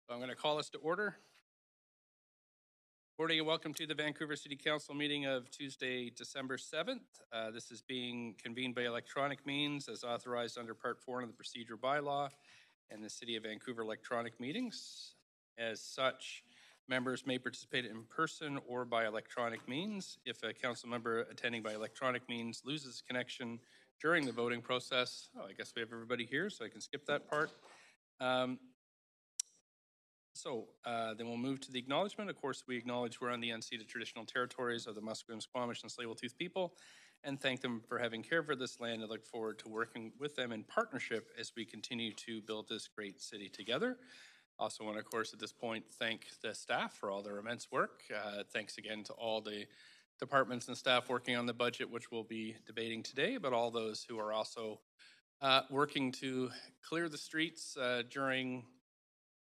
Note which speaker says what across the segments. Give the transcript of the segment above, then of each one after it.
Speaker 1: So I'm going to call us to order. Morning and welcome to the Vancouver City Council meeting of Tuesday, December 7th. This is being convened by electronic means as authorized under Part 4 of the Procedure Bylaw and the City of Vancouver electronic meetings. As such, members may participate in person or by electronic means. If a council member attending by electronic means loses connection during the voting process, I guess we have everybody here, so I can skip that part. Then we'll move to the acknowledgement. Of course, we acknowledge we're on the unceded traditional territories of the Musqueam, Squamish, and Tsleil-Waututh people, and thank them for having care for this land and look forward to working with them in partnership as we continue to build this great city together. Also want to, of course, at this point, thank the staff for all their immense work. Thanks again to all the departments and staff working on the budget, which we'll be debating today, but all those who are also working to clear the streets during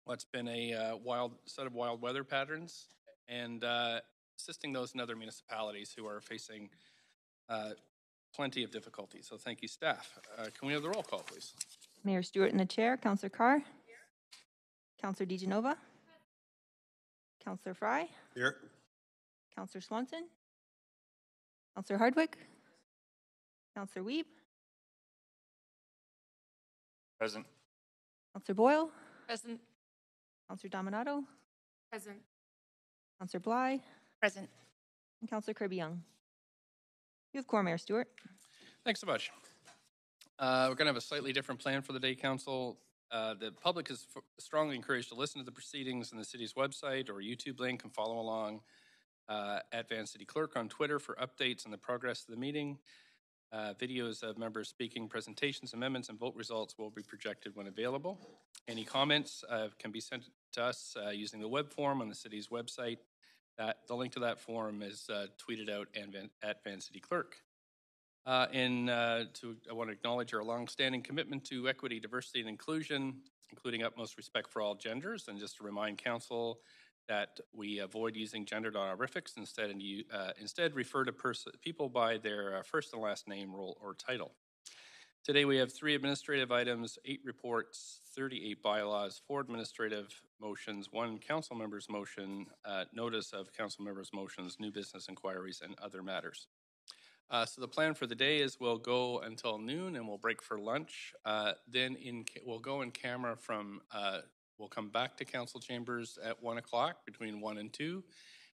Speaker 1: what's been a wild set of wild weather patterns and assisting those in other municipalities who are facing plenty of difficulty. So thank you, staff. Can we have the roll call, please?
Speaker 2: Mayor Stewart in the chair. Councillor Carr. Here. Councillor DiGenova. Councillor Fry.
Speaker 3: Here.
Speaker 2: Councillor Swanson. Councillor Hardwick. Councillor Wiebe.
Speaker 3: Present.
Speaker 2: Councillor Boyle.
Speaker 4: Present.
Speaker 2: Councillor Dominato.
Speaker 4: Present.
Speaker 2: Councillor Bly.
Speaker 4: Present.
Speaker 2: And Councillor Kirby-Yung. You have quorum, Mayor Stewart.
Speaker 1: Thanks so much. We're going to have a slightly different plan for the day, Council. The public is strongly encouraged to listen to the proceedings on the city's website or YouTube link and follow along at Van City Clerk on Twitter for updates on the progress of the meeting. Videos of members speaking, presentations, amendments, and vote results will be projected when available. Any comments can be sent to us using the web form on the city's website. The link to that form is tweeted out at Van City Clerk. I want to acknowledge our long-standing commitment to equity, diversity, and inclusion, including utmost respect for all genders, and just to remind Council that we avoid using gender honorifics, instead refer to people by their first and last name, role, or title. Today we have 3 administrative items, 8 reports, 38 bylaws, 4 administrative motions, 1 council member's motion, notice of council members' motions, new business inquiries, and other matters. So the plan for the day is we'll go until noon and we'll break for lunch. Then we'll go in camera from we'll come back to council chambers at 1 o'clock between 1 and 2.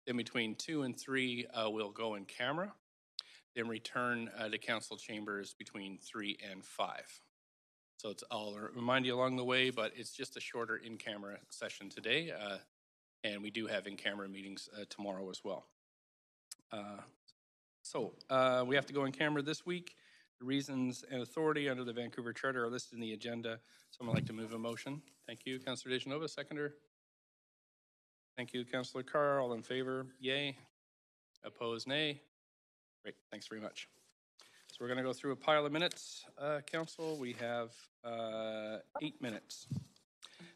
Speaker 1: Then between 2 and 3, we'll go in camera. Then return to council chambers between 3 and 5. So I'll remind you along the way, but it's just a shorter in-camera session today. And we do have in-camera meetings tomorrow as well. We have to go in camera this week. The reasons and authority under the Vancouver Charter are listed in the agenda. Someone like to move a motion? Thank you. Councillor DeGenova, seconder. Thank you, Councillor Carr. All in favor? Yay. Opposed? Nay. Great. Thanks very much. So we're going to go through a pile of minutes, Council. We have 8 minutes.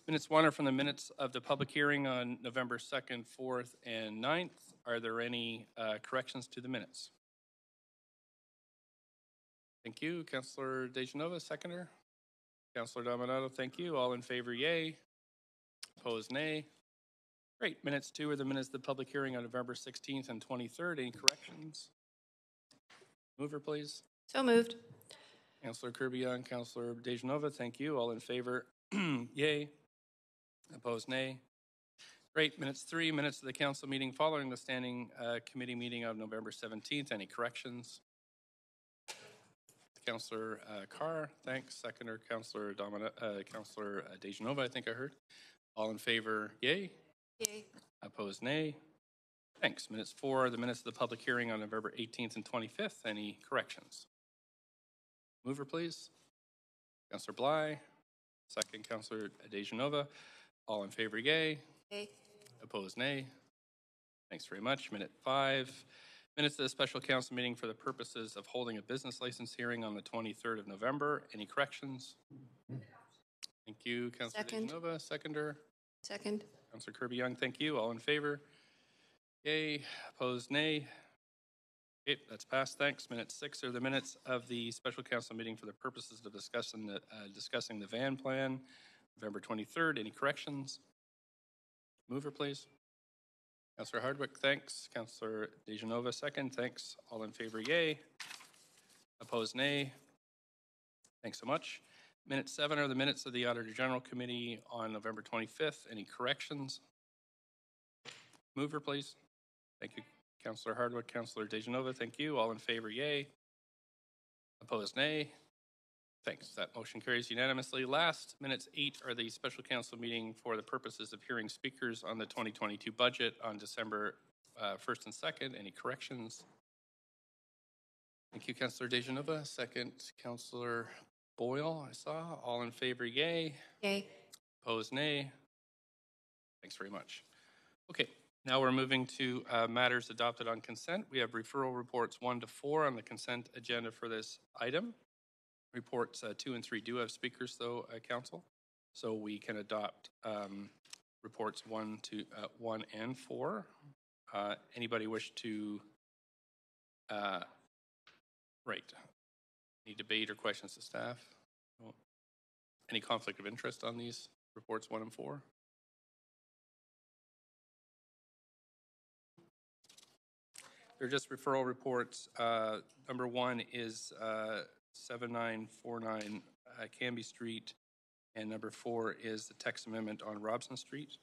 Speaker 1: Minutes 1 are from the minutes of the public hearing on November 2nd, 4th, and 9th. Are there any corrections to the minutes? Thank you. Councillor DeGenova, seconder. Councillor Dominato, thank you. All in favor, yay. Opposed, nay. Great. Minutes 2 are the minutes of the public hearing on November 16th and 23rd. Any corrections? Mover, please.
Speaker 4: So moved.
Speaker 1: Councillor Kirby-Yung, Councillor DeGenova, thank you. All in favor, yay. Opposed, nay. Great. Minutes 3, minutes of the council meeting following the standing committee meeting of November 17th. Any corrections? Councillor Carr, thanks. Seconder, Councillor DeGenova, I think I heard. All in favor, yay.
Speaker 4: Yay.
Speaker 1: Opposed, nay. Thanks. Minutes 4, the minutes of the public hearing on November 18th and 25th. Any corrections? Mover, please. Councillor Bly. Second, Councillor DeGenova. All in favor, yay.
Speaker 4: Yay.
Speaker 1: Opposed, nay. Thanks very much. Minute 5. Minutes of the special council meeting for the purposes of holding a business license hearing on the 23rd of November. Any corrections? Thank you, Councillor DeGenova. Seconder.
Speaker 4: Second.
Speaker 1: Councillor Kirby-Yung, thank you. All in favor? Yay. Opposed, nay. Okay, that's passed. Thanks. Minute 6 are the minutes of the special council meeting for the purposes of discussing the van plan, November 23rd. Any corrections? Mover, please. Councillor Hardwick, thanks. Councillor DeGenova, second. Thanks. All in favor, yay. Opposed, nay. Thanks so much. Minute 7 are the minutes of the Auditor General Committee on November 25th. Any corrections? Mover, please. Thank you, Councillor Hardwick. Councillor DeGenova, thank you. All in favor, yay. Opposed, nay. Thanks. That motion carries unanimously. Last, minutes 8 are the special council meeting for the purposes of hearing speakers on the 2022 budget on December 1st and 2nd. Any corrections? Thank you, Councillor DeGenova. Second, Councillor Boyle, I saw. All in favor, yay.
Speaker 3: Yay.
Speaker 1: Opposed, nay. Thanks very much. Okay, now we're moving to matters adopted on consent. We have referral reports 1 to 4 on the consent agenda for this item. Reports 2 and 3 do have speakers, though, Council, so we can adopt reports 1 and 4. Anybody wish to? Right. Any debate or questions to staff? No. Any conflict of interest on these reports 1 and 4? They're just referral reports. Number 1 is 7949 Cambie Street, and number 4 is the text amendment on Robson Street.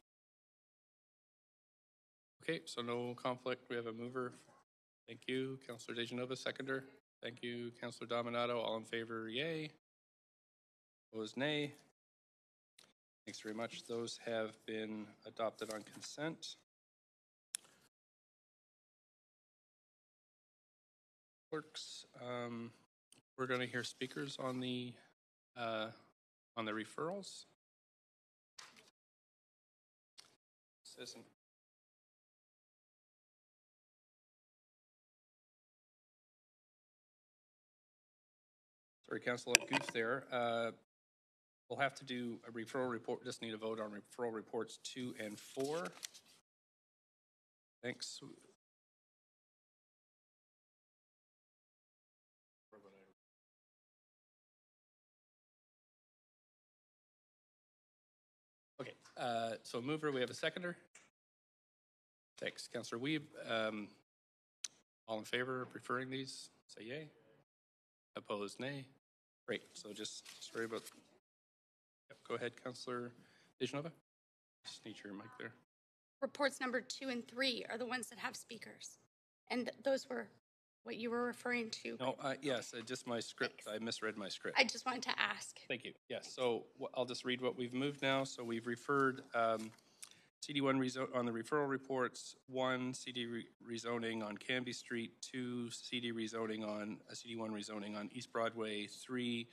Speaker 1: Okay, so no conflict. We have a mover. Thank you. Councillor DeGenova, seconder. Thank you. Councillor Dominato, all in favor, yay. Opposed, nay. Thanks very much. Those have been adopted on consent. Clerks, we're going to hear speakers on the referrals. Citizen. Sorry, Council, a goof there. We'll have to do a referral report. Just need a vote on referral reports 2 and 4. Thanks. Okay, so mover, we have a seconder. Thanks, Councillor Weeb. All in favor of referring these, say yay. Opposed, nay. Great, so just sorry about, yep, go ahead, Councillor DeGenova. Just need your mic there.
Speaker 3: Reports number 2 and 3 are the ones that have speakers. And those were what you were referring to.
Speaker 1: No, yes, just my script. Thanks. I misread my script.
Speaker 3: I just wanted to ask.
Speaker 1: Thank you. Yes, so I'll just read what we've moved now. So we've referred CD1 on the referral reports, 1 CD rezoning on Cambie Street, 2 CD rezoning on CD1 rezoning on East Broadway, 3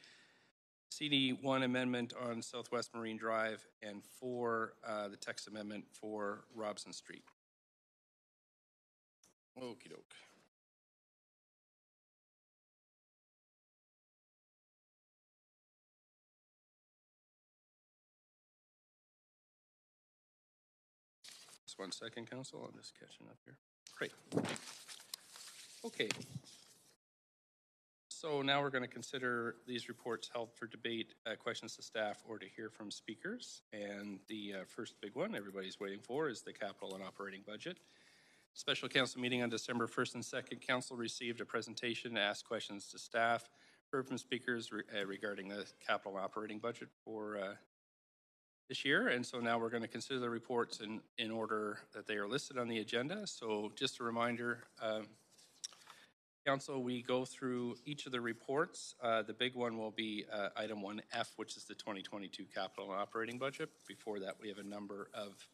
Speaker 1: CD1 amendment on Southwest Marine Drive, and 4 the text amendment for Robson Street. Okie doke. Just 1 second, Council. I'm just catching up here. Great. Okay. So now we're going to consider these reports held for debate, questions to staff, or to hear from speakers. And the first big one everybody's waiting for is the capital and operating budget. Special council meeting on December 1st and 2nd, council received a presentation to ask questions to staff, heard from speakers regarding the capital and operating budget for this year. And so now we're going to consider the reports in order that they are listed on the agenda. So just a reminder, Council, we go through each of the reports. The big one will be item 1F, which is the 2022 capital and operating budget. Before that, we have a number of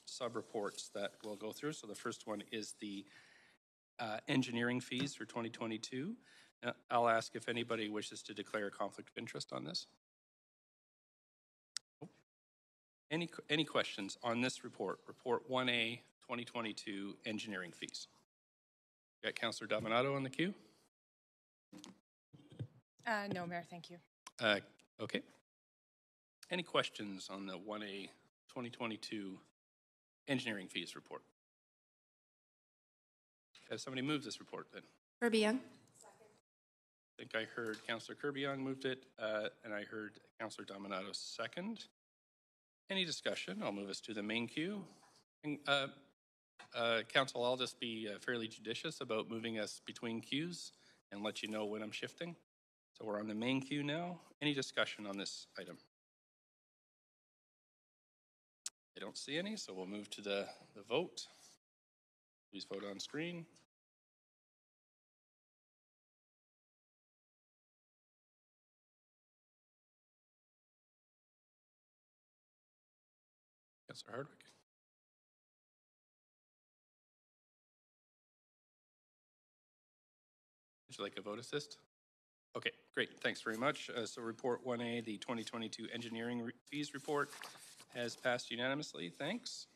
Speaker 1: sub-reports that we'll go through. So the first one is the engineering fees for 2022. I'll ask if anybody wishes to declare a conflict of interest on this. Any questions on this report? Report 1A, 2022 engineering fees. Got Councillor Dominato on the queue?
Speaker 4: No, Mayor, thank you.
Speaker 1: Okay. Any questions on the 1A 2022 engineering fees report? Has somebody moved this report then?
Speaker 3: Kirby-Yung.
Speaker 1: I think I heard Councillor Kirby-Yung moved it, and I heard Councillor Dominato second. Any discussion? I'll move us to the main queue. And, Council, I'll just be fairly judicious about moving us between queues and let you know when I'm shifting. So we're on the main queue now. Any discussion on this item? I don't see any, so we'll move to the vote. Please vote on screen. Councillor Hardwick. Would you like a vote assist? Okay, great. Thanks very much. So report 1A, the 2022 engineering fees report has passed unanimously. Thanks.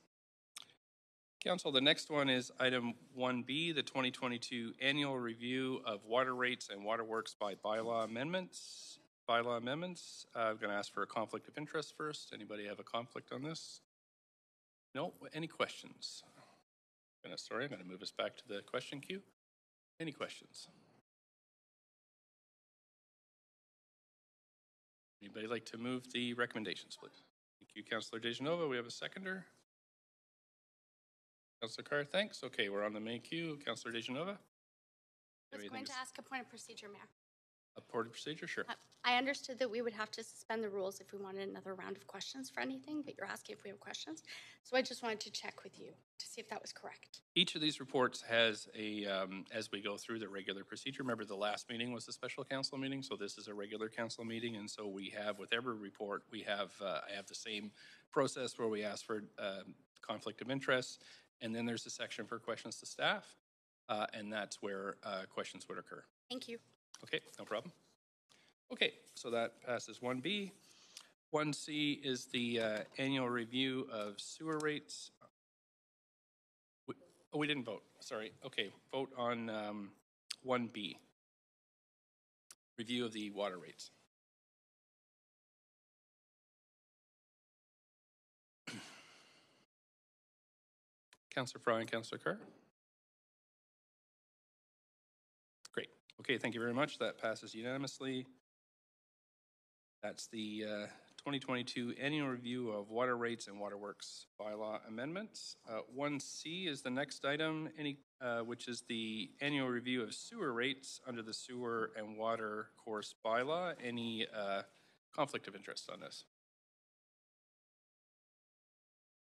Speaker 1: Council, the next one is item 1B, the 2022 annual review of water rates and waterworks by bylaw amendments. I'm going to ask for a conflict of interest first. Anybody have a conflict on this? No? Any questions? I'm going to move us back to the question queue. Any questions? Anybody like to move the recommendations, please? Thank you, Councillor Dejanova. We have a seconder. Councillor Carr, thanks. Okay, we're on the main queue. Councillor Dejanova?
Speaker 3: I was going to ask a point of procedure, Mayor.
Speaker 1: A point of procedure, sure.
Speaker 3: I understood that we would have to suspend the rules if we wanted another round of questions for anything, but you're asking if we have questions. So I just wanted to check with you to see if that was correct.
Speaker 1: Each of these reports has a, as we go through the regular procedure, remember the last meeting was a special council meeting, so this is a regular council meeting, and so we have, with every report, we have, I have the same process where we ask for conflict of interest, and then there's a section for questions to staff, and that's where questions would occur.
Speaker 3: Thank you.
Speaker 1: Okay, no problem. Okay, so that passes 1B. 1C is the annual review of sewer rates. We didn't vote, sorry. Okay, vote on 1B. Review of the water rates. Councillor Fry and Councillor Carr. Great. Okay, thank you very much. That passes unanimously. That's the 2022 annual review of water rates and waterworks bylaw amendments. 1C is the next item, which is the annual review of sewer rates under the sewer and water course bylaw. Any conflict of interest on this?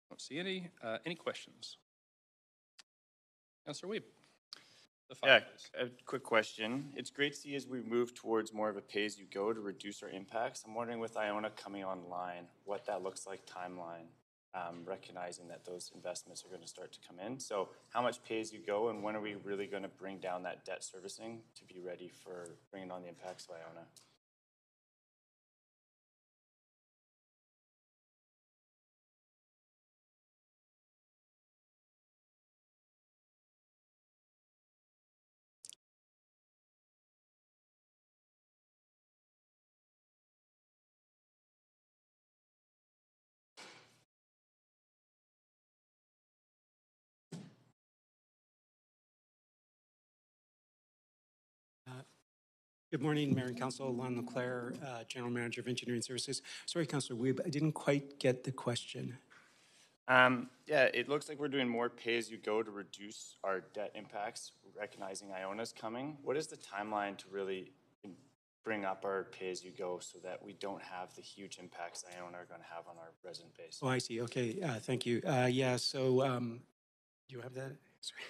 Speaker 1: Don't see any. Any questions? Councillor Weeb.
Speaker 5: Yeah, a quick question. It's great to see as we move towards more of a pay-as-you-go to reduce our impacts. I'm wondering with Iona coming online, what that looks like timeline, recognizing that those investments are going to start to come in. So how much pay-as-you-go and when are we really going to bring down that debt servicing to be ready for bringing on the impacts of Iona?
Speaker 6: Good morning, Mayor and Council. Lon LeClaire, General Manager of Engineering Services. Sorry, Councillor Weeb, I didn't quite get the question.
Speaker 5: Yeah, it looks like we're doing more pay-as-you-go to reduce our debt impacts, recognizing Iona's coming. What is the timeline to really bring up our pay-as-you-go so that we don't have the huge impacts Iona are going to have on our resident base?
Speaker 6: Oh, I see. Okay, thank you. Yeah, so do you have that? Sorry.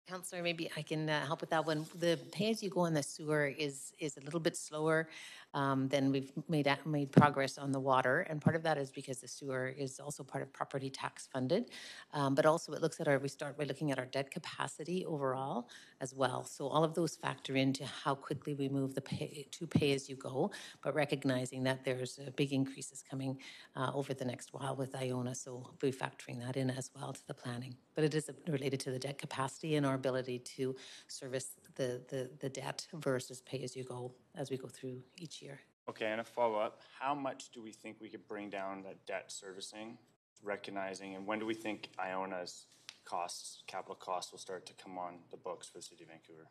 Speaker 7: Councillor, maybe I can help with that one. The pay-as-you-go on the sewer is a little bit slower than we've made progress on the water, and part of that is because the sewer is also part of property tax funded, but also it looks at we start by looking at our debt capacity overall as well. So all of those factor into how quickly we move the pay-as-you-go, but recognizing that there's big increases coming over the next while with Iona, so we'll be factoring that in as well to the planning. But it is related to the debt capacity and our ability to service the debt versus pay-as-you-go as we go through each year.
Speaker 5: Okay, and a follow-up, how much do we think we could bring down that debt servicing, recognizing, and when do we think Iona's costs, capital costs, will start to come on the books for the City of Vancouver?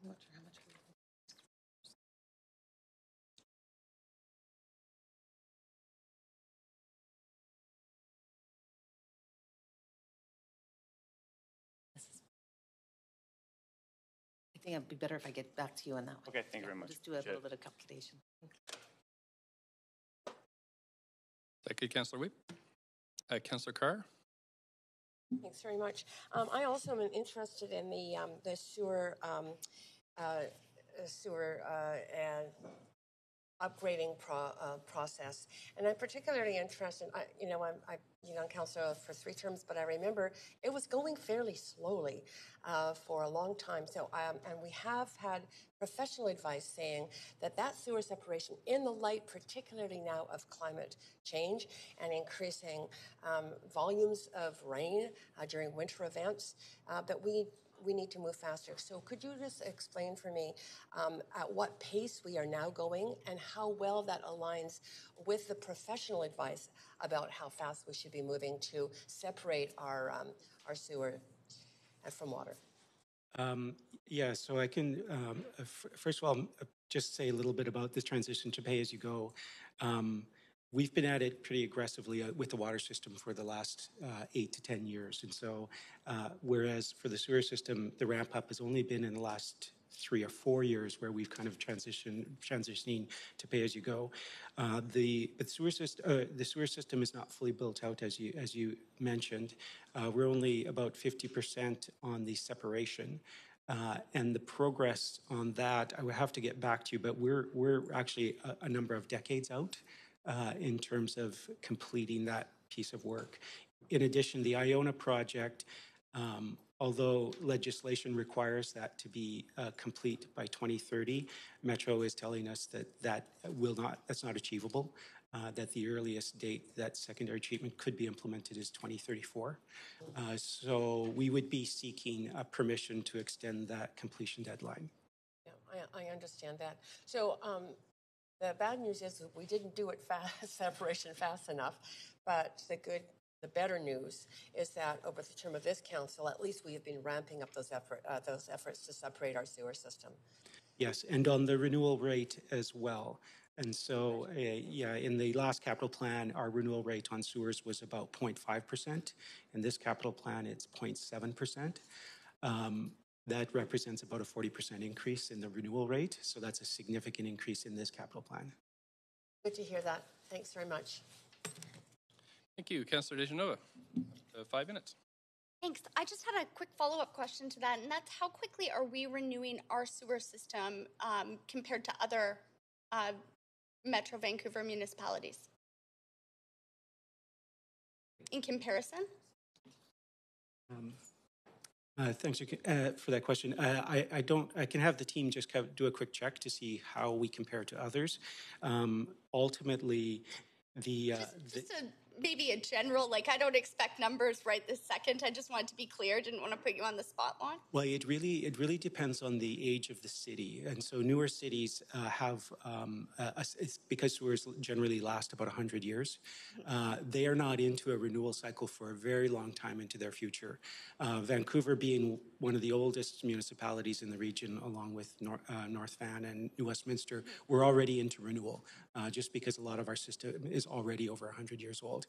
Speaker 7: I'm not sure how much. think it'd be better if I get back to you on that one.
Speaker 5: Okay, thank you very much.
Speaker 7: Just do a
Speaker 5: Appreciate
Speaker 7: little
Speaker 5: it.
Speaker 7: bit of calculation.
Speaker 1: Thank you, Councillor Weep. Councillor Carr?
Speaker 8: Thanks very much. I also am interested in the sewer and upgrading process, and I'm particularly interested. I've been on council for 3 terms, but I remember it was going fairly slowly for a long time. So, and we have had professional advice saying that sewer separation, in the light, particularly now of climate change and increasing volumes of rain during winter events, that we need to move faster. So could you just explain for me at what pace we are now going and how well that aligns with the professional advice about how fast we should be moving to separate our sewer from water?
Speaker 6: Yeah, so I can, first of all, just say a little bit about this transition to pay-as-you-go. We've been at it pretty aggressively with the water system for the last 8 to 10 years. And so, whereas for the sewer system, the ramp up has only been in the last 3 or 4 years where we've kind of transitioning to pay-as-you-go. The sewer system is not fully built out, as you mentioned. We're only about 50% on the separation. And the progress on that, I would have to get back to you, but we're actually a number of decades out in terms of completing that piece of work. In addition, the Iona project, although legislation requires that to be complete by 2030, Metro is telling us that's not achievable. That the earliest date that secondary treatment could be implemented is 2034. So we would be seeking permission to extend that completion deadline.
Speaker 8: Yeah, I understand that. So the bad news is that we didn't do it separation fast enough, but the better news is that over the term of this council, at least we have been ramping up those efforts to separate our sewer system.
Speaker 6: Yes, and on the renewal rate as well. And so, in the last capital plan, our renewal rate on sewers was about 0.5%. In this capital plan, it's 0.7%. That represents about a 40% increase in the renewal rate. So that's a significant increase in this capital plan.
Speaker 8: Good to hear that. Thanks very much.
Speaker 1: Thank you. Councillor DeGenova, 5 minutes.
Speaker 3: Thanks. I just had a quick follow-up question to that, and that's how quickly are we renewing our sewer system compared to other Metro Vancouver municipalities? In comparison?
Speaker 6: Thanks for that question. I can have the team just do a quick check to see how we compare to others. Ultimately,
Speaker 3: maybe a general, I don't expect numbers right this second. I just wanted to be clear. Didn't want to put you on the spot, Lon.
Speaker 6: Well, it really depends on the age of the city. And so newer cities have, it's because sewers generally last about 100 years. They are not into a renewal cycle for a very long time into their future. Vancouver being one of the oldest municipalities in the region, along with North Van and New Westminster, we're already into renewal, just because a lot of our system is already over 100 years old.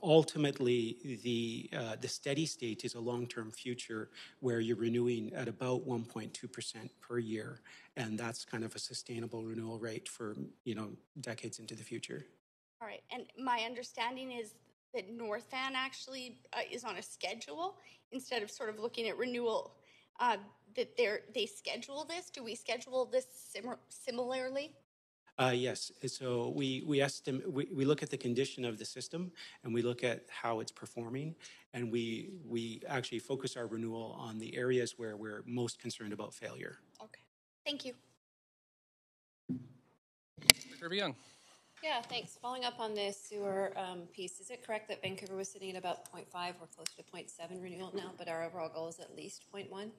Speaker 6: Ultimately, the steady state is a long-term future where you're renewing at about 1.2% per year, and that's kind of a sustainable renewal rate for decades into the future.
Speaker 3: All right, and my understanding is that North Van actually is on a schedule instead of sort of looking at renewal. That they schedule this. Do we schedule this similarly?
Speaker 6: Yes. So we look at the condition of the system, and we look at how it's performing, and we actually focus our renewal on the areas where we're most concerned about failure.
Speaker 3: Okay. Thank you.
Speaker 1: Kirby Young.
Speaker 9: Yeah, thanks. Following up on this sewer piece, is it correct that Vancouver was sitting at about 0.5? We're close to 0.7 renewal now, but our overall goal is at least 0.1?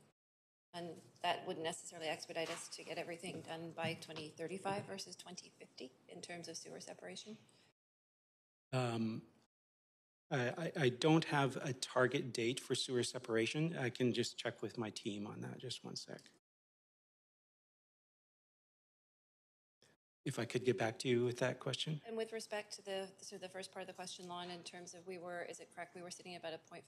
Speaker 9: And that wouldn't necessarily expedite us to get everything done by 2035 versus 2050 in terms of sewer separation?
Speaker 6: I don't have a target date for sewer separation. I can just check with my team on that. Just one sec. If I could get back to you with that question.
Speaker 9: And with respect to the first part of the question, Lon, in terms of is it correct, we were sitting at about a 0.5%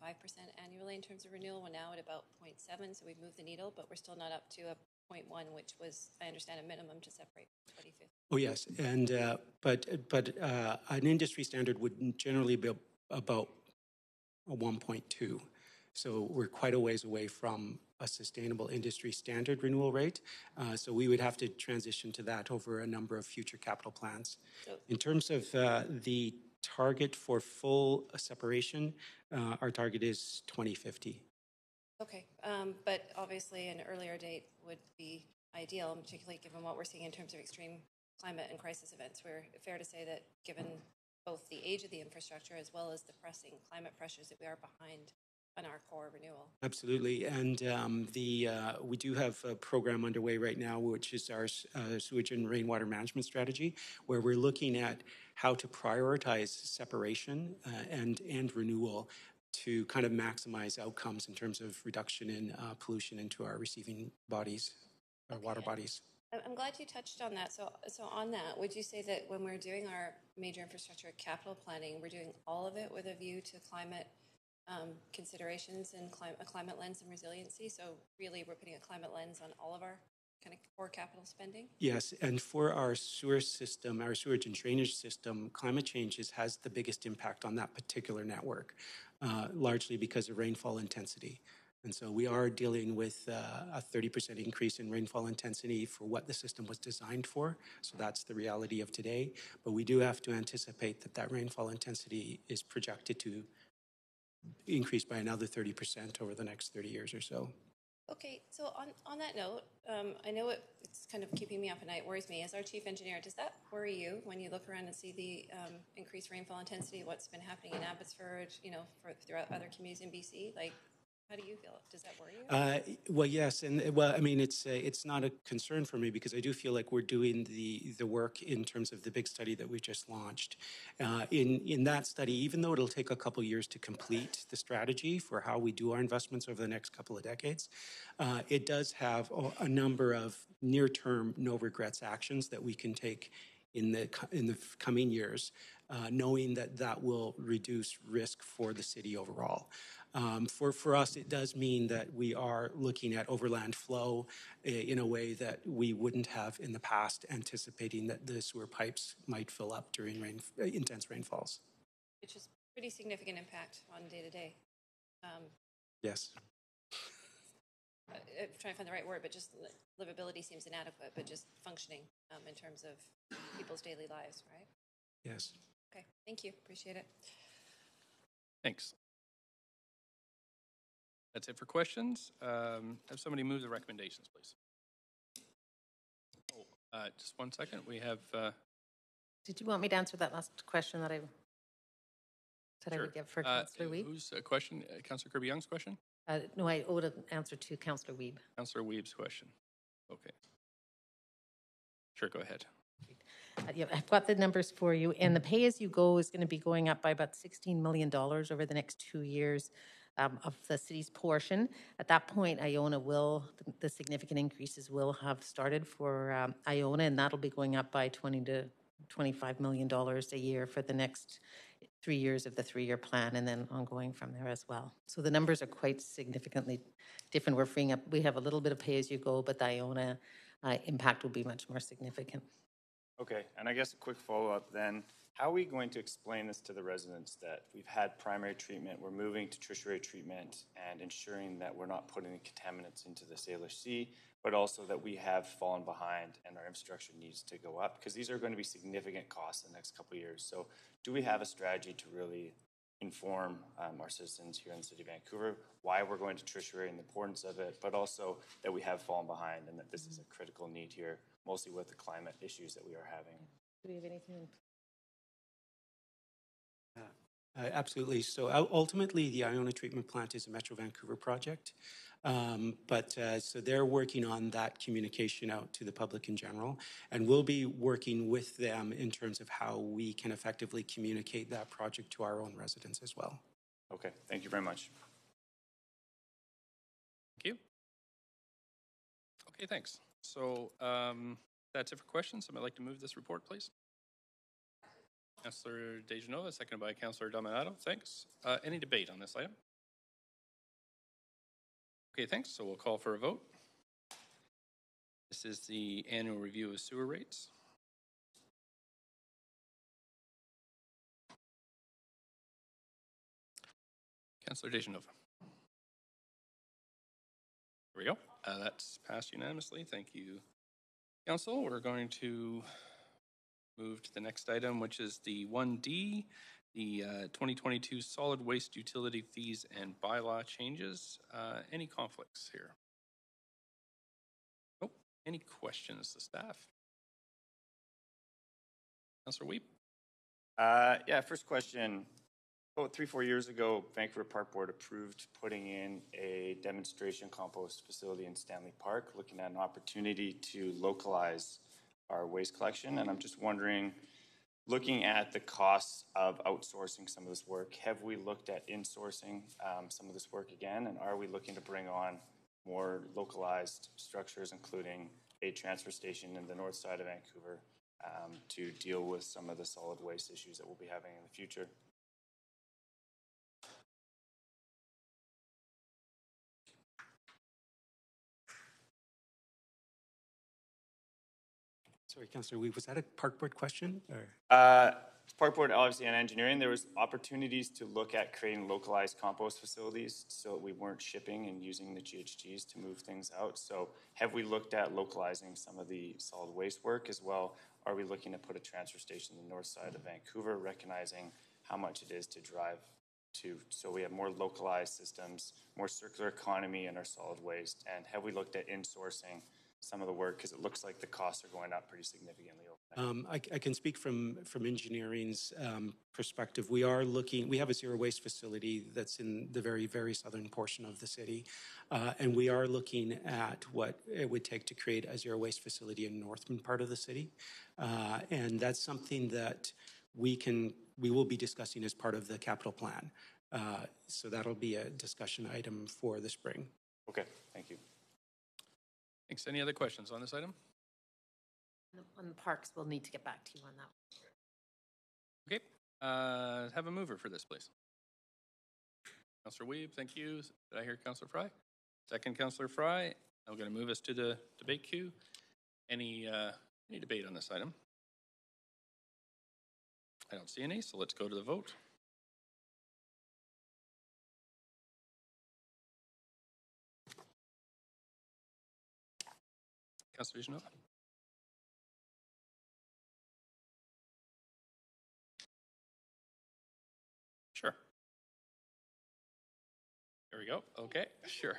Speaker 9: annually in terms of renewal. We're now at about 0.7, so we've moved the needle, but we're still not up to a 0.1, which was, I understand, a minimum to separate 2050.
Speaker 6: Oh, yes. And, but an industry standard would generally be about a 1.2. So we're quite a ways away from a sustainable industry standard renewal rate. So we would have to transition to that over a number of future capital plans. In terms of the target for full separation, our target is 2050.
Speaker 9: Okay, but obviously an earlier date would be ideal, particularly given what we're seeing in terms of extreme climate and crisis events. We're fair to say that given both the age of the infrastructure as well as the pressing climate pressures that we are behind on our core renewal.
Speaker 6: Absolutely, and we do have a program underway right now, which is our sewage and rainwater management strategy, where we're looking at how to prioritize separation and renewal to kind of maximize outcomes in terms of reduction in pollution into our receiving bodies, our water bodies.
Speaker 9: I'm glad you touched on that. So on that, would you say that when we're doing our major infrastructure capital planning, we're doing all of it with a view to climate considerations and a climate lens and resiliency? So really, we're putting a climate lens on all of our kind of core capital spending?
Speaker 6: Yes, and for our sewer system, our sewage and drainage system, climate change has the biggest impact on that particular network, largely because of rainfall intensity. And so we are dealing with a 30% increase in rainfall intensity for what the system was designed for. So that's the reality of today. But we do have to anticipate that rainfall intensity is projected to increase by another 30% over the next 30 years or so.
Speaker 9: Okay, so on that note, I know it's kind of keeping me up at night, worries me. As our chief engineer, does that worry you when you look around and see the increased rainfall intensity, what's been happening in Abbotsford, throughout other communities in BC? Like, how do you feel? Does that worry you?
Speaker 6: Well, yes, and I mean, it's not a concern for me because I do feel like we're doing the work in terms of the big study that we just launched. In that study, even though it'll take a couple years to complete the strategy for how we do our investments over the next couple of decades, it does have a number of near-term, no regrets actions that we can take in the coming years, knowing that will reduce risk for the city overall. For us, it does mean that we are looking at overland flow in a way that we wouldn't have in the past, anticipating that the sewer pipes might fill up during intense rainfalls.
Speaker 9: Which is pretty significant impact on day-to-day.
Speaker 6: Yes.
Speaker 9: I'm trying to find the right word, but just livability seems inadequate, but just functioning in terms of people's daily lives, right?
Speaker 6: Yes.
Speaker 9: Okay, thank you. Appreciate it.
Speaker 1: Thanks. That's it for questions. Have somebody move the recommendations, please. Just 1 second. We have...
Speaker 7: Did you want me to answer that last question that I
Speaker 1: Sure.
Speaker 7: would give for Councillor Wiebe?
Speaker 1: Whose question? Councillor Kirby-Young's question?
Speaker 7: No, I owed an answer to Councillor Wiebe.
Speaker 1: Councillor Wiebe's question. Okay. Sure, go ahead.
Speaker 7: Yeah, I've got the numbers for you, and the pay-as-you-go is going to be going up by about $16 million over the next 2 years of the city's portion. At that point, Iona the significant increases will have started for Iona, and that'll be going up by $20 to $25 million a year for the next 3 years of the 3-year plan, and then ongoing from there as well. So the numbers are quite significantly different. We're freeing up, we have a little bit of pay-as-you-go, but the Iona impact will be much more significant.
Speaker 5: Okay, and I guess a quick follow-up then. How are we going to explain this to the residents that we've had primary treatment, we're moving to tertiary treatment and ensuring that we're not putting contaminants into the Salish Sea, but also that we have fallen behind and our infrastructure needs to go up? Because these are going to be significant costs in the next couple of years. So do we have a strategy to really inform our citizens here in the city of Vancouver why we're going to tertiary and the importance of it, but also that we have fallen behind and that this is a critical need here, mostly with the climate issues that we are having?
Speaker 7: Do we have anything?
Speaker 6: Absolutely. So ultimately, the Iona Treatment Plant is a Metro Vancouver project. So they're working on that communication out to the public in general, and we'll be working with them in terms of how we can effectively communicate that project to our own residents as well.
Speaker 5: Okay, thank you very much.
Speaker 1: Thank you. Okay, thanks. So That's it for questions. Somebody like to move this report, please? Councillor DeGenova, seconded by Councillor Dominato. Thanks. Any debate on this item? Okay, thanks. So we'll call for a vote. This is the annual review of sewer rates. Councillor DeGenova. There we go. That's passed unanimously. Thank you, Council. We're going to move to the next item, which is the 1D, the 2022 solid waste utility fees and bylaw changes. Any conflicts here? Oh, any questions to staff? Councillor Weep.
Speaker 5: Yeah, first question. About 3-4 years ago, Vancouver Park Board approved putting in a demonstration compost facility in Stanley Park, looking at an opportunity to localize our waste collection. And I'm just wondering, looking at the costs of outsourcing some of this work, have we looked at insourcing some of this work again? And are we looking to bring on more localized structures, including a transfer station in the north side of Vancouver, to deal with some of the solid waste issues that we'll be having in the future?
Speaker 6: Sorry, Councillor Weave, was that a Park Board question? Or?
Speaker 5: Park Board, obviously, and engineering, there was opportunities to look at creating localized compost facilities so that we weren't shipping and using the GHGs to move things out. So have we looked at localizing some of the solid waste work as well? Are we looking to put a transfer station in the north side of Vancouver, recognizing how much it is to drive to, so we have more localized systems, more circular economy in our solid waste? And have we looked at insourcing some of the work, because it looks like the costs are going up pretty significantly over there?
Speaker 6: I can speak from engineering's perspective. We have a zero waste facility that's in the very, very southern portion of the city. And we are looking at what it would take to create a zero waste facility in the northern part of the city. And that's something that we will be discussing as part of the capital plan. So that'll be a discussion item for the spring.
Speaker 5: Okay, thank you.
Speaker 1: Thanks. Any other questions on this item?
Speaker 7: On the parks, we'll need to get back to you on that.
Speaker 1: Okay. Have a mover for this, please. Councillor Weeb, thank you. Did I hear Councillor Fry? Second, Councillor Fry. I'm going to move us to the debate queue. Any debate on this item? I don't see any, so let's go to the vote. Councillor DeGenova. Sure. There we go. Okay, sure.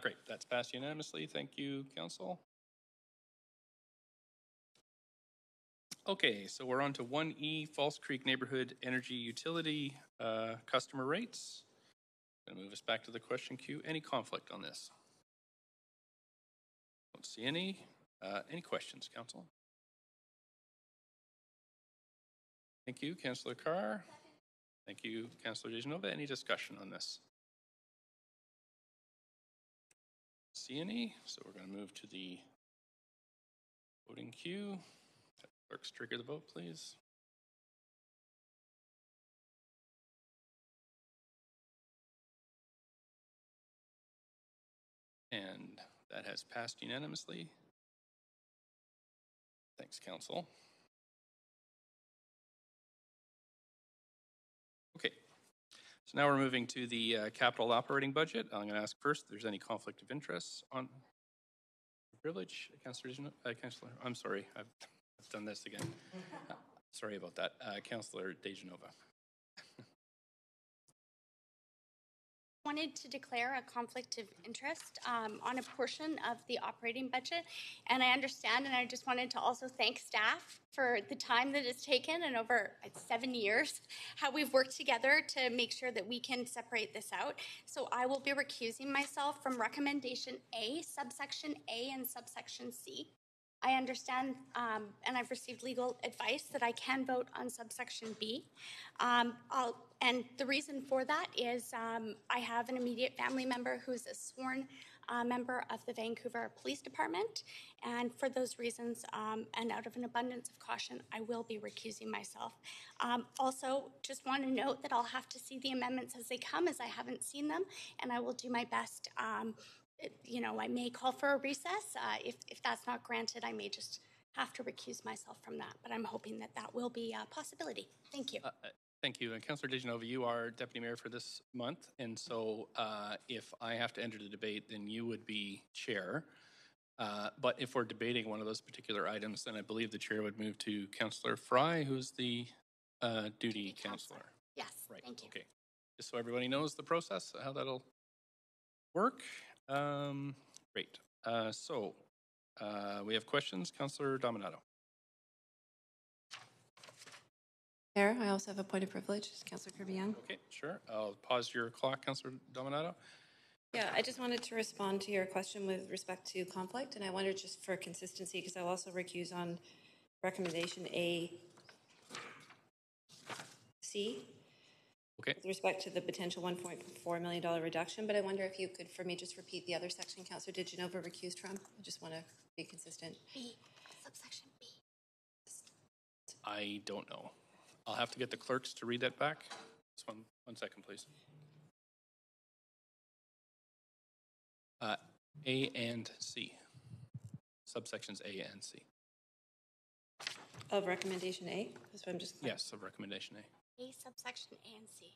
Speaker 1: Great. That's passed unanimously. Thank you, Council. Okay, so we're on to 1E, False Creek Neighborhood Energy Utility customer rates. Going to move us back to the question queue. Any conflict on this? Don't see any. Any questions, Council? Thank you, Councillor Carr. Thank you, Councillor DeGenova. Any discussion on this? See any? So we're going to move to the voting queue. Clerks, trigger the vote, please. And that has passed unanimously. Thanks, Council. Okay, so now we're moving to the capital operating budget. I'm going to ask first if there's any conflict of interest on privilege. Councillor, I'm sorry, I've done this again. Sorry about that. Councillor DeGenova.
Speaker 3: Wanted to declare a conflict of interest on a portion of the operating budget, and I understand, and I just wanted to also thank staff for the time that it's taken, and over 7 years, how we've worked together to make sure that we can separate this out. So I will be recusing myself from recommendation A, subsection A, and subsection C. I understand, and I've received legal advice that I can vote on subsection B. And the reason for that is I have an immediate family member who's a sworn a member of the Vancouver Police Department. And for those reasons, and out of an abundance of caution, I will be recusing myself. Also, just want to note that I'll have to see the amendments as they come, as I haven't seen them, and I will do my best. You know, I may call for a recess. If that's not granted, I may just have to recuse myself from that, but I'm hoping that that will be a possibility. Thank you.
Speaker 1: Thank you. And Councillor DiGenova, you are Deputy Mayor for this month, and so if I have to enter the debate, then you would be Chair. But if we're debating one of those particular items, then I believe the Chair would move to Councillor Fry, who's the duty councillor.
Speaker 3: Yes,
Speaker 1: Right.
Speaker 3: thank you.
Speaker 1: Okay. Just so everybody knows the process, how that'll work. Great. So we have questions. Councillor Dominato.
Speaker 9: Mayor, I also have a point of privilege. Councillor Kirby-Young.
Speaker 1: Okay, sure. I'll pause your clock, Councillor Dominato.
Speaker 9: Yeah, I just wanted to respond to your question with respect to conflict, and I wondered just for consistency, because I'll also recuse on recommendation A-C.
Speaker 1: Okay.
Speaker 9: With respect to the potential $1.4 million reduction, but I wonder if you could, for me, just repeat the other section Councillor DiGenova recused from. I just want to be consistent.
Speaker 3: B, subsection B.
Speaker 1: I don't know. I'll have to get the clerks to read that back. Just one second, please. A and C. Subsections A and C.
Speaker 9: Of recommendation A? That's what I'm just...
Speaker 1: Yes, of recommendation A.
Speaker 3: A, subsection A and C.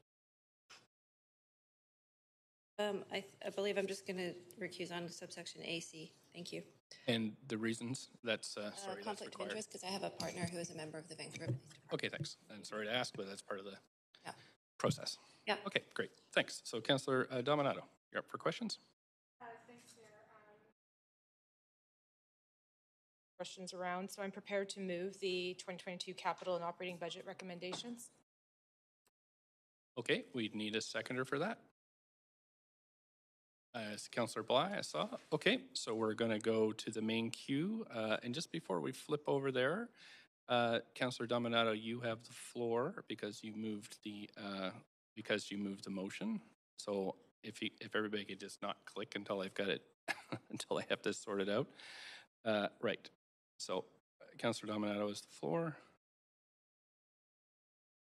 Speaker 9: I believe I'm just going to recuse on subsection AC. Thank you.
Speaker 1: And the reasons? That's, sorry, that's
Speaker 9: conflict of
Speaker 1: required.
Speaker 9: interest, because I have a partner who is a member of the Vancouver Police Department.
Speaker 1: Okay, thanks. I'm sorry to ask, but that's part of the
Speaker 9: Yeah.
Speaker 1: process.
Speaker 9: Yeah.
Speaker 1: Okay, great. Thanks. So, Councillor Dominato, you're up for questions?
Speaker 4: Thanks, Chair. Questions around. So I'm prepared to move the 2022 capital and operating budget recommendations.
Speaker 1: Okay, we'd need a seconder for that. Councillor Bly, I saw. Okay, so we're going to go to the main queue. And just before we flip over there, Councillor Dominato, you have the floor because you moved the motion. So if everybody could just not click until I've got it, until I have this sorted out. Right. So Councillor Dominato has the floor.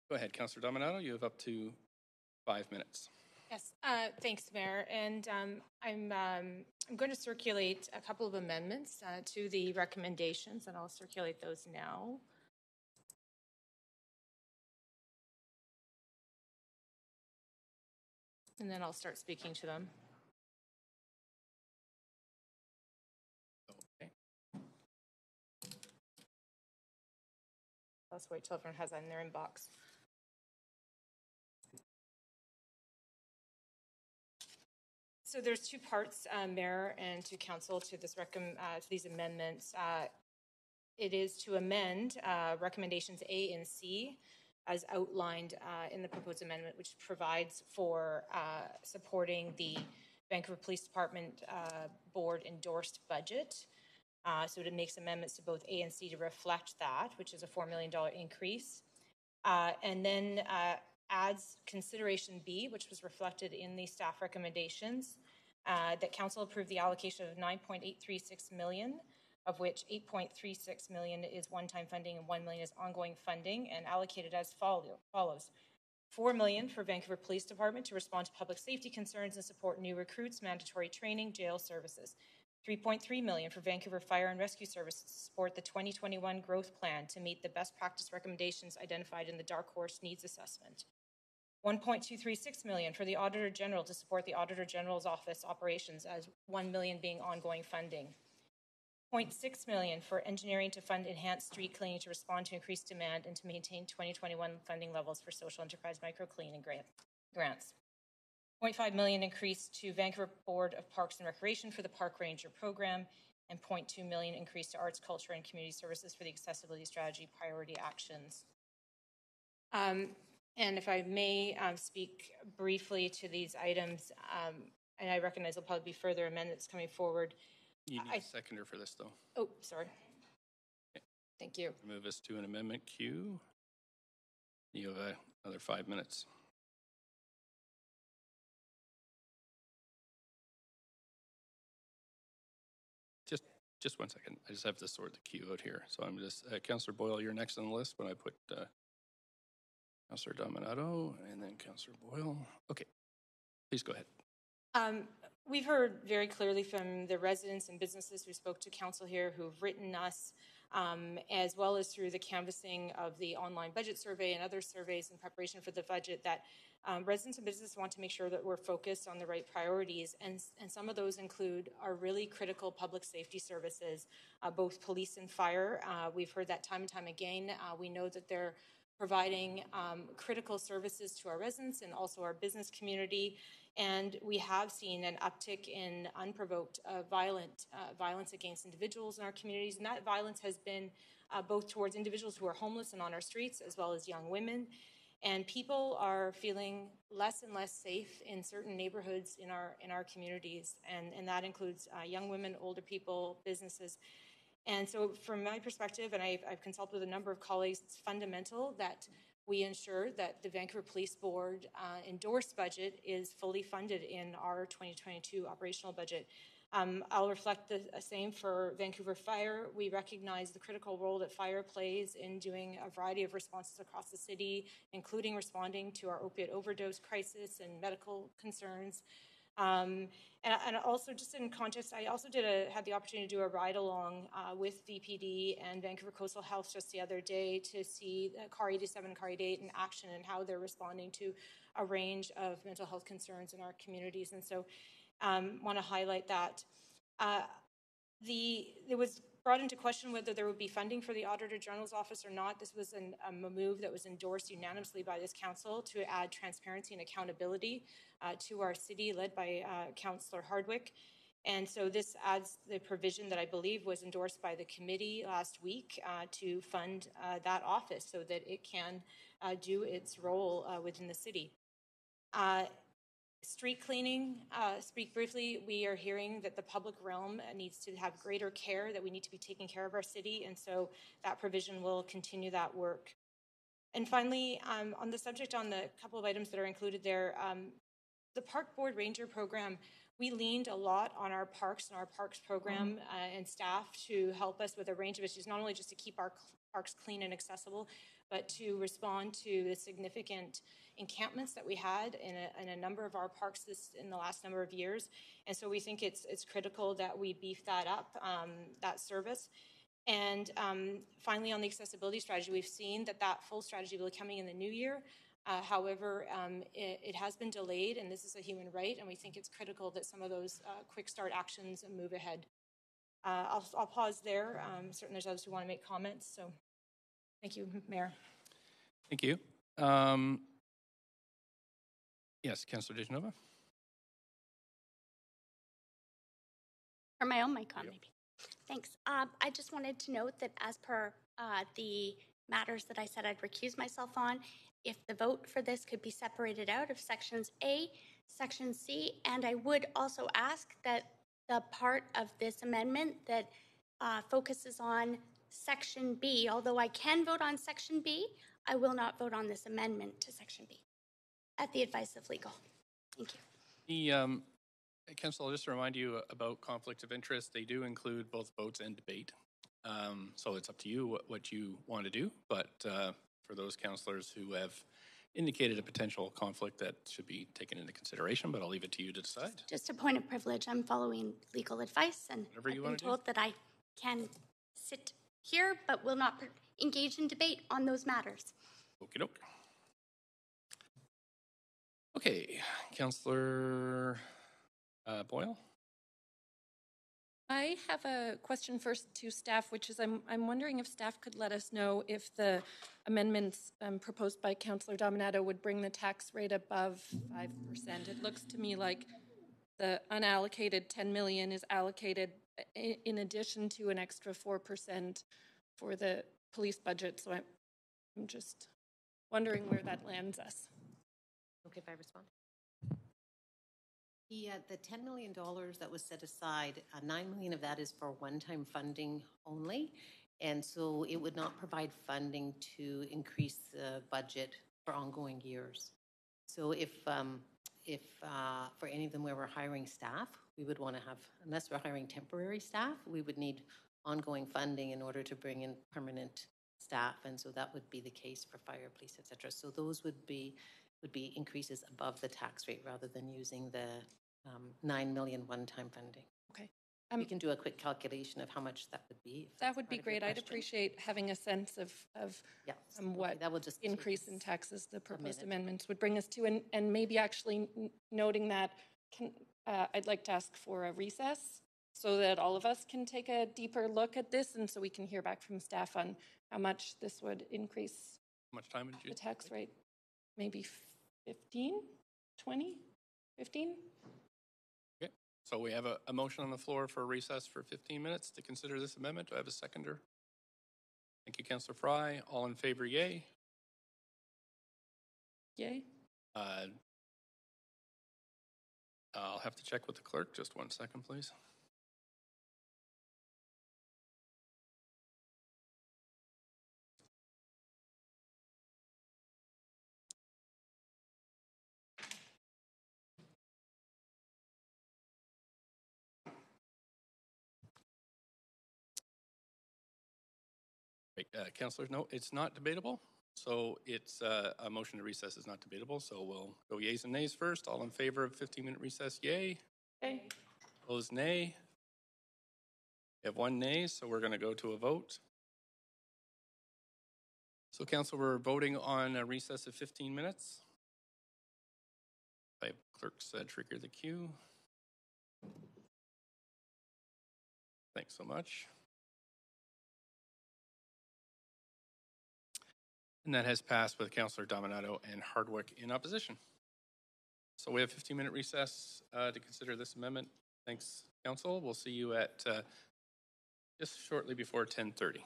Speaker 1: Go ahead, Councillor Dominato. You have up to 5 minutes.
Speaker 4: Yes, thanks, Mayor. And I'm going to circulate a couple of amendments to the recommendations, and I'll circulate those now. And then I'll start speaking to them.
Speaker 1: Okay.
Speaker 4: Let's wait till everyone has that in their inbox. So there's two parts, Mayor and to Council, to this to these amendments. It is to amend recommendations A and C as outlined in the proposed amendment, which provides for supporting the Vancouver Police Department board endorsed budget. So it makes amendments to both A and C to reflect that, which is a $4 million increase. And then adds consideration B, which was reflected in the staff recommendations, that Council approved the allocation of $9.836 million, of which $8.36 million is one-time funding and $1 million is ongoing funding, and allocated as follows. $4 million for Vancouver Police Department to respond to public safety concerns and support new recruits, mandatory training, jail services. $3.3 million for Vancouver Fire and Rescue Services to support the 2021 growth plan to meet the best practice recommendations identified in the Dark Horse Needs Assessment. $1.236 million for the Auditor General to support the Auditor General's office operations, as $1 million being ongoing funding. $0.6 million for engineering to fund enhanced street cleaning to respond to increased demand and to maintain 2021 funding levels for social enterprise microclean and grants. $0.5 million increase to Vancouver Board of Parks and Recreation for the Park Ranger program, and $0.2 million increase to Arts, Culture, and Community Services for the Accessibility Strategy priority actions. And if I may speak briefly to these items, and I recognize there'll probably be further amendments coming forward.
Speaker 1: You need a seconder for this, though.
Speaker 4: Oh, sorry.
Speaker 1: Okay.
Speaker 4: Thank you.
Speaker 1: Move us to an amendment queue. You have another 5 minutes. just one second. I just have to sort the queue out here. So I'm just, Councillor Boyle, you're next on the list when I put Councillor Dominato and then Councillor Boyle. Okay, please go ahead.
Speaker 4: We've heard very clearly from the residents and businesses who spoke to council here who've written us, as well as through the canvassing of the online budget survey and other surveys in preparation for the budget, that residents and businesses want to make sure that we're focused on the right priorities. And some of those include our really critical public safety services, both police and fire. We've heard that time and time again. We know that they're providing critical services to our residents and also our business community. And we have seen an uptick in unprovoked violence against individuals in our communities. And that violence has been both towards individuals who are homeless and on our streets, as well as young women. And people are feeling less and less safe in certain neighborhoods in our communities. And that includes young women, older people, businesses. And so from my perspective, and I've consulted with a number of colleagues, it's fundamental that we ensure that the Vancouver Police Board endorsed budget is fully funded in our 2022 operational budget. I'll reflect the same for Vancouver Fire. We recognize the critical role that fire plays in doing a variety of responses across the city, including responding to our opiate overdose crisis and medical concerns. And also, just in context, I also had the opportunity to do a ride along with VPD and Vancouver Coastal Health just the other day to see CAR 87 and CAR 88 in action and how they're responding to a range of mental health concerns in our communities. And so want to highlight that. It was brought into question whether there would be funding for the Auditor General's office or not. This was a move that was endorsed unanimously by this council to add transparency and accountability to our city, led by Councillor Hardwick. And so this adds the provision that I believe was endorsed by the committee last week to fund that office so that it can do its role within the city. Street cleaning, speak briefly, we are hearing that the public realm needs to have greater care, that we need to be taking care of our city, and so that provision will continue that work. And finally, on the subject, on the couple of items that are included there, the Park Board Ranger program, we leaned a lot on our parks and our parks program and staff to help us with a range of issues, not only just to keep our parks clean and accessible, but to respond to the significant encampments that we had in a number of our parks in the last number of years. And so we think it's critical that we beef that up, that service. And finally, on the accessibility strategy, we've seen that full strategy will be coming in the new year. However, it has been delayed, and this is a human right, and we think it's critical that some of those quick start actions move ahead. I'll pause there. Certainly there's others who want to make comments, so thank you, Mayor.
Speaker 1: Thank you. Yes, Councillor DeGenova.
Speaker 3: Turn my own mic on, maybe. Thanks. I just wanted to note that as per the matters that I said I'd recuse myself on, if the vote for this could be separated out of sections A, section C, and I would also ask that the part of this amendment that focuses on section B, although I can vote on section B, I will not vote on this amendment to section B at the advice of legal. Thank you.
Speaker 1: Council, I'll just remind you about conflict of interest. They do include both votes and debate. So it's up to you what you want to do. But for those councillors who have indicated a potential conflict, that should be taken into consideration, but I'll leave it to you to decide.
Speaker 3: Just a point of privilege. I'm following legal advice, and I've been told that I can sit here but will not engage in debate on those matters.
Speaker 1: Okie doke. Okay, Councillor Boyle.
Speaker 10: I have a question first to staff, which is I'm wondering if staff could let us know if the amendments proposed by Councillor Dominato would bring the tax rate above 5%. It looks to me like the unallocated 10 million is allocated in addition to an extra 4% for the police budget. So I'm just wondering where that lands us.
Speaker 7: Okay, if I respond. The $10 million that was set aside, $9 million of that is for one-time funding only, and so it would not provide funding to increase the budget for ongoing years. So if if, for any of them where we're hiring staff, we would want to have, unless we're hiring temporary staff, we would need ongoing funding in order to bring in permanent staff. And so that would be the case for fire, police, et cetera. So those would be increases above the tax rate rather than using the 9 million one-time funding.
Speaker 10: Okay.
Speaker 7: We can do a quick calculation of how much that would be.
Speaker 10: That would be great. I'd appreciate having a sense of
Speaker 7: Yeah.
Speaker 10: what
Speaker 7: that will just
Speaker 10: increase in taxes the proposed
Speaker 7: minute.
Speaker 10: amendments would bring us to, and maybe actually noting that I'd like to ask for a recess so that all of us can take a deeper look at this, and so we can hear back from staff on how much this would increase
Speaker 1: How much time would you?
Speaker 10: the tax rate. Maybe 15, 20, 15?
Speaker 1: Okay. So we have a motion on the floor for a recess for 15 minutes to consider this amendment. Do I have a seconder? Thank you, Councillor Fry. All in favor, yay.
Speaker 10: Yay.
Speaker 1: I'll have to check with the clerk. Just 1 second, please. Councillors, no, it's not debatable. So it's a motion to recess is not debatable. So we'll go yays and nays first. All in favor of 15-minute recess, yay.
Speaker 10: Okay.
Speaker 1: Opposed, nay. We have 1 nay, so we're going to go to a vote. So, Council, we're voting on a recess of 15 minutes. I have clerks trigger the queue. Thanks so much. And that has passed with Councillor Dominato and Hardwick in opposition. So we have 15-minute recess to consider this amendment. Thanks, Council. We'll see you at just shortly before 10:30.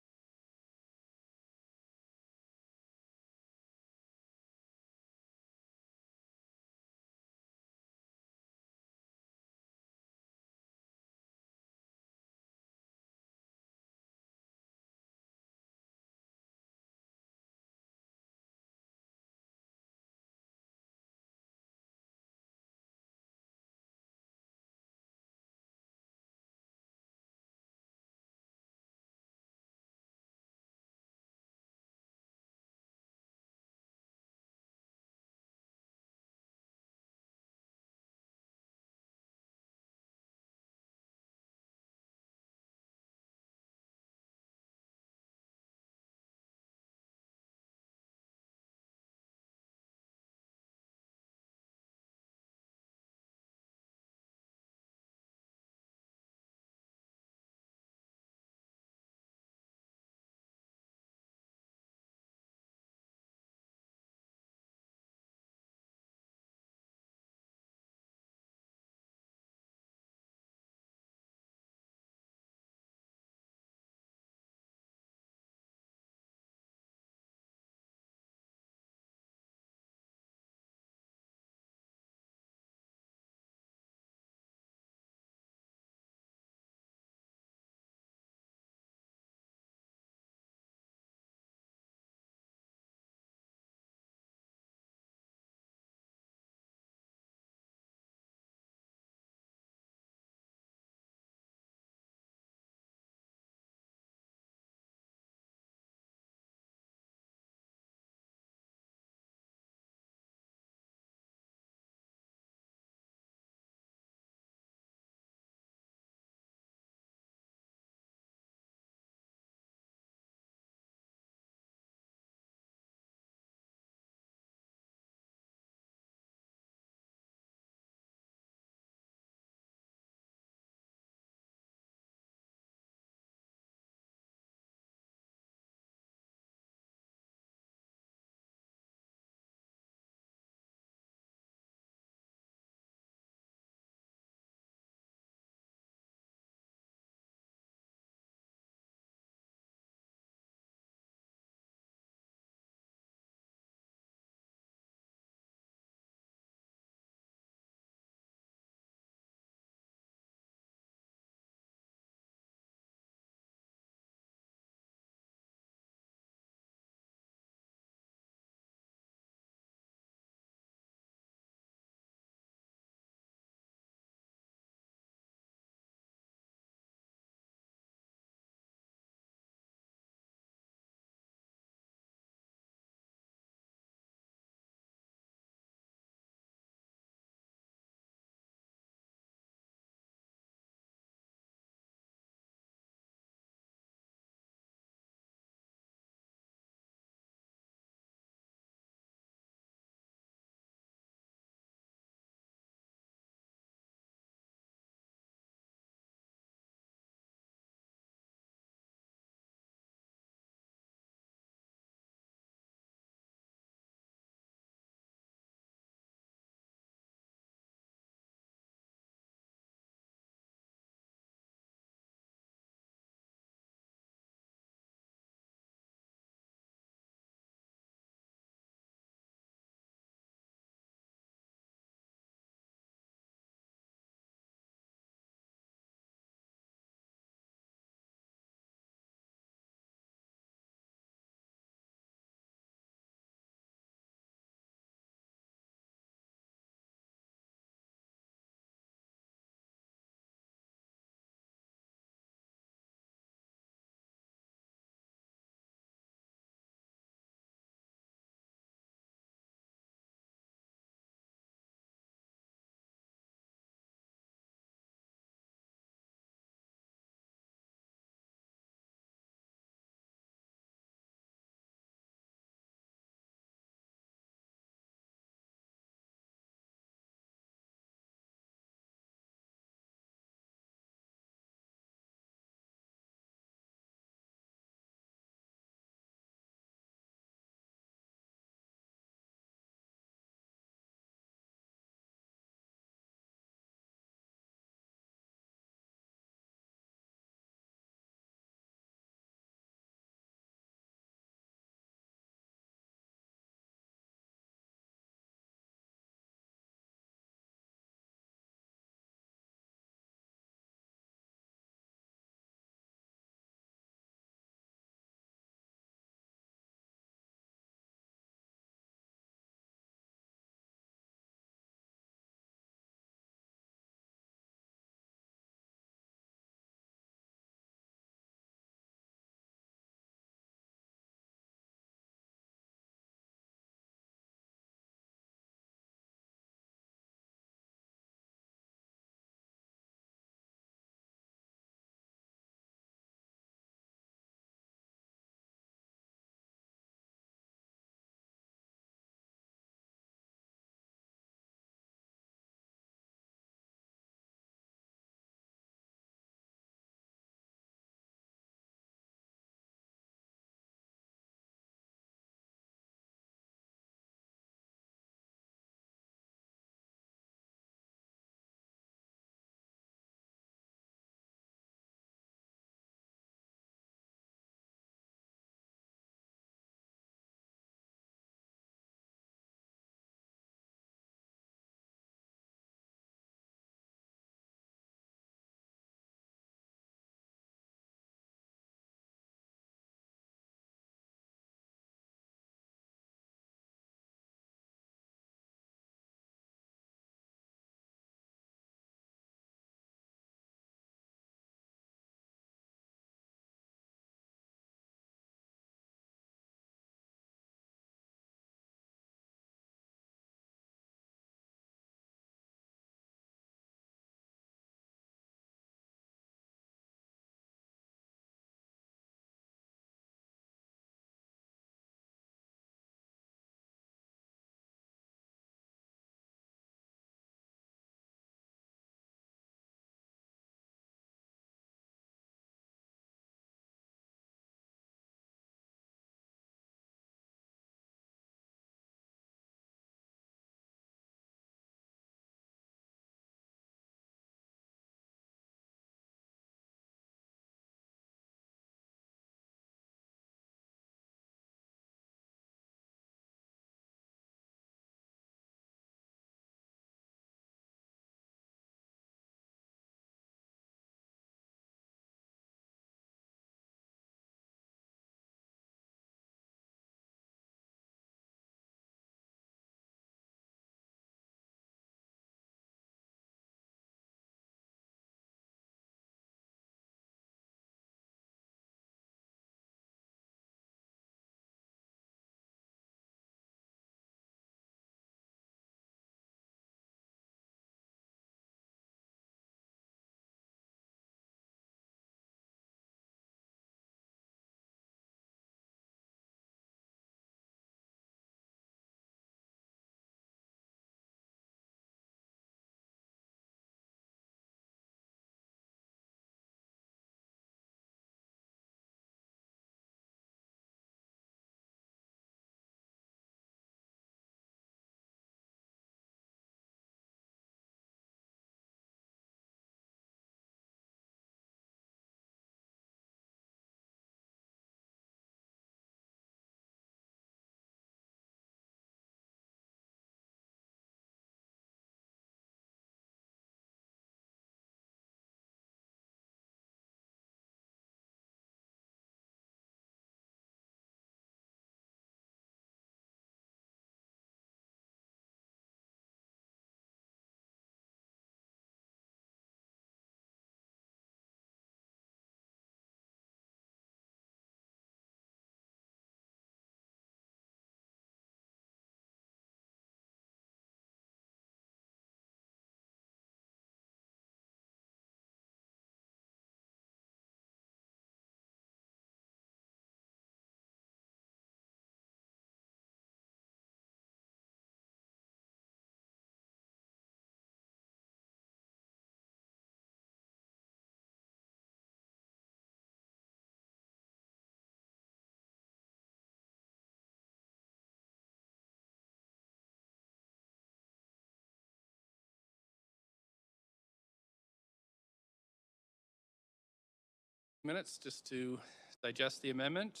Speaker 1: minutes just to digest the amendment.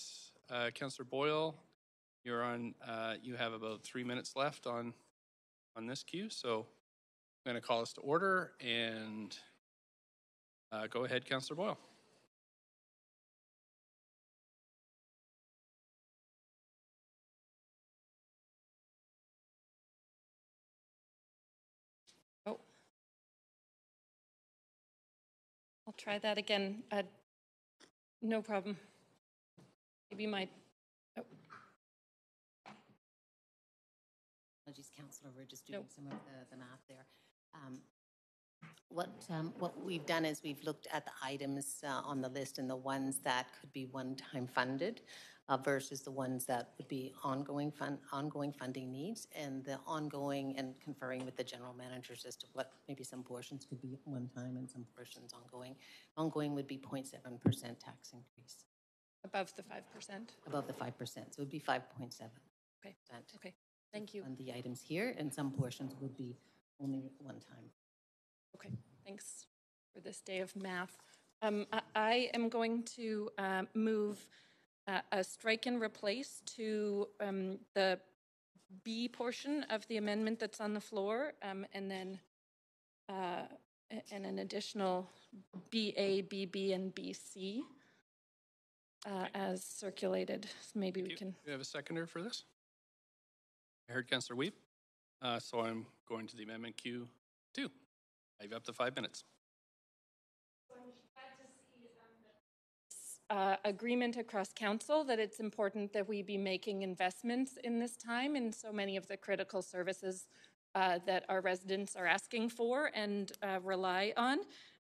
Speaker 1: Councillor Boyle, you're on. You have about 3 minutes left on this queue, so I'm going to call us to order and go ahead, Councillor Boyle.
Speaker 10: Oh, I'll try that again. No problem. Maybe my. Oh.
Speaker 7: Apologies, Councillor, we're just doing some of the math there. What we've done is we've looked at the items on the list and the ones that could be one-time funded versus the ones that would be ongoing funding needs, and the ongoing and conferring with the general managers as to what maybe some portions could be one-time and some portions ongoing. Ongoing would be 0.7% tax increase.
Speaker 10: Above the 5%?
Speaker 7: Above the 5%, so it would be 5.7%.
Speaker 10: Okay. Okay. Thank you.
Speaker 7: On the items here, and some portions would be only one time.
Speaker 10: Okay, thanks for this day of math. I am going to move a strike and replace to the B portion of the amendment that's on the floor, and then and an additional BA, BB, and BC as circulated. So maybe we can.
Speaker 1: Do you have a seconder for this? I heard Councillor Weep, so I'm going to the amendment Q2. I have up to 5 minutes.
Speaker 10: Agreement across council that it's important that we be making investments in this time in so many of the critical services that our residents are asking for and rely on.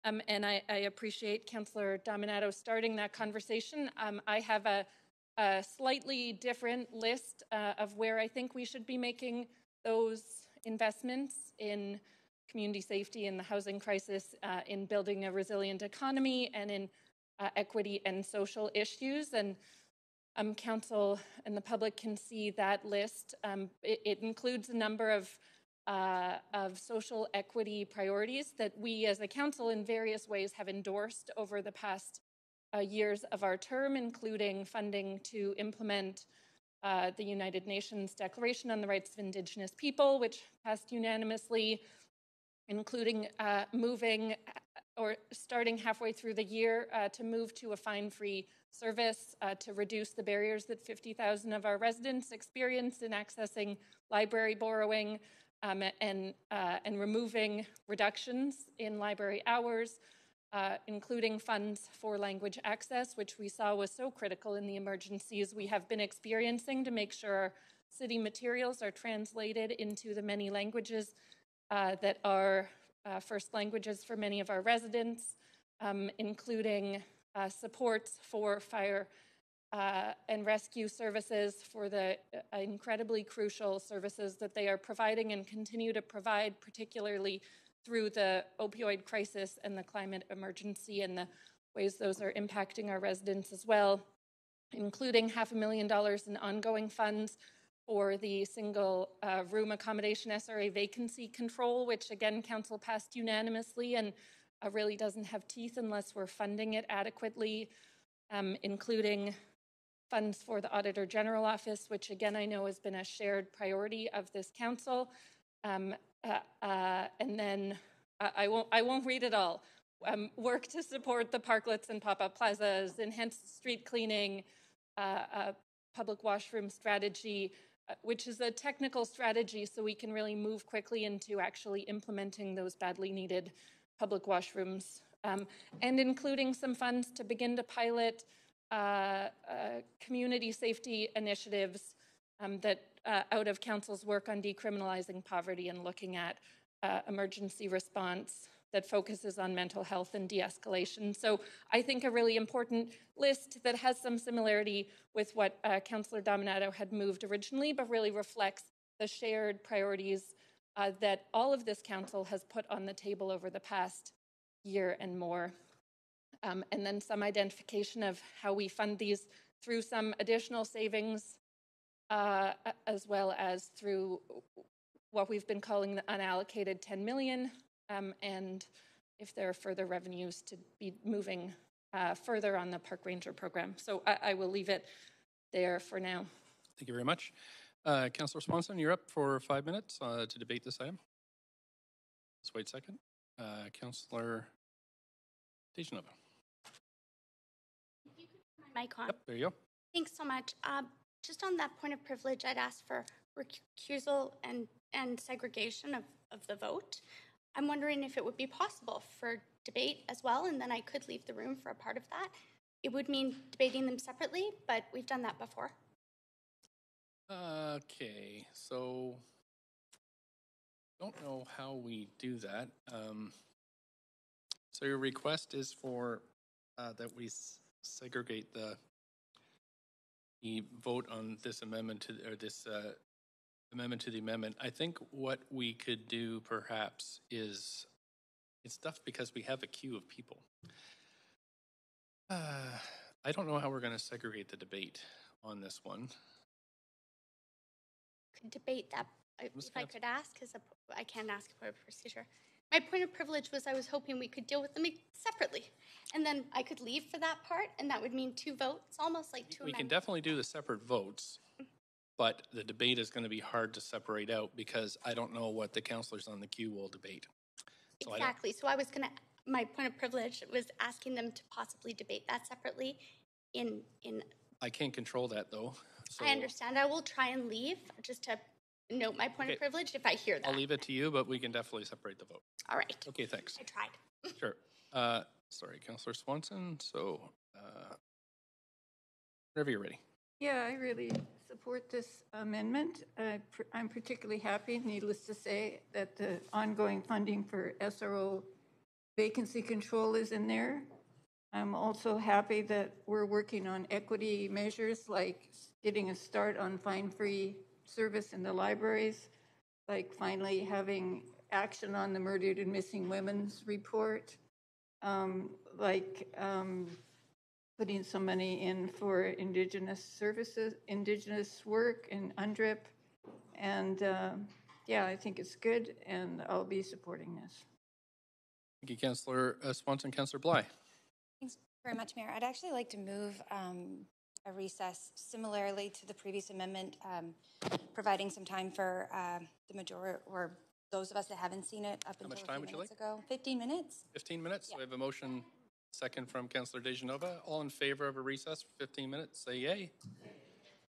Speaker 10: And I appreciate Councillor Dominato starting that conversation. I have a slightly different list of where I think we should be making those investments in community safety, in the housing crisis, in building a resilient economy, and in equity and social issues. And council and the public can see that list. It includes a number of social equity priorities that we as a council in various ways have endorsed over the past years of our term, including funding to implement the United Nations Declaration on the Rights of Indigenous People, which passed unanimously, including moving or starting halfway through the year to move to a fine-free service to reduce the barriers that 50,000 of our residents experience in accessing library borrowing, and removing reductions in library hours, including funds for language access, which we saw was so critical in the emergencies we have been experiencing to make sure city materials are translated into the many languages that are first languages for many of our residents, including supports for fire and rescue services, for the incredibly crucial services that they are providing and continue to provide, particularly through the opioid crisis and the climate emergency and the ways those are impacting our residents as well, including $500,000 in ongoing funds for the single room accommodation SRA vacancy control, which again, council passed unanimously and really doesn't have teeth unless we're funding it adequately, including funds for the Auditor General Office, which again, I know has been a shared priority of this council. And then I won't read it all. Work to support the parklets and pop-up plazas, enhanced street cleaning, public washroom strategy, which is a technical strategy so we can really move quickly into actually implementing those badly needed public washrooms, and including some funds to begin to pilot community safety initiatives that out of council's work on decriminalizing poverty and looking at emergency response that focuses on mental health and de-escalation. So I think a really important list that has some similarity with what Councillor Dominato had moved originally, but really reflects the shared priorities that all of this council has put on the table over the past year and more. And then some identification of how we fund these through some additional savings, as well as through what we've been calling the unallocated 10 million, and if there are further revenues to be moving further on the park ranger program. So I will leave it there for now.
Speaker 1: Thank you very much. Councillor Swanson, you're up for 5 minutes to debate this item. Let's wait a second. Councillor Dejanova.
Speaker 3: Mic on.
Speaker 1: Yep, there you go.
Speaker 3: Thanks so much. Just on that point of privilege, I'd ask for recusal and segregation of the vote. I'm wondering if it would be possible for debate as well, and then I could leave the room for a part of that. It would mean debating them separately, but we've done that before.
Speaker 1: Okay, so don't know how we do that. So your request is for that we segregate the vote on this amendment to or this amendment to the amendment. I think what we could do perhaps is it's tough because we have a queue of people. I don't know how we're going to segregate the debate on this one.
Speaker 3: Could debate that if I could ask, because I can't ask for a procedure. My point of privilege was I was hoping we could deal with them separately, and then I could leave for that part, and that would mean 2 votes, almost like 2
Speaker 1: We can
Speaker 3: amendments.
Speaker 1: definitely do the separate votes, but the debate is going to be hard to separate out because I don't know what the councillors on the queue will debate. So
Speaker 3: Exactly. So I was going to, my point of privilege was asking them to possibly debate that separately in
Speaker 1: I can't control that though. So
Speaker 3: I understand. I will try and leave just to note my point of privilege if I hear that.
Speaker 1: I'll leave it to you, but we can definitely separate the vote.
Speaker 3: All right.
Speaker 1: Okay, thanks.
Speaker 3: I tried.
Speaker 1: Sure. Sorry, Councillor Swanson. So whenever you're ready.
Speaker 11: Yeah, I really support this amendment. I'm particularly happy, needless to say, that the ongoing funding for SRO vacancy control is in there. I'm also happy that we're working on equity measures like getting a start on fine-free service in the libraries, like finally having action on the murdered and missing women's report, putting some money in for Indigenous services, Indigenous work and UNDRIP. And yeah, I think it's good, and I'll be supporting this.
Speaker 1: Thank you, Councillor Swanson. Councillor Bly.
Speaker 12: Thanks very much, Mayor. I'd actually like to move a recess similarly to the previous amendment, providing some time for the majority or those of us that haven't seen it up
Speaker 1: How
Speaker 12: until
Speaker 1: much
Speaker 12: a
Speaker 1: time
Speaker 12: few
Speaker 1: would you
Speaker 12: minutes
Speaker 1: like?
Speaker 12: ago. 15 minutes.
Speaker 1: 15 minutes.
Speaker 12: Yeah.
Speaker 1: So we have a motion second from Councillor Dejanova. All in favor of a recess for 15 minutes, say yay.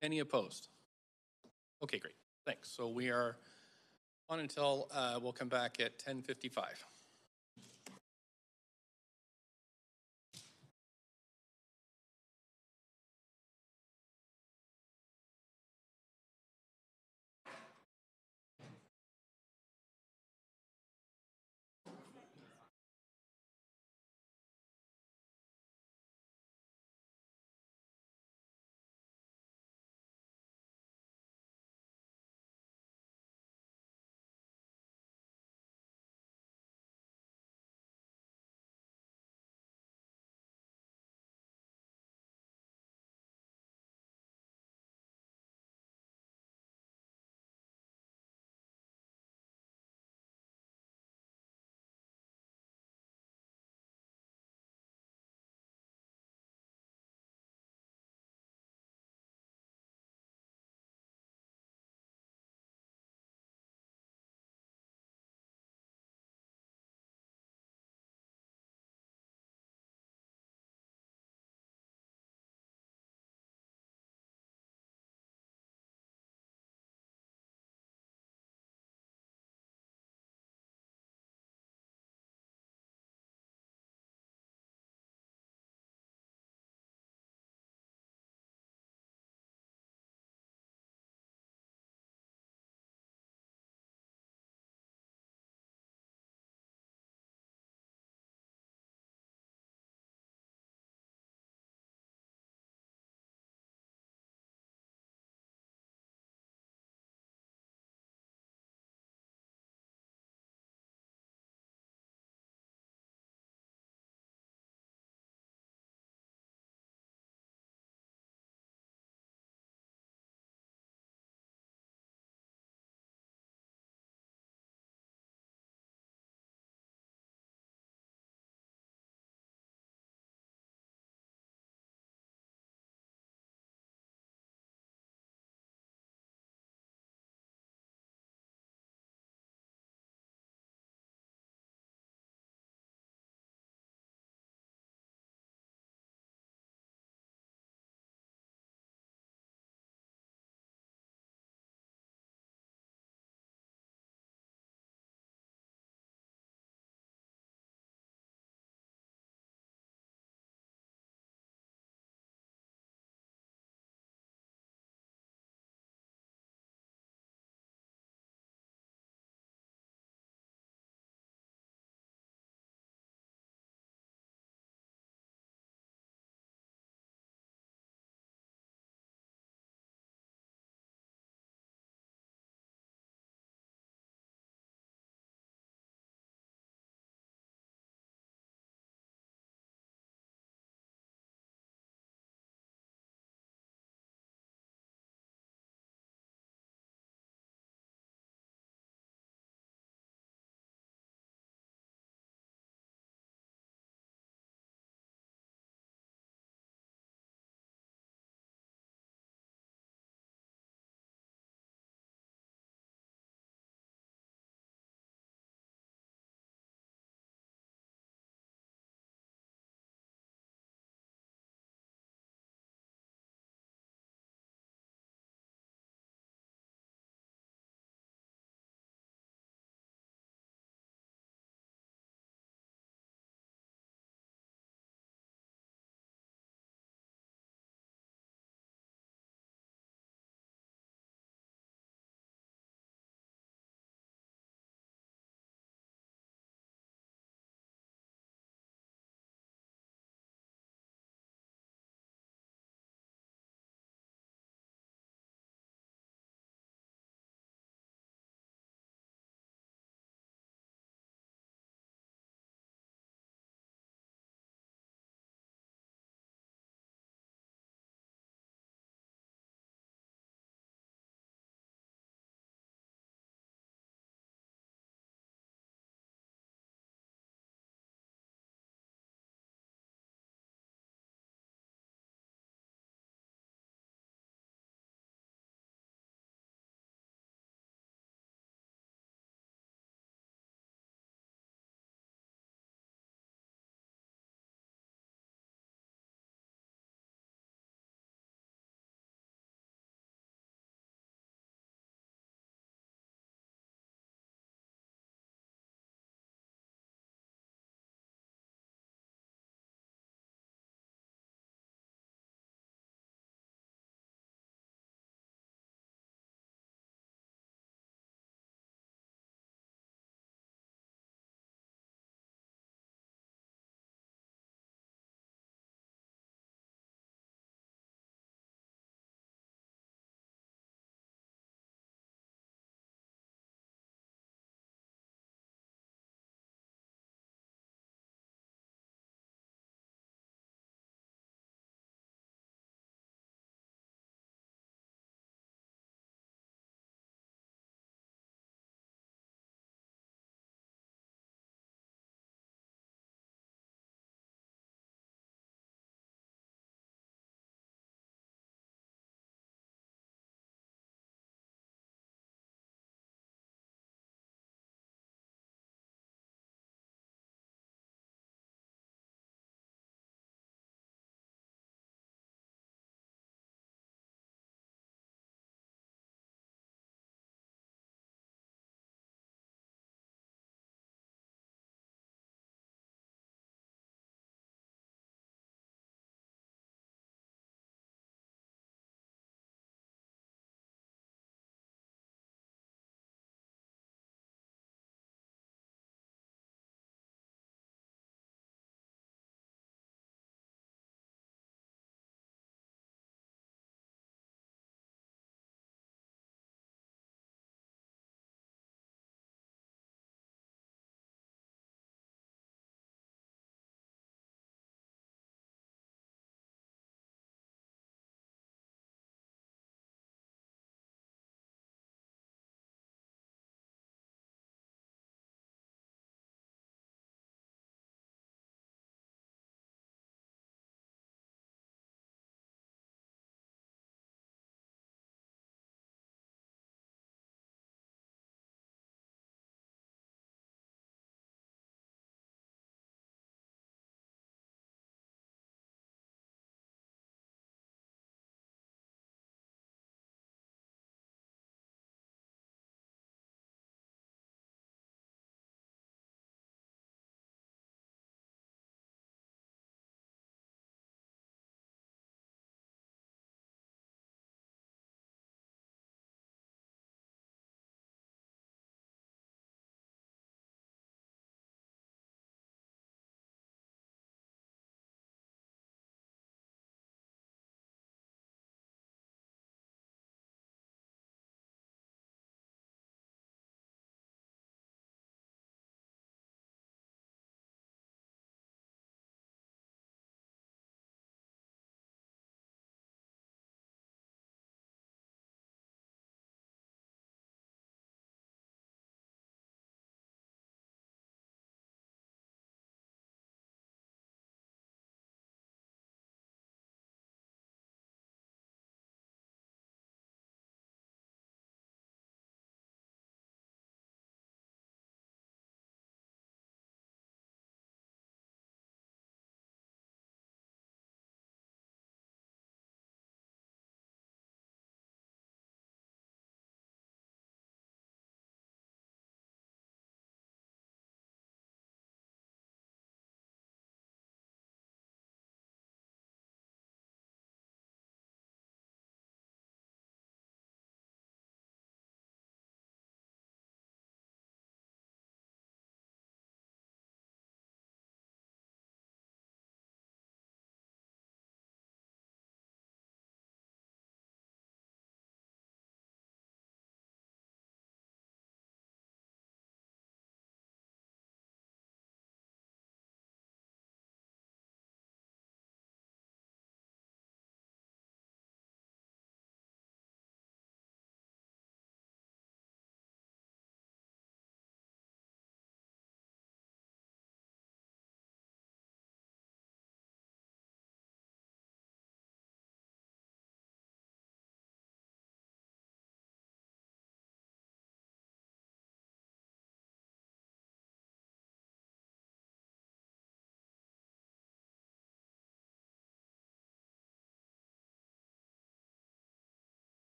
Speaker 1: Any opposed? Okay, great. Thanks. So we are on until we'll come back at 10:55.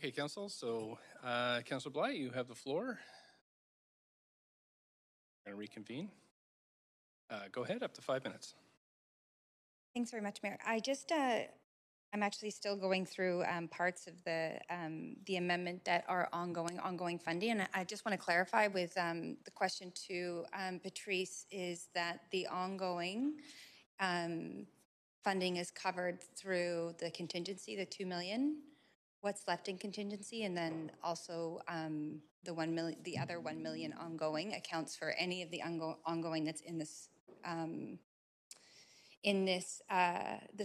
Speaker 1: Okay, Council. So, Councilor Bly, you have the floor. We're going to reconvene. Go ahead, up to 5 minutes.
Speaker 12: Thanks very much, Mayor. I'm actually still going through parts of the amendment that are ongoing funding. And I just want to clarify with the question to Patrice is that the ongoing funding is covered through the contingency, the 2 million. What's left in contingency, and then also the 1 million, the other 1 million ongoing accounts for any of the ongoing that's in this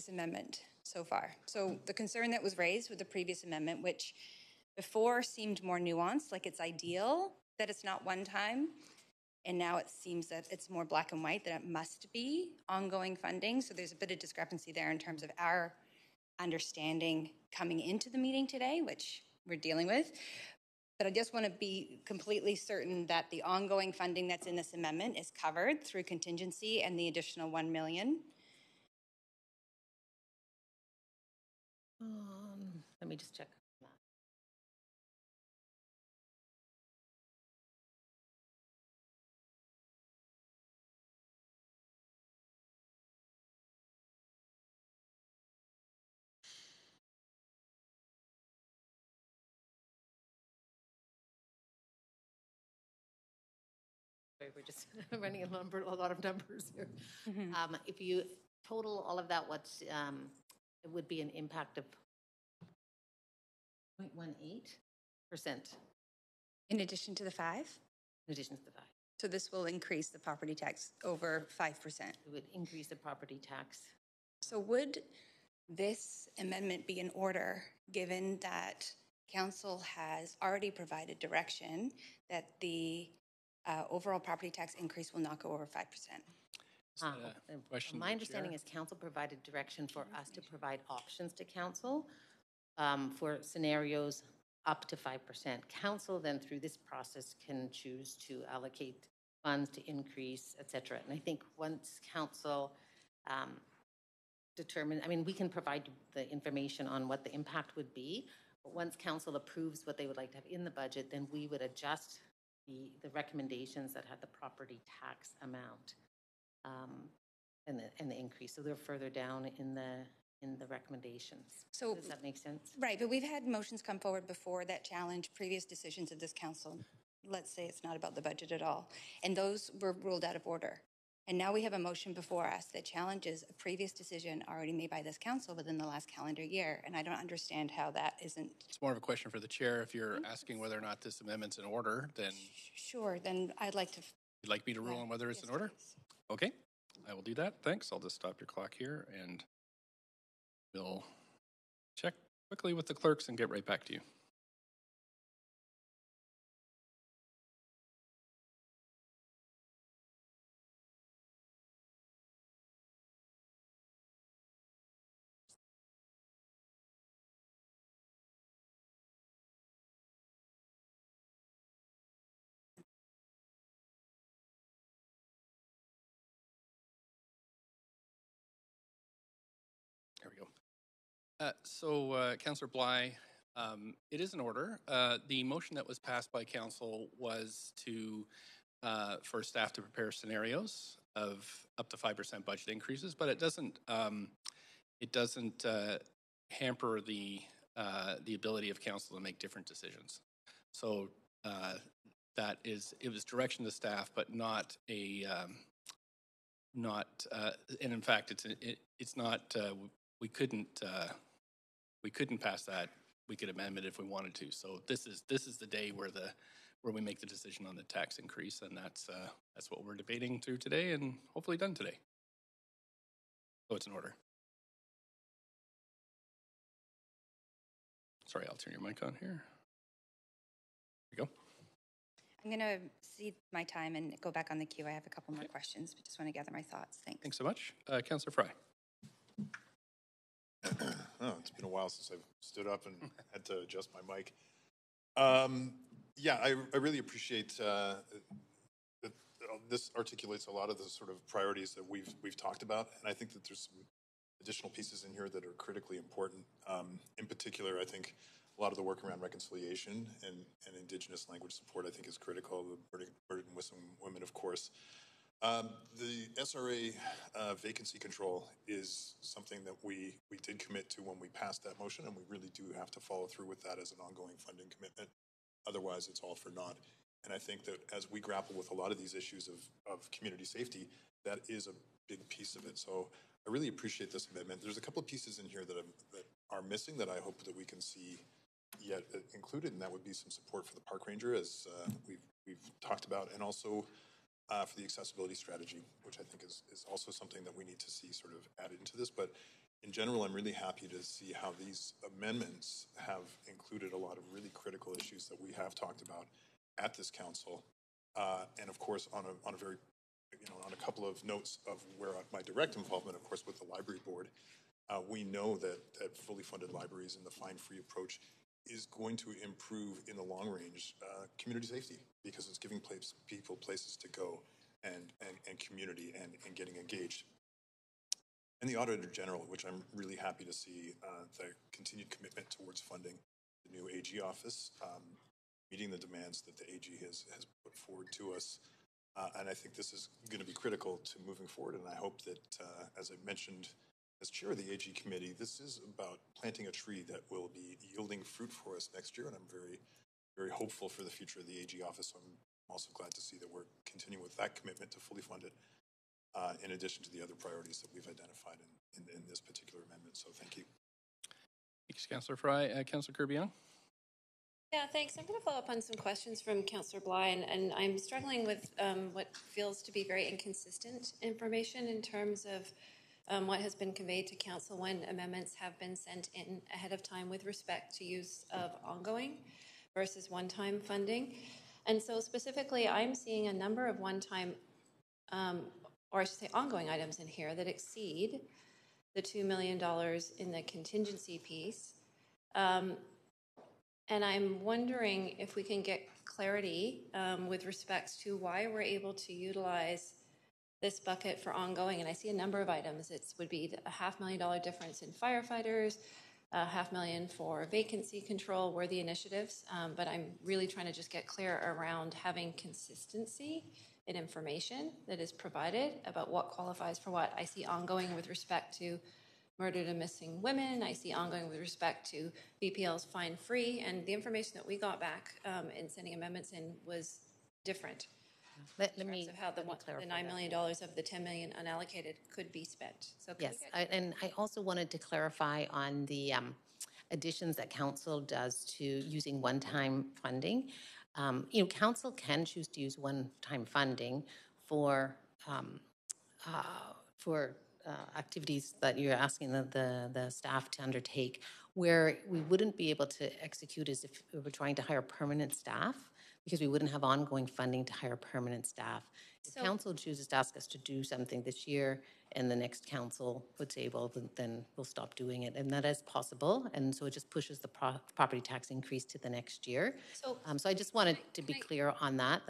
Speaker 12: amendment so far. So the concern that was raised with the previous amendment, which before seemed more nuanced, like it's ideal that it's not one time, and now it seems that it's more black and white, that it must be ongoing funding. So there's a bit of discrepancy there in terms of our understanding coming into the meeting today, which we're dealing with. But I just want to be completely certain that the ongoing funding that's in this amendment is covered through contingency and the additional 1 million.
Speaker 7: Let me just check. We're just running a lot of numbers here.
Speaker 12: Mm-hmm.
Speaker 7: If you total all of that, it would be an impact of 0.18%.
Speaker 12: In addition to the 5?
Speaker 7: In addition to the 5.
Speaker 12: So this will increase the property tax over 5%.
Speaker 7: It would increase the property tax.
Speaker 12: So would this amendment be in order, given that council has already provided direction that the overall property tax increase will not go over 5%?
Speaker 7: My understanding is council provided direction for us to provide options to council for scenarios up to 5%. Council then through this process can choose to allocate funds to increase, et cetera. And I think once council we can provide the information on what the impact would be, but once council approves what they would like to have in the budget, then we would adjust the recommendations that had the property tax amount and the increase. So they're further down in the recommendations.
Speaker 12: So
Speaker 7: does that make sense?
Speaker 12: Right, but we've had motions come forward before that challenge previous decisions of this council. Let's say it's not about the budget at all. And those were ruled out of order. And now we have a motion before us that challenges a previous decision already made by this council within the last calendar year. And I don't understand how that isn't.
Speaker 1: It's more of a question for the chair. If you're asking whether or not this amendment's in order, then.
Speaker 12: Sure, then I'd like to.
Speaker 1: You'd like me to rule on whether it's in order?
Speaker 12: Please.
Speaker 1: Okay, I will do that. Thanks. I'll just stop your clock here and we'll check quickly with the clerks and get right back to you. There we go. Councillor Bly, it is in order. The motion that was passed by council was for staff to prepare scenarios of up to 5% budget increases, but it doesn't hamper the ability of council to make different decisions. So it was direction to staff, but not and in fact, it's not. We couldn't pass that. We could amend it if we wanted to. So this is the day where we make the decision on the tax increase, and that's what we're debating through today, and hopefully done today. So it's in order. Sorry, I'll turn your mic on here. There you go.
Speaker 12: I'm going to cede my time and go back on the queue. I have a couple more questions, but just want to gather my thoughts. Thanks.
Speaker 1: Thanks so much. Councillor Fry.
Speaker 13: It's been a while since I've stood up and had to adjust my mic. Yeah, I really appreciate that this articulates a lot of the sort of priorities that we've talked about, and I think that there's some additional pieces in here that are critically important. In particular, I think a lot of the work around reconciliation and Indigenous language support, I think, is critical. The burden with some women, of course. The SRA vacancy control is something that we did commit to when we passed that motion, and we really do have to follow through with that as an ongoing funding commitment. Otherwise, it's all for naught. And I think that as we grapple with a lot of these issues of community safety, that is a big piece of it. So I really appreciate this amendment. There's a couple of pieces in here that are missing that I hope that we can see yet included, and that would be some support for the park ranger, as we've talked about, and also for the accessibility strategy, which I think is also something that we need to see sort of added into this. But in general, I'm really happy to see how these amendments have included a lot of really critical issues that we have talked about at this council, and of course on a very, on a couple of notes of where my direct involvement, of course, with the library board. We know that fully funded libraries and the fine-free approach is going to improve in the long range community safety, because it's giving people places to go and community and getting engaged. And the Auditor General, which I'm really happy to see the continued commitment towards funding the new AG office, meeting the demands that the AG has put forward to us. And I think this is going to be critical to moving forward. And I hope that, as I mentioned, as chair of the AG committee, this is about planting a tree that will be yielding fruit for us next year. And I'm very, very hopeful for the future of the AG office. I'm also glad to see that we're continuing with that commitment to fully fund it, in addition to the other priorities that we've identified in this particular amendment. So thank you.
Speaker 1: Thanks, Councillor Fry. Councillor Kirby-Yung.
Speaker 9: Yeah, thanks. I'm going to follow up on some questions from Councillor Bly, and I'm struggling with what feels to be very inconsistent information in terms of what has been conveyed to council when amendments have been sent in ahead of time with respect to use of ongoing versus one-time funding. And so specifically, I'm seeing a number of one-time, or I should say ongoing items in here that exceed the $2 million in the contingency piece. And I'm wondering if we can get clarity with respect to why we're able to utilize this bucket for ongoing. And I see a number of items. It would be a $500,000 difference in firefighters, $500,000 for vacancy control, worthy initiatives. But I'm really trying to just get clear around having consistency in information that is provided about what qualifies for what. I see ongoing with respect to murdered and missing women. I see ongoing with respect to BPL's fine free, and the information that we got back in sending amendments in was different.
Speaker 7: Let
Speaker 9: in
Speaker 7: me
Speaker 9: terms of how the $9 million of the $10 million unallocated could be spent. So
Speaker 7: yes, and I also wanted to clarify on the additions that council does to using one-time funding. Council can choose to use one-time funding for activities that you're asking the staff to undertake, where we wouldn't be able to execute as if we were trying to hire permanent staff, because we wouldn't have ongoing funding to hire permanent staff. If council chooses to ask us to do something this year and the next council would say, well, then we'll stop doing it. And that is possible. And so it just pushes the property tax increase to the next year. So I just wanted to be clear on that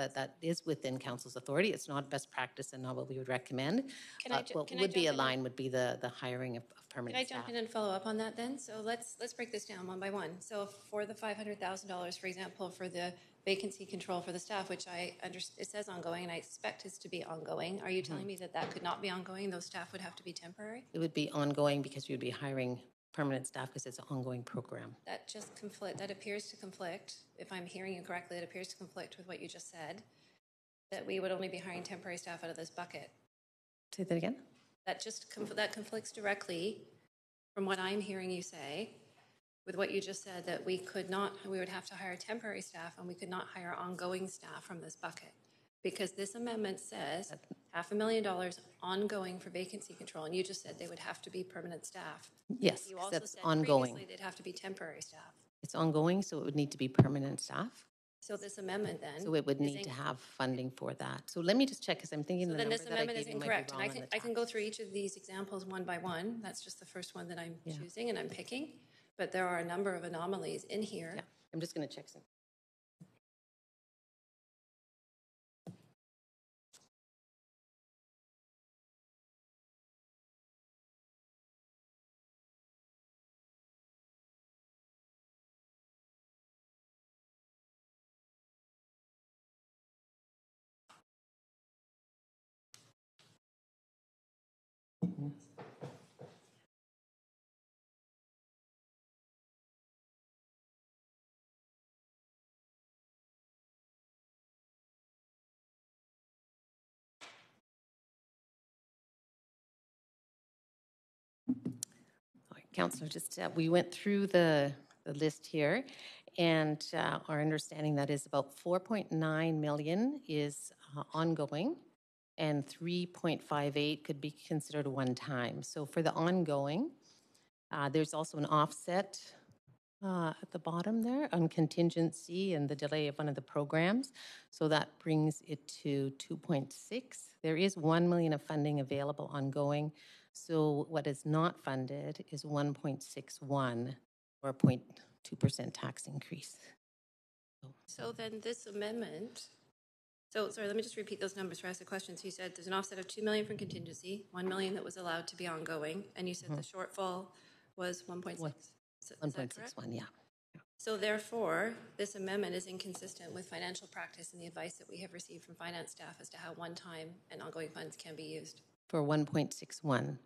Speaker 7: is within council's authority. It's not best practice and not what we would recommend. What would be aligned would be the hiring of permanent staff.
Speaker 9: Can I jump in and follow up on that then? So let's break this down one by one. So for the $500,000, for example, for the vacancy control for the staff, which I understand it says ongoing, and I expect it to be ongoing. Are you telling me that could not be ongoing? Those staff would have to be temporary?
Speaker 7: It would be ongoing because you'd be hiring permanent staff because it's an ongoing program.
Speaker 9: That just that appears to conflict. If I'm hearing you correctly, it appears to conflict with what you just said, that we would only be hiring temporary staff out of this bucket.
Speaker 7: Say that again?
Speaker 9: That conflicts directly from what I'm hearing you say with what you just said, that we would have to hire temporary staff and we could not hire ongoing staff from this bucket. Because this amendment says $500,000 ongoing for vacancy control, and you just said they would have to be permanent staff.
Speaker 7: Yes,
Speaker 9: you also
Speaker 7: that's
Speaker 9: said
Speaker 7: ongoing.
Speaker 9: Previously they'd have to be temporary staff.
Speaker 7: It's ongoing, so it would need to be permanent staff.
Speaker 9: So this amendment then...
Speaker 7: So it would need to have funding for that. So let me just check, because I'm thinking the number that I gave you might be wrong on the tax.
Speaker 9: And I can go through each of these examples one by one. That's just the first one that I'm choosing and I'm picking. But there are a number of anomalies in here.
Speaker 7: Yeah, I'm just going to check some. Councillor, just we went through the list here, and our understanding that is about 4.9 million is ongoing, and 3.58 could be considered one time. So for the ongoing, there's also an offset at the bottom there on contingency and the delay of one of the programs. So that brings it to 2.6. There is 1 million of funding available ongoing. So what is not funded is 1.61 or a 0.2% tax increase.
Speaker 9: So then this amendment, so sorry, let me just repeat those numbers for ask the question. So you said there's an offset of 2 million from contingency, 1 million that was allowed to be ongoing, and you said the shortfall was 1.6.
Speaker 7: 1.61, yeah.
Speaker 9: So therefore, this amendment is inconsistent with financial practice and the advice that we have received from finance staff as to how one-time and ongoing funds can be used.
Speaker 7: For 1.61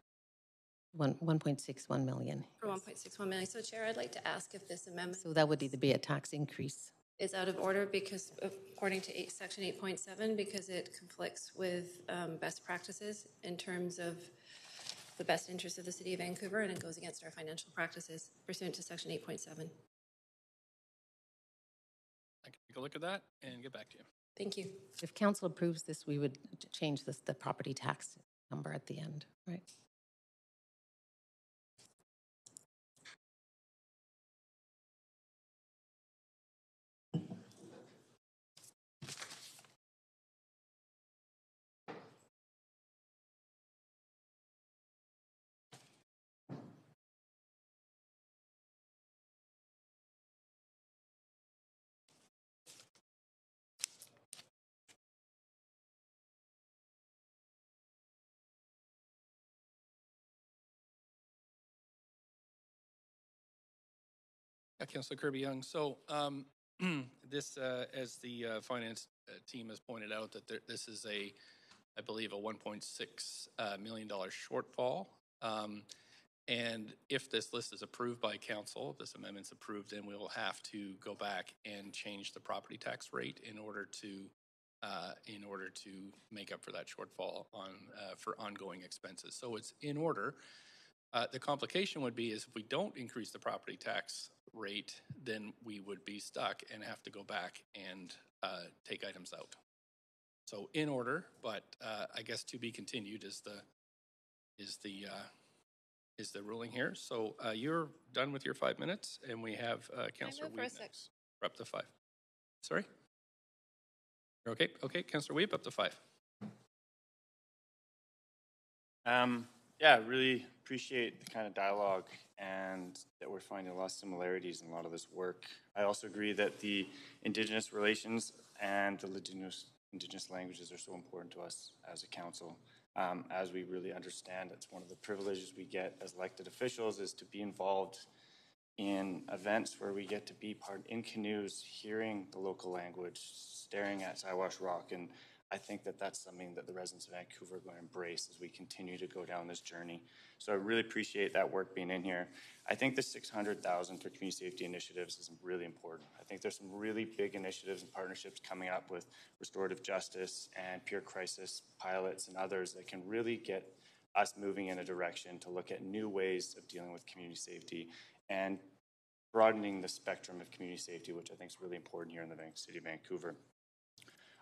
Speaker 7: million.
Speaker 9: For 1.61 million. So Chair, I'd like to ask if this amendment
Speaker 7: So that would either be a tax increase.
Speaker 9: Is out of order because according to section 8.7, because it conflicts with best practices in terms of the best interest of the City of Vancouver, and it goes against our financial practices pursuant to section 8.7.
Speaker 1: I can take a look at that and get back to you.
Speaker 9: Thank you.
Speaker 7: If council approves this, we would change the property tax number at the end, right?
Speaker 1: Yeah, Councillor Kirby-Young. So this, as the finance team has pointed out, that this is I believe, a $1.6 million shortfall. And if this list is approved by council, this amendment's approved, then we will have to go back and change the property tax rate in order to make up for that shortfall for ongoing expenses. So it's in order. The complication would be is if we don't increase the property tax rate, then we would be stuck and have to go back and take items out. So in order, but I guess to be continued is the ruling here. So you're done with your 5 minutes, and we have Councillor Weeb next. We're up to 5. Sorry? You're okay? Okay, Councillor Weeb, up to 5.
Speaker 5: Yeah, really appreciate the kind of dialogue and that we're finding a lot of similarities in a lot of this work. I also agree that the Indigenous relations and the Indigenous languages are so important to us as a council. As we really understand, it's one of the privileges we get as elected officials is to be involved in events where we get to be part in canoes, hearing the local language, staring at Siwash Rock, and I think that that's something that the residents of Vancouver are going to embrace as we continue to go down this journey. So I really appreciate that work being in here. I think the $600,000 for community safety initiatives is really important. I think there's some really big initiatives and partnerships coming up with restorative justice and peer crisis pilots and others that can really get us moving in a direction to look at new ways of dealing with community safety and broadening the spectrum of community safety, which I think is really important here in the city of Vancouver.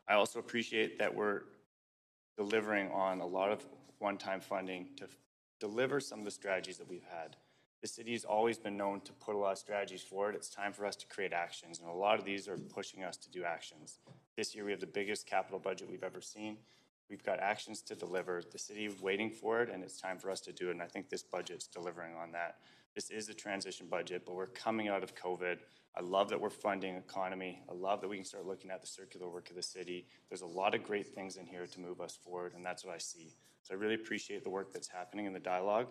Speaker 5: I also appreciate that we're delivering on a lot of one-time funding to deliver some of the strategies that we've had. The city has always been known to put a lot of strategies forward. It's time for us to create actions, and a lot of these are pushing us to do actions. This year we have the biggest capital budget we've ever seen. We've got actions to deliver. The city is waiting for it, and it's time for us to do it, and I think this budget's delivering on that. This is a transition budget, but we're coming out of COVID. I love that we're funding economy. I love that we can start looking at the circular work of the city. There's a lot of great things in here to move us forward, and that's what I see. So I really appreciate the work that's happening in the dialogue.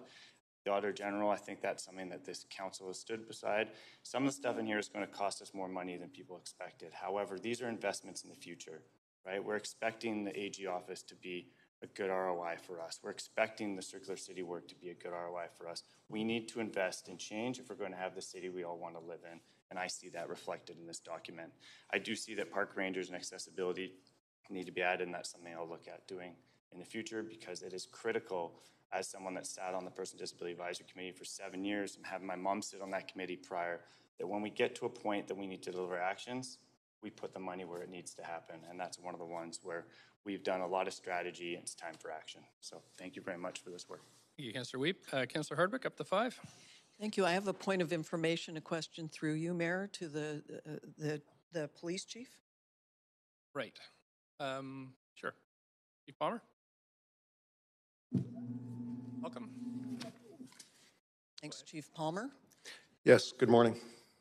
Speaker 5: The Auditor General, I think that's something that this council has stood beside. Some of the stuff in here is going to cost us more money than people expected. However, these are investments in the future, right? We're expecting the AG office to be a good ROI for us. We're expecting the Circular City work to be a good ROI for us. We need to invest in change if we're going to have the city we all want to live in, and I see that reflected in this document. I do see that park rangers and accessibility need to be added, and that's something I'll look at doing in the future because it is critical as someone that sat on the Person with Disability Advisory Committee for 7 years and having my mom sit on that committee prior, that when we get to a point that we need to deliver actions, we put the money where it needs to happen. And that's one of the ones where we've done a lot of strategy and it's time for action. So thank you very much for this work.
Speaker 1: Thank you, Councillor Weep. Councillor Hardwick, up to 5.
Speaker 14: Thank you. I have a point of information, a question through you, Mayor, to the police chief.
Speaker 1: Right. Sure. Chief Palmer. Welcome.
Speaker 14: Thanks, Chief Palmer.
Speaker 15: Yes, good morning.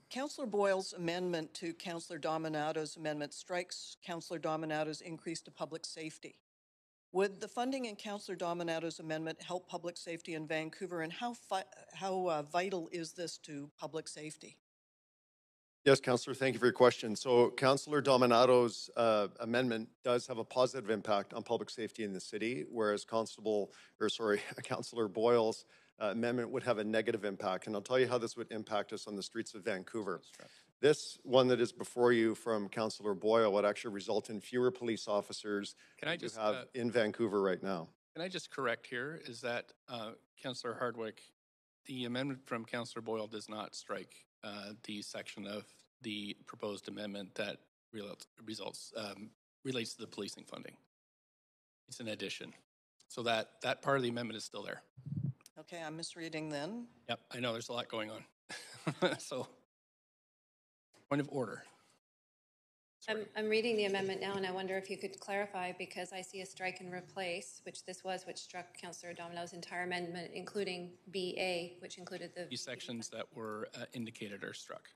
Speaker 14: Councillor Boyle's amendment to Councillor Dominato's amendment strikes Councillor Dominato's increase to public safety. Would the funding in Councillor Dominato's amendment help public safety in Vancouver, and how vital is this to public safety?
Speaker 15: Yes, Councillor, thank you for your question. So Councillor Dominato's amendment does have a positive impact on public safety in the city, whereas Councillor Boyle's amendment would have a negative impact. And I'll tell you how this would impact us on the streets of Vancouver. This one that is before you from Councillor Boyle would actually result in fewer police officers in Vancouver right now.
Speaker 1: Can I just correct here? Is that Councillor Hardwick, the amendment from Councillor Boyle does not strike the section of the proposed amendment that relates to the policing funding. It's an addition. So that part of the amendment is still there.
Speaker 14: Okay, I'm misreading then.
Speaker 1: Yep, I know there's a lot going on. So, point of order.
Speaker 9: I'm reading the amendment now, and I wonder if you could clarify, because I see a strike and replace, which struck Councillor Domino's entire amendment, including BA, which included the...
Speaker 1: These sections that were indicated are struck.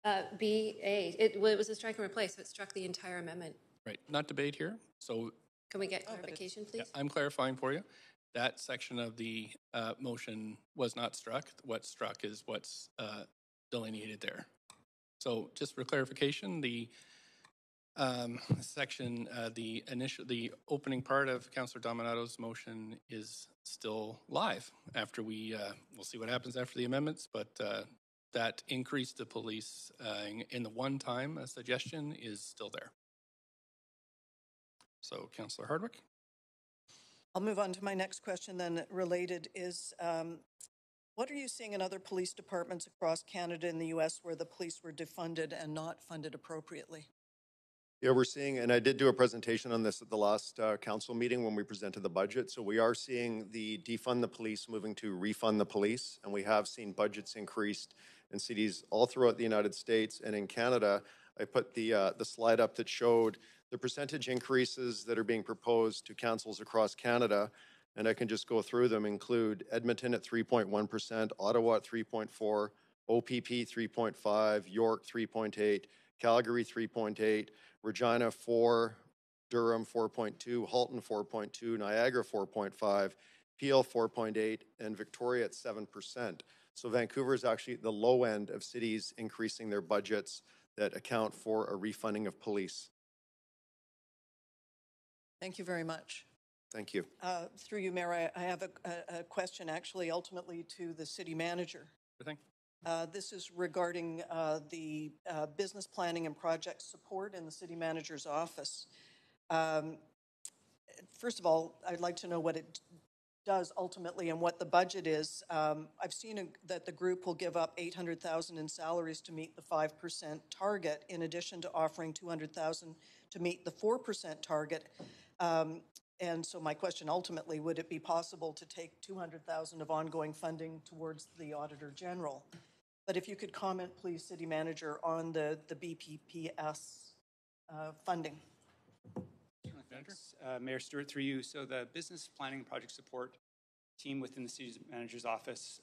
Speaker 9: BA, it was a strike and replace, so it struck the entire amendment.
Speaker 1: Right, not debate here, so...
Speaker 9: Can we get clarification, please?
Speaker 1: Yeah, I'm clarifying for you. That section of the motion was not struck. What's struck is what's delineated there. So just for clarification, the section, the opening part of Councillor Dominato's motion is still live after we'll see what happens after the amendments, but that increase to police in the one-time suggestion is still there. So Councillor Hardwick.
Speaker 14: I'll move on to my next question then. Related is, what are you seeing in other police departments across Canada and the U.S. where the police were defunded and not funded appropriately?
Speaker 15: Yeah, we're seeing, and I did do a presentation on this at the last council meeting when we presented the budget. So we are seeing the defund the police moving to refund the police, and we have seen budgets increased in cities all throughout the United States and in Canada. I put the slide up that showed the percentage increases that are being proposed to councils across Canada, and I can just go through them, include Edmonton at 3.1%, Ottawa at 3.4%, OPP 3.5%, York 3.8%, Calgary 3.8%, Regina 4%, Durham 4.2%, Halton 4.2%, Niagara 4.5%, Peel 4.8%, and Victoria at 7%. So Vancouver is actually at the low end of cities increasing their budgets that account for a refunding of police.
Speaker 14: Thank you very much.
Speaker 15: Thank you.
Speaker 14: Through you, Mayor, I have a question actually ultimately to the city manager.
Speaker 1: Good thing.
Speaker 14: This is regarding the business planning and project support in the city manager's office. First of all, I'd like to know what it does ultimately and what the budget is. I've seen that the group will give up $800,000 in salaries to meet the 5% target, in addition to offering $200,000 to meet the 4% target. And so my question ultimately, would it be possible to take $200,000 of ongoing funding towards the Auditor General? But if you could comment, please, City Manager, on the BPPS funding.
Speaker 16: Thanks, Mayor Stewart, through you. So the business planning and project support team within the City Manager's office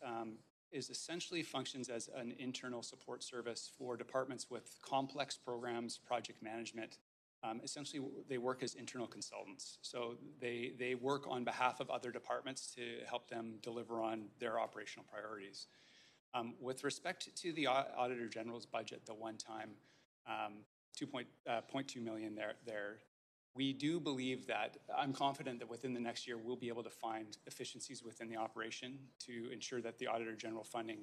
Speaker 16: is essentially functions as an internal support service for departments with complex programs, project management. Essentially, they work as internal consultants. So they work on behalf of other departments to help them deliver on their operational priorities. With respect to the Auditor General's budget, the one-time $2.2 million there, We do believe that, I'm confident that within the next year, we'll be able to find efficiencies within the operation to ensure that the Auditor General funding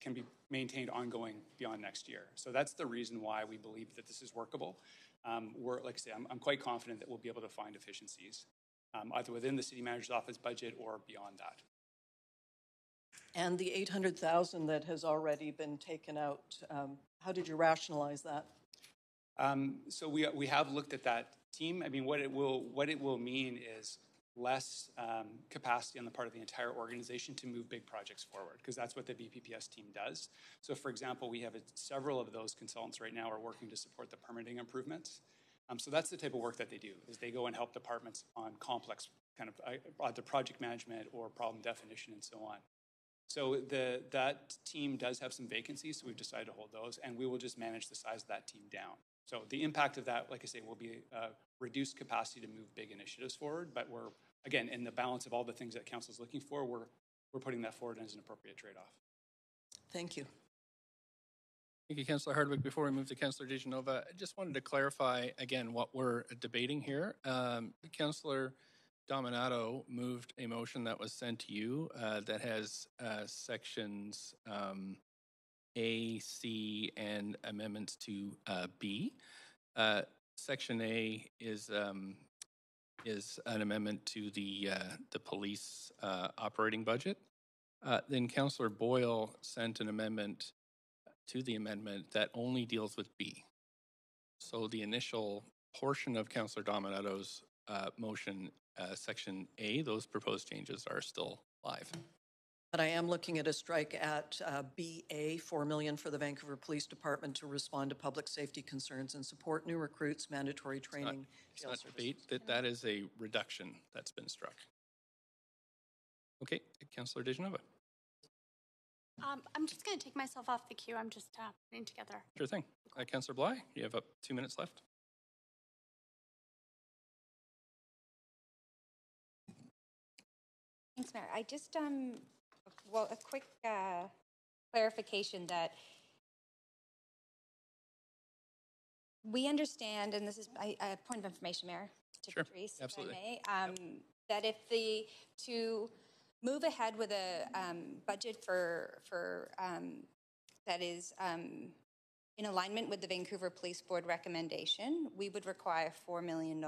Speaker 16: can be maintained ongoing beyond next year. So that's the reason why we believe that this is workable. Like I say, I'm quite confident that we'll be able to find efficiencies, either within the City Manager's Office budget or beyond that.
Speaker 14: And the 800,000 that has already been taken out, how did you rationalize that?
Speaker 16: So we have looked at that team. I mean, what it will mean is less capacity on the part of the entire organization to move big projects forward, because that's what the BPPS team does. So, for example, we have several of those consultants right now are working to support the permitting improvements. So that's the type of work that they do, is they go and help departments on complex kind of either project management or problem definition and so on. So that team does have some vacancies, so we've decided to hold those, and we will just manage the size of that team down. So the impact of that, like I say, will be reduced capacity to move big initiatives forward, but we're, again, in the balance of all the things that Council is looking for, we're putting that forward as an appropriate trade-off.
Speaker 14: Thank you.
Speaker 1: Thank you, Councillor Hardwick. Before we move to Councillor DeGenova, I just wanted to clarify again what we're debating here. Councillor Dominato moved a motion that was sent to you that has sections A, C, and amendments to B. Section A is an amendment to the police operating budget. Then Councillor Boyle sent an amendment to the amendment that only deals with B. So the initial portion of Councillor Dominato's motion, Section A, those proposed changes are still live.
Speaker 14: But I am looking at a strike at BA, $4 million for the Vancouver Police Department to respond to public safety concerns and support new recruits, mandatory training.
Speaker 1: It's not debate, that is a reduction that's been struck. Okay, Councillor DeGenova.
Speaker 3: I'm just going to take myself off the queue. I'm just putting together.
Speaker 1: Sure thing. Councillor Bly, you have up 2 minutes left.
Speaker 12: Thanks, Mayor. I just, well, a quick clarification that we understand, and this is a point of information, Mayor, to
Speaker 1: Sure,
Speaker 12: Patrice,
Speaker 1: absolutely.
Speaker 12: if I may, that if to move ahead with a budget for that is in alignment with the Vancouver Police Board recommendation, we would require $4 million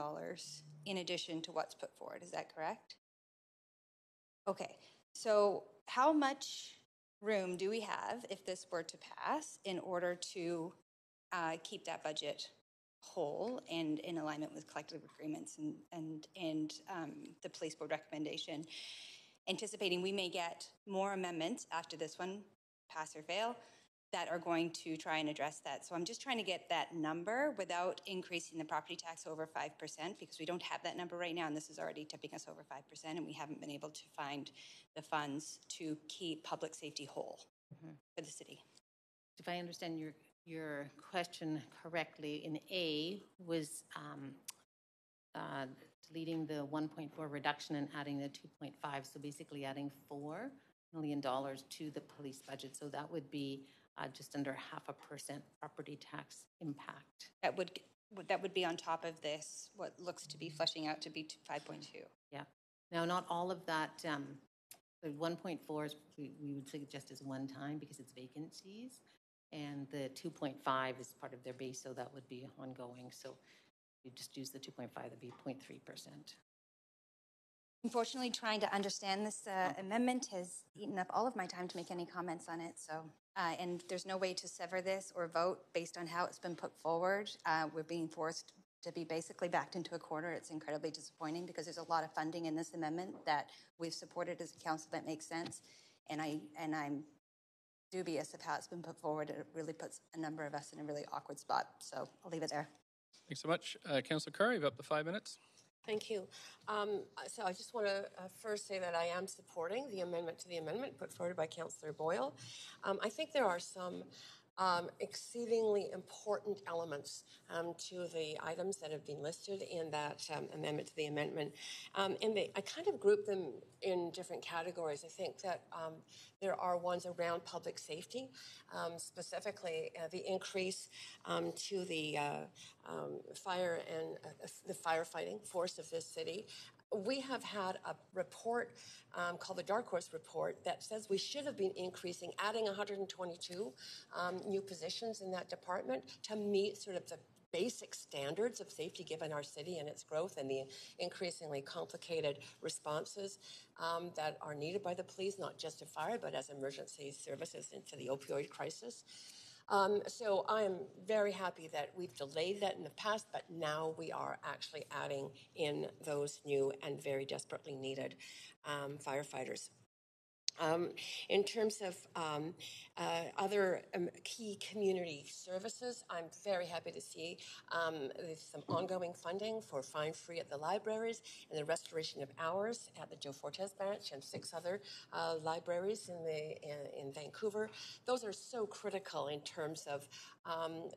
Speaker 12: in addition to what's put forward. Is that correct? Okay, so how much room do we have if this were to pass in order to keep that budget whole and in alignment with collective agreements and the police board recommendation, anticipating we may get more amendments after this one, pass or fail, that are going to try and address that. So I'm just trying to get that number without increasing the property tax over 5%, because we don't have that number right now, and this is already tipping us over 5%, and we haven't been able to find the funds to keep public safety whole for the city.
Speaker 7: If I understand your question correctly, in A was deleting the 1.4 reduction and adding the 2.5, so basically adding $4 million to the police budget. So that would be just under 0.5% property tax impact.
Speaker 12: That would be on top of this, what looks to be flushing out to be 5.2.
Speaker 7: Yeah. Now, not all of that. The 1.4 is we would suggest is one time because it's vacancies, and the 2.5 is part of their base, so that would be ongoing. So you just use the 2.5, that'd be 0.3%.
Speaker 12: Unfortunately, trying to understand this amendment has eaten up all of my time to make any comments on it. So, and there's no way to sever this or vote based on how it's been put forward. We're being forced to be basically backed into a corner. It's incredibly disappointing because there's a lot of funding in this amendment that we've supported as a council that makes sense. And I'm dubious of how it's been put forward. It really puts a number of us in a really awkward spot. So I'll leave it there.
Speaker 1: Thanks so much. Councillor Carr, you have up to 5 minutes.
Speaker 8: Thank you. So I just want to first say that I am supporting the amendment to the amendment put forward by Councillor Boyle. I think there are some exceedingly important elements to the items that have been listed in that amendment to the amendment. I kind of group them in different categories. I think that there are ones around public safety, specifically the increase to the fire and the firefighting force of this city. We have had a report called the Dark Horse Report that says we should have been increasing, adding 122 new positions in that department to meet sort of the basic standards of safety given our city and its growth and the increasingly complicated responses that are needed by the police, not just to fire, but as emergency services into the opioid crisis. So I am very happy that we've delayed that in the past, but now we are actually adding in those new and very desperately needed firefighters. In terms of other key community services, I'm very happy to see there's some ongoing funding for Fine Free at the libraries and the restoration of hours at the Joe Fortes branch and 6 other libraries in Vancouver. Those are so critical in terms of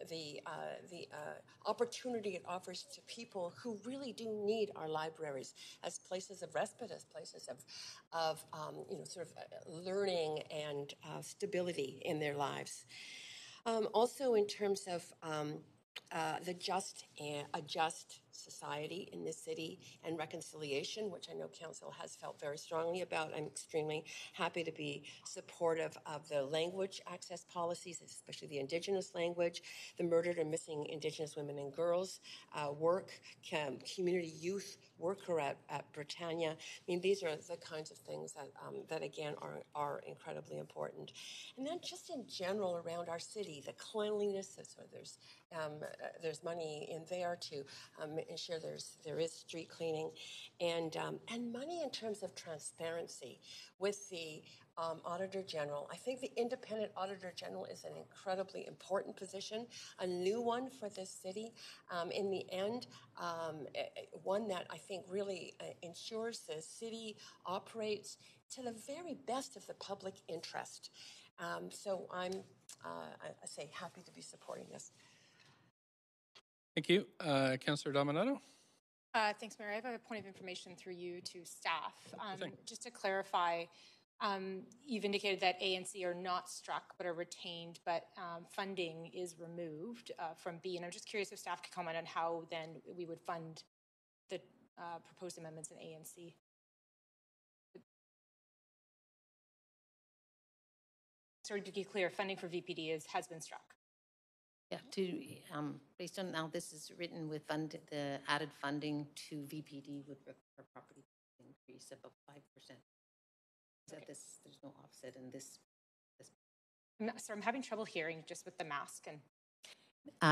Speaker 8: the opportunity it offers to people who really do need our libraries as places of respite, as places of sort of learning and stability in their lives. Also, in terms of a just society in this city and reconciliation, which I know Council has felt very strongly about. I'm extremely happy to be supportive of the language access policies, especially the Indigenous language, the murdered and missing Indigenous women and girls work, community youth worker at Britannia. I mean, these are the kinds of things that again, are incredibly important. And then just in general around our city, the cleanliness, so there's money in there to ensure there is street cleaning, and money in terms of transparency with the Auditor General. I think the Independent Auditor General is an incredibly important position, a new one for this city. In the end, one that I think really ensures the city operates to the very best of the public interest. So I say happy to be supporting this.
Speaker 1: Thank you. Councillor Dominato?
Speaker 4: Thanks, Mayor. I have a point of information through you to staff. Just to clarify, you've indicated that A and C are not struck but are retained, but funding is removed from B. And I'm just curious if staff could comment on how then we would fund the proposed amendments in A and C. Sorry, to be clear, funding for VPD has been struck.
Speaker 7: Yeah, based on now this is written with the added funding to VPD would require property increase above 5%. So there's no offset in this.
Speaker 4: I'm having trouble hearing just with the mask and.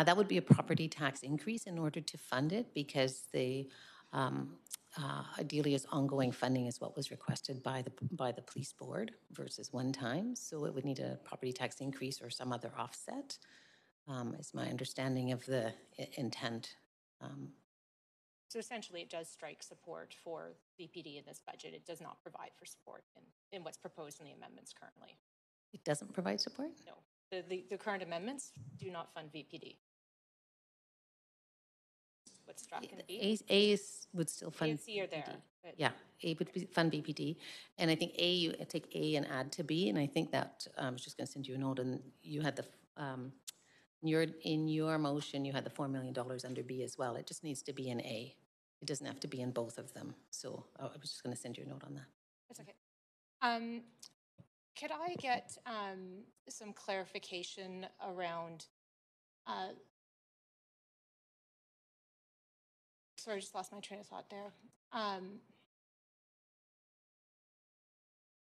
Speaker 7: That would be a property tax increase in order to fund it, because the ideally is ongoing funding is what was requested by the police board versus one time. So it would need a property tax increase or some other offset. Is my understanding of the intent.
Speaker 4: So essentially it does strike support for VPD in this budget. It does not provide for support in what's proposed in the amendments currently.
Speaker 7: It doesn't provide support?
Speaker 4: No. The current amendments do not fund VPD. What's struck in B?
Speaker 7: A would still fund
Speaker 4: A and C are there.
Speaker 7: Yeah, A would fund VPD. And I think A, you take A and add to B. And I think that I was just going to send you a note, and you had the in your motion, you had the $4 million under B as well. It just needs to be in A. It doesn't have to be in both of them. So I was just going to send you a note on that.
Speaker 4: That's okay. Could I get some clarification around, sorry, I just lost my train of thought there.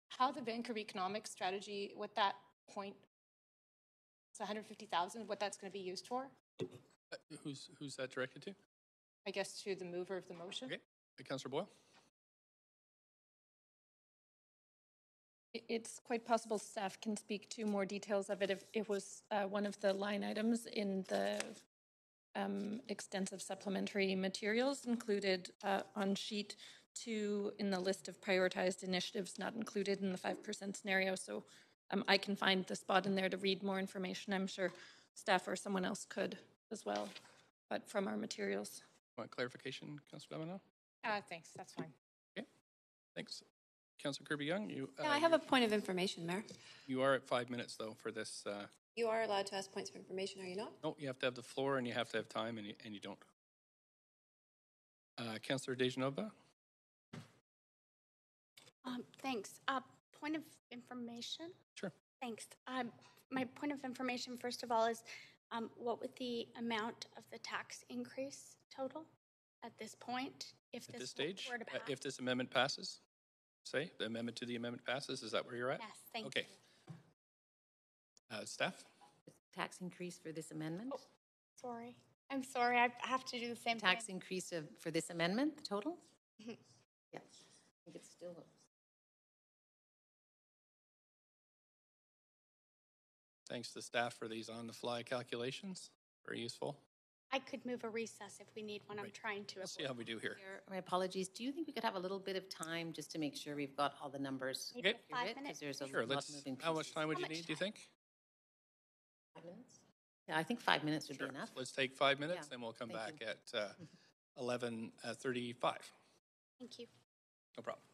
Speaker 4: How the Vancouver economic strategy, what that point, it's 150,000, what that's going to be used for?
Speaker 1: Who's that directed to?
Speaker 4: I guess to the mover of the motion.
Speaker 1: Okay, Councillor Boyle.
Speaker 10: It's quite possible staff can speak to more details of it if it was one of the line items in the extensive supplementary materials included on sheet 2 in the list of prioritized initiatives not included in the 5% scenario. So I can find the spot in there to read more information. I'm sure staff or someone else could as well, but from our materials.
Speaker 1: Want clarification, Councilor Domino?
Speaker 4: Thanks, that's fine.
Speaker 1: Okay, thanks. Councilor Kirby-Young, you.
Speaker 9: Yeah, I have a point of information, Mayor.
Speaker 1: You are at 5 minutes though for this.
Speaker 9: You are allowed to ask points of information, are you not?
Speaker 1: No, you have to have the floor and you have to have time, and you don't. Councilor Dejanova?
Speaker 3: Thanks. Point of information?
Speaker 1: Sure.
Speaker 3: Thanks. My point of information, first of all, is what would the amount of the tax increase total at this point? If
Speaker 1: At this
Speaker 3: this
Speaker 1: stage,
Speaker 3: were to pass?
Speaker 1: if this amendment passes, say, the amendment to the amendment passes, is that where you're at?
Speaker 3: Yes, thank
Speaker 1: Okay. Staff?
Speaker 7: Tax increase for this amendment?
Speaker 3: Sorry. I'm sorry. I have to do the same
Speaker 7: Tax
Speaker 3: thing.
Speaker 7: increase for this amendment, the total?
Speaker 3: Mhm.
Speaker 7: Yeah, I think it's still.
Speaker 1: Thanks to staff for these on-the-fly calculations. Very useful.
Speaker 3: I could move a recess if we need one. I'm trying to.
Speaker 1: We'll see how we do here.
Speaker 7: My apologies. Do you think we could have a little bit of time just to make sure we've got all the numbers?
Speaker 3: Maybe
Speaker 1: Okay.
Speaker 3: 5
Speaker 7: Because
Speaker 3: minutes.
Speaker 7: there's a
Speaker 1: Sure,
Speaker 7: lot
Speaker 1: let's,
Speaker 7: moving
Speaker 1: how much
Speaker 7: pieces.
Speaker 1: time would you
Speaker 3: How much
Speaker 1: need, do you think?
Speaker 7: 5 minutes? Yeah, I think 5 minutes would
Speaker 1: Sure.
Speaker 7: be enough.
Speaker 1: Let's take 5 minutes,
Speaker 7: Yeah.
Speaker 1: then we'll come
Speaker 7: Thank
Speaker 1: back at 11:35.
Speaker 3: Thank you.
Speaker 1: No problem.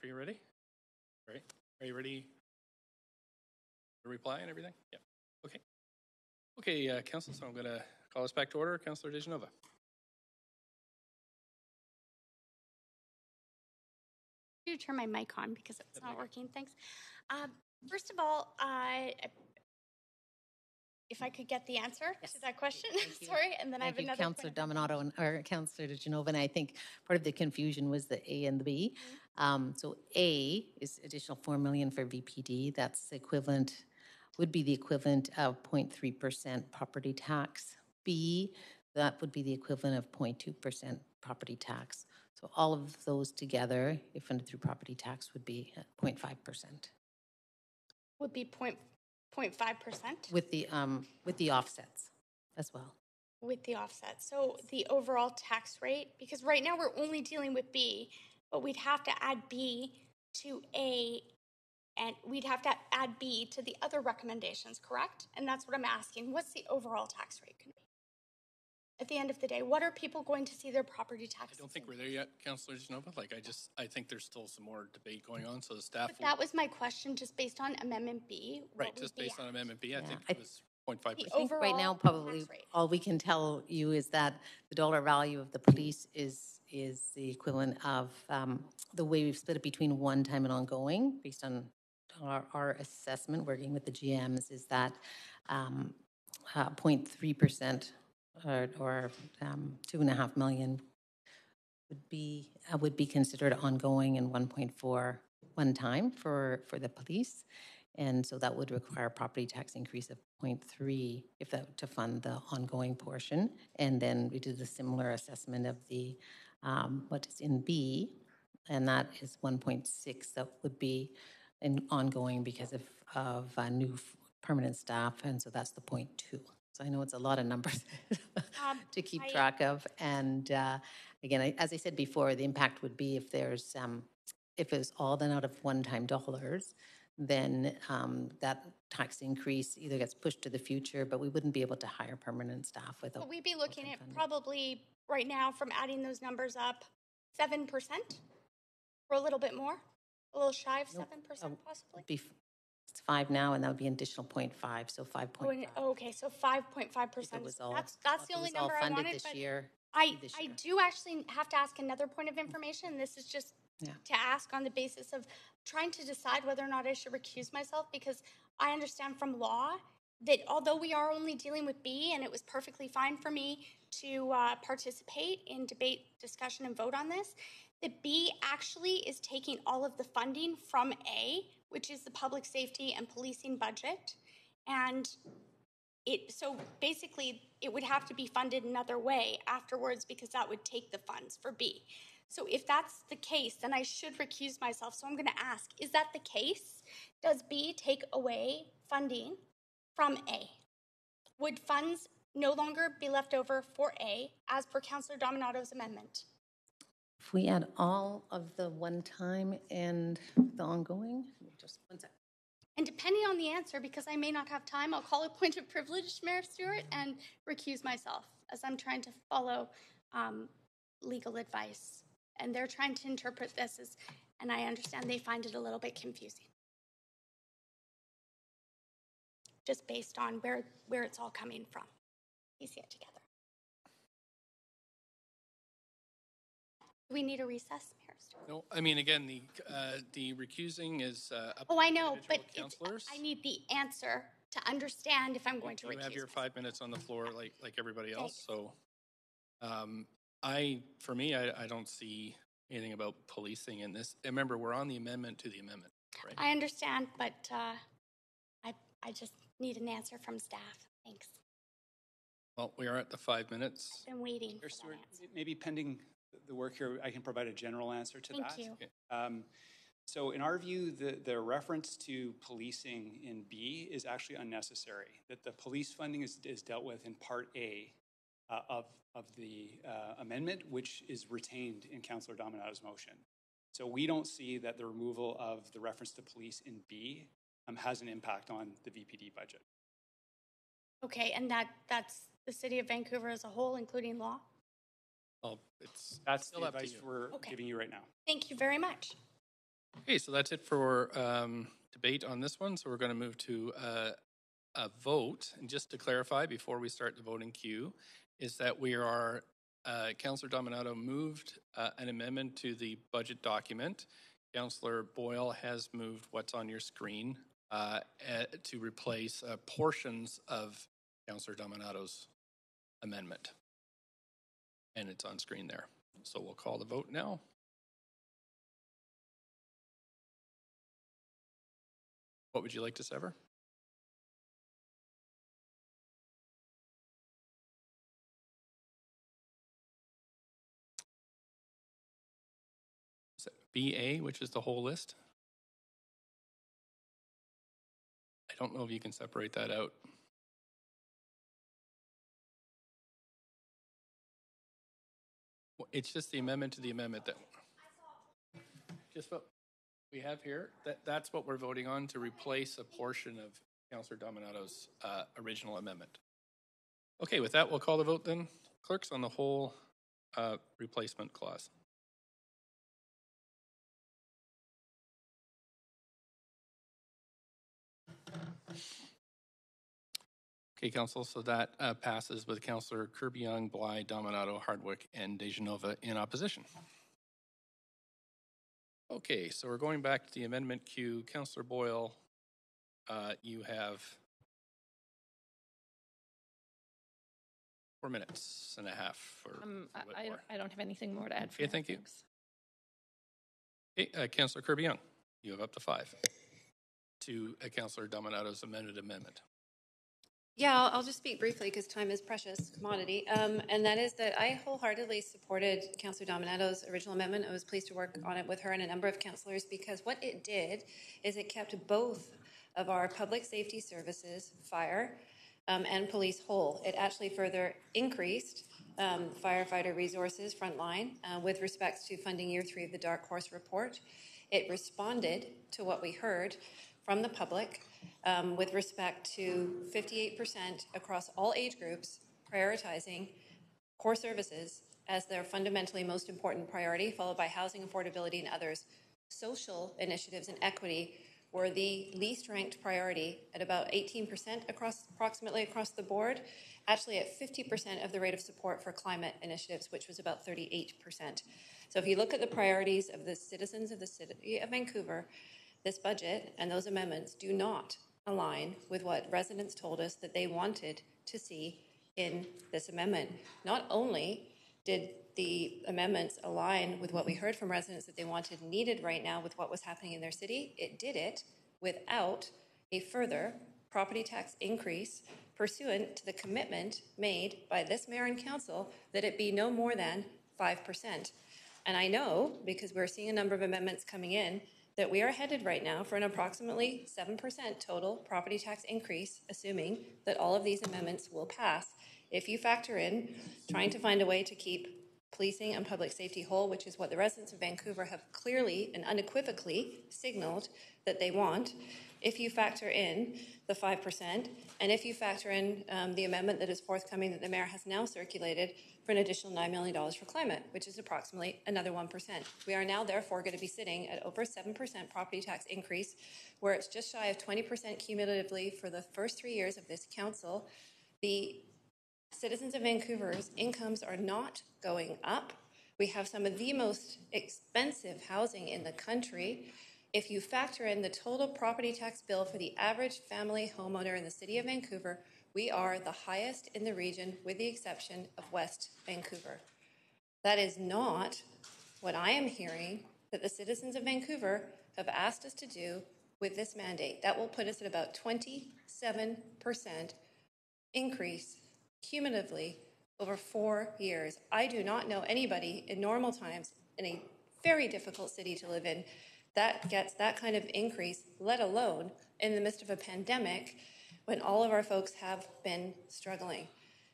Speaker 1: are you ready? All right. Are you ready to reply and everything? Yeah. Okay. Okay, Council, so I'm going to call us back to order. Councillor DeGenova.
Speaker 3: You turn my mic on because it's not working. Thanks. First of all, if I could get the answer to that question, sorry, and then I have
Speaker 7: Thank you,
Speaker 3: another
Speaker 7: Councillor
Speaker 3: point.
Speaker 7: Dominato or Councillor DeGenova, and I think part of the confusion was the A and the B. So A is additional 4 million for VPD. That's equivalent, would be the equivalent of 0.3% property tax. B, that would be the equivalent of 0.2% property tax. So all of those together, if funded through property tax, would be at 0.5%.
Speaker 3: Would be 0.5%?
Speaker 7: With the offsets as well.
Speaker 3: With the offset. So the overall tax rate, because right now we're only dealing with B, but we'd have to add B to A, and we'd have to add B to the other recommendations, correct? And that's what I'm asking. What's the overall tax rate going to be? At the end of the day, what are people going to see their property taxes?
Speaker 1: I don't think we're there yet, Councillor DeGenova. Like, I think there's still some more debate going on, so the staff
Speaker 3: But that was my question, just based on Amendment B.
Speaker 1: Right, just based on Amendment B, I think it was 0.5%.
Speaker 7: I think right now, probably all we can tell you is that the dollar value of the police is the equivalent of the way we've split it between one-time and ongoing, based on our assessment, working with the GMs, is that 0.3% or 2.5 million would be considered ongoing, and 1.4 one time for the police. And so that would require a property tax increase of 0.3 if that to fund the ongoing portion. And then we did a similar assessment of the what is in B, and that is 1.6. That would be an ongoing because of new permanent staff, and so that's the 0.2. So I know it's a lot of numbers to keep track of. And again, as I said before, the impact would be if there's if it's all done out of one-time dollars, then that tax increase either gets pushed to the future, but we wouldn't be able to hire permanent staff without.
Speaker 3: But we'd be looking at probably right now, from adding those numbers up, 7%, or a little bit more, a little shy of 7% possibly.
Speaker 7: It's 5 now, and that would be an additional 0.5, so 5.5.
Speaker 3: Okay, so 5.5%. That's the only number I wanted.
Speaker 7: This year.
Speaker 3: I do actually have to ask another point of information. This is just to ask on the basis of trying to decide whether or not I should recuse myself, because I understand from law that although we are only dealing with B, and it was perfectly fine for me to participate in debate, discussion, and vote on this, that B actually is taking all of the funding from A, which is the public safety and policing budget. And so basically it would have to be funded another way afterwards, because that would take the funds for B. So if that's the case, then I should recuse myself. So I'm going to ask, is that the case? Does B take away funding from A? Would funds no longer be left over for A as per Councillor Dominato's amendment?
Speaker 7: If we add all of the one-time and the ongoing, just one second.
Speaker 3: And depending on the answer, because I may not have time, I'll call a point of privilege, Mayor Stewart, and recuse myself, as I'm trying to follow legal advice. And they're trying to interpret this as, and I understand they find it a little bit confusing, just based on where it's all coming from. Piece it together. Do we need a recess, Mayor Stewart?
Speaker 1: No, I mean, again, the recusing is up
Speaker 3: I know, but
Speaker 1: councillors.
Speaker 3: I need the answer to understand if I'm going to recuse.
Speaker 1: You have your 5 minutes on the floor like everybody else.
Speaker 3: Thanks.
Speaker 1: So for me, I don't see anything about policing in this. Remember, we're on the amendment to the amendment, right?
Speaker 3: I understand, but I just need an answer from staff. Thanks.
Speaker 1: Well, we are at the 5 minutes.
Speaker 3: I've been waiting
Speaker 16: Mayor
Speaker 3: for
Speaker 16: Stewart,
Speaker 3: that answer.
Speaker 16: maybe pending the work here, I can provide a general answer to that.
Speaker 3: Thank you.
Speaker 16: Okay. So in our view, the reference to policing in B is actually unnecessary. That the police funding is dealt with in Part A of the amendment, which is retained in Councillor Dominato's motion. So we don't see that the removal of the reference to police in B has an impact on the VPD budget.
Speaker 3: Okay, and that's the City of Vancouver as a whole, including law?
Speaker 1: Well,
Speaker 16: That's
Speaker 1: still
Speaker 16: the
Speaker 1: up to
Speaker 16: advice
Speaker 1: you.
Speaker 16: we're giving you right now.
Speaker 3: Thank you very much.
Speaker 1: Okay, so that's it for debate on this one. So we're going to move to a vote. And just to clarify, before we start the voting queue, is that we are, Councillor Dominato moved an amendment to the budget document. Councillor Boyle has moved what's on your screen to replace portions of Councillor Dominato's amendment. And it's on screen there. So we'll call the vote now. What would you like to sever? Is it BA, which is the whole list? I don't know if you can separate that out. It's just the amendment to the amendment that just what we have here. That's what we're voting on, to replace a portion of Councillor Dominato's original amendment. Okay, with that, we'll call the vote then. Clerks, on the whole replacement clause. Okay, Council, so that passes with Councillor Kirby-Yung, Bly, Dominato, Hardwick, and DeGenova in opposition. Okay, so we're going back to the amendment queue. Councillor Boyle, you have 4 minutes and a half.
Speaker 10: I don't have anything more to add.
Speaker 1: Okay, thank you. Okay, Councillor Kirby-Yung, you have up to 5 to Councillor Dominato's amended amendment.
Speaker 9: Yeah, I'll just speak briefly because time is precious commodity. And that is that I wholeheartedly supported Councillor Dominato's original amendment. I was pleased to work on it with her and a number of councillors because what it did is it kept both of our public safety services, fire and police, whole. It actually further increased firefighter resources frontline with respect to funding year 3 of the Dark Horse report. It responded to what we heard from the public with respect to 58% across all age groups prioritizing core services as their fundamentally most important priority, followed by housing affordability and others. Social initiatives and equity were the least ranked priority at about 18% approximately across the board, actually at 50% of the rate of support for climate initiatives, which was about 38%. So if you look at the priorities of the citizens of the city of Vancouver, this budget and those amendments do not align with what residents told us that they wanted to see in this amendment. Not only did the amendments align with what we heard from residents that they wanted and needed right now with what was happening in their city, it did it without a further property tax increase pursuant to the commitment made by this mayor and council that it be no more than 5%. And I know, because we're seeing a number of amendments coming in, that we are headed right now for an approximately 7% total property tax increase, assuming that all of these amendments will pass. If you factor in trying to find a way to keep policing and public safety whole, which is what the residents of Vancouver have clearly and unequivocally signaled that they want, if you factor in the 5%, and if you factor in the amendment that is forthcoming that the mayor has now circulated for an additional $9 million for climate, which is approximately another 1%. We are now therefore going to be sitting at over 7% property tax increase, where it's just shy of 20% cumulatively for the first 3 years of this council. The citizens of Vancouver's incomes are not going up. We have some of the most expensive housing in the country. If you factor in the total property tax bill for the average family homeowner in the city of Vancouver, we are the highest in the region with the exception of West Vancouver. That is not what I am hearing that the citizens of Vancouver have asked us to do with this mandate. That will put us at about 27% increase cumulatively over 4 years. I do not know anybody in normal times in a very difficult city to live in that gets that kind of increase, let alone in the midst of a pandemic when all of our folks have been struggling.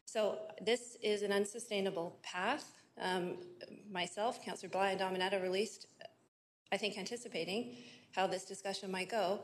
Speaker 9: So this is an unsustainable path. Myself, Councillor Bly and Dominato released, I think, anticipating how this discussion might go.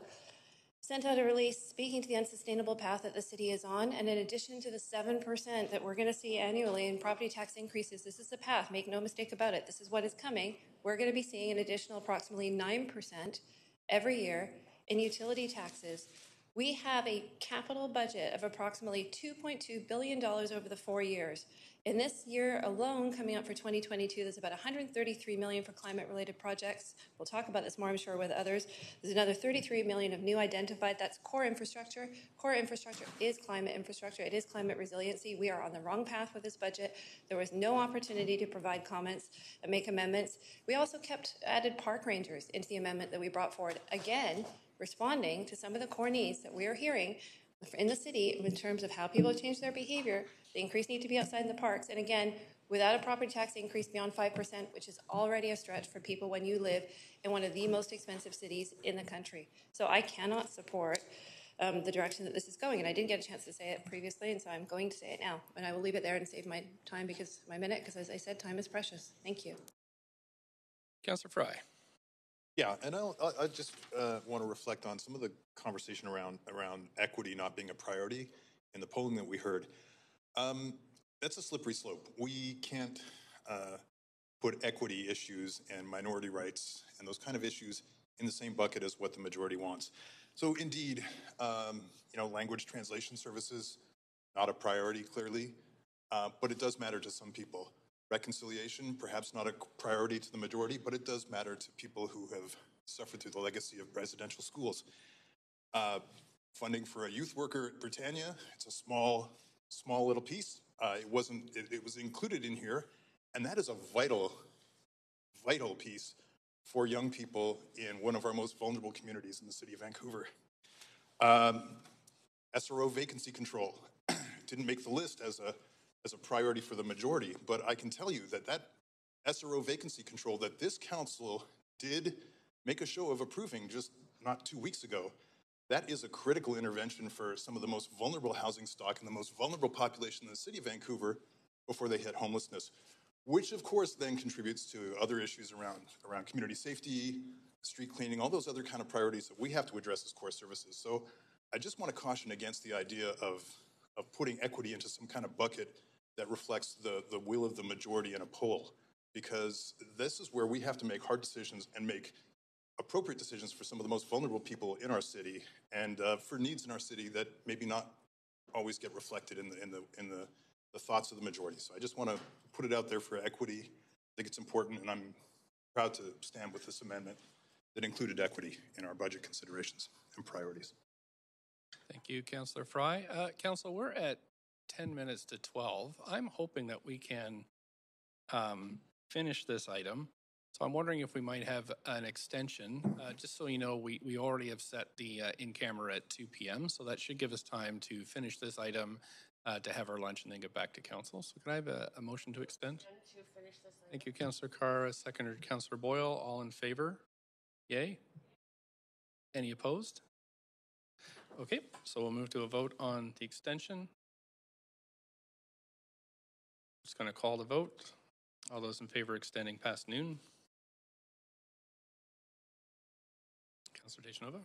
Speaker 9: sent out a release speaking to the unsustainable path that the city is on. And in addition to the 7% that we're going to see annually in property tax increases, this is the path. Make no mistake about it. This is what is coming. We're going to be seeing an additional approximately 9% every year in utility taxes. We have a capital budget of approximately $2.2 billion over the 4 years. In this year alone, coming up for 2022, there's about $133 million for climate-related projects. We'll talk about this more, I'm sure, with others. There's another $33 million of new identified. That's core infrastructure. Core infrastructure is climate infrastructure. It is climate resiliency. We are on the wrong path with this budget. There was no opportunity to provide comments and make amendments. We also added park rangers into the amendment that we brought forward. Again, responding to some of the core needs that we are hearing in the city in terms of how people change their behavior. The increased need to be outside in the parks. And again, without a property tax increase beyond 5%, which is already a stretch for people when you live in one of the most expensive cities in the country. So I cannot support the direction that this is going. And I didn't get a chance to say it previously, and so I'm going to say it now. And I will leave it there and save my time my minute, because as I said, time is precious. Thank you.
Speaker 1: Councillor Fry.
Speaker 13: Yeah, and I just want to reflect on some of the conversation around equity not being a priority in the polling that we heard. That's a slippery slope. We can't put equity issues and minority rights and those kind of issues in the same bucket as what the majority wants. So indeed, language translation services, not a priority clearly, but it does matter to some people. Reconciliation, perhaps not a priority to the majority, but it does matter to people who have suffered through the legacy of residential schools. Funding for a youth worker at Britannia, it's a small little piece. It was included in here, and that is a vital piece for young people in one of our most vulnerable communities in the city of Vancouver. SRO vacancy control didn't make the list as a priority for the majority, but I can tell you that SRO vacancy control that this council did make a show of approving just not 2 weeks ago, that is a critical intervention for some of the most vulnerable housing stock and the most vulnerable population in the city of Vancouver before they hit homelessness, which of course then contributes to other issues around community safety, street cleaning, all those other kind of priorities that we have to address as core services. So I just want to caution against the idea of putting equity into some kind of bucket that reflects the will of the majority in a poll, because this is where we have to make hard decisions and make appropriate decisions for some of the most vulnerable people in our city and for needs in our city that maybe not always get reflected in the thoughts of the majority. So I just want to put it out there for equity. I think it's important, and I'm proud to stand with this amendment that included equity in our budget considerations and priorities.
Speaker 1: Thank you, Councillor Fry. Council, we're at 10 minutes to 12. I'm hoping that we can finish this item. So I'm wondering if we might have an extension. Just so you know, we already have set the in-camera at 2 p.m., so that should give us time to finish this item, to have our lunch, and then get back to council. So can I have a motion to extend? Thank you, Councillor Carr. Seconded, Councillor Boyle. All in favor? Yay? Any opposed? Okay, so we'll move to a vote on the extension. Just going to call the vote. All those in favor extending past noon? Councillor DeGenova?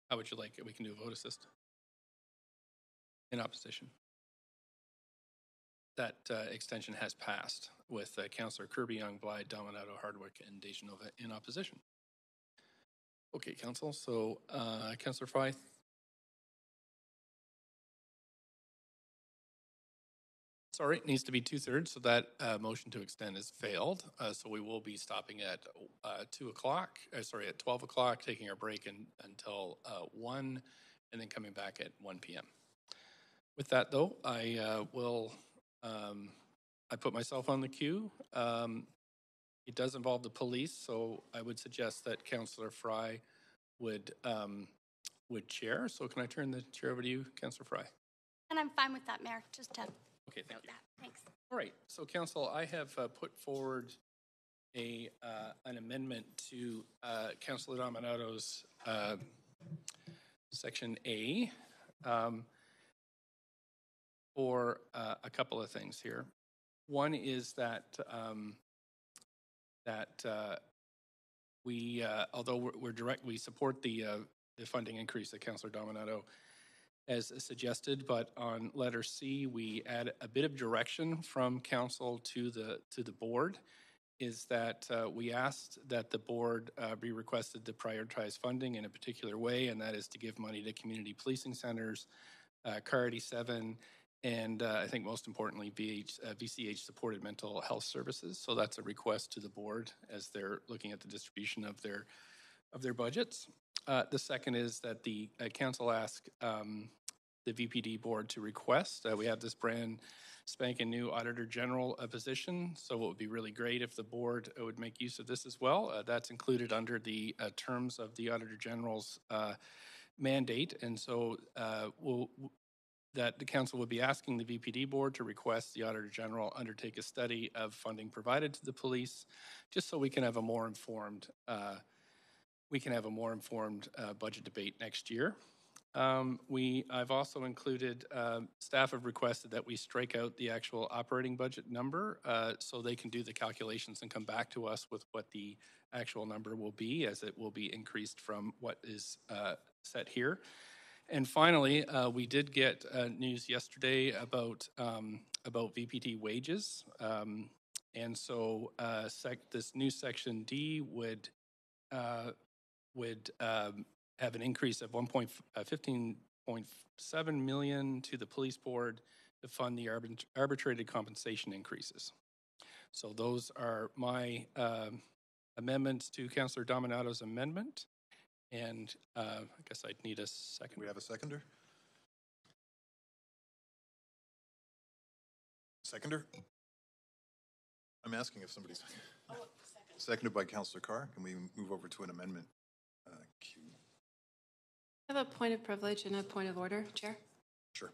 Speaker 1: How would you like it? We can do a vote assist. In opposition. That extension has passed with Councillor Kirby, Young, Blythe, Dominato, Hardwick, and DeGenova in opposition. Okay, Council. So, Councillor Fry. Sorry, it needs to be 2/3, so that motion to extend has failed. So we will be stopping at 2 o'clock, at 12 o'clock, taking our break until 1, and then coming back at 1 p.m. With that, though, I put myself on the queue. It does involve the police, so I would suggest that Councillor Fry would chair. So can I turn the chair over to you, Councillor Fry?
Speaker 3: And I'm fine with that, Mayor. Just to
Speaker 1: okay, thank you.
Speaker 3: That. Thanks.
Speaker 1: All right. So, Council, I have put forward an amendment to Councillor Dominato's Section A for a couple of things here. One is that We, although we support the funding increase that Councillor Dominato has suggested, but on letter C, we add a bit of direction from council to the board, is that we asked that the board be requested to prioritize funding in a particular way, and that is to give money to community policing centers, CAR 87, and I think most importantly, VCH supported mental health services. So that's a request to the board as they're looking at the distribution of their budgets. The second is that the council ask the VPD board to request. We have this brand spanking new Auditor General position, so it would be really great if the board would make use of this as well. That's included under the terms of the Auditor General's mandate, and so that the council would be asking the VPD board to request the Auditor General undertake a study of funding provided to the police, just so we can have a more informed budget debate next year. I've also included, staff have requested that we strike out the actual operating budget number so they can do the calculations and come back to us with what the actual number will be, as it will be increased from what is set here. And finally, we did get news yesterday about VPD wages. And so this new section D would have an increase of 15.7 million to the police board to fund the arbitrated compensation increases. So those are my amendments to Councillor Dominato's amendment. And I guess I'd need a second.
Speaker 13: We have a seconder? Seconder? I'm asking if somebody's seconded by Councillor Carr. Can we move over to an amendment queue?
Speaker 9: I have a point of privilege and a point of order, Chair.
Speaker 13: Sure.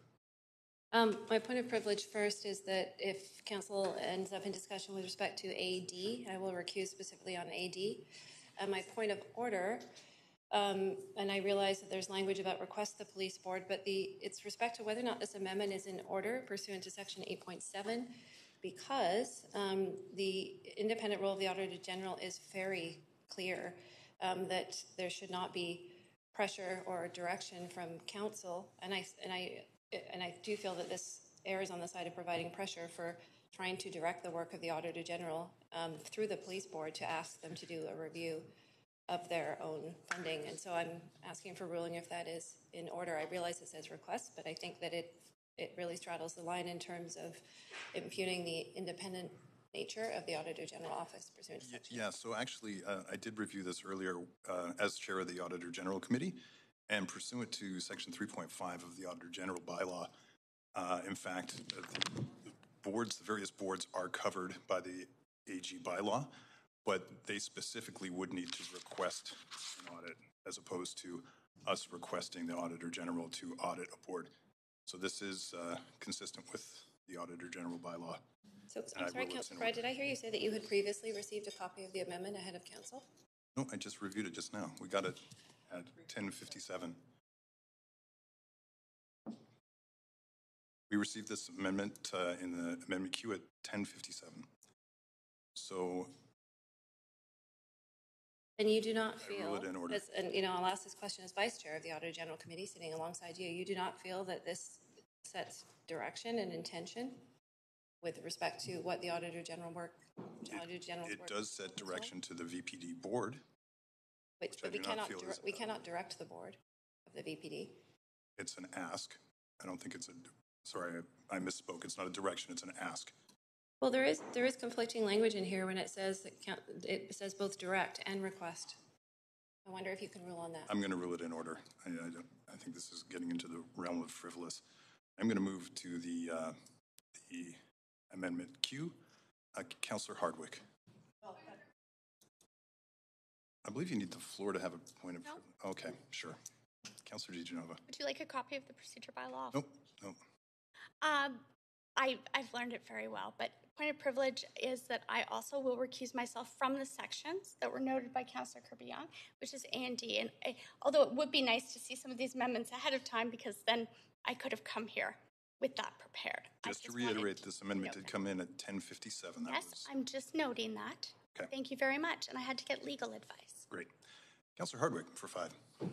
Speaker 9: My point of privilege first is that if council ends up in discussion with respect to AD, I will recuse specifically on AD. And my point of order, and I realize that there's language about request the police board, but it's respect to whether or not this amendment is in order pursuant to section 8.7, because the independent role of the Auditor General is very clear that there should not be pressure or direction from council, and I do feel that this errs on the side of providing pressure for trying to direct the work of the Auditor General through the police board to ask them to do a review of their own funding. And so I'm asking for ruling if that is in order. I realize it says request, but I think that it really straddles the line in terms of impugning the independent nature of the Auditor General Office pursuant to section.
Speaker 13: Yeah, so actually I did review this earlier as chair of the Auditor General Committee, and pursuant to section 3.5 of the Auditor General bylaw, in fact, the various boards are covered by the AG bylaw, but they specifically would need to request an audit as opposed to us requesting the Auditor General to audit a board. So this is consistent with the Auditor General bylaw.
Speaker 9: So I'm sorry, Councillor Fry, did I hear you say that you had previously received a copy of the amendment ahead of council?
Speaker 13: No, I just reviewed it just now. We got it at 10:57. We received this amendment in the amendment queue at 10:57. So.
Speaker 9: And you do not feel,
Speaker 13: it in order.
Speaker 9: and I'll ask this question as Vice Chair of the Auditor General Committee sitting alongside you, you do not feel that this sets direction and intention with respect to what the Auditor General
Speaker 13: It does set direction to the VPD board.
Speaker 9: But we cannot direct the board of the VPD.
Speaker 13: It's an ask. I don't think it's sorry, I misspoke. It's not a direction, it's an ask.
Speaker 9: Well, there is conflicting language in here when it says it says both direct and request. I wonder if you can rule on that.
Speaker 13: I'm going to rule it in order. I think this is getting into the realm of frivolous. I'm going to move to the amendment Q. Councillor Hardwick. I believe you need the floor to have a point of... No. Okay, sure. Councillor DiGenova.
Speaker 3: Would you like a copy of the procedure bylaw?
Speaker 13: Nope.
Speaker 3: I've learned it very well, but point of privilege is that I also will recuse myself from the sections that were noted by Councillor Kirby-Yung, which is A and D. And although it would be nice to see some of these amendments ahead of time, because then I could have come here with that prepared.
Speaker 13: Just to reiterate, this amendment did come in at 10:57.
Speaker 3: Yes, I'm just noting that.
Speaker 13: Okay.
Speaker 3: Thank you very much. And I had to get legal advice.
Speaker 13: Great. Councillor Hardwick for 5.
Speaker 14: Sorry,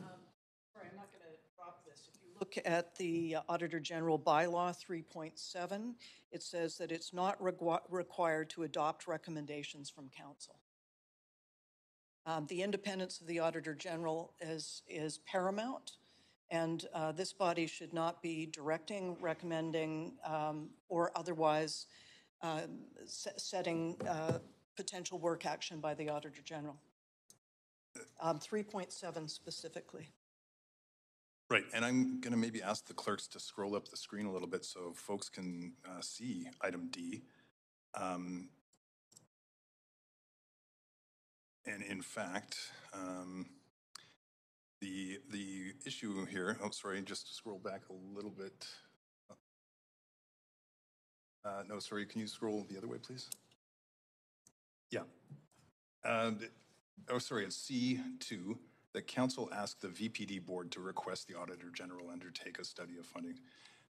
Speaker 14: I'm not going to drop this. If you look at the Auditor General Bylaw 3.7, it says that it's not required to adopt recommendations from council. The independence of the Auditor General is paramount, and this body should not be directing, recommending, or otherwise setting potential work action by the Auditor General. 3.7 specifically.
Speaker 13: Right, and I'm going to maybe ask the clerks to scroll up the screen a little bit so folks can see item D. And in fact, the issue here, oh, sorry, just scroll back a little bit. No, sorry, can you scroll the other way, please? Yeah. Oh, sorry, it's C2. The council asked the VPD board to request the Auditor General undertake a study of funding.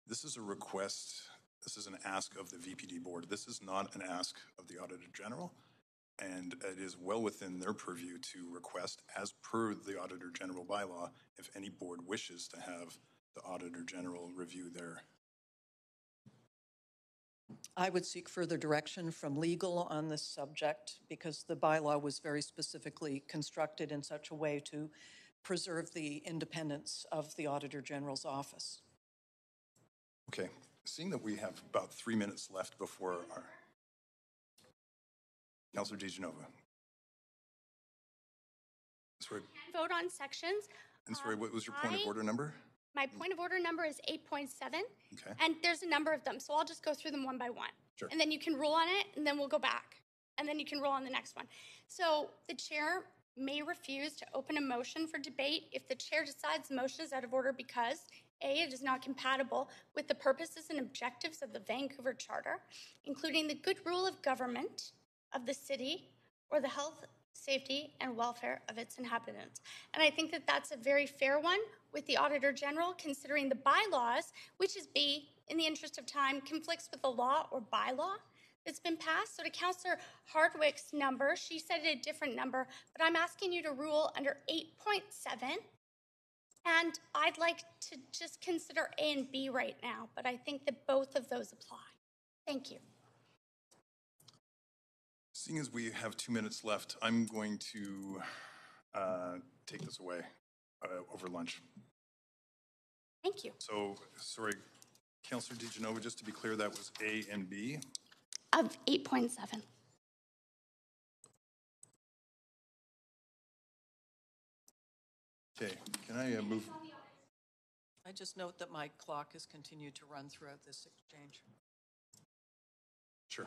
Speaker 13: This is a request, this is an ask of the VPD board. This is not an ask of the Auditor General, and it is well within their purview to request, as per the Auditor General bylaw, if any board wishes to have the Auditor General review their.
Speaker 14: I would seek further direction from legal on this subject because the bylaw was very specifically constructed in such a way to preserve the independence of the Auditor General's office.
Speaker 13: Okay, seeing that we have about 3 minutes left before our Councillor DiGenova. Sorry.
Speaker 3: Vote on sections.
Speaker 13: And sorry, what was your point of order number?
Speaker 3: My point of order number is 8.7.
Speaker 13: Okay.
Speaker 3: And there's a number of them, so I'll just go through them one by one.
Speaker 13: Sure.
Speaker 3: And then you can rule on it, and then we'll go back. And then you can rule on the next one. So the chair may refuse to open a motion for debate if the chair decides the motion is out of order because A, it is not compatible with the purposes and objectives of the Vancouver Charter, including the good rule of government of the city or the health, safety, and welfare of its inhabitants. And I think that that's a very fair one with the Auditor General, considering the bylaws, which is B, in the interest of time, conflicts with the law or bylaw that's been passed. So to Councillor Hardwick's number, she said a different number, but I'm asking you to rule under 8.7. And I'd like to just consider A and B right now, but I think that both of those apply. Thank you.
Speaker 13: Seeing as we have 2 minutes left, I'm going to take this away over lunch.
Speaker 3: Thank you.
Speaker 13: So, sorry, Councillor DiGenova, just to be clear, that was A and B?
Speaker 3: Of 8.7.
Speaker 13: Okay, can I move?
Speaker 14: I just note that my clock has continued to run throughout this exchange.
Speaker 13: Sure.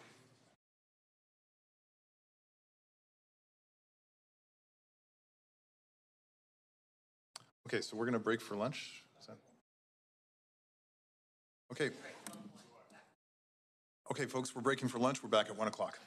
Speaker 13: Okay, so we're going to break for lunch. Is that... Okay. Okay, folks, we're breaking for lunch. We're back at 1 o'clock.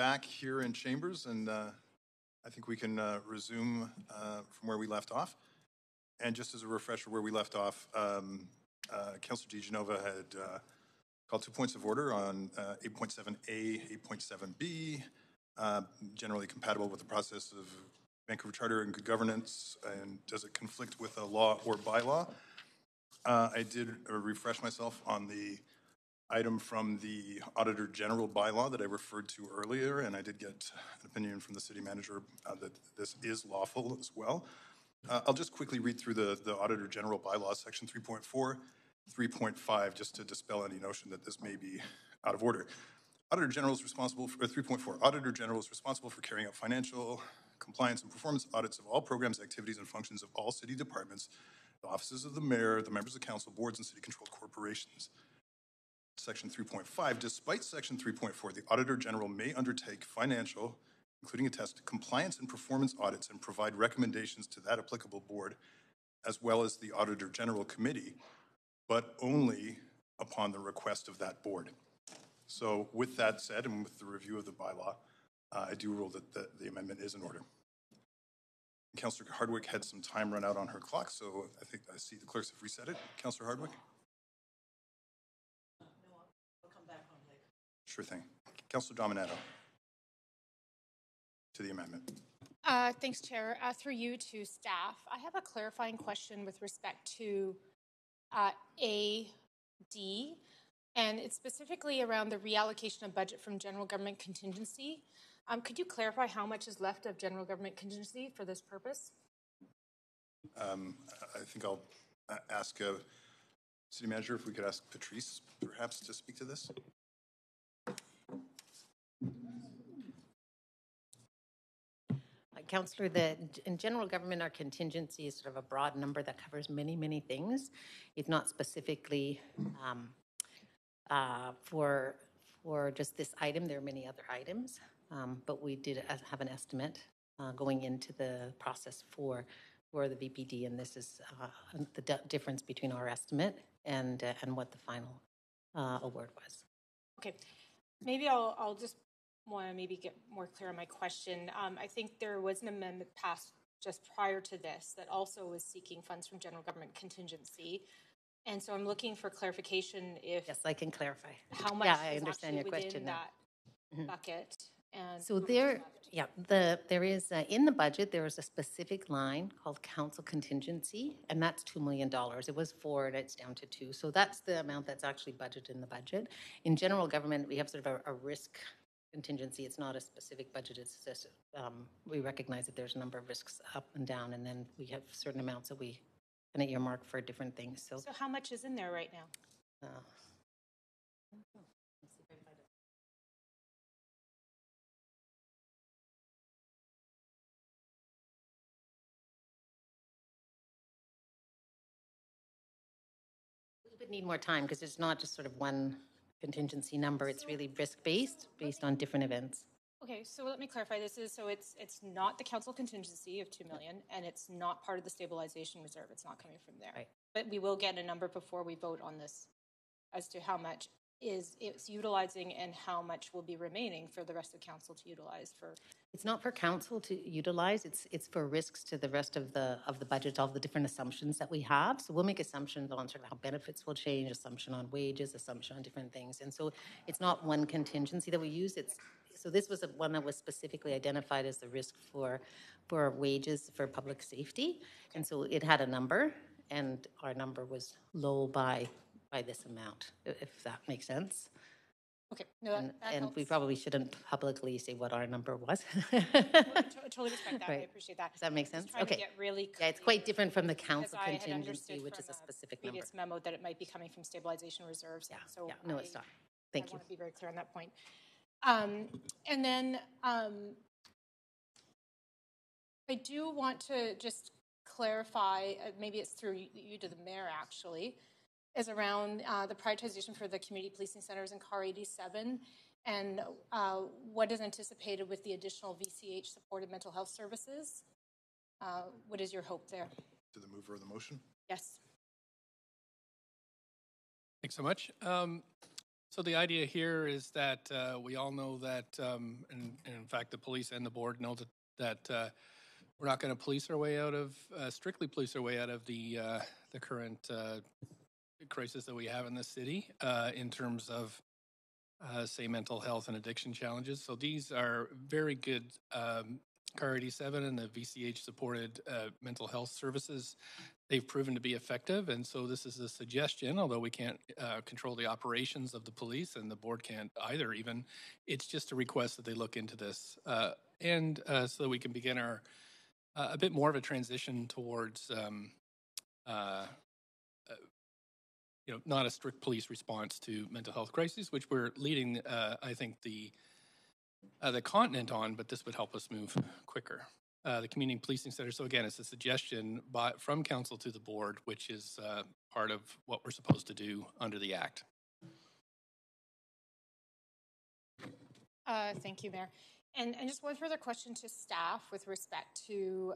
Speaker 13: back here in chambers, and I think we can resume from where we left off. And just as a refresher where we left off, Councillor DiGenova had called 2 points of order on 8.7A, 8.7B, generally compatible with the process of Vancouver Charter and good governance, and does it conflict with a law or bylaw? I did refresh myself on the item from the Auditor General bylaw that I referred to earlier, and I did get an opinion from the city manager that this is lawful as well. I'll just quickly read through the Auditor General bylaw, section 3.4, 3.5, just to dispel any notion that this may be out of order. Auditor General is responsible for 3.4. Auditor General is responsible for carrying out financial, compliance, and performance audits of all programs, activities, and functions of all city departments, the offices of the mayor, the members of council, boards, and city-controlled corporations. Section 3.5, despite Section 3.4, the Auditor General may undertake financial, including a test, compliance and performance audits and provide recommendations to that applicable board, as well as the Auditor General Committee, but only upon the request of that board. So with that said, and with the review of the bylaw, I do rule that the amendment is in order. Councillor Hardwick had some time run out on her clock, so I think I see the clerks have reset it. Councillor Hardwick?
Speaker 8: No, I'll come back on later.
Speaker 13: Sure thing. Councillor Dominato to the amendment.
Speaker 4: Thanks, Chair. Through you to staff, I have a clarifying question with respect to AD, and it's specifically around the reallocation of budget from general government contingency. Could you clarify how much is left of general government contingency for this purpose?
Speaker 13: I think I'll ask City Manager if we could ask Patrice perhaps to speak to this.
Speaker 7: Councillor, in general government, our contingency is sort of a broad number that covers many, many things. It's not specifically for just this item. There are many other items, but we did have an estimate going into the process for the VPD, and this is the difference between our estimate and what the final award was.
Speaker 4: Okay, maybe I'll just want to maybe get more clear on my question. I think there was an amendment passed just prior to this that also was seeking funds from general government contingency. And so I'm looking for clarification if...
Speaker 7: Yes, I can clarify.
Speaker 4: How much
Speaker 7: I
Speaker 4: is
Speaker 7: understand your
Speaker 4: within
Speaker 7: question
Speaker 4: that
Speaker 7: now.
Speaker 4: bucket? And
Speaker 7: So there is, in the budget, there is a specific line called council contingency, and that's $2 million. It was 4, and it's down to 2. So that's the amount that's actually budgeted in the budget. In general government, we have sort of a risk contingency. It's not a specific budget. It's just, we recognize that there's a number of risks up and down, and then we have certain amounts that we kind of earmark for different things. So
Speaker 4: how much is in there right now?
Speaker 7: Let's see if I can find it. We would need more time because it's not just sort of one contingency number. It's really risk-based, based on different events.
Speaker 4: Okay, so let me clarify. This is, so it's not the council contingency of $2 million, and it's not part of the stabilization reserve. It's not coming from there.
Speaker 7: Right.
Speaker 4: But we will get a number before we vote on this as to how much it's utilizing and how much will be remaining for the rest of council to utilize for.
Speaker 7: It's not for council to utilize. It's for risks to the rest of the budget, all the different assumptions that we have. So we'll make assumptions on sort of how benefits will change, assumption on wages, assumption on different things. And so it's not one contingency that we use. So this was one that was specifically identified as the risk for wages for public safety. And so it had a number, and our number was low by this amount, if that makes sense.
Speaker 4: Okay, no, that
Speaker 7: and
Speaker 4: helps.
Speaker 7: we probably shouldn't publicly say what our number was.
Speaker 4: I totally respect that.
Speaker 7: Right.
Speaker 4: I appreciate that.
Speaker 7: Does that make sense?
Speaker 4: Just trying to
Speaker 7: Okay.
Speaker 4: get really
Speaker 7: Yeah, it's quite different from the
Speaker 4: because
Speaker 7: council
Speaker 4: I had
Speaker 7: contingency,
Speaker 4: understood
Speaker 7: which is a
Speaker 4: from
Speaker 7: specific number.
Speaker 4: previous memo that it might be coming from stabilization reserves.
Speaker 7: Yeah,
Speaker 4: so
Speaker 7: yeah. No, it's not. Thank
Speaker 4: I
Speaker 7: you.
Speaker 4: want to be very clear on that point. And then I do want to just clarify, maybe it's through you to the mayor actually, is around the prioritization for the community policing centers in CAR 87 and what is anticipated with the additional VCH supported mental health services. What is your hope there?
Speaker 13: To the mover of the motion.
Speaker 4: Yes.
Speaker 1: Thanks so much. So the idea here is that we all know that, and in fact, the police and the board know that we're not going to police our way out of strictly police our way out of the current crisis that we have in this city in terms of say mental health and addiction challenges. So these are very good CAR 87 and the VCH supported mental health services. They've proven to be effective, and so this is a suggestion, although we can't control the operations of the police and the board can't either even. It's just a request that they look into this and so that we can begin our a bit more of a transition towards not a strict police response to mental health crises, which we're leading, I think, the continent on, but this would help us move quicker. The Community Policing Center. So again, it's a suggestion from council to the board, which is part of what we're supposed to do under the Act.
Speaker 4: Thank you, Mayor. And just one further question to staff with respect to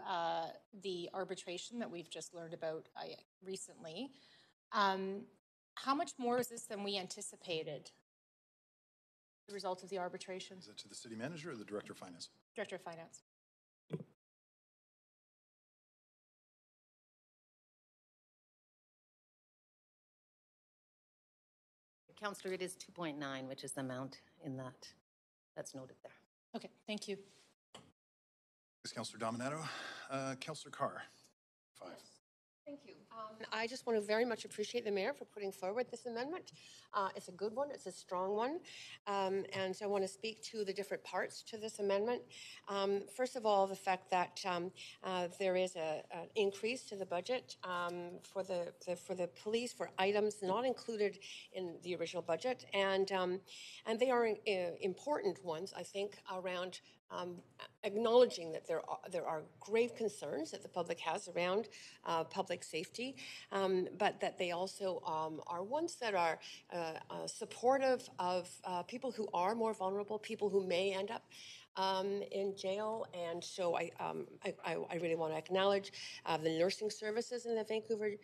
Speaker 4: the arbitration that we've just learned about recently. How much more is this than we anticipated? The result of the arbitration?
Speaker 13: Is it to the city manager or the director of finance?
Speaker 4: Director of Finance.
Speaker 7: Councillor, it is 2.9, which is the amount in that's noted there.
Speaker 4: Okay, thank you.
Speaker 13: Thanks, Councillor Dominato. Councillor Carr, 5.
Speaker 8: Thank you. I just want to very much appreciate the mayor for putting forward this amendment. It's a good one. It's a strong one. And so I want to speak to the different parts to this amendment. First of all, the fact that there is an increase to the budget for the police for items not included in the original budget, and they are important ones, I think, around acknowledging that there are grave concerns that the public has around public safety, but that they also are ones that are supportive of people who are more vulnerable, people who may end up in jail. And so I really want to acknowledge the nursing services in the Vancouver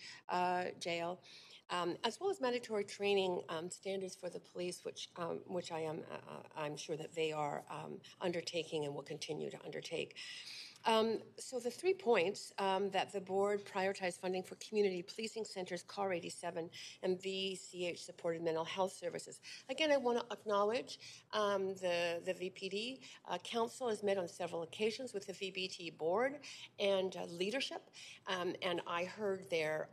Speaker 8: jail, as well as mandatory training standards for the police, which I'm sure that they are undertaking and will continue to undertake. So the 3 points that the board prioritized funding for community policing centers, CAR 87, and VCH supported mental health services. Again, I want to acknowledge the VPD council has met on several occasions with the VBT board and leadership, and I heard their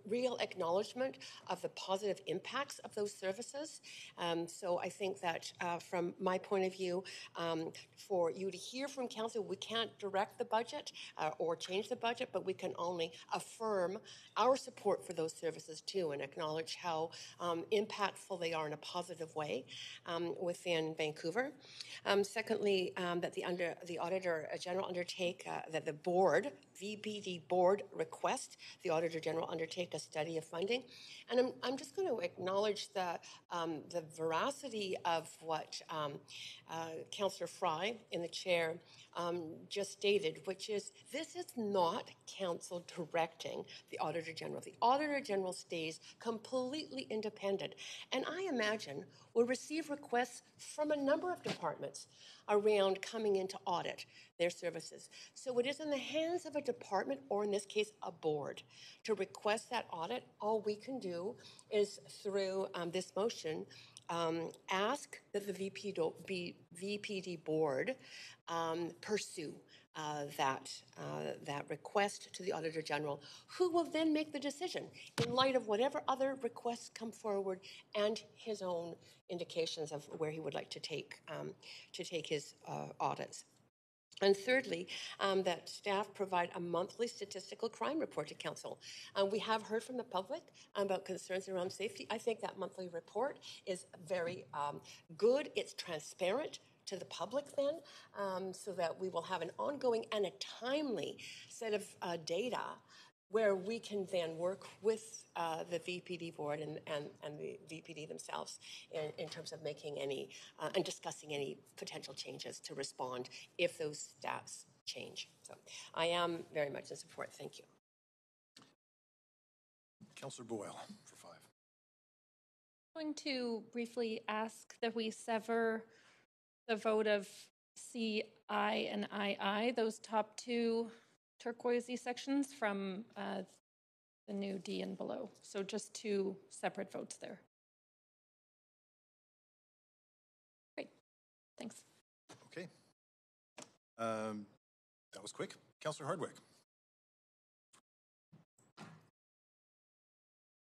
Speaker 8: real acknowledgement of the positive impacts of those services. So I think that from my point of view, for you to hear from council, we can't direct the budget or change the budget, but we can only affirm our support for those services too and acknowledge how impactful they are in a positive way within Vancouver. Secondly, that the Auditor General undertake, that the board, VPD board request the Auditor General undertake a study of funding. And I'm just going to acknowledge the veracity of what Councillor Fry in the chair just stated, which is this is not council directing the Auditor General. The Auditor General stays completely independent. And I imagine will receive requests from a number of departments around coming in to audit their services. So it is in the hands of a department, or in this case, a board, to request that audit. All we can do is through this motion ask that the VPD board pursue that request to the Auditor General, who will then make the decision in light of whatever other requests come forward and his own indications of where he would like to take his audits. And thirdly, that staff provide a monthly statistical crime report to council. We have heard from the public about concerns around safety. I think that monthly report is very good. It's transparent to the public then, so that we will have an ongoing and a timely set of data where we can then work with the VPD board and the VPD themselves in terms of making any and discussing any potential changes to respond if those stats change. So I am very much in support. Thank you.
Speaker 13: Councillor Boyle.
Speaker 10: I'm going to briefly ask that we sever the vote of CI and II, those top two turquoisey sections, from the new D and below. So just two separate votes there. Great, thanks.
Speaker 13: Okay. That was quick. Councillor Hardwick.
Speaker 14: I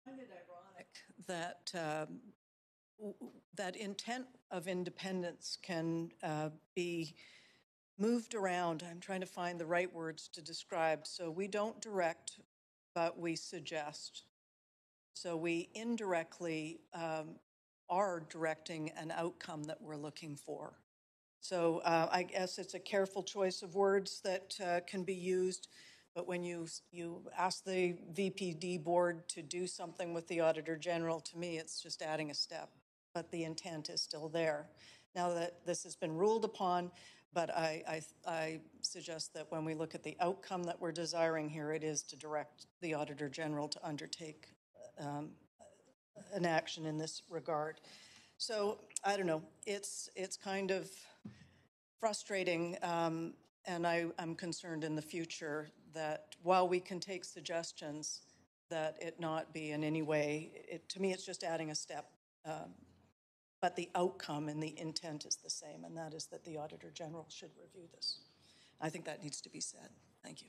Speaker 14: find it ironic that that intent of independence can be moved around. I'm trying to find the right words to describe. So we don't direct, but we suggest. So we indirectly are directing an outcome that we're looking for. So I guess it's a careful choice of words that can be used. But when you ask the VPD board to do something with the Auditor General, to me, it's just adding a step. But the intent is still there. Now that this has been ruled upon, but I suggest that when we look at the outcome that we're desiring here, it is to direct the Auditor General to undertake an action in this regard. So I don't know. It's kind of frustrating, and I'm concerned in the future that while we can take suggestions, that it not be in any way. To me, it's just adding a step. But the outcome and the intent is the same, and that is that the Auditor General should review this. I think that needs to be said. Thank you.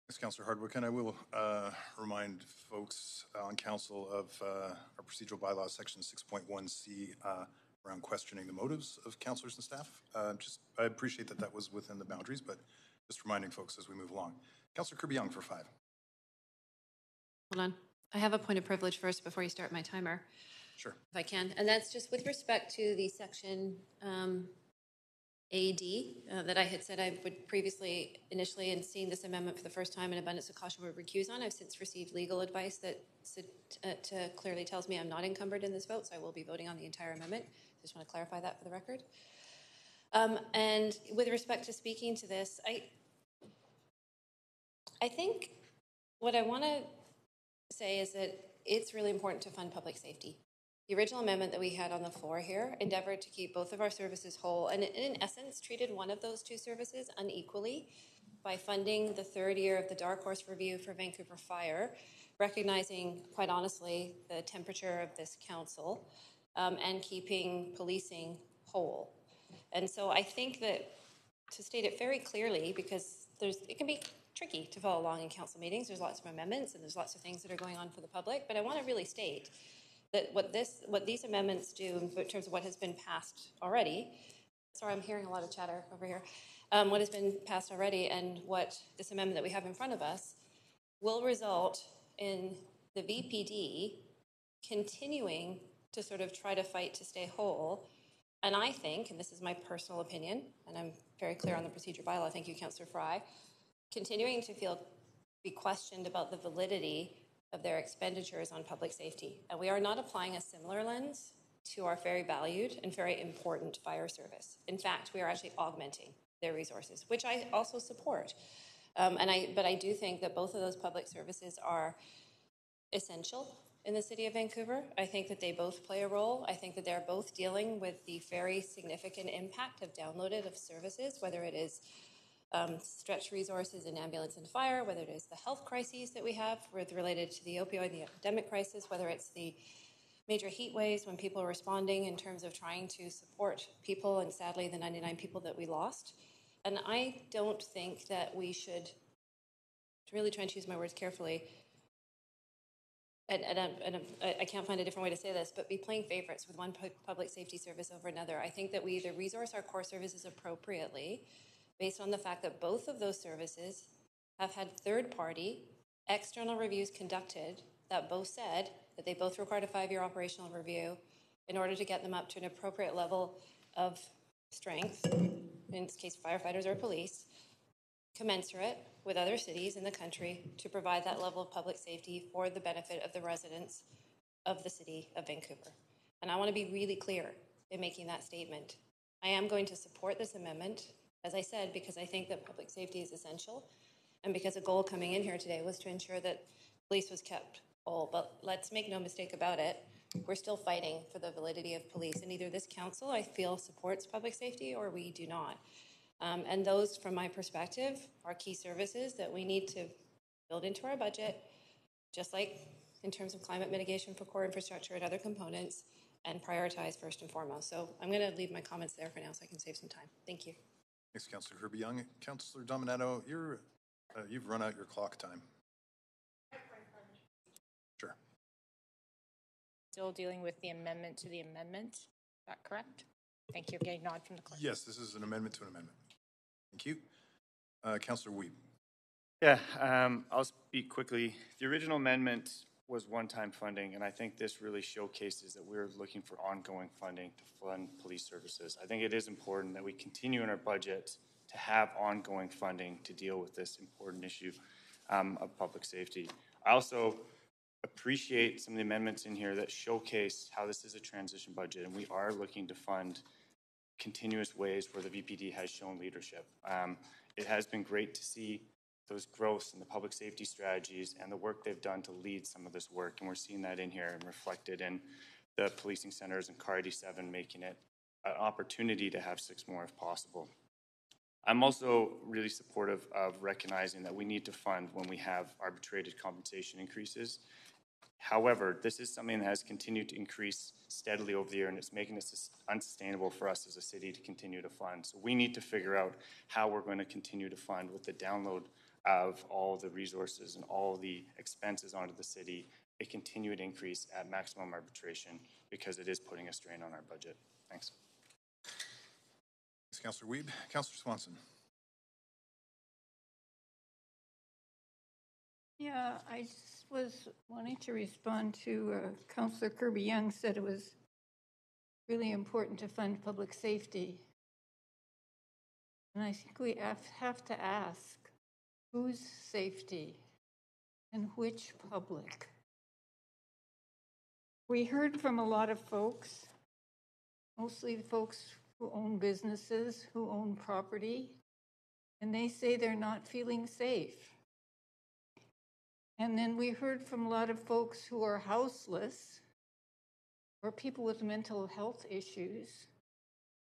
Speaker 13: Thanks, Councillor Hardwick, and I will remind folks on council of our procedural bylaws, section 6.1C, around questioning the motives of councillors and staff. I appreciate that was within the boundaries, but just reminding folks as we move along. Councillor Kirby-Yung for 5.
Speaker 9: Hold on. I have a point of privilege first before you start my timer.
Speaker 13: Sure.
Speaker 9: If I can. And that's just with respect to the section AD that I had said I would initially, in seeing this amendment for the first time in abundance of caution, would recuse on. I've since received legal advice that clearly tells me I'm not encumbered in this vote, so I will be voting on the entire amendment. Just want to clarify that for the record. And with respect to speaking to this, I think what I want to say is that it's really important to fund public safety. The original amendment that we had on the floor here endeavored to keep both of our services whole, and in essence treated one of those two services unequally by funding the third year of the Dark Horse Review for Vancouver Fire, recognizing, quite honestly, the temperature of this council, and keeping policing whole. And so I think that, to state it very clearly, because it can be tricky to follow along in council meetings, there's lots of amendments and there's lots of things that are going on for the public, but I want to really state that what these amendments do in terms of what has been passed already, sorry, I'm hearing a lot of chatter over here, what has been passed already and what this amendment that we have in front of us will result in the VPD continuing to sort of try to fight to stay whole. And I think, and this is my personal opinion, and I'm very clear on the procedure bylaw, thank you, Councillor Fry, continuing to be questioned about the validity of their expenditures on public safety. And we are not applying a similar lens to our very valued and very important fire service. In fact, we are actually augmenting their resources, which I also support. But I do think that both of those public services are essential in the city of Vancouver. I think that they both play a role. I think that they're both dealing with the very significant impact of downloaded of services, whether it is stretched resources in ambulance and fire, whether it is the health crises that we have related to the opioid, the epidemic crisis, whether it's the major heat waves when people are responding in terms of trying to support people, and sadly the 99 people that we lost. And I don't think that we should, to really try and choose my words carefully, and I can't find a different way to say this, but be playing favorites with one public safety service over another. I think that we either resource our core services appropriately based on the fact that both of those services have had third-party external reviews conducted that both said that they both required a 5-year operational review in order to get them up to an appropriate level of strength, in this case firefighters or police, commensurate with other cities in the country to provide that level of public safety for the benefit of the residents of the city of Vancouver. And I want to be really clear in making that statement. I am going to support this amendment, as I said, because I think that public safety is essential, and because a goal coming in here today was to ensure that police was kept goal, but let's make no mistake about it. We're still fighting for the validity of police, and either this council, I feel, supports public safety or we do not. And those, from my perspective, are key services that we need to build into our budget, just like in terms of climate mitigation for core infrastructure and other components, and prioritize first and foremost. So I'm going to leave my comments there for now so I can save some time. Thank you.
Speaker 13: Thanks, Councillor Kirby-Yung. Councillor Dominato, you've run out your clock time. Sure.
Speaker 4: Still dealing with the amendment to the amendment. Is that correct? Thank you. Getting nod from the clerk.
Speaker 13: Yes, this is an amendment to an amendment. Thank you. Councillor Wiebe.
Speaker 5: Yeah, I'll speak quickly. The original amendment was one-time funding, and I think this really showcases that we're looking for ongoing funding to fund police services. I think it is important that we continue in our budget to have ongoing funding to deal with this important issue of public safety. I also appreciate some of the amendments in here that showcase how this is a transition budget, and we are looking to fund continuous ways where the VPD has shown leadership. It has been great to see those growths in the public safety strategies and the work they've done to lead some of this work, and we're seeing that in here and reflected in the policing centers and CAR 87 making it an opportunity to have 6 more if possible. I'm also really supportive of recognizing that we need to fund when we have arbitrated compensation increases. However, this is something that has continued to increase steadily over the year, and it's making this unsustainable for us as a city to continue to fund. So we need to figure out how we're going to continue to fund with the download of all the resources and all the expenses onto the city, a continued increase at maximum arbitration, because it is putting a strain on our budget. Thanks.
Speaker 13: Thanks, Councillor Wiebe. Councillor Swanson.
Speaker 11: Yeah, I just was wanting to respond to Councillor Kirby-Yung said it was really important to fund public safety. And I think we have to ask, whose safety and which public? We heard from a lot of folks, mostly folks who own businesses, who own property, and they say they're not feeling safe. And then we heard from a lot of folks who are houseless or people with mental health issues.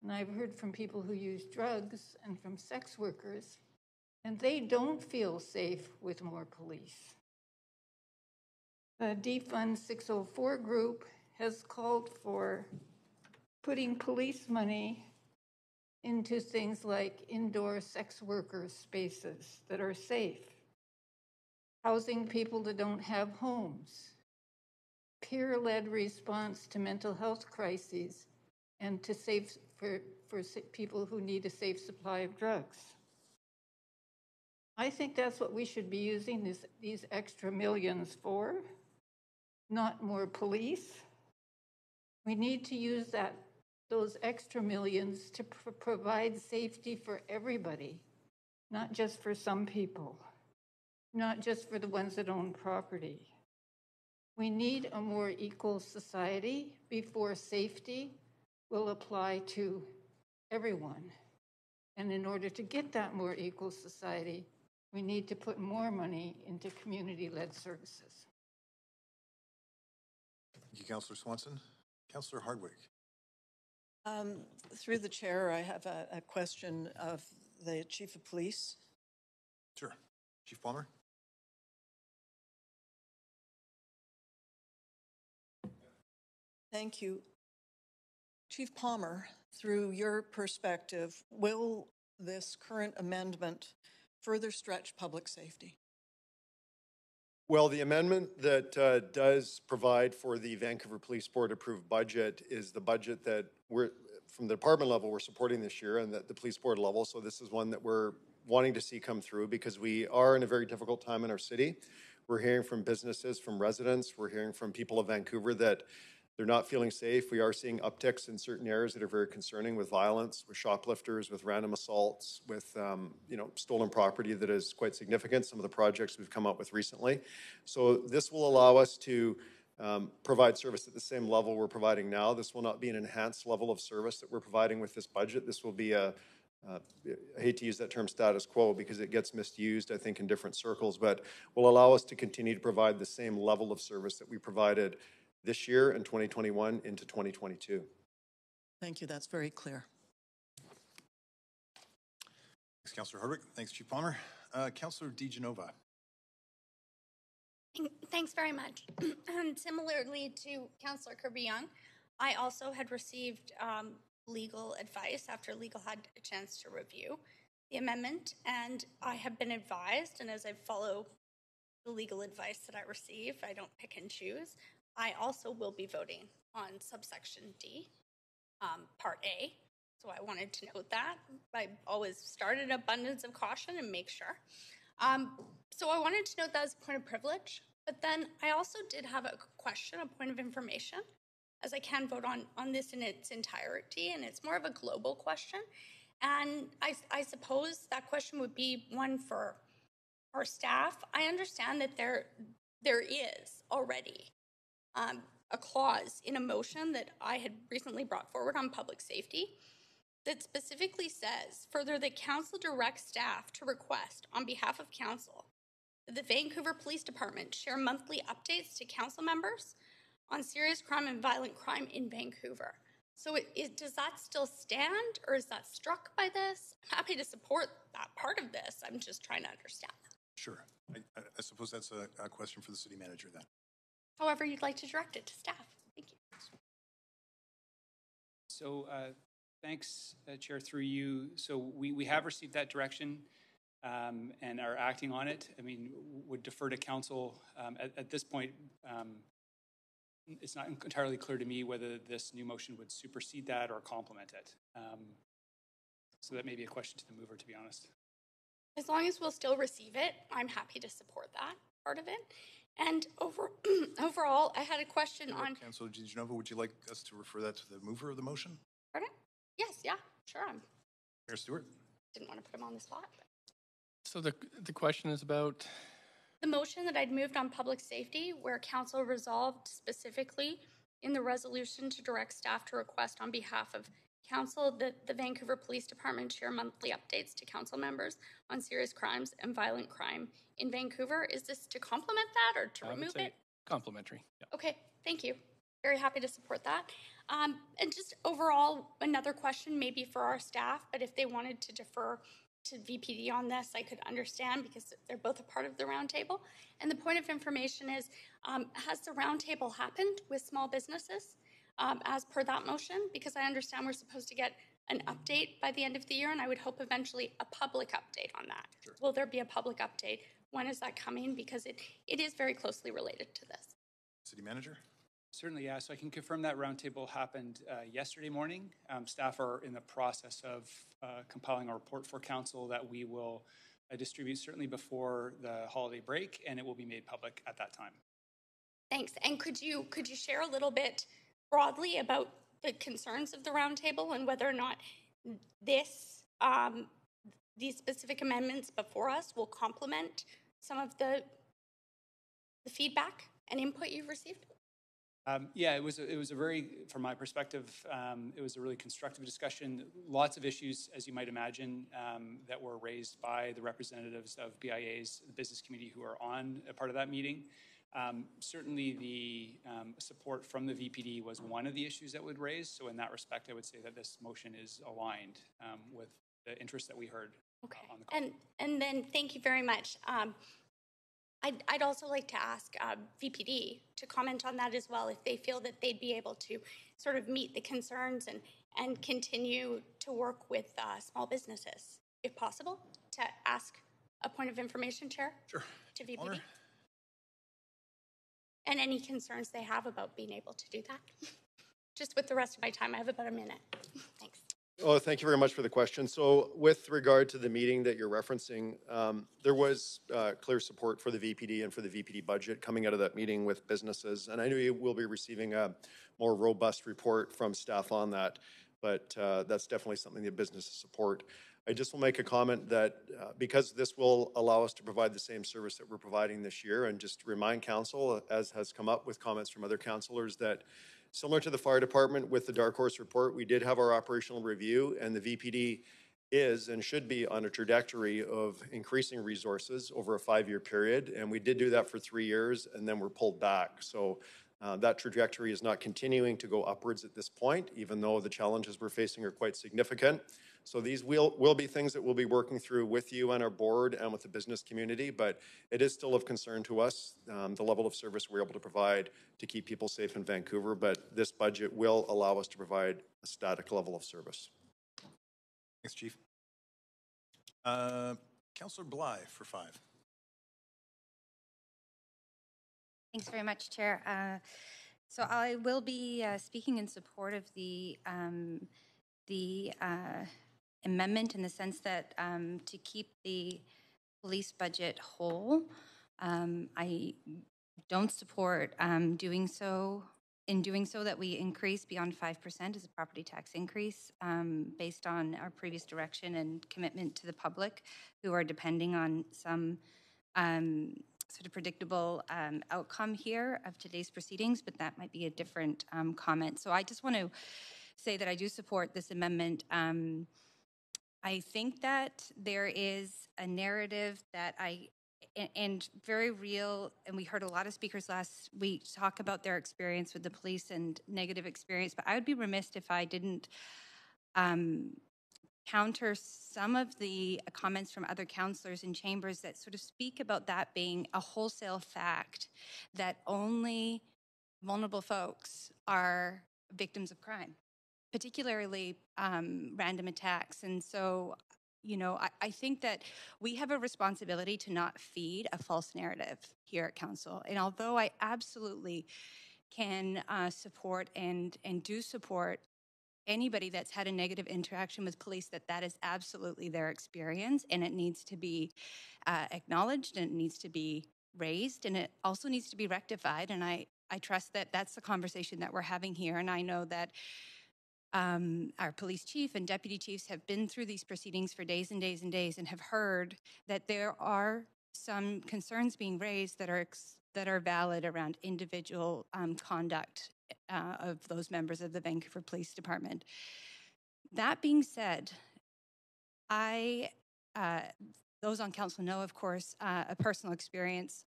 Speaker 11: And I've heard from people who use drugs and from sex workers, and they don't feel safe with more police. The Defund 604 group has called for putting police money into things like indoor sex worker spaces that are safe, housing people that don't have homes, peer-led response to mental health crises, and to save for people who need a safe supply of drugs. I think that's what we should be using these extra millions for, not more police. We need to use those extra millions to provide safety for everybody, not just for some people, not just for the ones that own property. We need a more equal society before safety will apply to everyone. And in order to get that more equal society, we need to put more money into community-led services.
Speaker 13: Thank you, Councillor Swanson. Councillor Hardwick.
Speaker 14: Through the chair, I have a question of the Chief of Police.
Speaker 13: Sure. Chief Palmer.
Speaker 14: Thank you. Chief Palmer, through your perspective, will this current amendment further stretch public safety?
Speaker 15: Well, the amendment that does provide for the Vancouver Police Board approved budget is the budget that we're, from the department level, we're supporting this year, and at the police board level. So this is one that we're wanting to see come through because we are in a very difficult time in our city. We're hearing from businesses, from residents, we're hearing from people of Vancouver that they're not feeling safe. We are seeing upticks in certain areas that are very concerning with violence, with shoplifters, with random assaults, with stolen property that is quite significant, some of the projects we've come up with recently. So this will allow us to provide service at the same level we're providing now. This will not be an enhanced level of service that we're providing with this budget. This will be a I hate to use that term status quo because it gets misused, I think, in different circles, but will allow us to continue to provide the same level of service that we provided this year in 2021 into 2022.
Speaker 14: Thank you. That's very clear.
Speaker 13: Thanks, Councillor Hardwick. Thanks, Chief Palmer. Councillor DiGenova.
Speaker 3: Thanks very much. And similarly to Councillor Kirby-Young, I also had received legal advice after legal had a chance to review the amendment, and I have been advised, and as I follow the legal advice that I receive, I don't pick and choose, I also will be voting on subsection D, part A. So I wanted to note that. I always start in abundance of caution and make sure. So I wanted to note that as a point of privilege, but then I also did have a question, a point of information, as I can vote on this in its entirety, and it's more of a global question. And I suppose that question would be one for our staff. I understand that there is already a clause in a motion that I had recently brought forward on public safety that specifically says, further, that council directs staff to request on behalf of council that the Vancouver Police Department share monthly updates to council members on serious crime and violent crime in Vancouver. So does that still stand, or is that struck by this? I'm happy to support that part of this. I'm just trying to understand that.
Speaker 13: Sure. I suppose that's a question for the city manager then.
Speaker 3: However you'd like to direct it to staff. Thank you.
Speaker 16: So thanks, Chair, through you. So we have received that direction and are acting on it. I mean, would defer to council at this point. It's not entirely clear to me whether this new motion would supersede that or complement it. So that may be a question to the mover, to be honest.
Speaker 3: As long as we'll still receive it, I'm happy to support that part of it. And overall, I had a question on...
Speaker 13: Councillor DiGenova, would you like us to refer that to the mover of the motion?
Speaker 3: Pardon? Yes, yeah, sure.
Speaker 13: Mayor Stewart?
Speaker 3: Didn't want to put him on the spot. But.
Speaker 1: So the question is about?
Speaker 3: The motion that I'd moved on public safety, where council resolved specifically in the resolution to direct staff to request on behalf of council that the Vancouver Police Department share monthly updates to council members on serious crimes and violent crime in Vancouver. Is this to complement that or to remove it?
Speaker 1: Complementary. Yeah.
Speaker 3: Okay, thank you. Very happy to support that. And just overall, another question maybe for our staff, but if they wanted to defer to VPD on this, I could understand because they're both a part of the roundtable. And the point of information is, has the roundtable happened with small businesses as per that motion? Because I understand we're supposed to get an update by the end of the year, and I would hope eventually a public update on that. Sure. Will there be a public update? When is that coming? Because it is very closely related to this.
Speaker 13: City Manager?
Speaker 16: Certainly, yeah. So I can confirm that roundtable happened yesterday morning. Staff are in the process of compiling a report for council that we will distribute certainly before the holiday break, and it will be made public at that time.
Speaker 3: Thanks. And could you share a little bit broadly about the concerns of the roundtable and whether or not these specific amendments before us will complement some of the feedback and input you've received?
Speaker 16: Yeah, it was a very, from my perspective, it was a really constructive discussion. Lots of issues, as you might imagine, that were raised by the representatives of BIA's the business committee who are on a part of that meeting. Certainly the support from the VPD was one of the issues that would raise. So in that respect, I would say that this motion is aligned with the interest that we heard on the call.
Speaker 3: And then thank you very much. I'd also like to ask VPD to comment on that as well, if they feel that they'd be able to sort of meet the concerns and continue to work with small businesses, if possible, to ask a point of information, Chair?
Speaker 13: Sure.
Speaker 3: To VPD.
Speaker 13: Honor.
Speaker 3: And any concerns they have about being able to do that. Just with the rest of my time, I have about a minute. Thanks.
Speaker 15: Oh, thank you very much for the question. So with regard to the meeting that you're referencing, there was clear support for the VPD and for the VPD budget coming out of that meeting with businesses. And I know you will be receiving a more robust report from staff on that, but that's definitely something that businesses support. I just will make a comment that because this will allow us to provide the same service that we're providing this year, and just remind council, as has come up with comments from other councillors, that similar to the fire department with the Dark Horse report, we did have our operational review, and the VPD is and should be on a trajectory of increasing resources over a 5-year period. And we did do that for 3 years and then we're pulled back. So that trajectory is not continuing to go upwards at this point, even though the challenges we're facing are quite significant. So these will be things that we'll be working through with you and our board and with the business community, but it is still of concern to us, the level of service we're able to provide to keep people safe in Vancouver. But this budget will allow us to provide a static level of service.
Speaker 13: Thanks, Chief. Councillor Bly for 5.
Speaker 12: Thanks very much, Chair. So I will be speaking in support of the amendment in the sense that to keep the police budget whole. I don't support doing so that we increase beyond 5% as a property tax increase based on our previous direction and commitment to the public who are depending on some sort of predictable outcome here of today's proceedings, but that might be a different comment. So I just want to say that I do support this amendment. I think that there is a narrative that and very real, and we heard a lot of speakers last week talk about their experience with the police and negative experience, but I would be remiss if I didn't counter some of the comments from other councillors in chambers that sort of speak about that being a wholesale fact, that only vulnerable folks are victims of crime, particularly random attacks. And so, you know, I think that we have a responsibility to not feed a false narrative here at Council. And although I absolutely can support and do support anybody that's had a negative interaction with police, that is absolutely their experience, and it needs to be acknowledged, and it needs to be raised, and it also needs to be rectified. And I trust that that's the conversation that we're having here. And I know that our police chief and deputy chiefs have been through these proceedings for days and days and days and have heard that there are some concerns being raised that are valid around individual conduct of those members of the Vancouver Police Department. That being said, those on council know, of course, a personal experience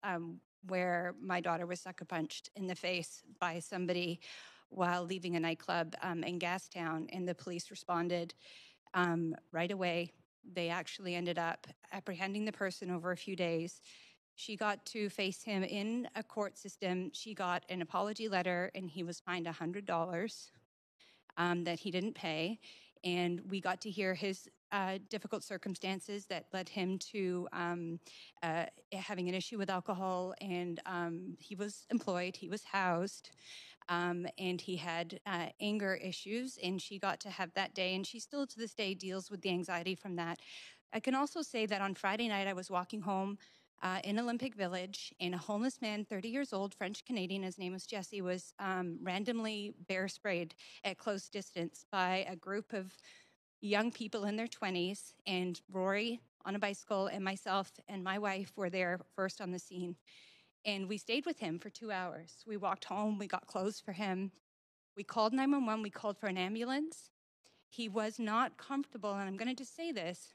Speaker 12: where my daughter was sucker punched in the face by somebody while leaving a nightclub in Gastown, and the police responded right away. They actually ended up apprehending the person over a few days. She got to face him in a court system. She got an apology letter, and he was fined $100 that he didn't pay. And we got to hear his difficult circumstances that led him to having an issue with alcohol. And he was employed, he was housed, and he had anger issues. And she got to have that day, and she still to this day deals with the anxiety from that. I can also say that on Friday night, I was walking home in Olympic Village, and a homeless man, 30 years old, French-Canadian, his name was Jesse, was randomly bear sprayed at close distance by a group of young people in their 20s, and Rory on a bicycle and myself and my wife were there first on the scene. And we stayed with him for 2 hours. We walked home, we got clothes for him. We called 911, we called for an ambulance. He was not comfortable, and I'm going to just say this,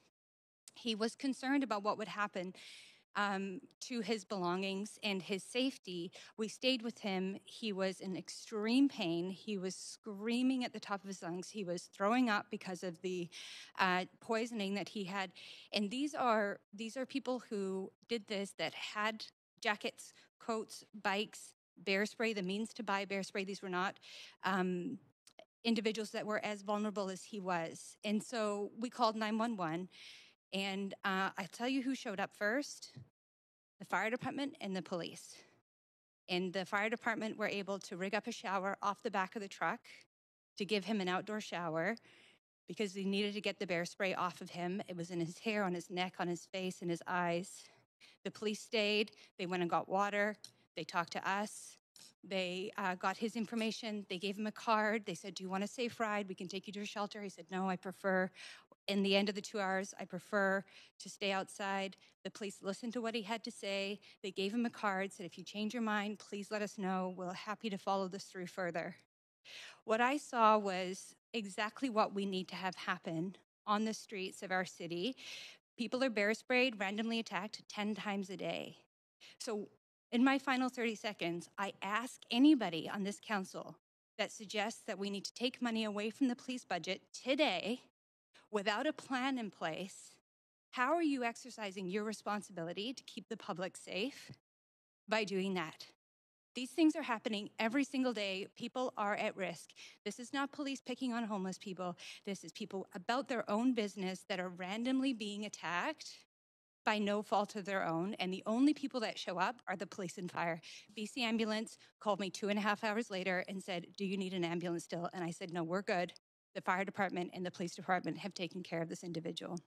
Speaker 12: he was concerned about what would happen to his belongings and his safety. We stayed with him. He was in extreme pain. He was screaming at the top of his lungs. He was throwing up because of the poisoning that he had. And these are people who did this, that had jackets, coats, bikes, bear spray, the means to buy bear spray. These were not individuals that were as vulnerable as he was. And so we called 911. And I tell you who showed up first: the fire department and the police. And the fire department were able to rig up a shower off the back of the truck to give him an outdoor shower because they needed to get the bear spray off of him. It was in his hair, on his neck, on his face, and his eyes. The police stayed. They went and got water. They talked to us. They got his information. They gave him a card. They said, "Do you want a safe ride? We can take you to a shelter." He said, "No, I prefer, in the end of the 2 hours, I prefer to stay outside." The police listened to what he had to say. They gave him a card, said, "If you change your mind, please let us know. We're happy to follow this through further." What I saw was exactly what we need to have happen on the streets of our city. People are bear sprayed, randomly attacked 10 times a day. So in my final 30 seconds, I ask anybody on this council that suggests that we need to take money away from the police budget today without a plan in place, how are you exercising your responsibility to keep the public safe by doing that? These things are happening every single day. People are at risk. This is not police picking on homeless people. This is people about their own business that are randomly being attacked by no fault of their own. And the only people that show up are the police and fire. BC Ambulance called me 2.5 hours later and said, do you need an ambulance still? And I said, no, we're good. The fire department and the police department have taken care of this individual.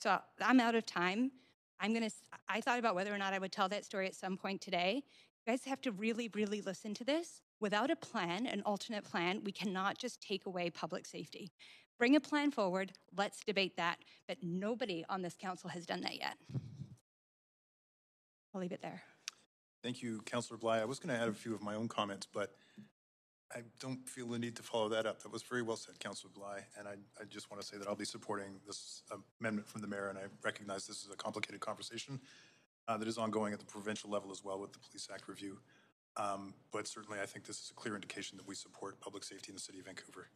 Speaker 12: So I'm out of time. I thought about whether or not I would tell that story at some point today. You guys have to really, really listen to this. Without a plan, an alternate plan, we cannot just take away public safety. Bring a plan forward, let's debate that, but nobody on this council has done that yet. I'll leave it there.
Speaker 13: Thank you, Councillor Bly. I was going to add a few of my own comments, but I don't feel the need to follow that up. That was very well said, Councillor Bly, and I just want to say that I'll be supporting this amendment from the mayor, and I recognize this is a complicated conversation that is ongoing at the provincial level as well with the Police Act review. But certainly I think this is a clear indication that we support public safety in the city of Vancouver.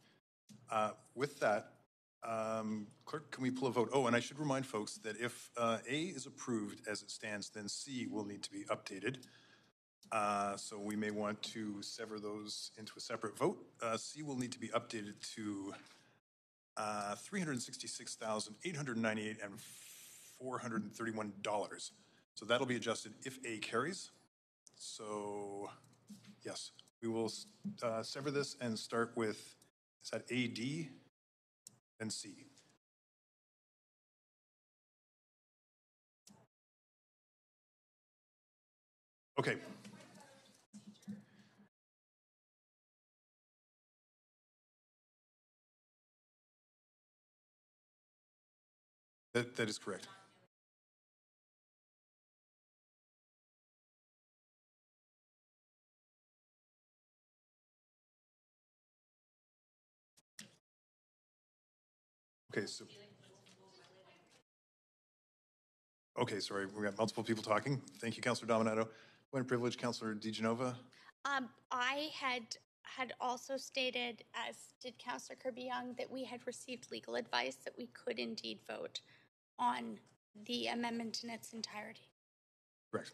Speaker 13: With that, clerk, can we pull a vote? Oh, and I should remind folks that if A is approved as it stands, then C will need to be updated. So we may want to sever those into a separate vote. C will need to be updated to $366,898 and $431. So that'll be adjusted if A carries. So yes, we will sever this and start with, is that AD and C? Okay. That is correct. Okay, so. Okay, sorry, we got multiple people talking. Thank you, Councillor Dominato. Point of privilege, Councillor DiGenova.
Speaker 3: I had also stated, as did Councillor Kirby-Young, that we had received legal advice that we could indeed vote on the amendment in its entirety.
Speaker 13: Correct.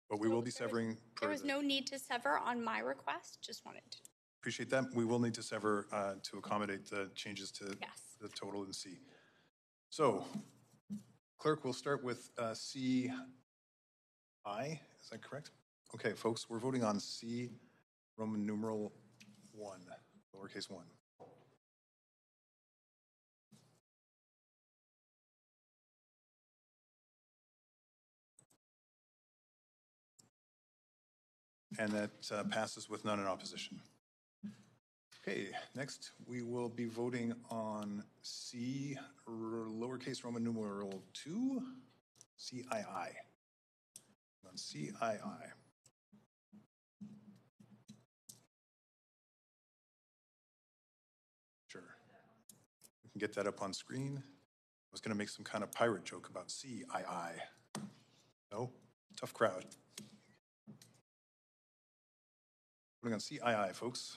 Speaker 13: But we will be severing.
Speaker 3: There was no need to sever on my request. Just wanted to.
Speaker 13: Appreciate that. We will need to sever to accommodate the changes to the total in C. So, clerk, we'll start with CI. Is that correct? Okay, folks, we're voting on C, Roman numeral 1, lowercase 1. And that passes with none in opposition. Okay, next we will be voting on C, lowercase Roman numeral 2, CII. On CII. Sure. We can get that up on screen. I was going to make some kind of pirate joke about CII. No? Tough crowd. Voting on CII, folks.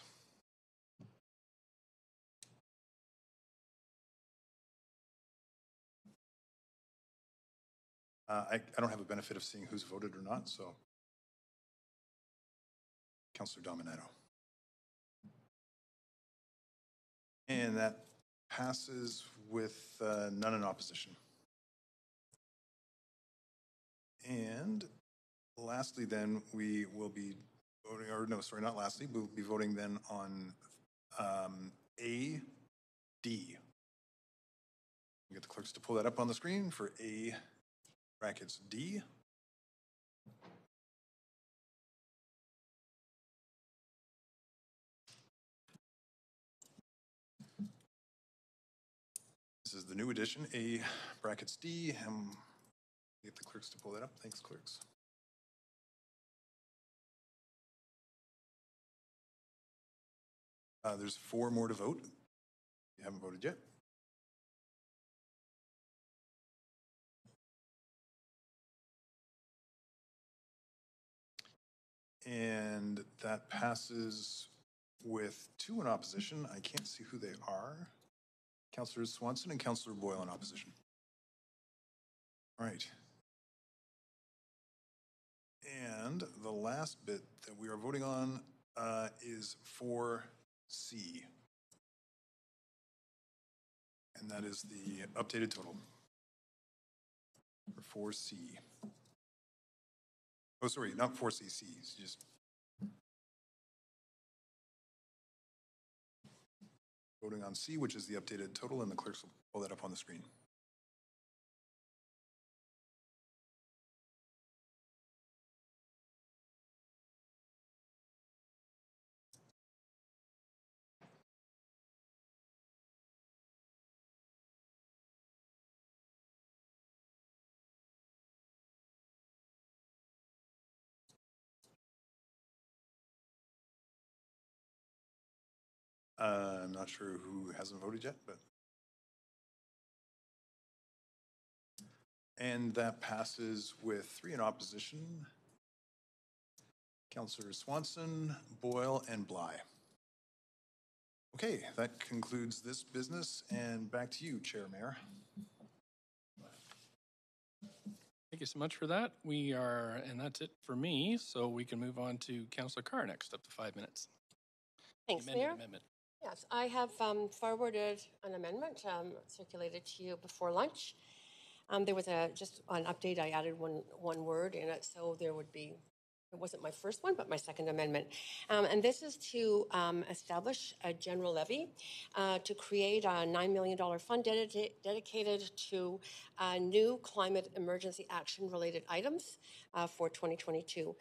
Speaker 13: I don't have a benefit of seeing who's voted or not, so. Councillor Dominato. And that passes with none in opposition. And lastly then, we will be voting, or no, sorry, not lastly, we'll be voting then on AD. Get the clerks to pull that up on the screen for A brackets D. This is the new edition, A brackets D. Get the clerks to pull that up. Thanks, clerks. There's 4 more to vote. You haven't voted yet. And that passes with 2 in opposition. I can't see who they are. Councillor Swanson and Councillor Boyle in opposition. All right. And the last bit that we are voting on is 4C. And that is the updated total for 4C. Oh, sorry, not 4C, C. It's just voting on C, which is the updated total, and the clerks will pull that up on the screen. I'm not sure who hasn't voted yet, but. And that passes with 3 in opposition. Councillors Swanson, Boyle, and Bly. Okay, that concludes this business, and back to you, Chair Mayor.
Speaker 1: Thank you so much for that. And that's it for me, so we can move on to Councillor Carr next, up to 5 minutes.
Speaker 8: Thanks, Mayor. Yes, I have forwarded an amendment circulated to you before lunch. There was just an update. I added one word in it, so there would be, it wasn't my first one, but my second amendment. And this is to establish a general levy to create a $9 million fund dedicated to new climate emergency action related items for 2022.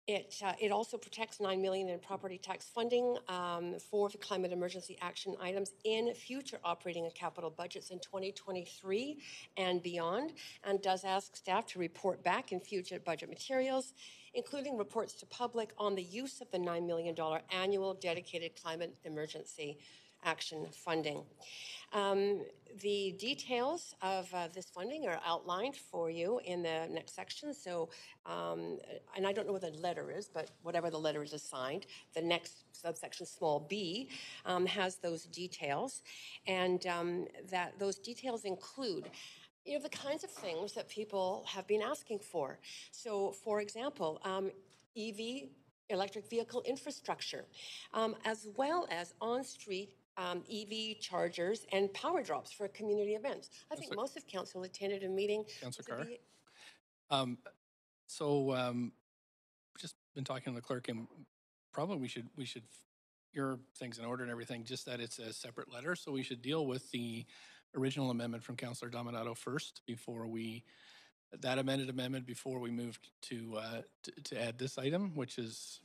Speaker 8: It also protects $9 million in property tax funding for the climate emergency action items in future operating and capital budgets in 2023 and beyond, and does ask staff to report back in future budget materials, including reports to public on the use of the $9 million annual dedicated climate emergency action funding. The details of this funding are outlined for you in the next section. So, and I don't know what the letter is, but whatever the letter is assigned, the next subsection, small b, has those details. And that those details include the kinds of things that people have been asking for. So, for example, EV, electric vehicle infrastructure, as well as on-street EV chargers and power drops for community events. I think most of council attended a meeting.
Speaker 1: Councillor Carr? Just been talking to the clerk, and probably we should your things in order and everything, just that it's a separate letter, so we should deal with the original amendment from Councillor Dominato first before that amended amendment before we moved to add this item, which is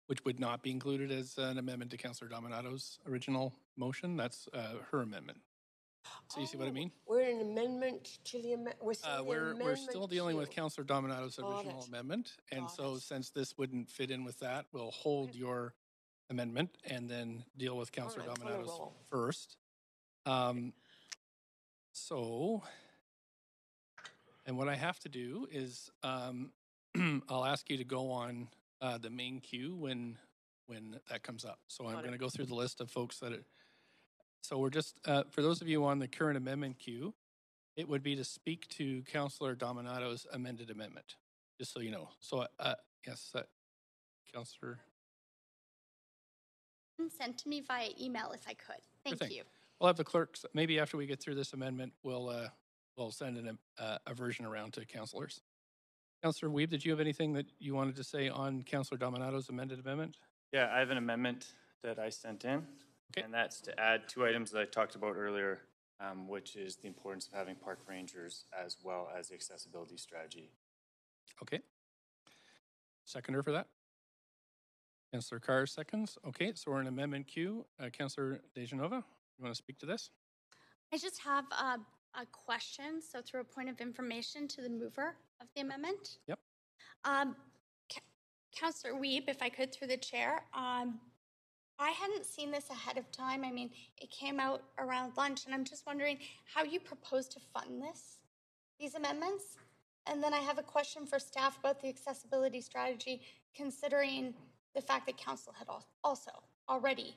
Speaker 1: which would not be included as an amendment to Councillor Dominato's original motion. That's her amendment. So you see what I mean?
Speaker 8: We're an amendment to the amendment.
Speaker 1: We're still dealing with Councillor Dominato's original amendment, and so since this wouldn't fit in with that, we'll hold your amendment and then deal with Councillor Dominato's first. And what I have to do is I'll ask you to go on the main queue when that comes up. So I'm going to go through the list of folks that so we're just, for those of you on the current amendment queue, it would be to speak to Councillor Dominato's amended amendment, just so you know. So, yes, Councillor.
Speaker 3: Sent to me via email if I could. Thank you.
Speaker 1: We'll have the clerks, maybe after we get through this amendment, we'll send a version around to councillors. Councillor Wiebe, did you have anything that you wanted to say on Councillor Dominato's amended amendment?
Speaker 5: Yeah, I have an amendment that I sent in, and that's to add 2 items that I talked about earlier, which is the importance of having park rangers as well as the accessibility strategy.
Speaker 1: Okay. Seconder for that? Councillor Carr seconds. Okay, so we're in amendment queue. Councillor Dejanova, you want to speak to this?
Speaker 3: I just have a question, so through a point of information to the mover of the amendment.
Speaker 1: Yep.
Speaker 3: Councillor Wiebe, if I could, through the chair, I hadn't seen this ahead of time. I mean, it came out around lunch, and I'm just wondering how you propose to fund these amendments, And then I have a question for staff about the accessibility strategy, considering the fact that council had also already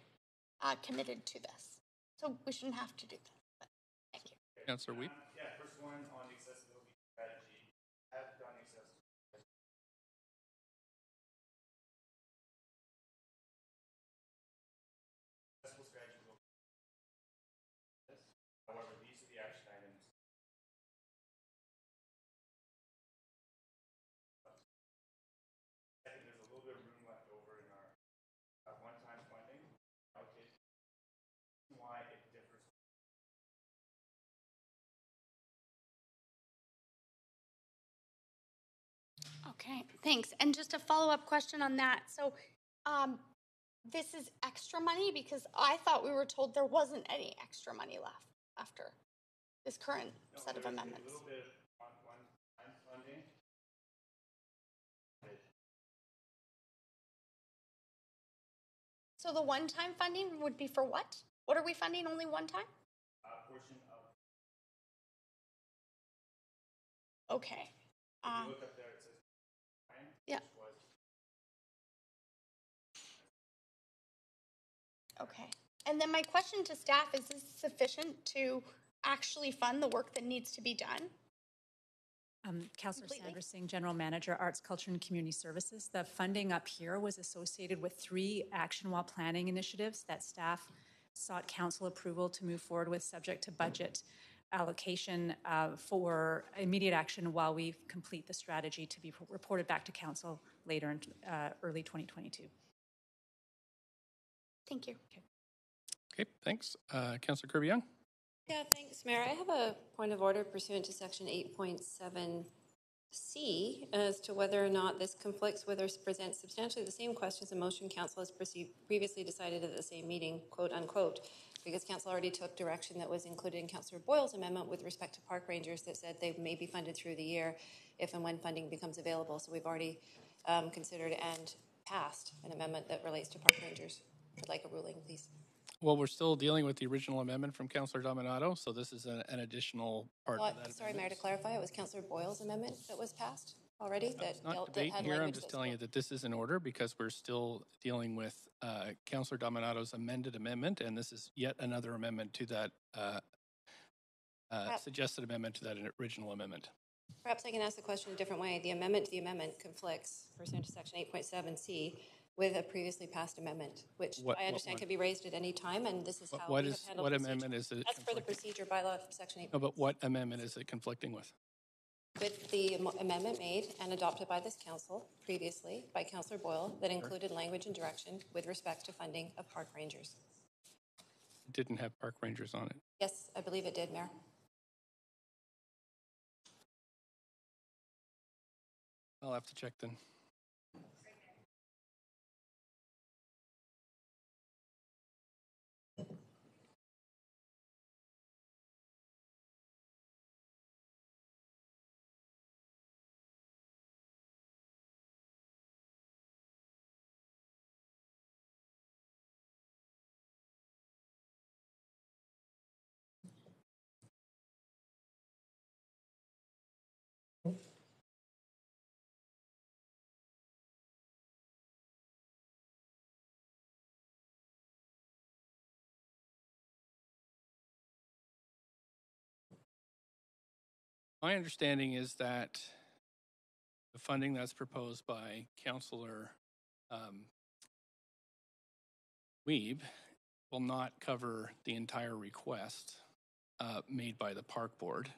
Speaker 3: committed to this. So we shouldn't have to do that. But thank you.
Speaker 1: Councillor Weep.
Speaker 5: Yeah, first one on the accessibility strategy. Have done accessibility. Accessible strategy will. However, these are the action items. Second, there's a little bit of room left over in our one-time funding allocation. Why it differs.
Speaker 3: Okay, thanks. And just a follow-up question on that. So this is extra money because I thought we were told there wasn't any extra money left after this current set of amendments.
Speaker 5: A little bit of one-time funding.
Speaker 3: So the one-time funding would be for what? What are we funding only one time?
Speaker 5: A portion of.
Speaker 3: Okay.
Speaker 5: If you look up there, it says nine,
Speaker 3: yeah.
Speaker 5: Which was.
Speaker 3: Okay. And then my question to staff is this sufficient to actually fund the work that needs to be done?
Speaker 17: Councillor Sandra Singh, General Manager, Arts, Culture and Community Services. The funding up here was associated with 3 action while planning initiatives that staff sought council approval to move forward with, subject to budget allocation for immediate action while we complete the strategy to be reported back to council later in early 2022.
Speaker 3: Thank you.
Speaker 1: Okay, thanks. Councillor Kirby-Young.
Speaker 9: Yeah, thanks, Mayor. I have a point of order pursuant to Section 8.7C as to whether or not this conflicts with or presents substantially the same questions a motion council has previously decided at the same meeting, quote unquote, because council already took direction that was included in Councillor Boyle's amendment with respect to park rangers that said they may be funded through the year if and when funding becomes available. So we've already considered and passed an amendment that relates to park rangers. I'd like a ruling, please.
Speaker 1: Well, we're still dealing with the original amendment from Councillor Dominato, so this is an additional part of that.
Speaker 9: Sorry, Mayor, to clarify, it was Councillor Boyle's amendment that was passed already?
Speaker 1: It's not debate here. I'm just telling you that this is in order because we're still dealing with Councillor Dominato's amended amendment, and this is yet another amendment to that suggested amendment to that original amendment.
Speaker 9: Perhaps I can ask the question a different way. The amendment to the amendment conflicts, pursuant to Section 8.7C, with a previously passed amendment, which I understand can be raised at any time, and this is how we have handled
Speaker 1: what
Speaker 9: the
Speaker 1: amendment is it?
Speaker 9: That's for the procedure bylaw, Section 8.
Speaker 1: No, but what amendment is it conflicting with?
Speaker 9: With the amendment made and adopted by this council previously by Councillor Boyle that included language and direction with respect to funding of park rangers.
Speaker 1: It didn't have park rangers on it.
Speaker 9: Yes, I believe it did, Mayor.
Speaker 1: I'll have to check then. My understanding is that the funding that's proposed by Councillor Weeb will not cover the entire request made by the Park Board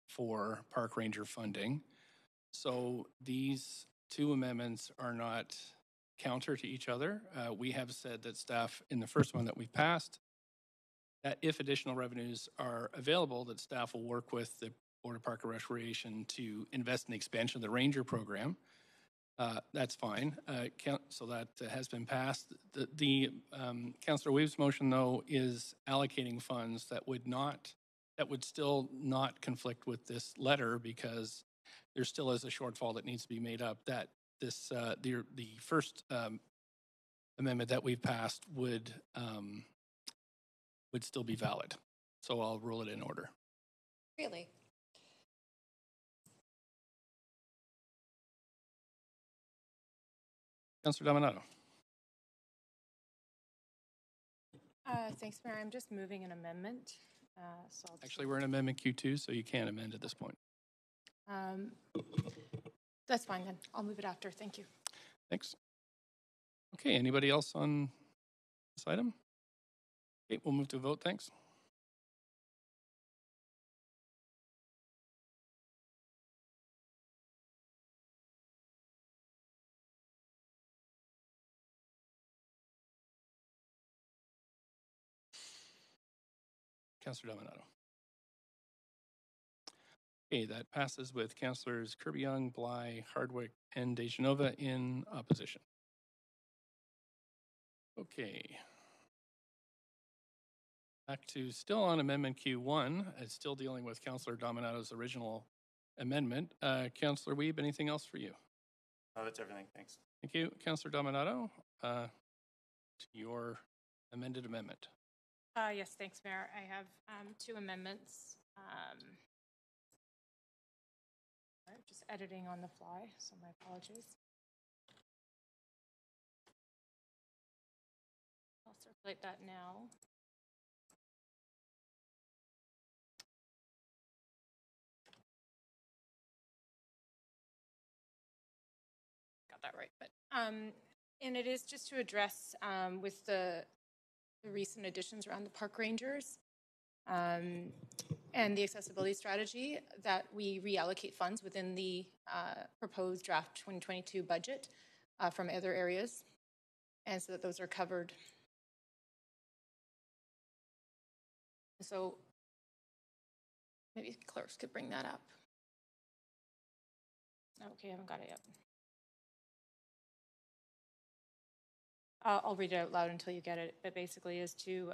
Speaker 1: for park ranger funding. So these two amendments are not counter to each other. We have said that staff in the first one that we've passed, that if additional revenues are available, that staff will work with the Board of Park and Recreation to invest in the expansion of the ranger program. That's fine. So that has been passed. The Councillor Weave's motion, though, is allocating funds that would still not conflict with this letter because there still is a shortfall that needs to be made up. That this the first amendment that we've passed would still be valid. So I'll rule it in order.
Speaker 9: Really?
Speaker 1: Councillor Dominato.
Speaker 4: Thanks, Mayor. I'm just moving an amendment. So I'll just-
Speaker 1: Actually, we're in Amendment Q2, so you can't amend at this point.
Speaker 4: That's fine then. I'll move it after. Thank you.
Speaker 1: Thanks. Okay, anybody else on this item? Okay, we'll move to a vote. Thanks. Councillor Dominato. Okay, that passes with Councillors Kirby-Young, Bly, Hardwick, and DeGenova in opposition. Okay. Back to still on Amendment Q1, still dealing with Councillor Dominato's original amendment. Councillor Wiebe, anything else for you?
Speaker 5: Oh, that's everything. Thanks.
Speaker 1: Thank you. Councillor Dominato, to your amended amendment.
Speaker 4: Yes, thanks, Mayor. I have two amendments. Just editing on the fly, so my apologies. I'll circulate that now. Got that right, but and it is just to address with the recent additions around the park rangers and the accessibility strategy that we reallocate funds within the proposed draft 2022 budget from other areas, and so that those are covered. So maybe clerks could bring that up. Okay, I haven't got it yet. I'll read it out loud until you get it, but basically is to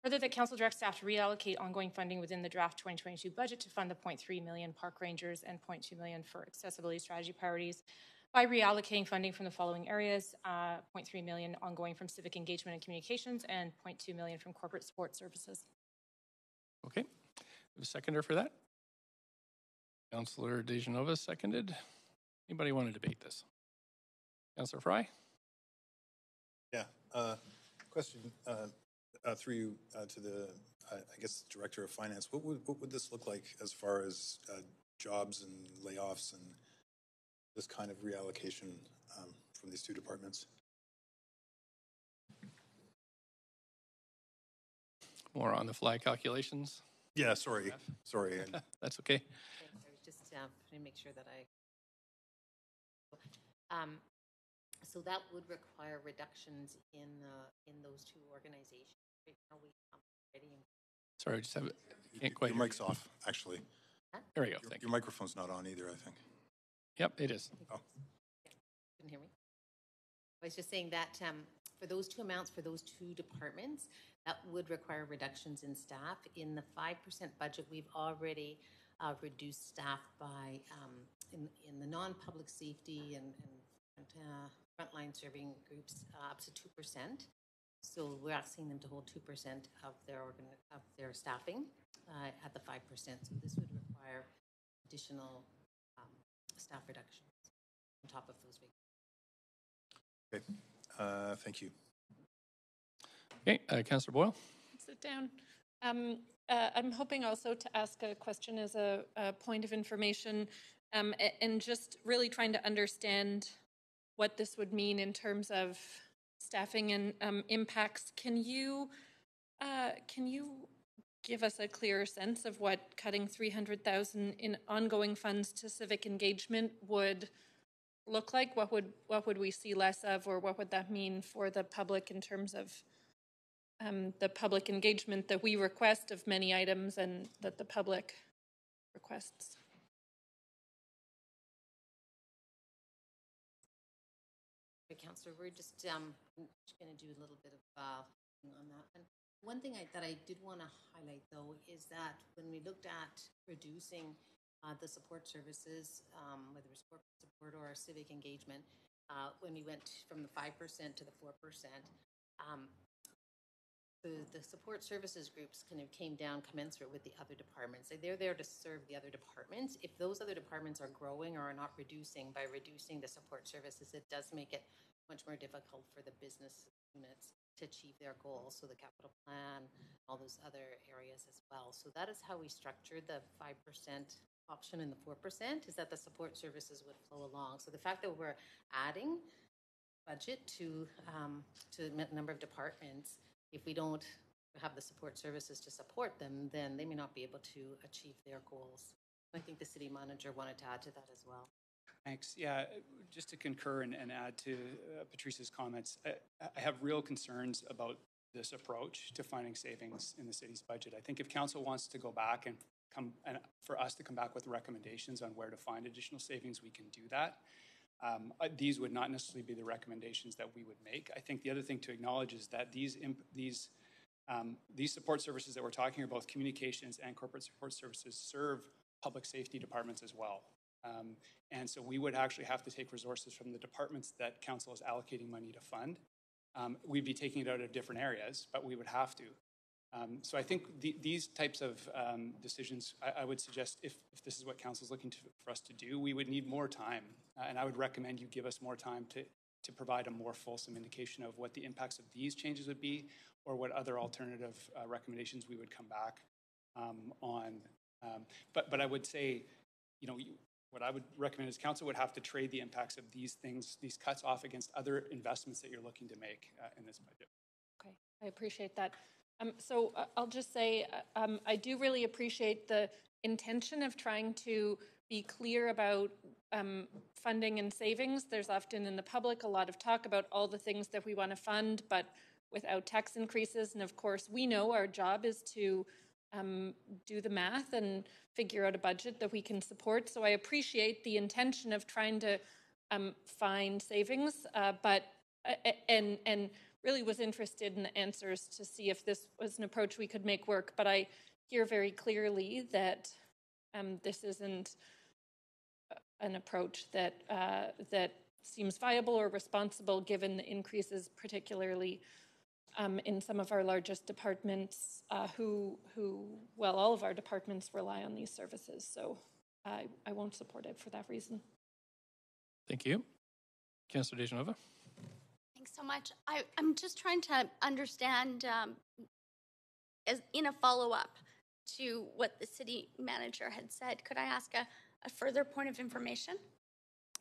Speaker 4: further that council directs staff to reallocate ongoing funding within the draft 2022 budget to fund the 0.3 million park rangers and 0.2 million for accessibility strategy priorities by reallocating funding from the following areas: 0.3 million ongoing from civic engagement and communications and 0.2 million from corporate support services.
Speaker 1: Okay, a seconder for that? Councillor DeGenova seconded. Anybody want to debate this? Councillor Fry?
Speaker 13: Yeah, question through you to the, I guess, Director of Finance. What would this look like as far as jobs and layoffs and this kind of reallocation from these two departments?
Speaker 1: More on the fly calculations?
Speaker 13: Yeah, sorry.
Speaker 1: That's okay.
Speaker 7: I was just trying to make sure that so that would require reductions in those two organizations. Right now we already.
Speaker 1: Sorry, just have it. Can't quite.
Speaker 13: Your mic's off, actually.
Speaker 7: Huh?
Speaker 1: There we go.
Speaker 13: Your microphone's not on either, I think.
Speaker 1: Yep, it is.
Speaker 13: Oh.
Speaker 7: Couldn't hear me. I was just saying that for those two amounts for those two departments, that would require reductions in staff. In the 5% budget, we've already reduced staff by in the non-public safety and frontline serving groups up to 2%. So we're asking them to hold 2% of their staffing at the 5%. So this would require additional staff reductions on top of those vacancies.
Speaker 13: Okay, thank you.
Speaker 1: Okay, Councillor Boyle.
Speaker 10: Sit down. I'm hoping also to ask a question as a point of information and just really trying to understand what this would mean in terms of staffing and impacts. Can you give us a clearer sense of what cutting $300,000 in ongoing funds to civic engagement would look like? What would we see less of, or what would that mean for the public in terms of the public engagement that we request of many items and that the public requests?
Speaker 7: Councillor, we're just going to do a little bit of on that one. One thing that I did want to highlight, though, is that when we looked at reducing the support services, whether it was corporate support or civic engagement, when we went from the 5% to the 4%, the support services groups kind of came down commensurate with the other departments. They're there to serve the other departments. If those other departments are growing or are not reducing, by reducing the support services, it does make it much more difficult for the business units to achieve their goals. So the capital plan, all those other areas as well. So that is how we structured the 5% option and the 4%, is that the support services would flow along. So the fact that we're adding budget to a number of departments, if we don't have the support services to support them, then they may not be able to achieve their goals. I think the city manager wanted to add to that as well.
Speaker 16: Thanks. Yeah, just to concur and add to Patrice's comments, I have real concerns about this approach to finding savings in the city's budget. I think if council wants to go back and for us to come back with recommendations on where to find additional savings, we can do that. These would not necessarily be the recommendations that we would make. I think the other thing to acknowledge is that these support services that we're talking about, both communications and corporate support services, serve public safety departments as well. And so we would actually have to take resources from the departments that council is allocating money to fund. We'd be taking it out of different areas, but we would have to. So I think these types of decisions, I would suggest if this is what council is looking for us to do, we would need more time. And I would recommend you give us more time to provide a more fulsome indication of what the impacts of these changes would be, or what other alternative recommendations we would come back on. But I would say, what I would recommend is council would have to trade the impacts of these things, these cuts off against other investments that you're looking to make in this budget.
Speaker 10: Okay, I appreciate that. So I'll just say, I do really appreciate the intention of trying to be clear about funding and savings. There's often in the public a lot of talk about all the things that we want to fund, but without tax increases. And of course, we know our job is to do the math and figure out a budget that we can support. So I appreciate the intention of trying to find savings, but really was interested in the answers to see if this was an approach we could make work. But I hear very clearly that this isn't an approach that seems viable or responsible given the increases, particularly in some of our largest departments all of our departments rely on these services. So I won't support it for that reason.
Speaker 1: Thank you. Councillor DeGenova.
Speaker 3: Thanks so much. I'm just trying to understand, as in a follow-up to what the city manager had said, could I ask a further point of information?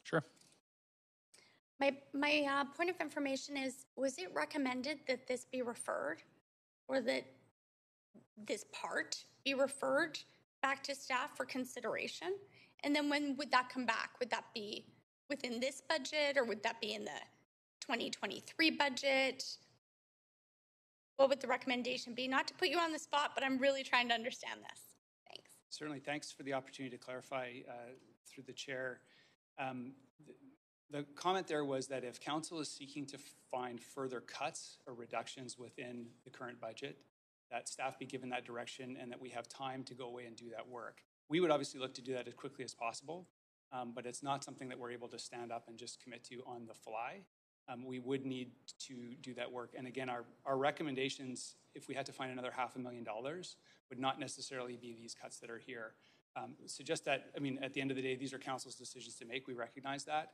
Speaker 1: Sure.
Speaker 3: My point of information is, was it recommended that this be referred, or that this part be referred back to staff for consideration? And then when would that come back? Would that be within this budget, or would that be in the 2023 budget? What would the recommendation be? Not to put you on the spot, but I'm really trying to understand this. Thanks.
Speaker 16: Certainly, thanks for the opportunity to clarify through the chair. The comment there was that if council is seeking to find further cuts or reductions within the current budget, that staff be given that direction and that we have time to go away and do that work. We would obviously look to do that as quickly as possible, but it's not something that we're able to stand up and just commit to on the fly. We would need to do that work. And again, our recommendations, if we had to find another $500,000, would not necessarily be these cuts that are here. Suggest that, at the end of the day, these are council's decisions to make. We recognize that.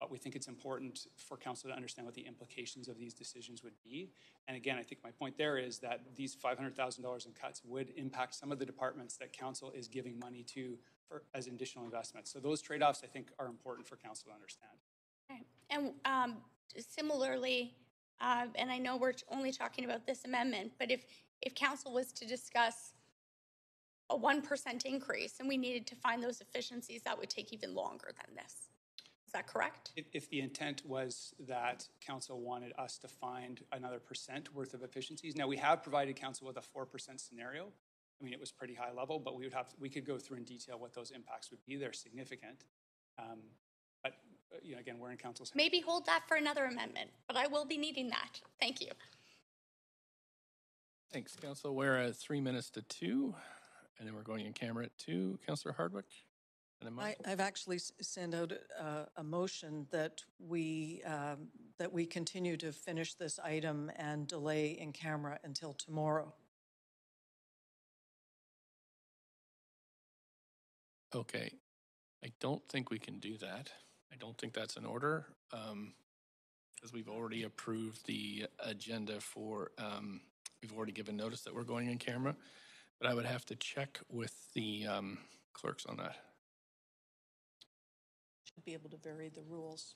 Speaker 16: But we think it's important for council to understand what the implications of these decisions would be. And again, I think my point there is that these $500,000 in cuts would impact some of the departments that council is giving money to as additional investments. So those trade-offs, I think, are important for council to understand.
Speaker 3: Okay. And similarly, and I know we're only talking about this amendment, but if council was to discuss a 1% increase and we needed to find those efficiencies, that would take even longer than this. Is that correct?
Speaker 16: If the intent was that council wanted us to find another % worth of efficiencies, now we have provided council with a 4% scenario. It was pretty high level, but we could go through in detail what those impacts would be. They're significant. But again, we're in council's hands.
Speaker 3: Maybe hold that for another amendment, but I will be needing that. Thank you.
Speaker 1: Thanks, Council. We're at 3 minutes to 2, and then we're going in camera at 2. Councillor Hardwick. And then
Speaker 14: I've actually sent out a motion that we that we continue to finish this item and delay in camera until tomorrow.
Speaker 1: Okay. I don't think we can do that. I don't think that's in order, because we've already approved the agenda for, we've already given notice that we're going in camera, but I would have to check with the clerks on that.
Speaker 14: Should be able to vary the rules.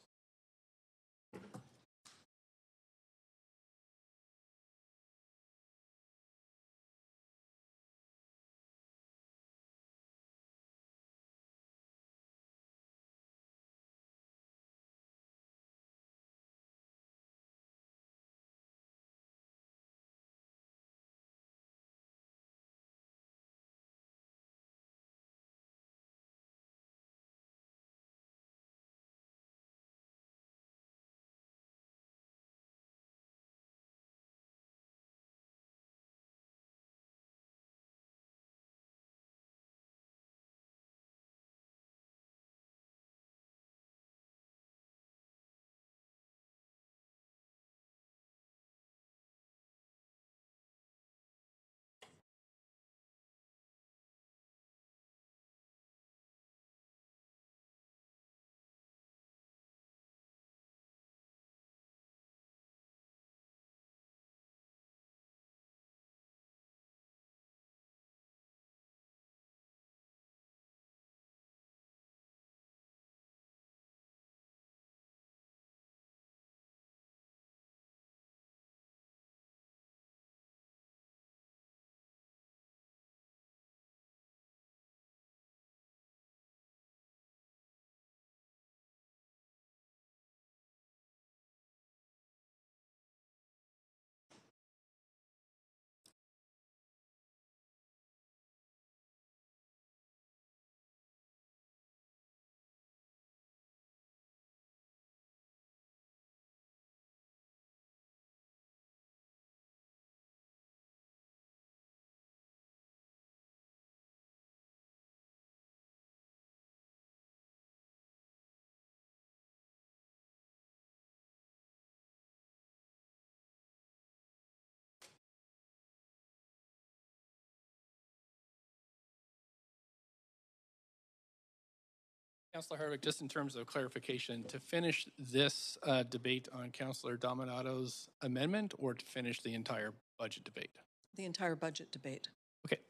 Speaker 1: Councillor Hardwick, just in terms of clarification, to finish this debate on Councillor Dominado's amendment or to finish the entire budget debate?
Speaker 14: The entire budget debate.
Speaker 1: Okay.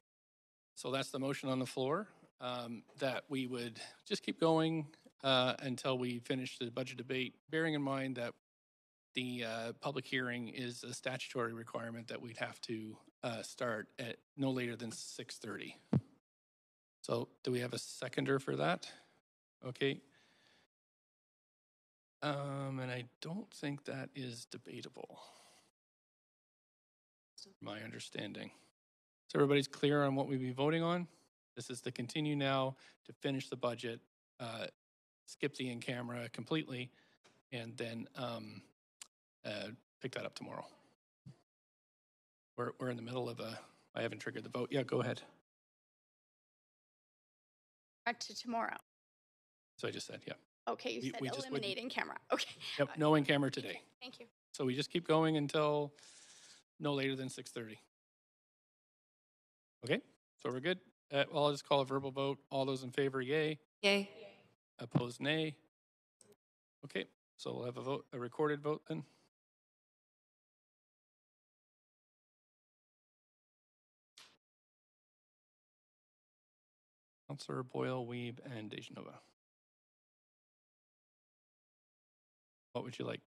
Speaker 1: So that's the motion on the floor, that we would just keep going until we finish the budget debate, bearing in mind that the public hearing is a statutory requirement that we'd have to start at no later than 6:30. So do we have a seconder for that? Okay. And I don't think that is debatable. My understanding. So everybody's clear on what we'd be voting on? This is to continue now to finish the budget, skip the in-camera completely, and then pick that up tomorrow. We're in the middle of I haven't triggered the vote. Yeah, go ahead.
Speaker 3: To tomorrow.
Speaker 1: So I just said, yeah.
Speaker 3: Okay, you said eliminate in camera. Okay.
Speaker 1: Yep, no in camera today.
Speaker 3: Thank you.
Speaker 1: So we just keep going until no later than 6:30. Okay, so we're good. Well, I'll just call a verbal vote. All those in favor, yay.
Speaker 9: Yay.
Speaker 1: Opposed, nay. Okay, so we'll have a vote, a recorded vote then. Councillor Boyle, Weeb, and Dejanova. What would you like?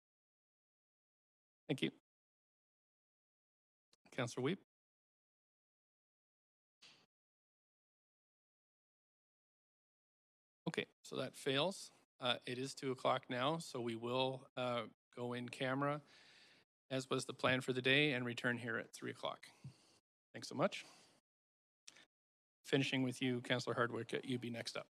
Speaker 1: Thank you. Councillor Weeb. Okay, so that fails. It is 2:00 now, so we will go in camera, as was the plan for the day, and return here at 3:00. Thanks so much. Finishing with you, Councillor Hardwick, you'd be next up.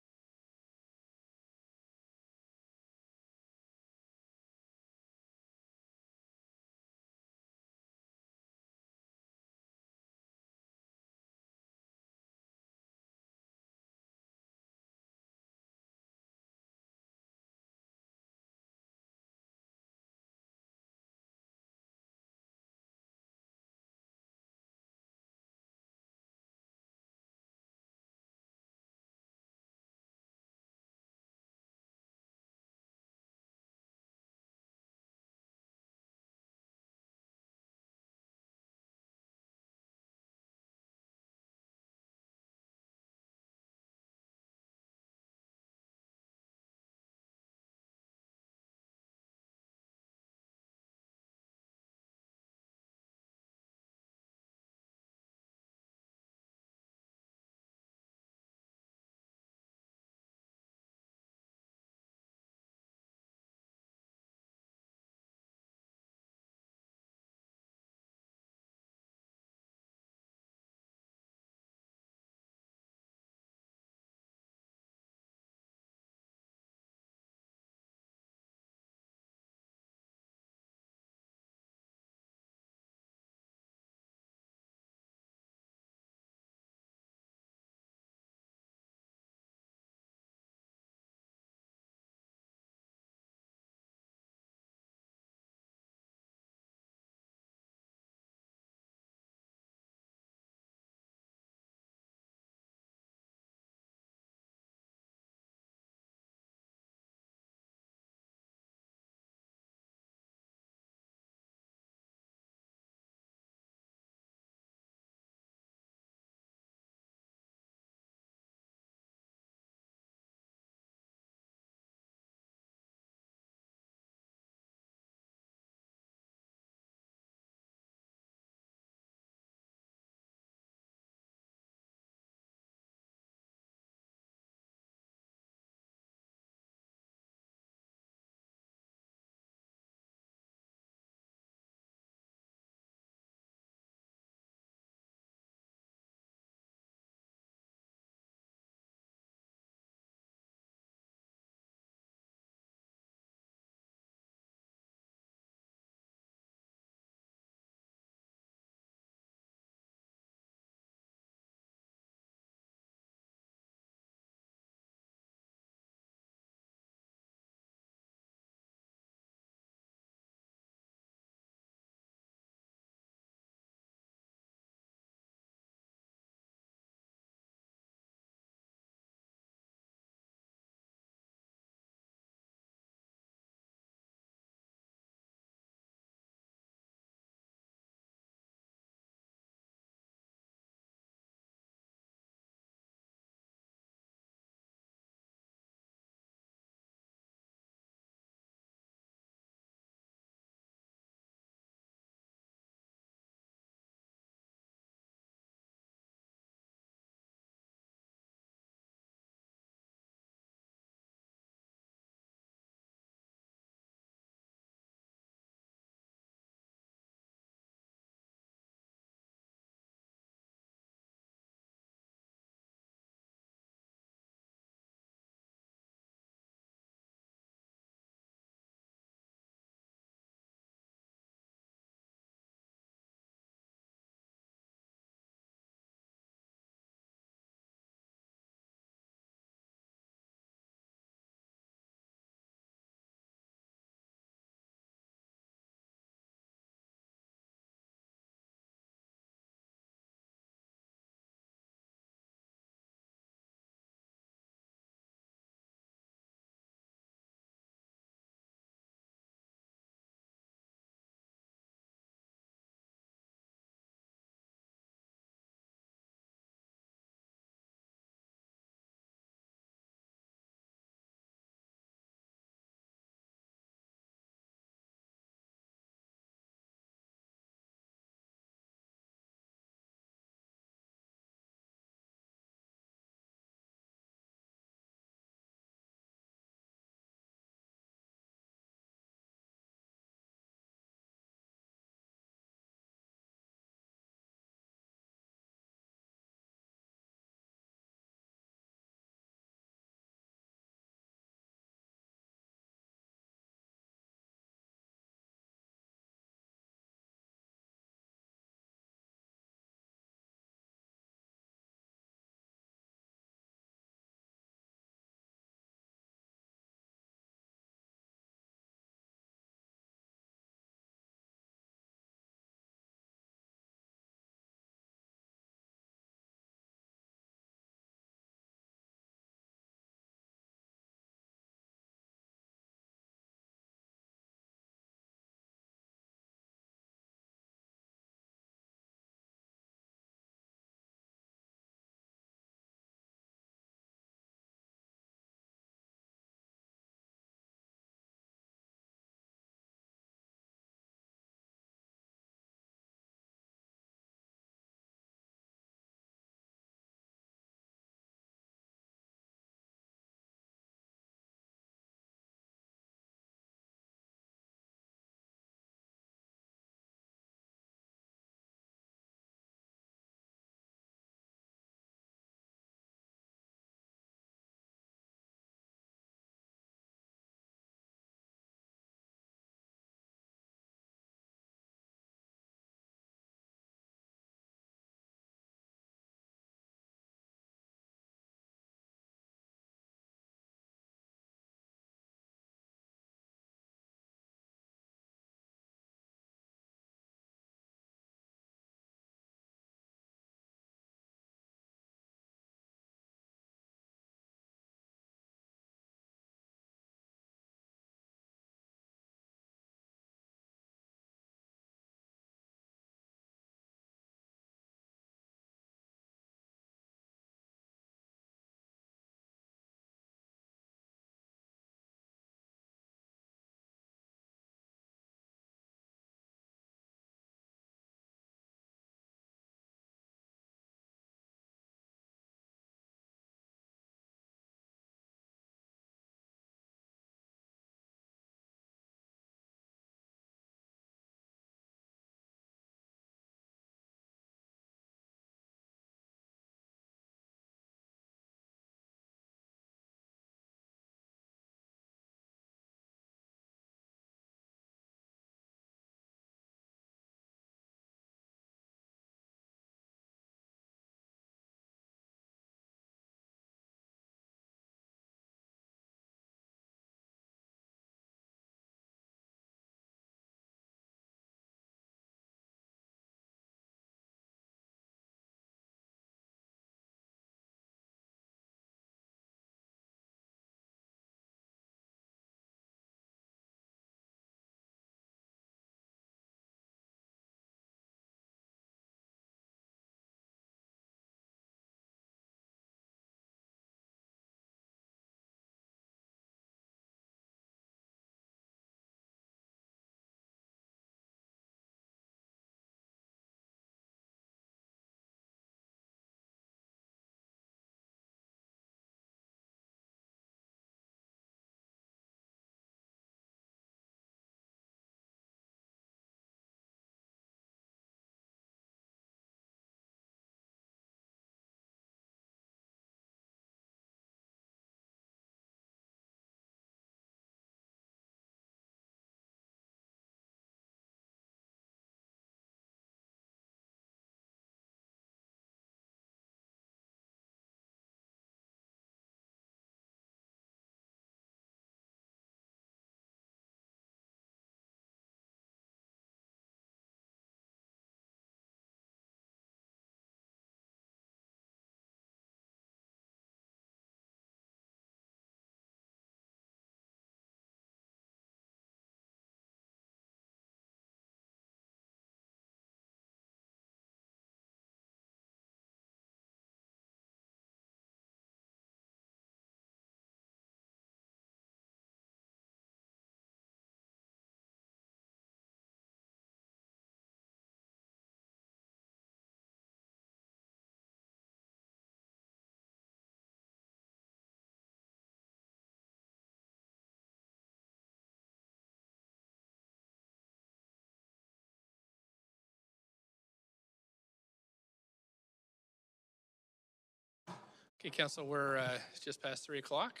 Speaker 1: Okay, Council, we're just past 3 o'clock.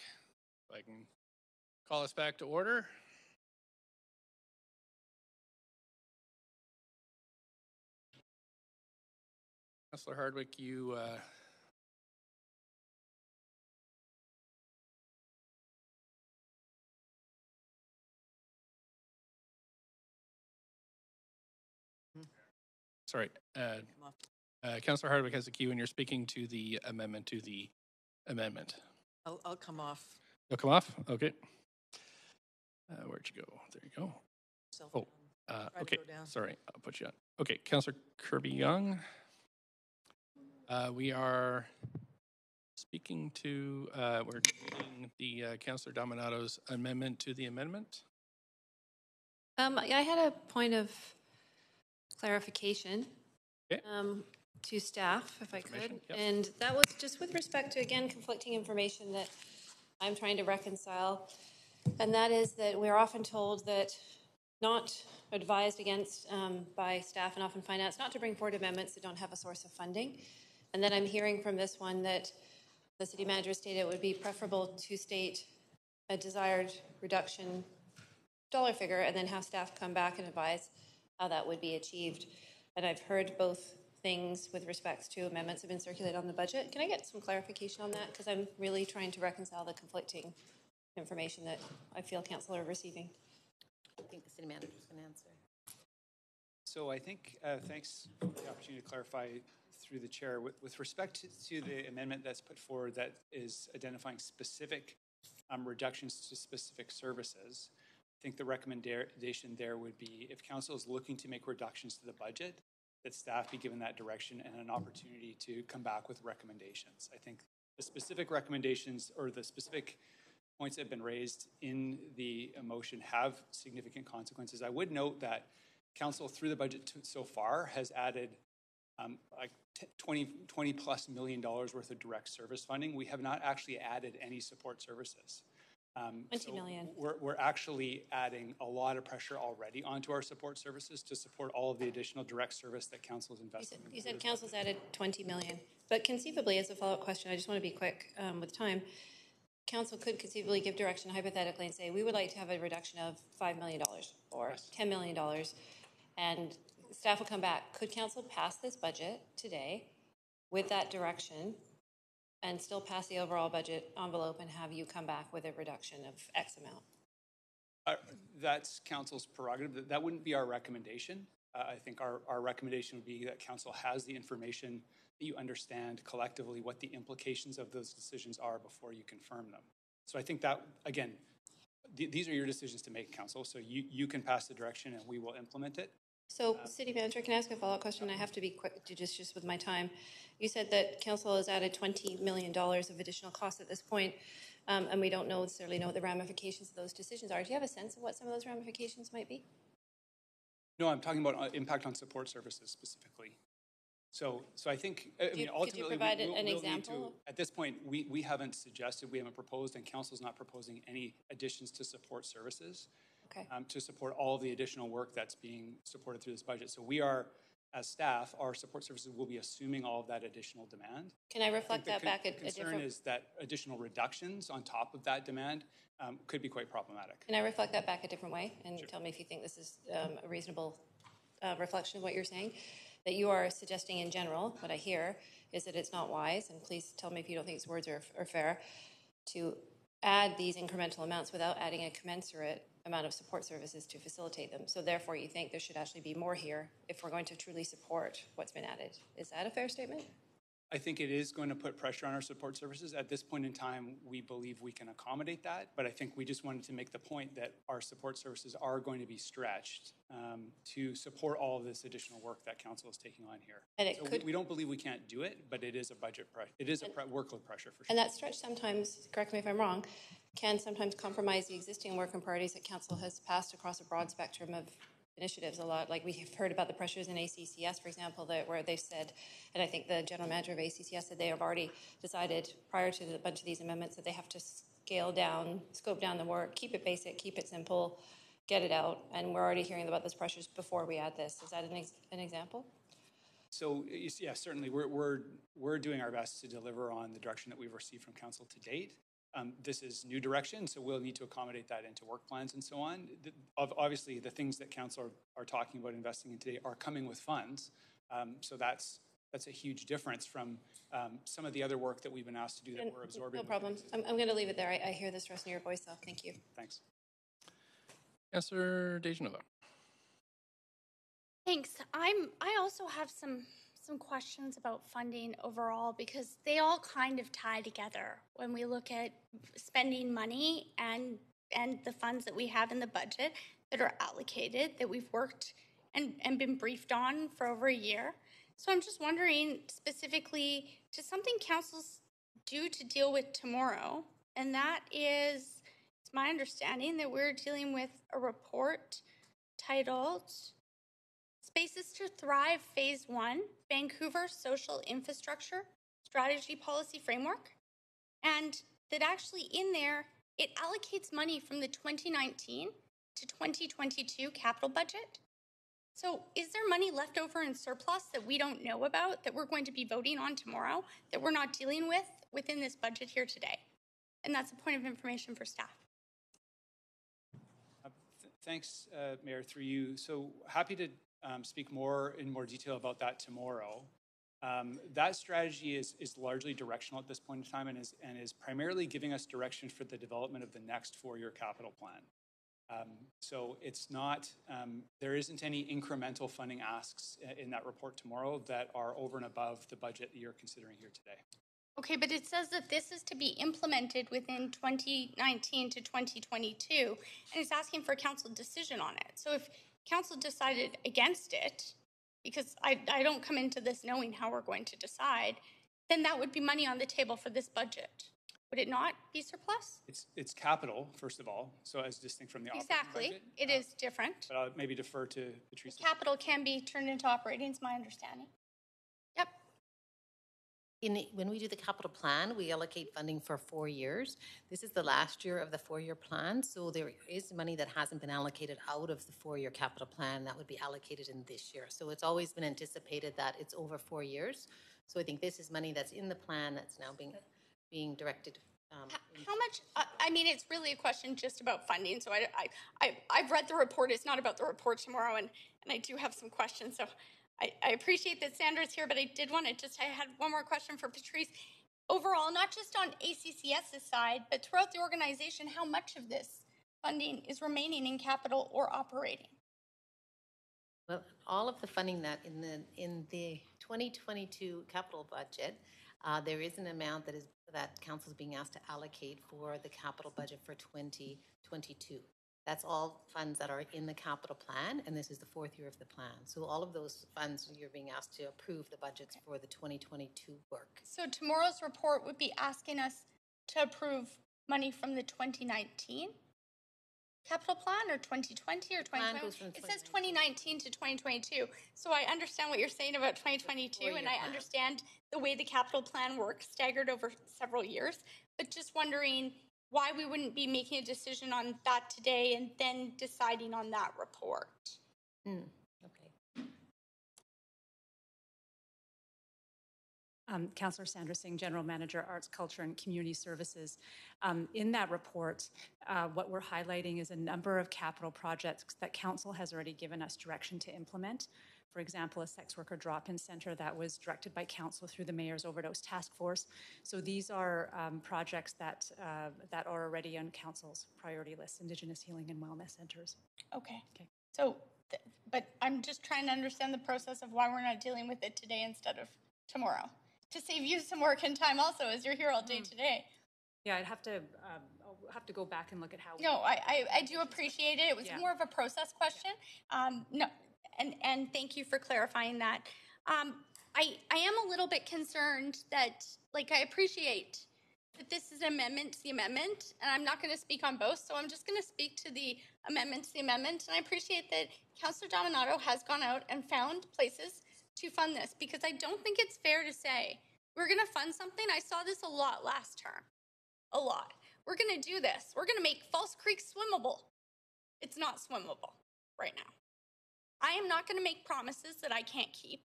Speaker 1: If I can call us back to order. Councilor Hardwick, you sorry, Councilor Hardwick has a cue, and you're speaking to the amendment to the amendment.
Speaker 14: I'll come off.
Speaker 1: You'll come off? Okay. Where'd you go? There you go.
Speaker 14: Oh,
Speaker 1: okay. Sorry, I'll put you on. Okay, Councilor Kirby-Yung. We are speaking to, we're doing the Councilor Dominato's amendment to the amendment.
Speaker 9: I had a point of clarification to staff, if I could.
Speaker 1: Yep.
Speaker 9: And that was just with respect to, again, conflicting information that I'm trying to reconcile. And that is that we're often told that not advised against by staff and often finance not to bring forward amendments that don't have a source of funding. And then I'm hearing from this one that the city manager stated it would be preferable to state a desired reduction dollar figure and then have staff come back and advise how that would be achieved. And I've heard both things with respects to amendments have been circulated on the budget. Can I get some clarification on that? Because I'm really trying to reconcile the conflicting information that I feel council are receiving.
Speaker 7: I think the city manager is going to answer.
Speaker 16: So I think, thanks for the opportunity to clarify through the chair. With respect to the amendment that's put forward that is identifying specific reductions to specific services, I think the recommendation there would be if council is looking to make reductions to the budget, that staff be given that direction and an opportunity to come back with recommendations. I think the specific recommendations or the specific points that have been raised in the motion have significant consequences. I would note that council through the budget so far has added like $20 plus million worth of direct service funding. We have not actually added any support services.
Speaker 9: 20 million.
Speaker 16: We're actually adding a lot of pressure already onto our support services to support all of the additional direct service that council is investing in.
Speaker 9: You said council's added 20 million, but conceivably, as a follow-up question, I just want to be quick with time. Council could conceivably give direction hypothetically and say, we would like to have a reduction of $5 million or $10 million, and staff will come back. Could council pass this budget today with that direction and still pass the overall budget envelope and have you come back with a reduction of X amount?
Speaker 16: That's council's prerogative. That wouldn't be our recommendation. I think our recommendation would be that council has the information that you understand collectively what the implications of those decisions are before you confirm them. So I think that, again, these are your decisions to make, council. So you can pass the direction and we will implement it.
Speaker 9: So, City Manager, can I ask a follow-up question? I have to be quick to just with my time. You said that council has added $20 million of additional costs at this point, and we don't necessarily know what the ramifications of those decisions are. Do you have a sense of what some of those ramifications might be?
Speaker 16: No, I'm talking about impact on support services specifically. So I think, ultimately,
Speaker 9: could you provide an example?
Speaker 16: At this point, we haven't suggested, we haven't proposed, and council's not proposing any additions to support services.
Speaker 9: Okay.
Speaker 16: To support all the additional work that's being supported through this budget. So we are, as staff, our support services will be assuming all of that additional demand.
Speaker 9: Can I reflect that back
Speaker 16: a different... The concern is that additional reductions on top of that demand could be quite problematic.
Speaker 9: Can I reflect that back a different way and tell me if you think this is a reasonable reflection of what you're saying? That you are suggesting in general, what I hear, is that it's not wise, and please tell me if you don't think these words are fair, to add these incremental amounts without adding a commensurate amount of support services to facilitate them. So therefore, you think there should actually be more here if we're going to truly support what's been added. Is that a fair statement?
Speaker 16: I think it is going to put pressure on our support services. At this point in time, we believe we can accommodate that, but I think we just wanted to make the point that our support services are going to be stretched to support all of this additional work that council is taking on here.
Speaker 9: And
Speaker 16: we don't believe we can't do it, but it is a budget pressure. It is a workload pressure for sure.
Speaker 9: And that stretch sometimes, correct me if I'm wrong, can sometimes compromise the existing work and priorities that council has passed across a broad spectrum of initiatives a lot. Like we have heard about the pressures in ACCS, for example, where they've said, and I think the general manager of ACCS said they have already decided prior to a bunch of these amendments that they have to scale down, scope down the work, keep it basic, keep it simple, get it out. And we're already hearing about those pressures before we add this. Is that an example?
Speaker 16: So, yeah, certainly we're doing our best to deliver on the direction that we've received from council to date. This is new direction, so we'll need to accommodate that into work plans and so on. Obviously, the things that council are talking about investing in today are coming with funds. So that's a huge difference from some of the other work that we've been asked to do that we're absorbing.
Speaker 9: No problem. I'm going to leave it there. I hear the stress in your voice, though. Thank you.
Speaker 16: Thanks.
Speaker 1: Councillor Dejanova.
Speaker 3: Thanks. I also have some questions about funding overall because they all kind of tie together when we look at spending money and the funds that we have in the budget that are allocated, that we've worked and been briefed on for over a year. So I'm just wondering specifically, does something councils do to deal with tomorrow? And that is, it's my understanding that we're dealing with a report titled Spaces to Thrive Phase 1, Vancouver Social Infrastructure Strategy Policy Framework. And that actually in there, it allocates money from the 2019 to 2022 capital budget. So is there money left over in surplus that we don't know about that we're going to be voting on tomorrow that we're not dealing with within this budget here today? And that's a point of information for staff.
Speaker 16: Thanks, Mayor, through you. So happy to speak in more detail about that tomorrow. That strategy is largely directional at this point in time and is primarily giving us direction for the development of the next 4-year capital plan. So it's not, there isn't any incremental funding asks in that report tomorrow that are over and above the budget that you're considering here today.
Speaker 3: Okay, but it says that this is to be implemented within 2019 to 2022, and it's asking for a council decision on it. So if council decided against it, because I don't come into this knowing how we're going to decide, then that would be money on the table for this budget. Would it not be surplus?
Speaker 16: It's capital, first of all, so as distinct from the operating
Speaker 3: Exactly.
Speaker 16: budget.
Speaker 3: It is different.
Speaker 16: But I'll maybe defer to Patrice.
Speaker 3: Capital can be turned into operating, is my understanding. Yep.
Speaker 7: When we do the capital plan, we allocate funding for 4 years. This is the last year of the 4-year plan, so there is money that hasn't been allocated out of the 4-year capital plan that would be allocated in this year. So it's always been anticipated that it's over 4 years. So I think this is money that's in the plan that's now being directed.
Speaker 3: How much? I mean, it's really a question just about funding. So I've read the report. It's not about the report tomorrow, and I do have some questions. So I appreciate that Sandra's here, but I did want to I had one more question for Patrice. Overall, not just on ACCS's side, but throughout the organization, how much of this funding is remaining in capital or operating?
Speaker 7: Well, all of the funding that in the 2022 capital budget, there is an amount that council is being asked to allocate for the capital budget for 2022. That's all funds that are in the capital plan, and this is the 4th year of the plan. So all of those funds, you're being asked to approve the budgets for the 2022 work.
Speaker 3: So tomorrow's report would be asking us to approve money from the 2019 capital plan, or 2020 or 2021? It says 2019 to 2022. So I understand what you're saying about 2022, and I understand the way the capital plan works, staggered over several years. But just wondering why we wouldn't be making a decision on that today and then deciding on that report.
Speaker 7: Okay.
Speaker 17: Councillor Sandra Singh, General Manager, Arts, Culture and Community Services. In that report, what we're highlighting is a number of capital projects that Council has already given us direction to implement. For example, a sex worker drop-in centre that was directed by Council through the Mayor's Overdose Task Force. So these are projects that are already on Council's priority list, Indigenous Healing and Wellness Centres.
Speaker 3: Okay. So, but I'm just trying to understand the process of why we're not dealing with it today instead of tomorrow. To save you some work and time also, as you're here all day today.
Speaker 17: Yeah, I'll have to go back and look at how.
Speaker 3: No, I do appreciate it. It was more of a process question. No, and thank you for clarifying that. I am a little bit concerned that, like, I appreciate that this is an amendment to the amendment, and I'm not going to speak on both, so I'm just going to speak to the amendment to the amendment. And I appreciate that Councillor Dominato has gone out and found places to fund this, because I don't think it's fair to say we're going to fund something. I saw this a lot last term. A lot. We're going to do this. We're going to make False Creek swimmable. It's not swimmable right now. I am not going to make promises that I can't keep.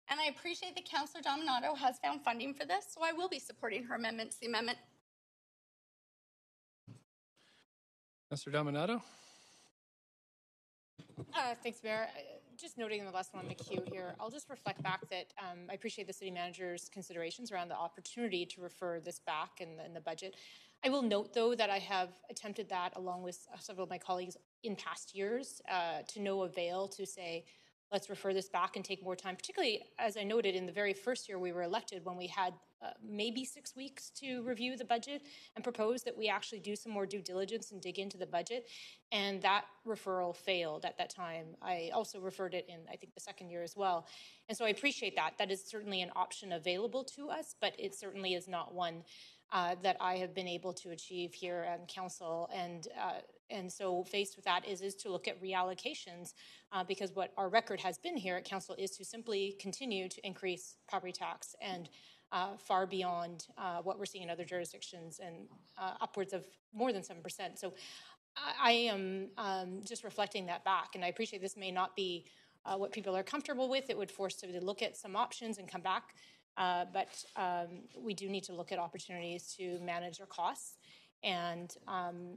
Speaker 3: And I appreciate that Councillor Dominato has found funding for this, so I will be supporting her amendment to the amendment.
Speaker 1: Councillor Dominato?
Speaker 4: Thanks, Mayor. Just noting the last one on the queue here, I'll just reflect back that I appreciate the city manager's considerations around the opportunity to refer this back in the budget. I will note, though, that I have attempted that along with several of my colleagues in past years to no avail to say, let's refer this back and take more time, particularly, as I noted, in the very first year we were elected when we had maybe 6 weeks to review the budget and propose that we actually do some more due diligence and dig into the budget. And that referral failed at that time. I also referred it in, I think, the second year as well. And so I appreciate that. That is certainly an option available to us, but it certainly is not one that I have been able to achieve here on council. And so faced with that is to look at reallocations because what our record has been here at council is to simply continue to increase property tax and far beyond what we're seeing in other jurisdictions and upwards of more than 7%. So I am just reflecting that back, and I appreciate this may not be what people are comfortable with. It would force them to look at some options and come back, but we do need to look at opportunities to manage our costs. And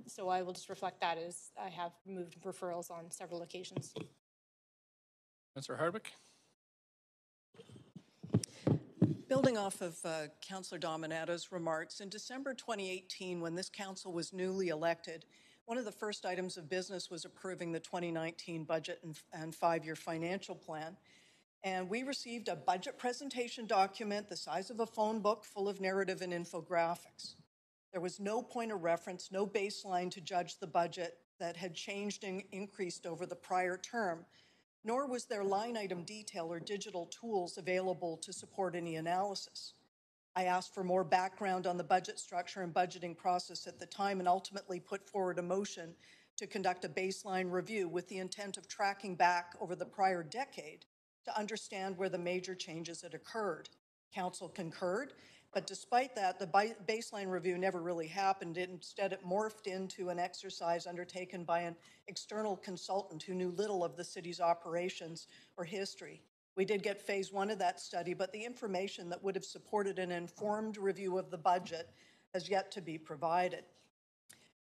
Speaker 4: so I will just reflect that as I have moved referrals on several occasions.
Speaker 1: Councillor Hardwick?
Speaker 14: Building off of Councillor Dominato's remarks, in December 2018, when this council was newly elected, one of the first items of business was approving the 2019 budget and five-year financial plan. And we received a budget presentation document the size of a phone book full of narrative and infographics. There was no point of reference, no baseline to judge the budget that had changed and increased over the prior term, nor was there line item detail or digital tools available to support any analysis. I asked for more background on the budget structure and budgeting process at the time and ultimately put forward a motion to conduct a baseline review with the intent of tracking back over the prior decade to understand where the major changes had occurred. Council concurred, but despite that, the baseline review never really happened. Instead, it morphed into an exercise undertaken by an external consultant who knew little of the city's operations or history. We did get phase one of that study, but the information that would have supported an informed review of the budget has yet to be provided.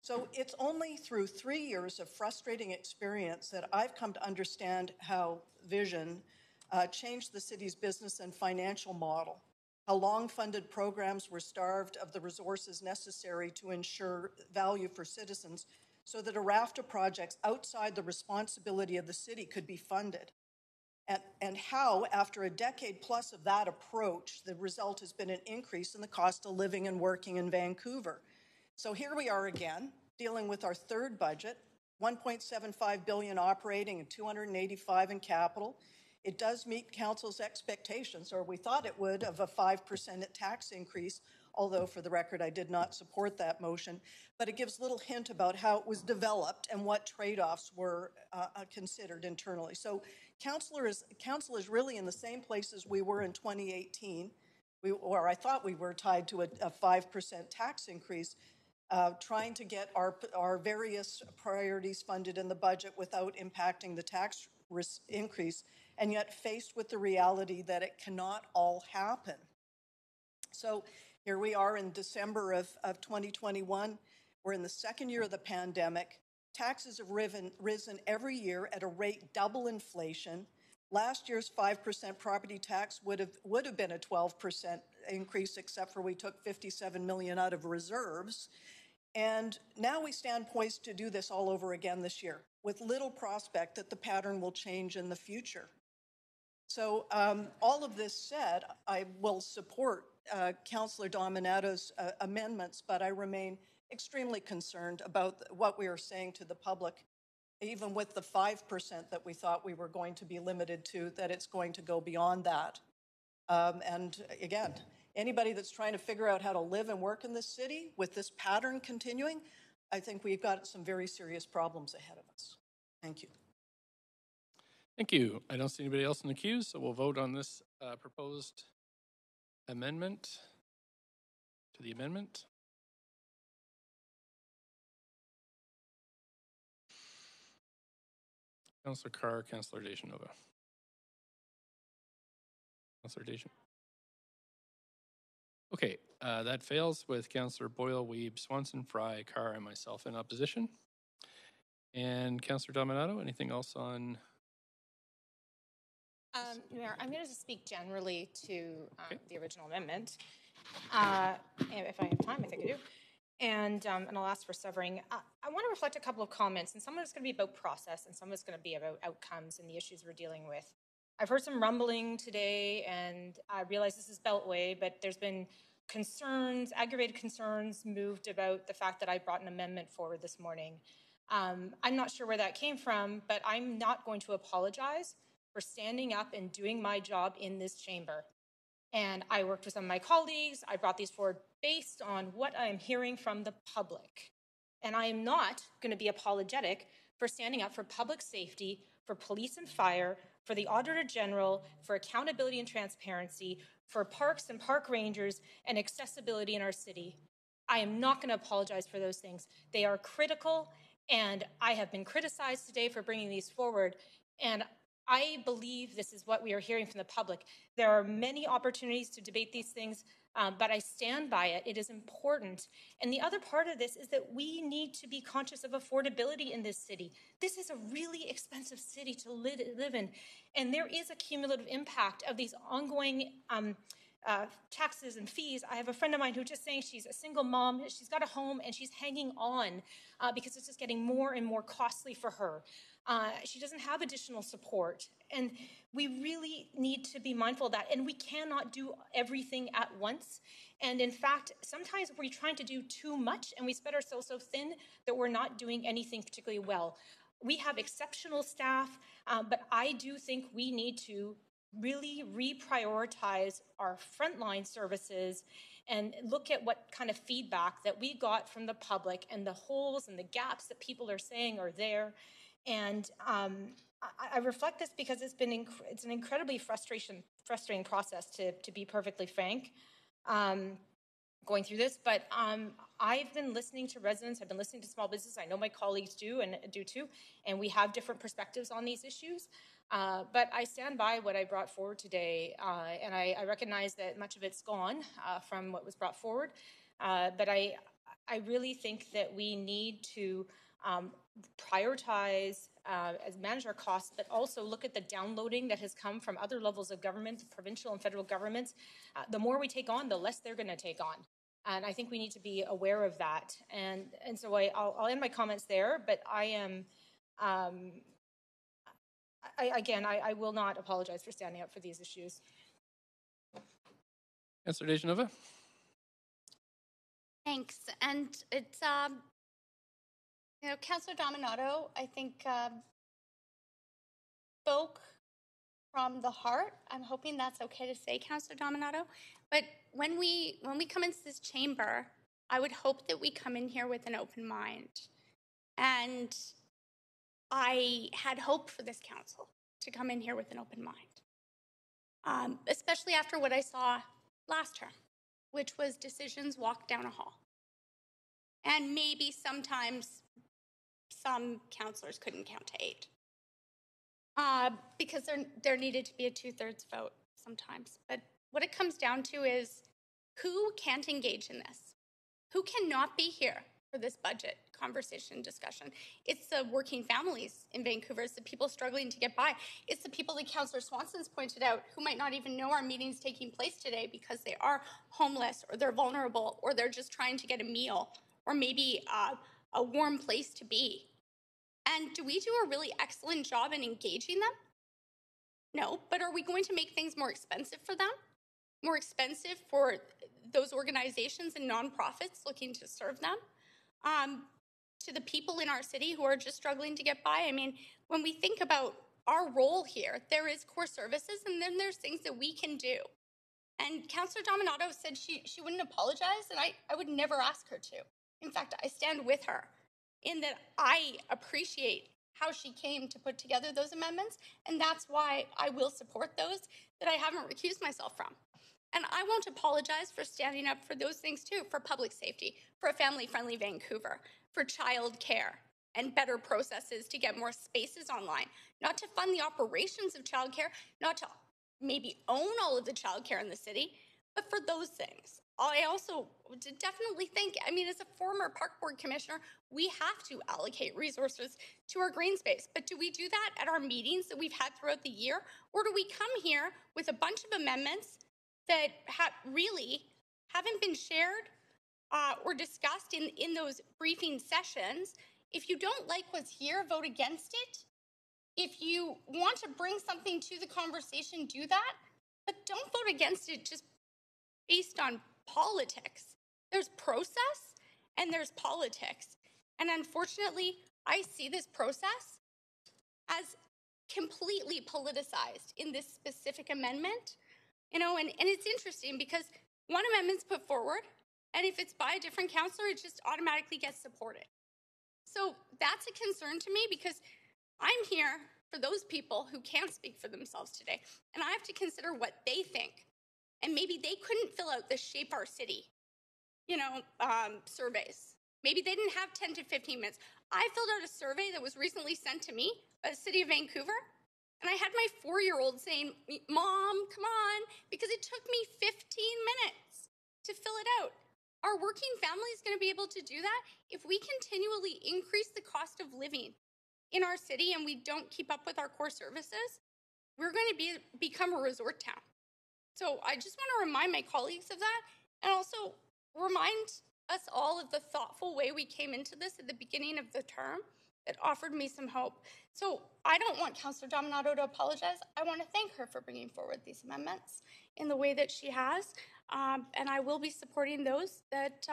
Speaker 14: So it's only through 3 years of frustrating experience that I've come to understand how Vision changed the city's business and financial model, how long-funded programs were starved of the resources necessary to ensure value for citizens so that a raft of projects outside the responsibility of the city could be funded. And how, after a decade plus of that approach, the result has been an increase in the cost of living and working in Vancouver. So here we are again, dealing with our third budget, $1.75 billion operating and $285 in capital. It does meet council's expectations, or we thought it would, of a 5% tax increase, although for the record I did not support that motion, but it gives little hint about how it was developed and what trade-offs were considered internally. So council is really in the same place as we were in 2018, or I thought we were tied to a 5% tax increase, trying to get our various priorities funded in the budget without impacting the tax increase, and yet faced with the reality that it cannot all happen. So here we are in December of 2021. We're in the second year of the pandemic. Taxes have risen every year at a rate double inflation. Last year's 5% property tax would have been a 12% increase, except for we took $57 million out of reserves. And now we stand poised to do this all over again this year, with little prospect that the pattern will change in the future. So all of this said, I will support Councillor Dominato's amendments, but I remain extremely concerned about what we are saying to the public, even with the 5% that we thought we were going to be limited to, that it's going to go beyond that. And again, anybody that's trying to figure out how to live and work in this city with this pattern continuing, I think we've got some very serious problems ahead of us. Thank you.
Speaker 1: Thank you. I don't see anybody else in the queue, so we'll vote on this proposed amendment to the amendment. Councillor Carr, Councillor Deschanova. Councillor Dejan. Okay, that fails with Councillor Boyle, Weeb, Swanson, Fry, Carr, and myself in opposition. And Councillor Dominato, anything else on?
Speaker 4: Mayor, I'm going to just speak generally to the original amendment. If I have time, I think I do. And I'll ask for severing. I want to reflect a couple of comments, and some of it's going to be about process, and some of it's going to be about outcomes and the issues we're dealing with. I've heard some rumbling today, and I realize this is Beltway, but there's been concerns, aggravated concerns moved about the fact that I brought an amendment forward this morning. I'm not sure where that came from, but I'm not going to apologize for standing up and doing my job in this chamber. And I worked with some of my colleagues. I brought these forward based on what I'm hearing from the public. And I am not going to be apologetic for standing up for public safety, for police and fire, for the Auditor General, for accountability and transparency, for parks and park rangers, and accessibility in our city. I am not going to apologize for those things. They are critical, and I have been criticized today for bringing these forward. And I believe this is what we are hearing from the public. There are many opportunities to debate these things, but I stand by it. It is important. And the other part of this is that we need to be conscious of affordability in this city. This is a really expensive city to live in, and there is a cumulative impact of these ongoing taxes and fees. I have a friend of mine who's just saying she's a single mom, she's got a home, and she's hanging on because it's just getting more and more costly for her. She doesn't have additional support, and we really need to be mindful of that, and we cannot do everything at once. And in fact, sometimes we're trying to do too much, and we spread ourselves so thin that we're not doing anything particularly well. We have exceptional staff, but I do think we need to really reprioritize our frontline services and look at what kind of feedback that we got from the public and the holes and the gaps that people are saying are there. And I reflect this because it's an incredibly frustrating process, to be perfectly frank, going through this. But I've been listening to residents. I've been listening to small business. I know my colleagues do too. And we have different perspectives on these issues. But I stand by what I brought forward today. And I recognize that much of it's gone from what was brought forward. But I really think that we need to prioritize, manage our costs, but also look at the downloading that has come from other levels of government, provincial and federal governments. The more we take on, the less they're going to take on. And I think we need to be aware of that. And so I'll end my comments there, but I am, I will not apologize for standing up for these issues.
Speaker 1: Councillor Dejanova.
Speaker 3: Thanks. And it's, Councillor Dominato, I think, spoke from the heart. I'm hoping that's okay to say, Councillor Dominato. But when we come into this chamber, I would hope that we come in here with an open mind. And I had hope for this council to come in here with an open mind, especially after what I saw last term, which was decisions walked down a hall. And maybe sometimes some councillors couldn't count to 8 because there needed to be a 2/3 vote sometimes. But what it comes down to is who can't engage in this? Who cannot be here for this budget conversation discussion? It's the working families in Vancouver. It's the people struggling to get by. It's the people that Councillor Swanson's pointed out who might not even know our meeting's taking place today because they are homeless or they're vulnerable or they're just trying to get a meal or maybe a warm place to be. And do we do a really excellent job in engaging them? No, but are we going to make things more expensive for them? More expensive for those organizations and nonprofits looking to serve them? To the people in our city who are just struggling to get by? I mean, when we think about our role here, there is core services and then there's things that we can do. And Councillor Dominato said she wouldn't apologize, and I would never ask her to. In fact, I stand with her in that I appreciate how she came to put together those amendments, and that's why I will support those that I haven't recused myself from. And I won't apologize for standing up for those things too, for public safety, for a family-friendly Vancouver, for child care and better processes to get more spaces online, not to fund the operations of childcare, not to maybe own all of the childcare in the city, but for those things. I also definitely think, I mean, as a former park board commissioner, we have to allocate resources to our green space. But do we do that at our meetings that we've had throughout the year? Or do we come here with a bunch of amendments that really haven't been shared or discussed in those briefing sessions? If you don't like what's here, vote against it. If you want to bring something to the conversation, do that. But don't vote against it just based on politics. There's process and there's politics. And unfortunately, I see this process as completely politicized in this specific amendment. You know, and it's interesting because one amendment's put forward, and if it's by a different councillor, it just automatically gets supported. So that's a concern to me because I'm here for those people who can't speak for themselves today, and I have to consider what they think. And maybe they couldn't fill out the Shape Our City, surveys. Maybe they didn't have 10 to 15 minutes. I filled out a survey that was recently sent to me by the City of Vancouver, and I had my 4-year-old saying, "Mom, come on," because it took me 15 minutes to fill it out. Our working family is going to be able to do that if we continually increase the cost of living in our city and we don't keep up with our core services. We're going to become a resort town. So I just want to remind my colleagues of that, and also remind us all of the thoughtful way we came into this at the beginning of the term that offered me some hope. So I don't want Councillor Dominato to apologize. I want to thank her for bringing forward these amendments in the way that she has, and I will be supporting those that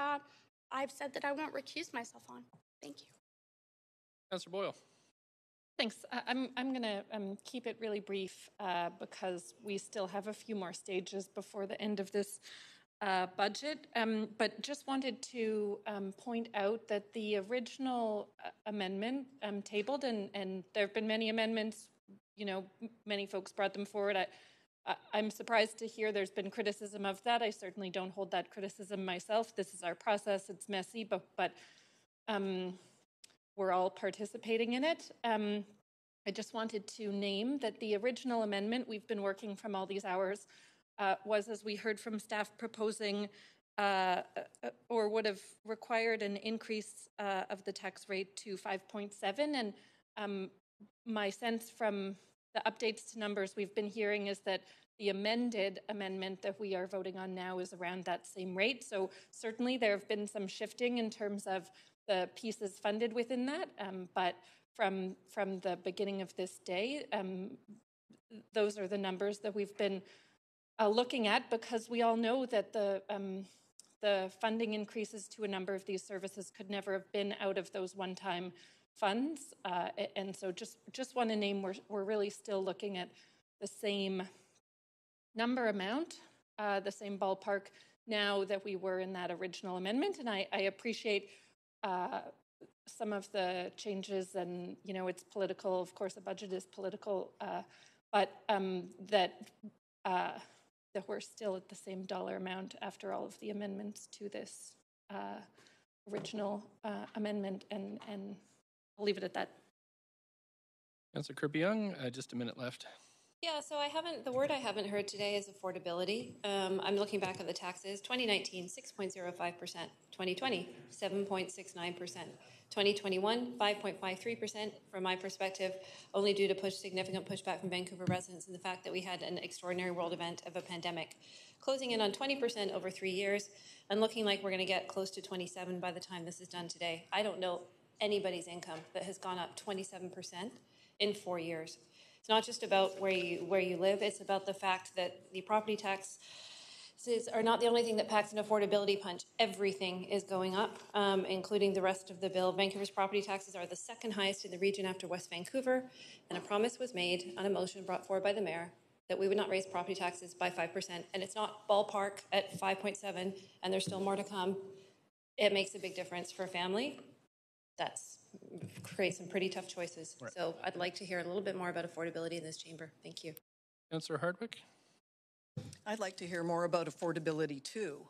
Speaker 3: I've said that I won't recuse myself on. Thank you.
Speaker 1: Councillor Boyle.
Speaker 10: Thanks. I'm going to keep it really brief because we still have a few more stages before the end of this budget. But just wanted to point out that the original amendment tabled, and there have been many amendments, many folks brought them forward. I'm surprised to hear there's been criticism of that. I certainly don't hold that criticism myself. This is our process. It's messy, but we're all participating in it. I just wanted to name that the original amendment, we've been working from all these hours, was, as we heard from staff, proposing or would have required an increase of the tax rate to 5.7. And my sense from the updates to numbers we've been hearing is that the amended amendment that we are voting on now is around that same rate. So certainly there have been some shifting in terms of the pieces funded within that, but from the beginning of this day, those are the numbers that we've been looking at, because we all know that the funding increases to a number of these services could never have been out of those one-time funds, and so just want to name we're really still looking at the same number amount, the same ballpark now that we were in that original amendment, and I appreciate some of the changes, and it's political. Of course, a budget is political, but that we're still at the same dollar amount after all of the amendments to this original amendment, and I'll leave it at that.
Speaker 1: Councillor Kirby-Yung, just a minute left.
Speaker 9: Yeah, so the word I haven't heard today is affordability. I'm looking back at the taxes. 2019, 6.05%. 2020, 7.69%. 2021, 5.53%. From my perspective, only due to significant pushback from Vancouver residents and the fact that we had an extraordinary world event of a pandemic. Closing in on 20% over 3 years, and looking like we're going to get close to 27 by the time this is done today. I don't know anybody's income that has gone up 27% in 4 years. It's not just about where you live. It's about the fact that the property taxes are not the only thing that packs an affordability punch. Everything is going up, including the rest of the bill. Vancouver's property taxes are the second highest in the region after West Vancouver, and a promise was made on a motion brought forward by the mayor that we would not raise property taxes by 5%, and it's not ballpark at 5.7, and there's still more to come. It makes a big difference for a family. That's create some pretty tough choices. Right. So I'd like to hear a little bit more about affordability in this chamber. Thank you.
Speaker 1: Councillor Hardwick.
Speaker 14: I'd like to hear more about affordability too.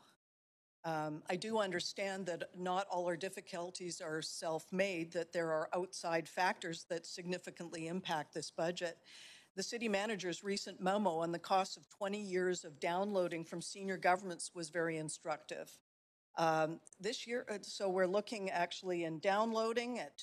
Speaker 14: I do understand that not all our difficulties are self-made, that there are outside factors that significantly impact this budget. The city manager's recent memo on the cost of 20 years of downloading from senior governments was very instructive. This year, so we're looking actually in downloading at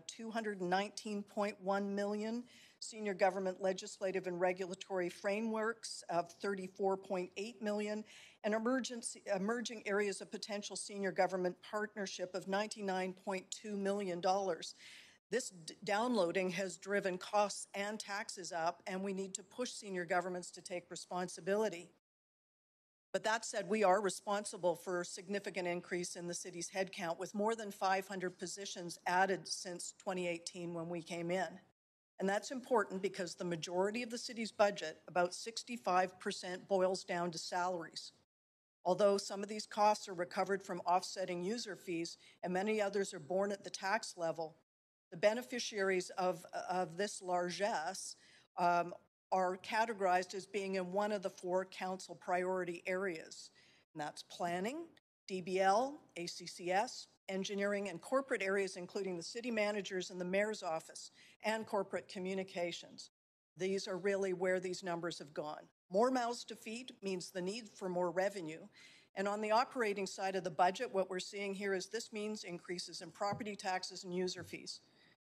Speaker 14: 219.1 million, senior government legislative and regulatory frameworks of 34.8 million, and emerging areas of potential senior government partnership of $99.2 million. This downloading has driven costs and taxes up, and we need to push senior governments to take responsibility. But that said, we are responsible for a significant increase in the city's headcount, with more than 500 positions added since 2018 when we came in. And that's important because the majority of the city's budget, about 65%, boils down to salaries. Although some of these costs are recovered from offsetting user fees and many others are borne at the tax level, the beneficiaries of this largesse are categorized as being in one of the 4 council priority areas. And that's planning, DBL, ACCS, engineering, and corporate areas, including the city managers and the mayor's office, and corporate communications. These are really where these numbers have gone. More mouths to feed means the need for more revenue. And on the operating side of the budget, what we're seeing here is this means increases in property taxes and user fees.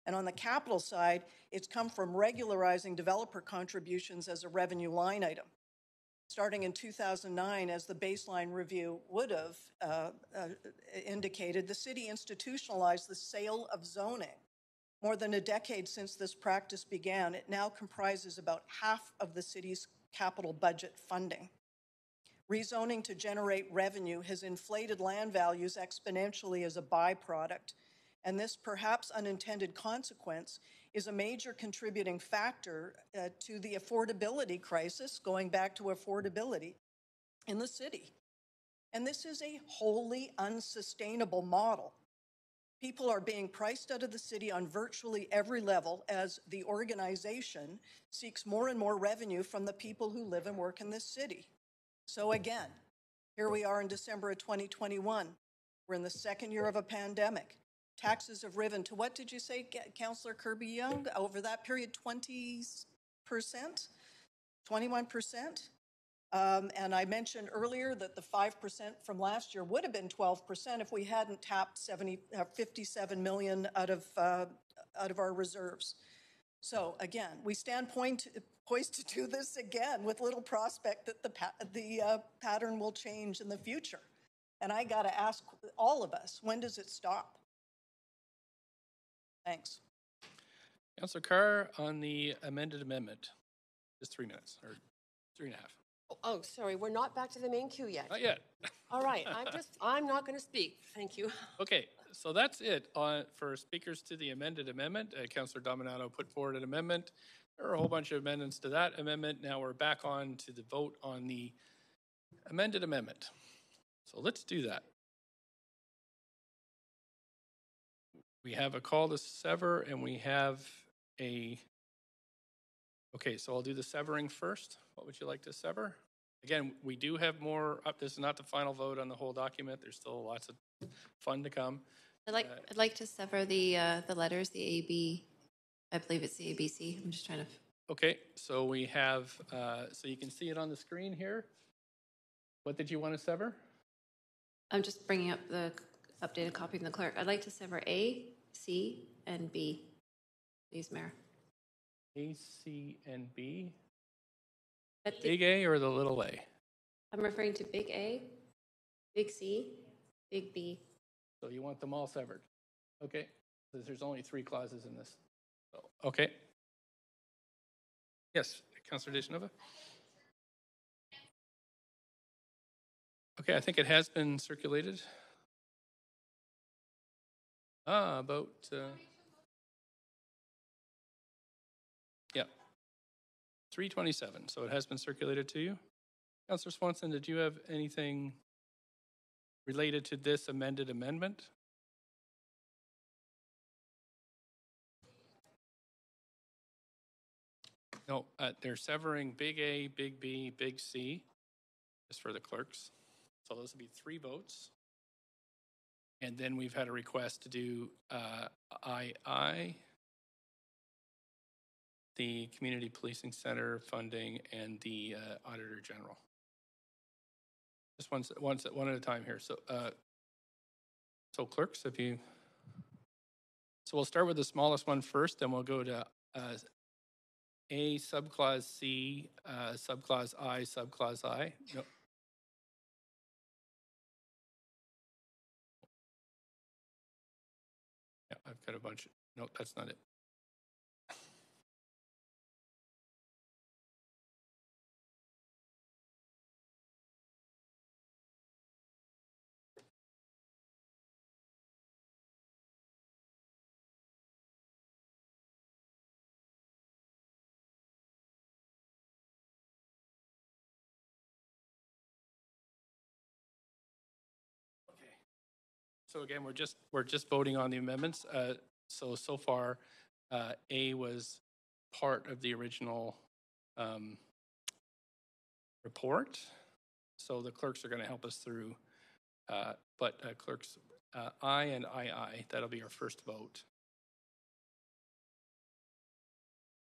Speaker 14: And on the capital side, it's come from regularizing developer contributions as a revenue line item. Starting in 2009, as the baseline review would have indicated, the city institutionalized the sale of zoning. More than a decade since this practice began, it now comprises about half of the city's capital budget funding. Rezoning to generate revenue has inflated land values exponentially as a byproduct, and this perhaps unintended consequence is a major contributing factor to the affordability crisis, going back to affordability in the city. And this is a wholly unsustainable model. People are being priced out of the city on virtually every level as the organization seeks more and more revenue from the people who live and work in this city. So again, here we are in December of 2021. We're in the second year of a pandemic. Taxes have risen to, what did you say, Councillor Kirby-Yung? Over that period, 20%, 21%? And I mentioned earlier that the 5% from last year would have been 12% if we hadn't tapped 57 million out of our reserves. So again, we stand poised to do this again with little prospect that the pattern will change in the future. And I got to ask all of us, when does it stop? Thanks.
Speaker 1: Councillor Carr, on the amended amendment, just 3 minutes, or 3.5.
Speaker 8: Oh, sorry, we're not back to the main queue yet.
Speaker 1: Not yet.
Speaker 8: All right, I'm not going to speak. Thank you.
Speaker 1: Okay, so that's it for speakers to the amended amendment. Councillor Dominato put forward an amendment. There are a whole bunch of amendments to that amendment. Now we're back on to the vote on the amended amendment. So let's do that. We have a call to sever, and we have a... Okay, so I'll do the severing first. What would you like to sever? Again, we do have more up. This is not the final vote on the whole document. There's still lots of fun to come.
Speaker 9: I'd like to sever the letters, the A, B. I believe it's the ABC. I'm just trying to...
Speaker 1: Okay, so we have, so you can see it on the screen here. What did you want to sever?
Speaker 9: I'm just bringing up the updated copy from the clerk. I'd like to sever A, C, and B. Please, Mayor.
Speaker 1: A, C, and B.
Speaker 9: Big
Speaker 1: A or the little a?
Speaker 9: I'm referring to big A, big C, big B.
Speaker 1: So you want them all severed? Okay, there's only 3 clauses in this. So, okay. Yes, Councillor DeGenova? Okay, I think it has been circulated. About... yeah. 3:27, so it has been circulated to you. Councillor Swanson, did you have anything related to this amended amendment? No, they're severing big A, big B, big C, just for the clerks. So those would be 3 votes. And then we've had a request to do II, the Community Policing Center funding, and the Auditor General. Just one at a time here. So clerks, if you... So we'll start with the smallest one first, then we'll go to A, subclause C, subclause I, subclause I. No. Yeah, I've got a bunch. No, that's not it. So again, we're just voting on the amendments. So far, A was part of the original report. So the clerks are going to help us through. But clerks, I and II, that'll be our first vote.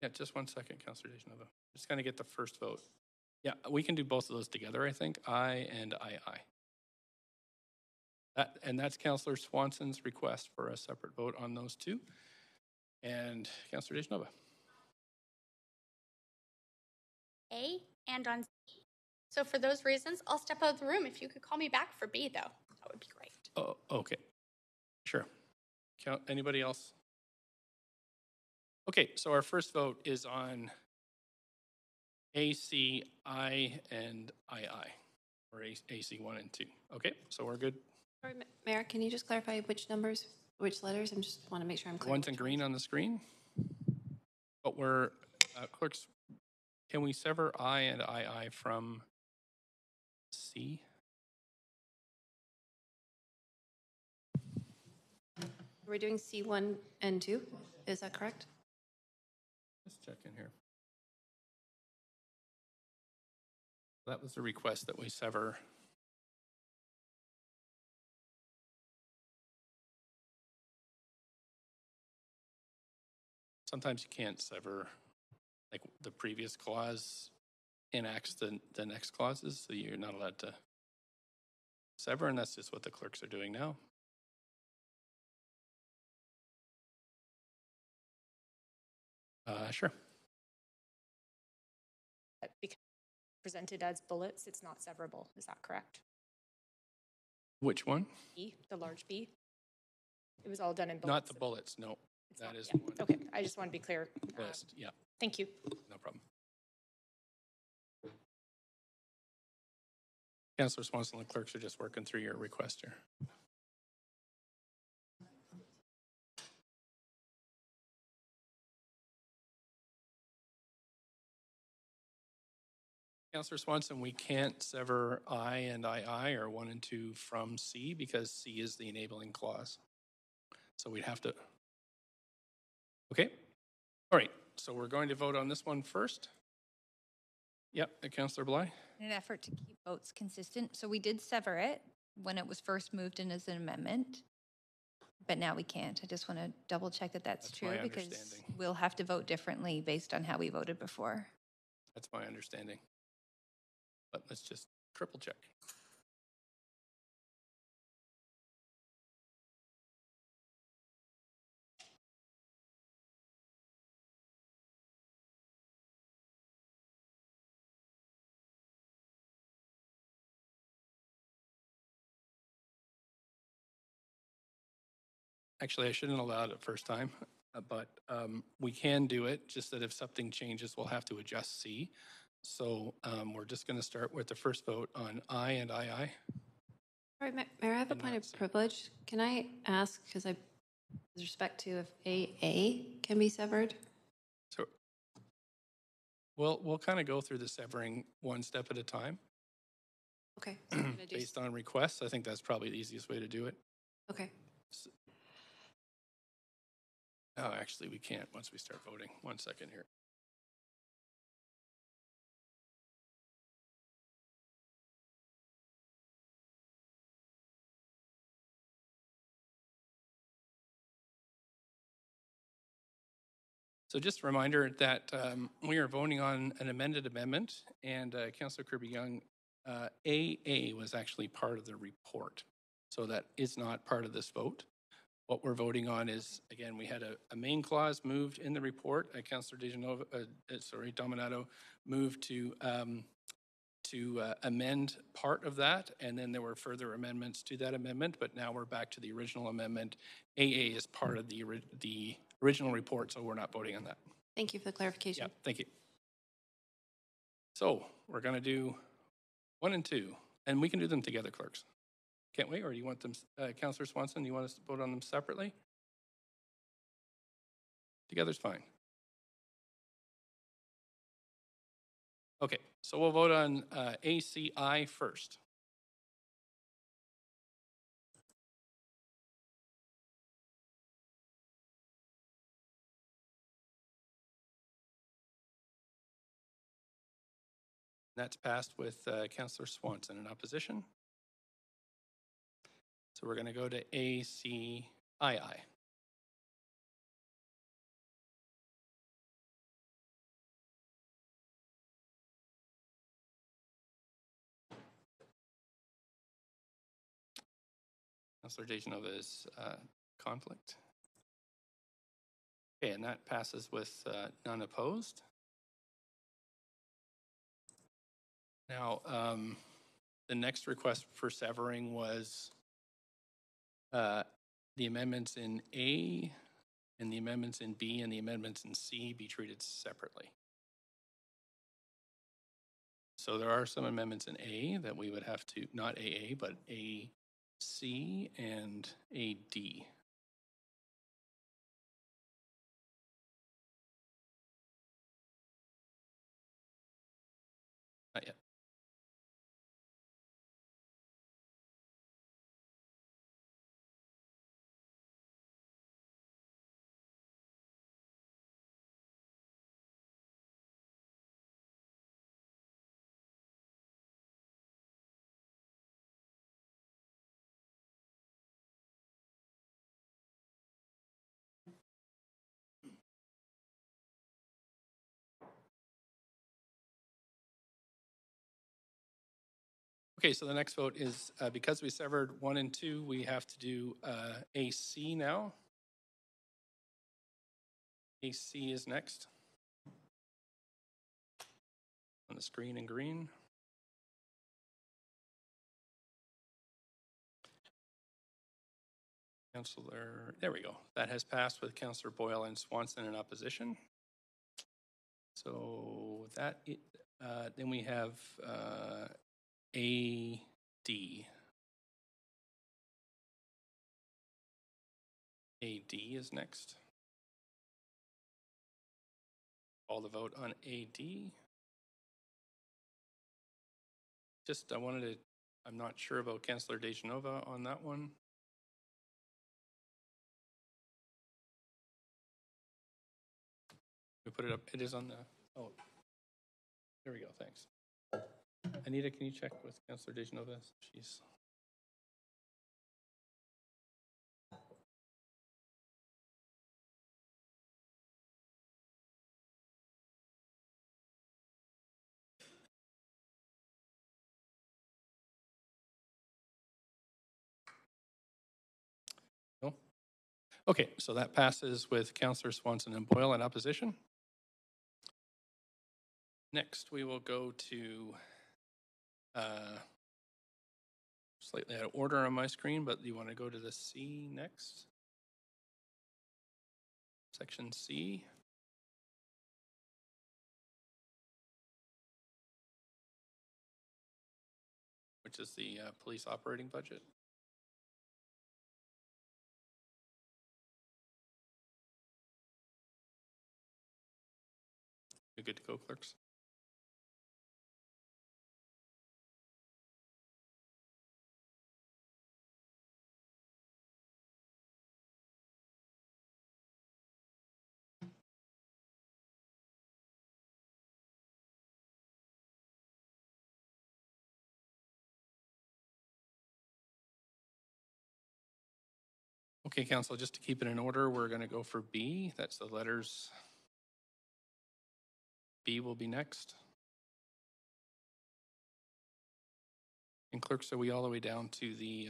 Speaker 1: Yeah, just one second, Councillor Dejanova. Just going to get the first vote. Yeah, we can do both of those together, I think. I and II. And that's Councillor Swanson's request for a separate vote on those two. And Councillor Dejanova.
Speaker 3: A and on C. So for those reasons, I'll step out of the room. If you could call me back for B, though, that would be great.
Speaker 1: Oh, okay. Sure. Anybody else? Okay, so our first vote is on AC, I, and II, or AC 1 and 2. Okay, so we're good.
Speaker 9: Sorry, Mayor, can you just clarify which numbers, which letters? I just want to make sure I'm clear.
Speaker 1: One's in green on the screen. But we're, clerks, can we sever I and II from C?
Speaker 9: We're doing C1 and 2, is that correct?
Speaker 1: Let's check in here. That was the request that we sever. Sometimes you can't sever, like the previous clause enacts the next clauses, so you're not allowed to sever, and that's just what the clerks are doing now. Sure.
Speaker 4: Because presented as bullets, it's not severable. Is that correct?
Speaker 1: Which one?
Speaker 4: B, the large B. It was all done in bullets.
Speaker 1: Not the bullets, no. That is
Speaker 4: yeah. Okay, I just want to be clear.
Speaker 1: List, yeah.
Speaker 4: Thank you.
Speaker 1: No problem. Councillor Swanson, the clerks are just working through your request here. Councillor Swanson, we can't sever I and II or 1 and 2 from C because C is the enabling clause. So we'd have to. Okay. All right. So we're going to vote on this one first. Yep, Councillor Bly.
Speaker 18: In an effort to keep votes consistent, so we did sever it when it was first moved in as an amendment, but now we can't. I just want to double check that that's true because we'll have to vote differently based on how we voted before.
Speaker 1: That's my understanding. But let's just triple check. Actually, I shouldn't allow it first time, but we can do it, just that if something changes, we'll have to adjust C. So we're just going to start with the first vote on I and II.
Speaker 9: All right, Mayor, I have a point of privilege. Can I ask, because with respect to if AA can be severed?
Speaker 1: So we'll kind of go through the severing one step at a time.
Speaker 9: Okay.
Speaker 1: Based on requests, I think that's probably the easiest way to do it.
Speaker 9: Okay.
Speaker 1: So, oh, actually, we can't once we start voting. 1 second here. So just a reminder that we are voting on an amended amendment, and Councillor Kirby-Young, AA was actually part of the report. So that is not part of this vote. What we're voting on is, again, we had a main clause moved in the report. Councillor Dominato moved to amend part of that, and then there were further amendments to that amendment, but now we're back to the original amendment. AA is part of the original report, so we're not voting on that.
Speaker 9: Thank you for the clarification.
Speaker 1: Yeah, thank you. So we're going to do 1 and 2, and we can do them together, clerks. Can't we? Or do you want them, Councillor Swanson, you want us to vote on them separately? Together's fine. Okay, so we'll vote on ACI first. That's passed with Councillor Swanson in opposition. So we're going to go to ACII. Councillor Dejanova is conflict. Okay, and that passes with none opposed. Now, the next request for severing was the amendments in A and the amendments in B and the amendments in C be treated separately. So there are some amendments in A that we would have to, not AA, but AC and AD. Not yet. Okay, so the next vote is, because we severed 1 and 2, we have to do AC now. AC is next. On the screen in green. Councillor, there we go. That has passed with Councillor Boyle and Swanson in opposition. So that, then we have AD. AD is next. Call the vote on AD. Just, I'm not sure about Councillor Dejanova on that one. We put it up, it is on the, oh, there we go, thanks. Anita, can you check with Councillor Dejanova? She's. No? Okay, so that passes with Councillor Swanson and Boyle in opposition. Next, we will go to slightly out of order on my screen, but you want to go to the C next? Section C. Which is the police operating budget. You're good to go, clerks. Okay, Council, just to keep it in order, we're going to go for B. That's the letters B will be next. And clerks, are we all the way down to the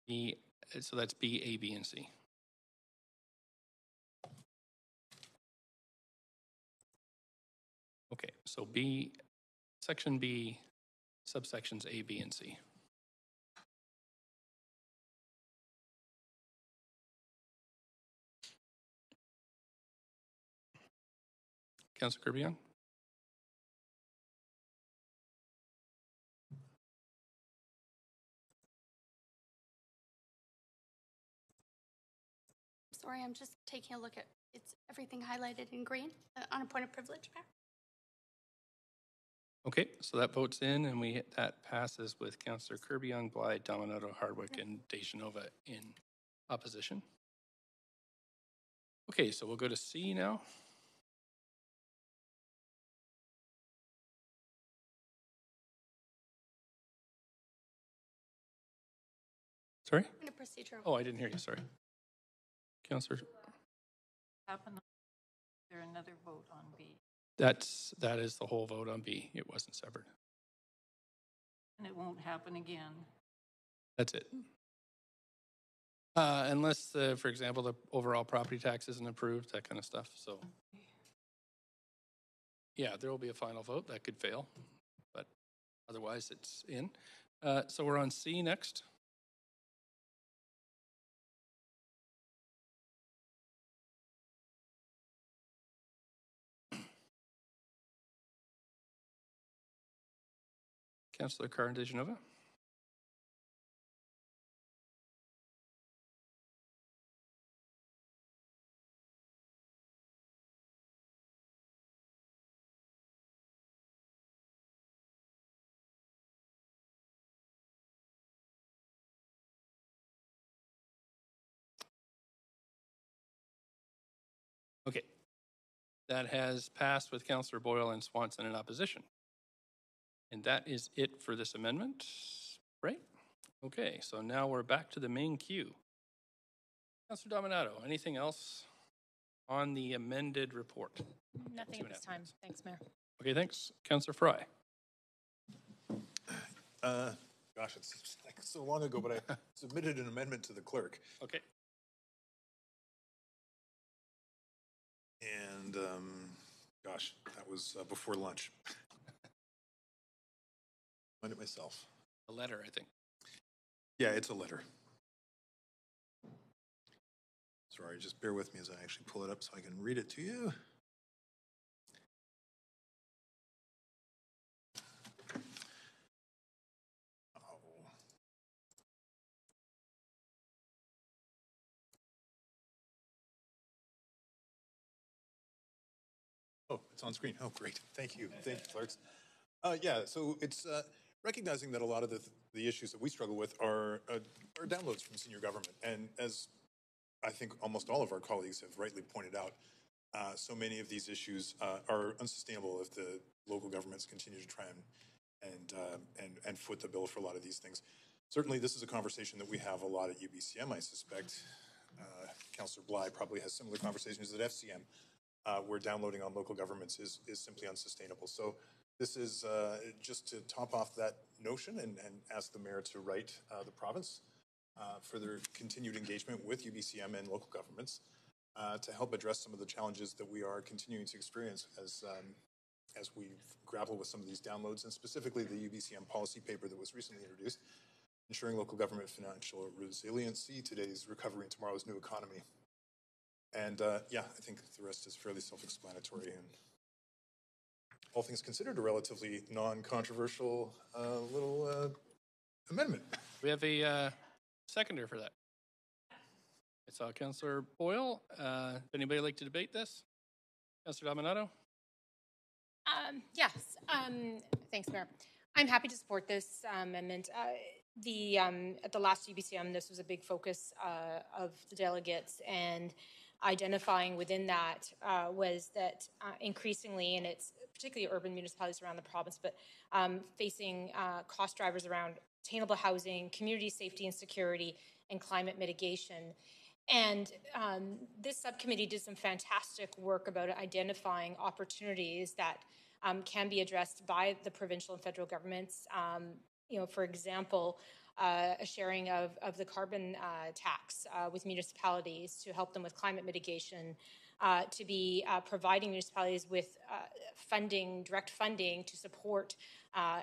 Speaker 1: B? So that's B, A, B, and C. Okay, so B, section B, subsections A, B, and C. Councilor Kirby-Yung?
Speaker 3: Sorry, I'm just taking a look at it's everything highlighted in green on a point of privilege, Mayor.
Speaker 1: Okay, so that vote's in, and that passes with Councilor Kirby-Yung, Blythe, Dominato, Hardwick, and DeGenova in opposition. Okay, so we'll go to C now. Sorry?
Speaker 3: In a procedural.
Speaker 1: Oh, I didn't hear you, sorry. Councilor?
Speaker 11: Happen. There another vote on B,
Speaker 1: That is the whole vote on B. It wasn't severed.
Speaker 11: and it won't happen again.
Speaker 1: That's it. Unless, for example, the overall property tax isn't approved, that kind of stuff. So, yeah, there will be a final vote. That could fail, but otherwise it's in. So we're on C next. Councilor Carr and DeGenova. Okay. That has passed with Councilor Boyle and Swanson in opposition. And that is it for this amendment, right? Okay, so now we're back to the main queue. Councilor Dominato, anything else on the amended report?
Speaker 4: Nothing at this time. Thanks, Mayor.
Speaker 1: Okay, thanks. Councilor Fry.
Speaker 13: Gosh, it's like so long ago, but I submitted an amendment to the clerk.
Speaker 1: Okay.
Speaker 13: And gosh, that was before lunch. Find it myself.
Speaker 1: A letter, I think.
Speaker 13: Yeah, it's a letter. Sorry, just bear with me as I actually pull it up so I can read it to you. Oh, it's on screen. Oh, great. Thank you. Thank you, clerks. Yeah, so it's recognizing that a lot of the issues that we struggle with are downloads from senior government. And as I think almost all of our colleagues have rightly pointed out, so many of these issues are unsustainable if the local governments continue to try and foot the bill for a lot of these things. Certainly, this is a conversation that we have a lot at UBCM, I suspect. Councillor Bly probably has similar conversations at FCM, where downloading on local governments is simply unsustainable. So this is just to top off that notion and ask the mayor to write the province for their continued engagement with UBCM and local governments to help address some of the challenges that we are continuing to experience as we grapple with some of these downloads, and specifically the UBCM policy paper that was recently introduced, Ensuring Local Government Financial Resiliency, Today's Recovery and Tomorrow's New Economy. And yeah, I think the rest is fairly self-explanatory, and all things considered, a relatively non-controversial little amendment.
Speaker 1: We have a seconder for that. I saw Councillor Boyle. If anybody like to debate this? Councillor Dominato?
Speaker 4: Yes, thanks, Mayor. I'm happy to support this amendment. At the last UBCM, this was a big focus of the delegates, and identifying within that was that increasingly, and it's particularly urban municipalities around the province, but facing cost drivers around attainable housing, community safety and security, and climate mitigation. And this subcommittee did some fantastic work about identifying opportunities that can be addressed by the provincial and federal governments. For example, a sharing of the carbon tax with municipalities to help them with climate mitigation, to be providing municipalities with direct funding to support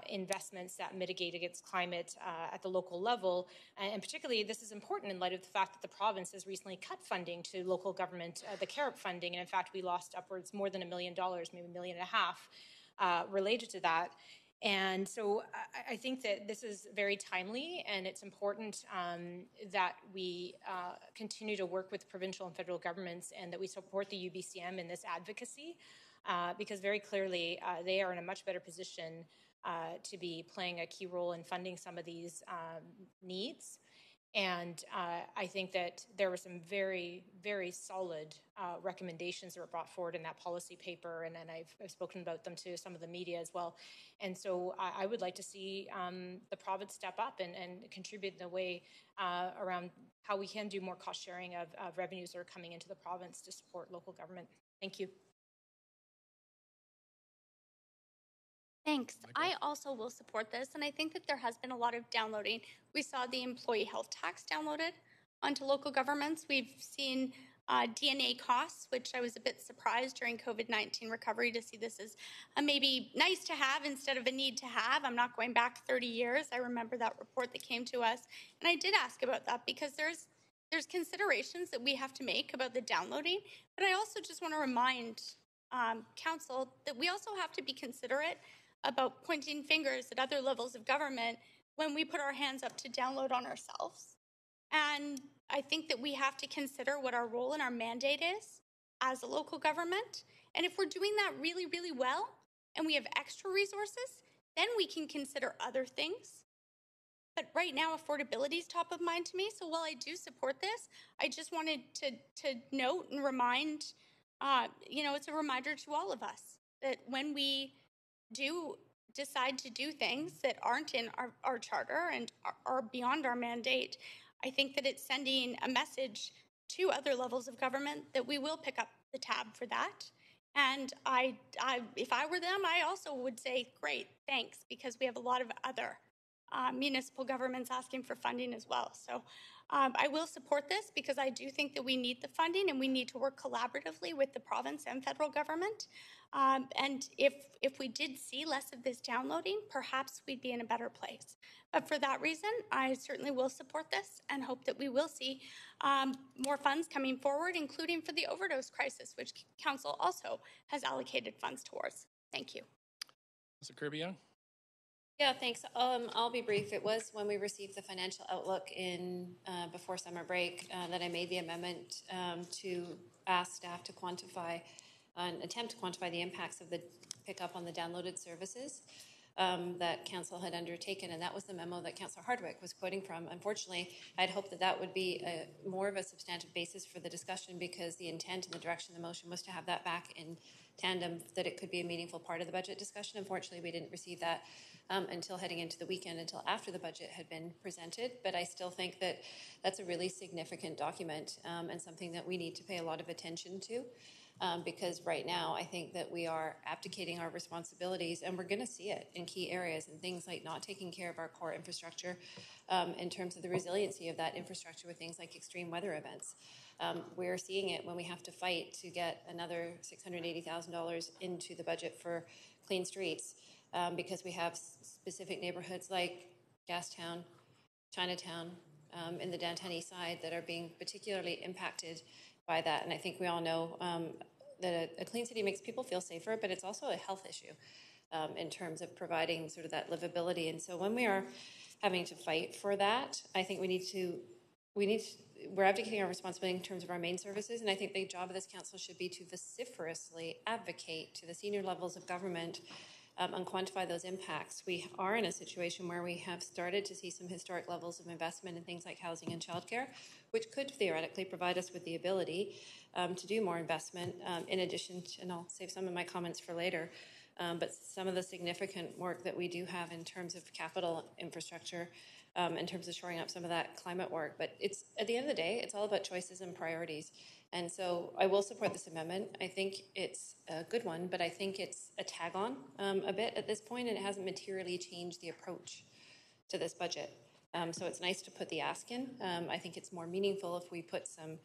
Speaker 4: investments that mitigate against climate at the local level. And particularly, this is important in light of the fact that the province has recently cut funding to local government, the CAREP funding. And in fact, we lost upwards more than $1 million, maybe $1.5 million related to that. And so I think that this is very timely, and it's important that we continue to work with provincial and federal governments, and that we support the UBCM in this advocacy, because very clearly they are in a much better position to be playing a key role in funding some of these needs. And I think that there were some very, very solid recommendations that were brought forward in that policy paper, and then I've spoken about them to some of the media as well. And so I would like to see the province step up and contribute in a way around how we can do more cost sharing of revenues that are coming into the province to support local government. Thank you.
Speaker 3: Thanks. I also will support this, and I think that there has been a lot of downloading. We saw the employee health tax downloaded onto local governments. We've seen DNA costs, which I was a bit surprised during COVID-19 recovery to see this as a maybe nice to have instead of a need to have. I'm not going back 30 years. I remember that report that came to us, and I did ask about that because there's considerations that we have to make about the downloading, but I also just want to remind Council that we also have to be considerate about pointing fingers at other levels of government when we put our hands up to download on ourselves. And I think that we have to consider what our role and our mandate is as a local government. And if we're doing that really, really well, and we have extra resources, then we can consider other things. But right now, affordability is top of mind to me. So while I do support this, I just wanted to note and remind, it's a reminder to all of us that when we do decide to do things that aren't in our charter and are beyond our mandate, I think that it's sending a message to other levels of government that we will pick up the tab for that. And if I were them, I also would say, great, thanks, because we have a lot of other municipal governments asking for funding as well. So I will support this because I do think that we need the funding and we need to work collaboratively with the province and federal government. And if we did see less of this downloading, perhaps we'd be in a better place. But for that reason, I certainly will support this and hope that we will see more funds coming forward, including for the overdose crisis, which Council also has allocated funds towards. Thank you.
Speaker 1: Mr. Kirby-Young?
Speaker 9: Yeah, thanks. I'll be brief. It was when we received the financial outlook before summer break that I made the amendment to ask staff to quantify, attempt to quantify the impacts of the pickup on the downloaded services that Council had undertaken, and that was the memo that Councillor Hardwick was quoting from. Unfortunately, I'd hoped that would be more of a substantive basis for the discussion, because the intent and the direction of the motion was to have that back in tandem, that it could be a meaningful part of the budget discussion. Unfortunately, we didn't receive that until heading into the weekend, until after the budget had been presented. But I still think that that's a really significant document and something that we need to pay a lot of attention to. Because right now I think that we are abdicating our responsibilities, and we're going to see it in key areas, and things like not taking care of our core infrastructure in terms of the resiliency of that infrastructure with things like extreme weather events. We're seeing it when we have to fight to get another $680,000 into the budget for clean streets because we have specific neighborhoods like Gastown, Chinatown, in the downtown east side that are being particularly impacted by that. And I think we all know that a clean city makes people feel safer, but it's also a health issue in terms of providing sort of that livability. And so when we are having to fight for that, I think we're abdicating our responsibility in terms of our main services. And I think the job of this council should be to vociferously advocate to the senior levels of government and quantify those impacts. We are in a situation where we have started to see some historic levels of investment in things like housing and childcare, which could theoretically provide us with the ability to do more investment in addition to, and I'll save some of my comments for later, but some of the significant work that we do have in terms of capital infrastructure in terms of shoring up some of that climate work. But it's at the end of the day, it's all about choices and priorities. And so I will support this amendment. I think it's a good one, but I think it's a tag on a bit at this point, and it hasn't materially changed the approach to this budget. So it's nice to put the ask in. I think it's more meaningful if we put some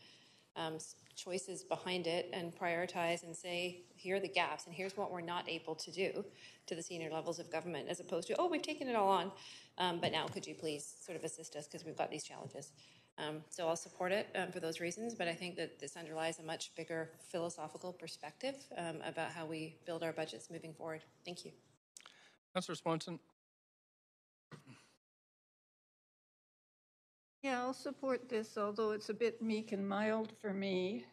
Speaker 9: choices behind it and prioritize and say, here are the gaps and here's what we're not able to do to the senior levels of government, as opposed to, oh, we've taken it all on, but now could you please sort of assist us because we've got these challenges. So I'll support it for those reasons, but I think that this underlies a much bigger philosophical perspective about how we build our budgets moving forward. Thank you.
Speaker 1: Councillor Swanson.
Speaker 11: Yeah, I'll support this, although it's a bit meek and mild for me.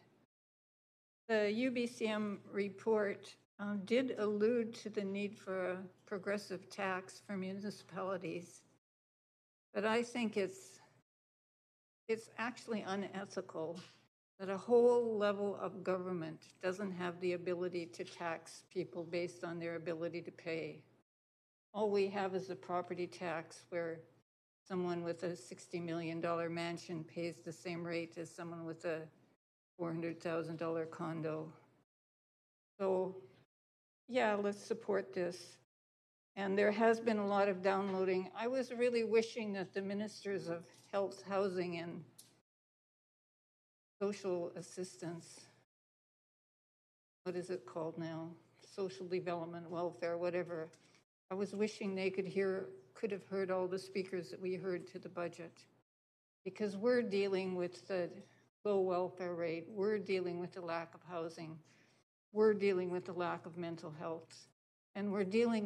Speaker 11: The UBCM report did allude to the need for a progressive tax for municipalities, but I think it's actually unethical that a whole level of government doesn't have the ability to tax people based on their ability to pay. All we have is a property tax where someone with a $60 million mansion pays the same rate as someone with a $400,000 condo. So, yeah, let's support this. And there has been a lot of downloading. I was really wishing that the ministers of health, housing, and social assistance, what is it called now? Social development, welfare, whatever. I was wishing they could have heard all the speakers that we heard to the budget, because we're dealing with the low welfare rate, we're dealing with the lack of housing, we're dealing with the lack of mental health, and we're dealing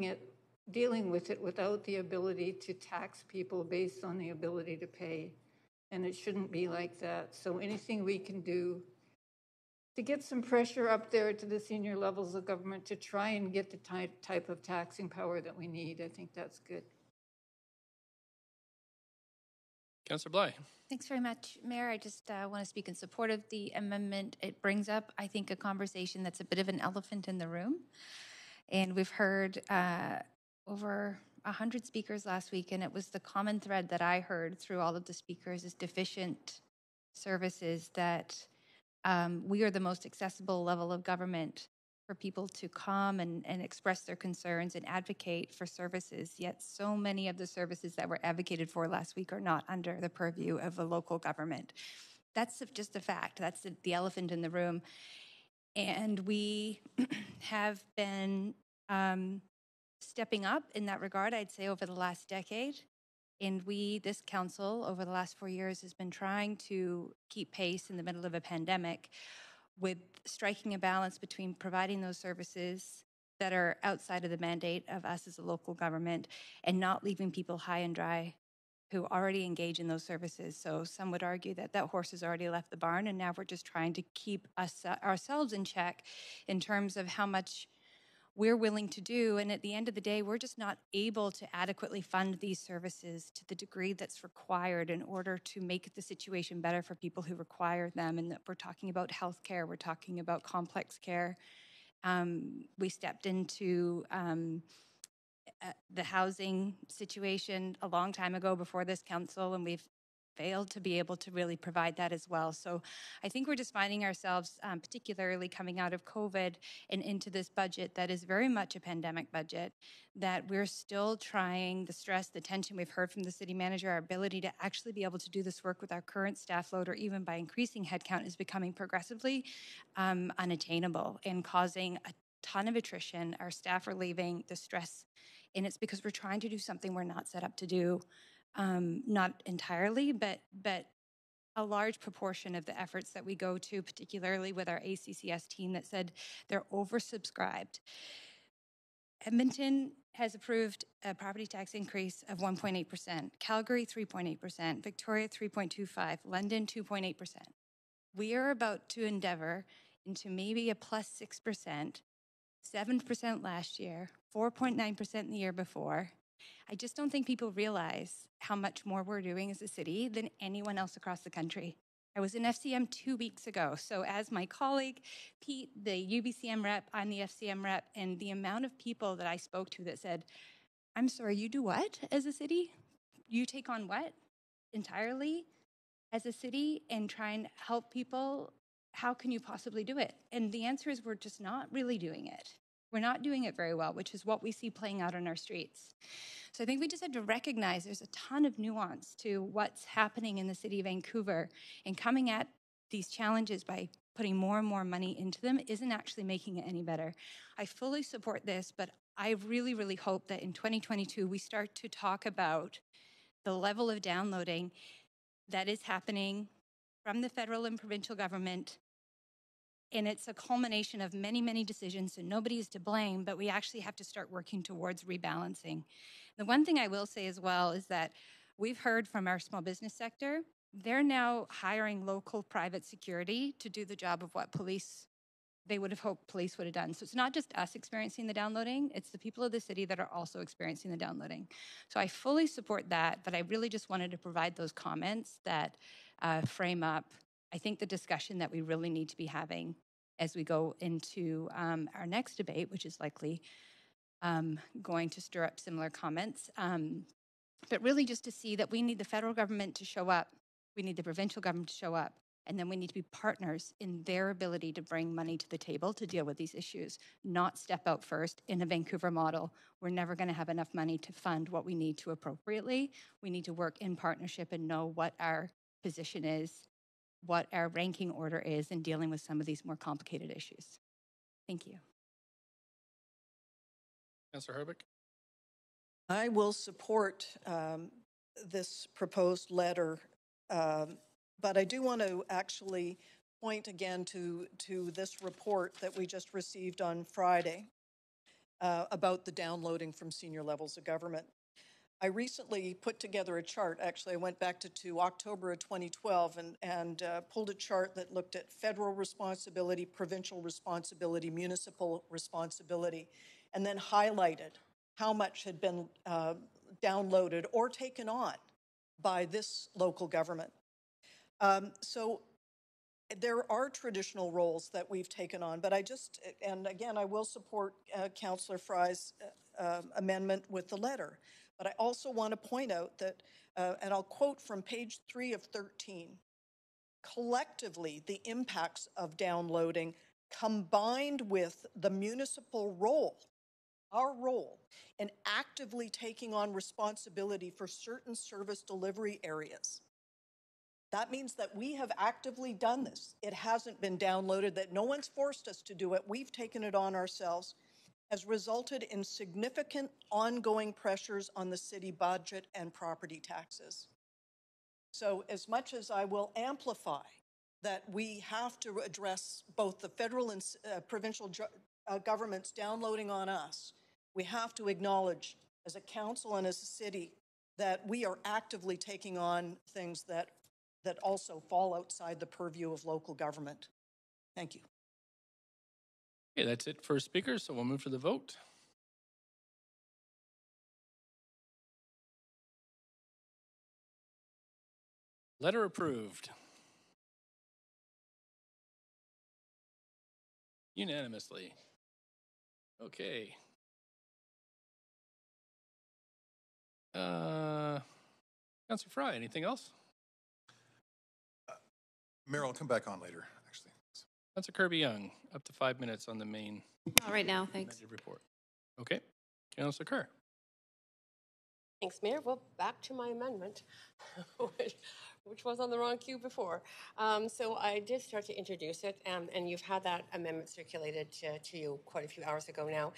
Speaker 11: with it without the ability to tax people based on the ability to pay, and it shouldn't be like that. So anything we can do to get some pressure up there to the senior levels of government to try and get the type of taxing power that we need, I think that's good.
Speaker 1: Councillor Bly.
Speaker 18: Thanks very much, Mayor. I just want to speak in support of the amendment. It brings up, I think, a conversation that's a bit of an elephant in the room. And we've heard over 100 speakers last week, and it was the common thread that I heard through all of the speakers is deficient services, that we are the most accessible level of government for people to come and express their concerns and advocate for services, yet so many of the services that were advocated for last week are not under the purview of a local government. That's just a fact. That's the elephant in the room. And we have been stepping up in that regard, I'd say, over the last decade. And this council, over the last 4 years, has been trying to keep pace in the middle of a pandemic with striking a balance between providing those services that are outside of the mandate of us as a local government and not leaving people high and dry who already engage in those services. So some would argue that horse has already left the barn, and now we're just trying to keep ourselves in check in terms of how much we're willing to do. And at the end of the day, we're just not able to adequately fund these services to the degree that's required in order to make the situation better for people who require them. And that we're talking about healthcare, we're talking about complex care. We stepped into the housing situation a long time ago before this council, and we've failed to be able to really provide that as well. So I think we're just finding ourselves, particularly coming out of COVID and into this budget that is very much a pandemic budget, that we're still trying, the stress, the tension we've heard from the city manager, our ability to actually be able to do this work with our current staff load or even by increasing headcount is becoming progressively unattainable and causing a ton of attrition. Our staff are leaving, the stress, and it's because we're trying to do something we're not set up to do. Not entirely, but a large proportion of the efforts that we go to, particularly with our ACCS team that said they're oversubscribed. Edmonton has approved a property tax increase of 1.8%, Calgary 3.8%, Victoria 3.25%, London 2.8%. We are about to endeavor into maybe a plus 6%, 7% last year, 4.9% the year before. I just don't think people realize how much more we're doing as a city than anyone else across the country. I was in FCM 2 weeks ago. So as my colleague, Pete, the UBCM rep, I'm the FCM rep, and the amount of people that I spoke to that said, I'm sorry, you do what as a city?
Speaker 12: you take on what entirely as a city and try and help people? How can you possibly do it? And the answer is we're just not really doing it. We're not doing it very well, which is what we see playing out on our streets. So I think we just have to recognize there's a ton of nuance to what's happening in the city of Vancouver, and coming at these challenges by putting more and more money into them isn't actually making it any better. I fully support this, but I really, really hope that in 2022 we start to talk about the level of downloading that is happening from the federal and provincial government. And it's a culmination of many, many decisions, so nobody is to blame, but we actually have to start working towards rebalancing. The one thing I will say as well is that we've heard from our small business sector, they're now hiring local private security to do the job of what they would have hoped police would have done. So it's not just us experiencing the downloading, it's the people of the city that are also experiencing the downloading. So I fully support that, but I really just wanted to provide those comments that frame up, I think, the discussion that we really need to be having as we go into our next debate, which is likely going to stir up similar comments. But really just to see that we need the federal government to show up, we need the provincial government to show up, and then we need to be partners in their ability to bring money to the table to deal with these issues, not step out first. In a Vancouver model, we're never going to have enough money to fund what we need to appropriately. We need to work in partnership and know what our position is, what our ranking order is in dealing with some of these more complicated issues. Thank you.
Speaker 1: Councillor Herbeck?
Speaker 14: I will support this proposed letter, but I do want to actually point again to this report that we just received on Friday about the downloading from senior levels of government. I recently put together a chart. Actually, I went back to October of 2012 and pulled a chart that looked at federal responsibility, provincial responsibility, municipal responsibility, and then highlighted how much had been downloaded or taken on by this local government. So there are traditional roles that we've taken on, but and again, I will support Councillor Fry's amendment with the letter. But I also want to point out that, and I'll quote from page 3 of 13, collectively, the impacts of downloading combined with the municipal role, our role in actively taking on responsibility for certain service delivery areas. That means that we have actively done this. It hasn't been downloaded, that no one's forced us to do it. We've taken it on ourselves, has resulted in significant ongoing pressures on the city budget and property taxes. So as much as I will amplify that we have to address both the federal and provincial governments downloading on us, we have to acknowledge as a council and as a city that we are actively taking on things that also fall outside the purview of local government. Thank you.
Speaker 1: Okay, that's it for speakers, so we'll move to the vote. Letter approved. Unanimously. Okay. Councillor Fry, anything else?
Speaker 13: Mayor, I'll come back on later, actually.
Speaker 1: Councillor Kirby-Yung, up to 5 minutes on the main.
Speaker 9: All right now, thanks.
Speaker 1: Report. Okay. Councillor Kerr.
Speaker 8: Thanks, Mayor. Well, back to my amendment, which was on the wrong queue before. So I did start to introduce it, and you've had that amendment circulated to you quite a few hours ago now.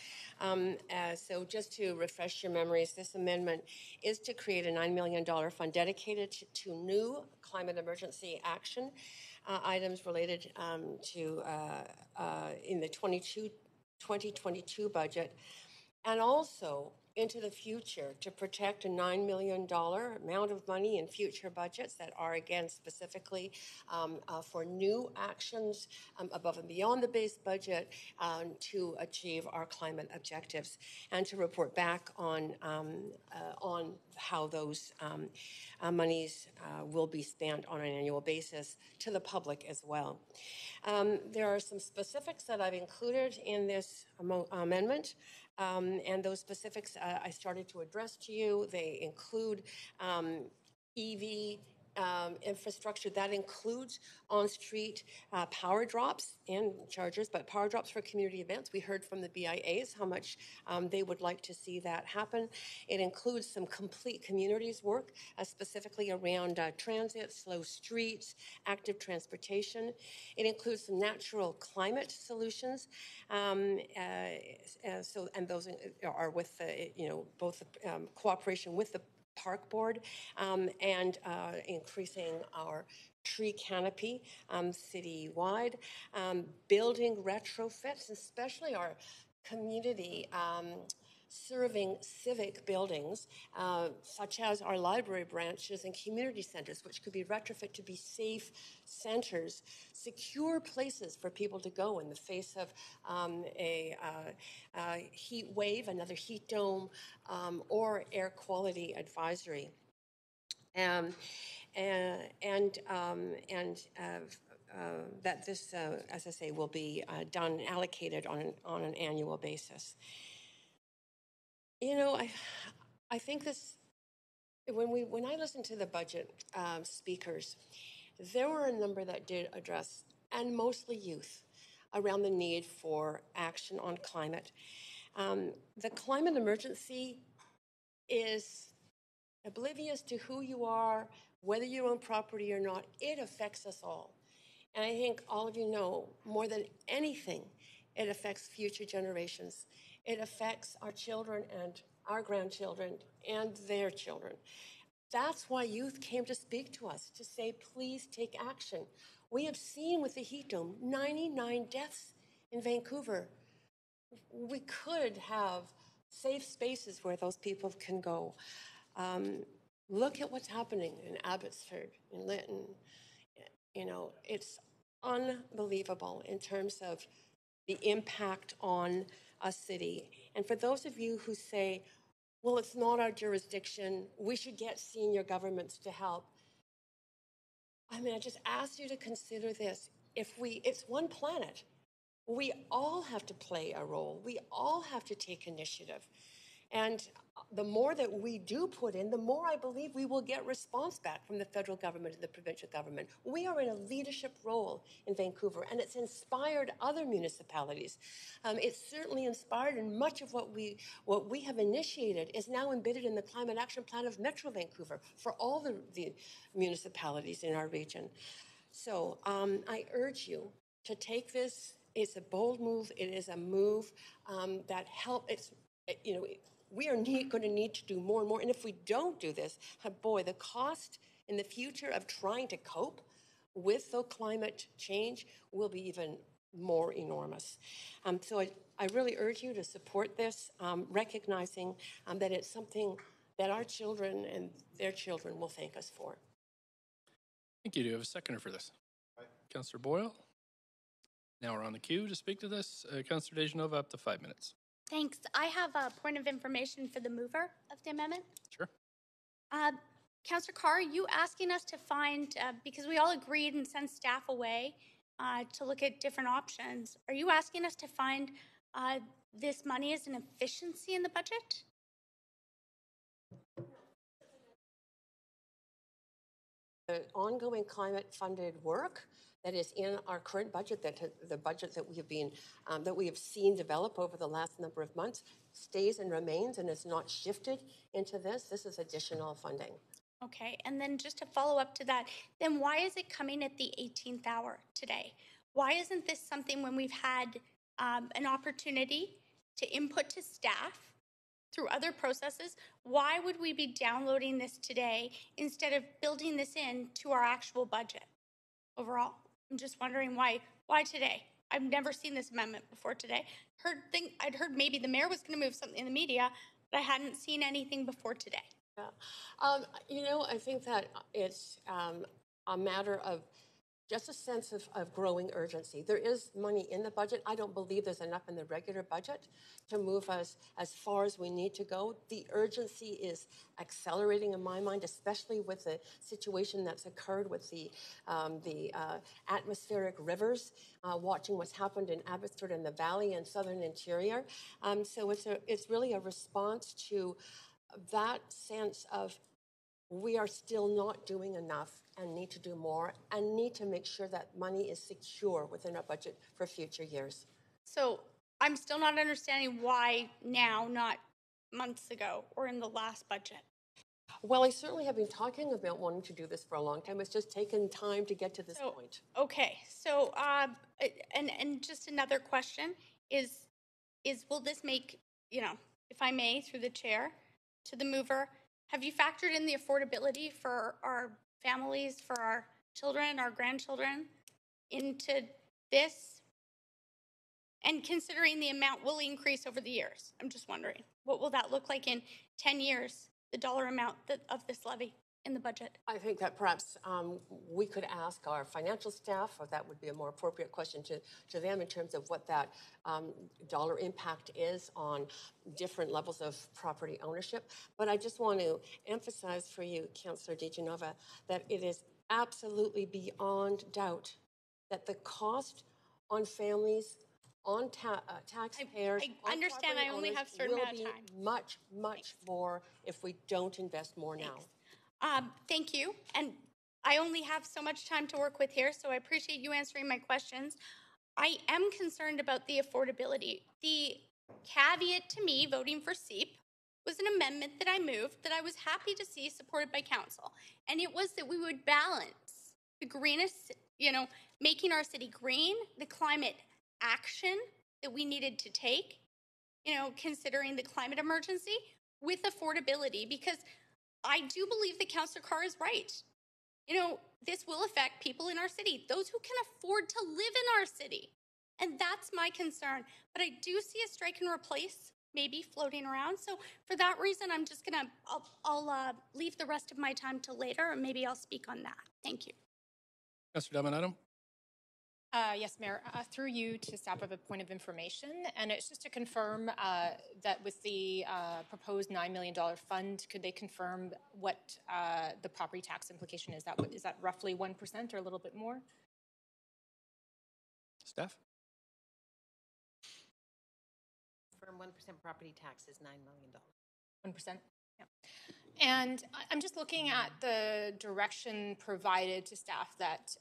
Speaker 8: So just to refresh your memories, this amendment is to create a $9 million fund dedicated to new climate emergency action items related to in the 2022 budget, and also into the future to protect a $9 million amount of money in future budgets that are, again, specifically for new actions above and beyond the base budget to achieve our climate objectives, and to report back on how those monies will be spent on an annual basis to the public as well. There are some specifics that I've included in this amendment. And those specifics I started to address to you. They include EV infrastructure. That includes on-street power drops and chargers, but power drops for community events. We heard from the BIAs how much they would like to see that happen. It includes some complete communities work, specifically around transit, slow streets, active transportation. It includes some natural climate solutions. And those are with the, both cooperation with the Park Board and increasing our tree canopy citywide, building retrofits, especially our community serving civic buildings, such as our library branches and community centers, which could be retrofit to be safe centers, secure places for people to go in the face of a heat wave, another heat dome, or air quality advisory. That this, as I say, will be done, allocated on an annual basis. I think this, when I listened to the budget speakers, there were a number that did address, and mostly youth, around the need for action on climate. The climate emergency is oblivious to who you are, whether you own property or not. It affects us all. And I think all of you know, more than anything, it affects future generations. It affects our children and our grandchildren and their children. That's why youth came to speak to us, to say, please take action. We have seen with the heat dome, 99 deaths in Vancouver. We could have safe spaces where those people can go. Look at what's happening in Abbotsford, in Lytton. It's unbelievable in terms of the impact on a city. And for those of you who say, well, it's not our jurisdiction, we should get senior governments to help. I just ask you to consider this. It's one planet. We all have to play a role. We all have to take initiative. And the more that we do put in, the more I believe we will get response back from the federal government and the provincial government. We are in a leadership role in Vancouver, and it's inspired other municipalities. It's certainly inspired, and much of what we have initiated is now embedded in the Climate Action Plan of Metro Vancouver for all the municipalities in our region. So I urge you to take this. It's a bold move. It is a move that helps. We are going to need to do more and more. And if we don't do this, boy, the cost in the future of trying to cope with the climate change will be even more enormous. So I really urge you to support this, recognizing that it's something that our children and their children will thank us for.
Speaker 1: Thank you. Do you have a seconder for this? Councillor Boyle. Now we're on the queue to speak to this. Councillor DeGenova, up to 5 minutes.
Speaker 3: Thanks. I have a point of information for the mover of the amendment.
Speaker 1: Sure.
Speaker 3: Councillor Carr, you asking us to find, because we all agreed and sent staff away to look at different options, are you asking us to find this money as an efficiency in the budget?
Speaker 8: The ongoing climate-funded work that is in our current budget, the budget that we have seen develop over the last number of months, stays and remains and is not shifted into this. This is additional funding.
Speaker 3: Okay, and then just to follow up to that, then why is it coming at the 18th hour today? Why isn't this something when we've had an opportunity to input to staff through other processes? Why would we be downloading this today instead of building this into our actual budget overall? I'm just wondering why today? I've never seen this amendment before today. I'd heard maybe the mayor was going to move something in the media, but I hadn't seen anything before today.
Speaker 8: Yeah. I think that it's a matter of just a sense of growing urgency. There is money in the budget. I don't believe there's enough in the regular budget to move us as far as we need to go. The urgency is accelerating in my mind, especially with the situation that's occurred with the atmospheric rivers, watching what's happened in Abbotsford and the Valley and Southern Interior. So it's really a response to that sense of we are still not doing enough and need to do more and need to make sure that money is secure within our budget for future years.
Speaker 3: So I'm still not understanding why now, not months ago or in the last budget.
Speaker 8: Well, I certainly have been talking about wanting to do this for a long time. It's just taken time to get to this point.
Speaker 3: Okay, so and just another question is will this make, if I may, through the chair to the mover, have you factored in the affordability for our families, for our children, our grandchildren into this? And considering the amount will increase over the years, I'm just wondering, what will that look like in 10 years, the dollar amount of this levy in the budget?
Speaker 8: I think that perhaps we could ask our financial staff, or that would be a more appropriate question to them in terms of what that dollar impact is on different levels of property ownership. But I just want to emphasize for you, Councillor DiGenova, that it is absolutely beyond doubt that the cost on families, on taxpayers,
Speaker 3: I understand I only have a certain amount of time.
Speaker 8: Much, much more if we don't invest more now.
Speaker 3: Thank you. And I only have so much time to work with here, so I appreciate you answering my questions. I am concerned about the affordability. The caveat to me voting for SEEP was an amendment that I moved that I was happy to see supported by council. And it was that we would balance the greenest, making our city green, the climate action that we needed to take, considering the climate emergency, with affordability, because I do believe that Councillor Carr is right. This will affect people in our city, those who can afford to live in our city. And that's my concern. But I do see a strike and replace maybe floating around. So for that reason, I'm just going to, I'll leave the rest of my time till later, and maybe I'll speak on that. Thank you.
Speaker 1: Councillor Dominato?
Speaker 4: Yes, Mayor. Through you to staff of a point of information, and it's just to confirm that with the proposed $9 million fund, could they confirm what the property tax implication is? Is that roughly 1% or a little bit more?
Speaker 1: Staff?
Speaker 7: Confirm 1% property tax is $9 million.
Speaker 4: 1%? Yeah. And I'm just looking at the direction provided to staff that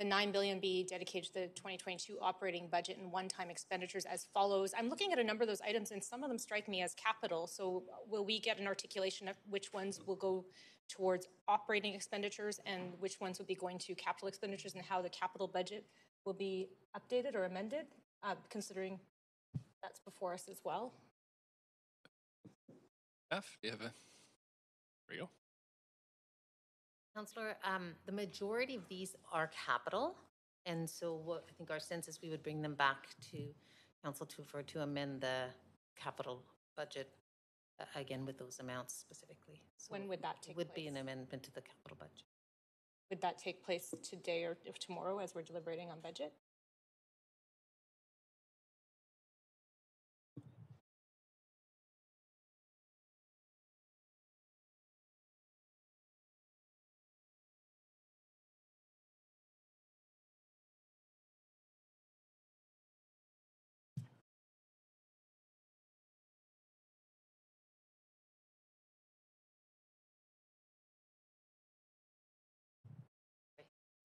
Speaker 4: the $9 billion be dedicated to the 2022 operating budget and one-time expenditures as follows. I'm looking at a number of those items, and some of them strike me as capital. So will we get an articulation of which ones will go towards operating expenditures and which ones will be going to capital expenditures, and how the capital budget will be updated or amended, considering that's before us as well?
Speaker 1: Staff, do you have a... There you go.
Speaker 7: Councillor, the majority of these are capital, and so I think our sense is we would bring them back to council to amend the capital budget again with those amounts specifically. So
Speaker 4: when would that take place?
Speaker 7: It would be an amendment to the capital budget.
Speaker 4: Would that take place today or tomorrow as we're deliberating on budget?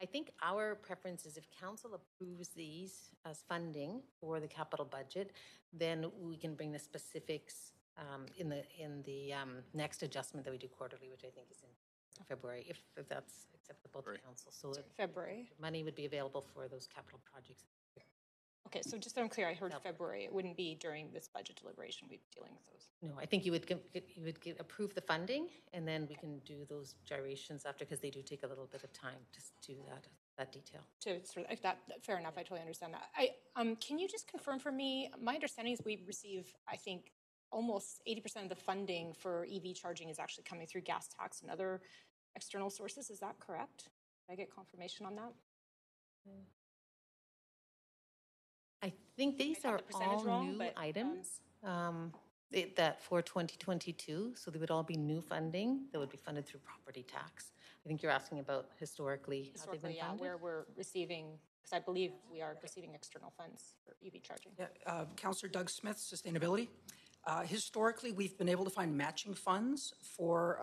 Speaker 7: I think our preference is if council approves these as funding for the capital budget, then we can bring the specifics in the next adjustment that we do quarterly, which I think is in February, if that's acceptable to council. So
Speaker 4: February.
Speaker 7: Money would be available for those capital projects.
Speaker 4: Okay, so just so I'm clear, I heard February. It wouldn't be during this budget deliberation we'd be dealing with those.
Speaker 7: No, I think you would approve the funding, and then we can do those gyrations after, because they do take a little bit of time to do that detail.
Speaker 4: Fair enough. I totally understand that. Can you just confirm for me? My understanding is we receive, I think, almost 80% of the funding for EV charging is actually coming through gas tax and other external sources. Is that correct? Did I get confirmation on that?
Speaker 7: I think these are all
Speaker 4: wrong,
Speaker 7: new
Speaker 4: but,
Speaker 7: items that for 2022, so they would all be new funding that would be funded through property tax. I think you're asking about historically how they've been
Speaker 4: Historically, yeah,
Speaker 7: funded?
Speaker 4: where we're receiving, because I believe we are receiving external funds for EV charging.
Speaker 19: Yeah, Councillor Doug Smith, Sustainability. Historically, we've been able to find matching funds for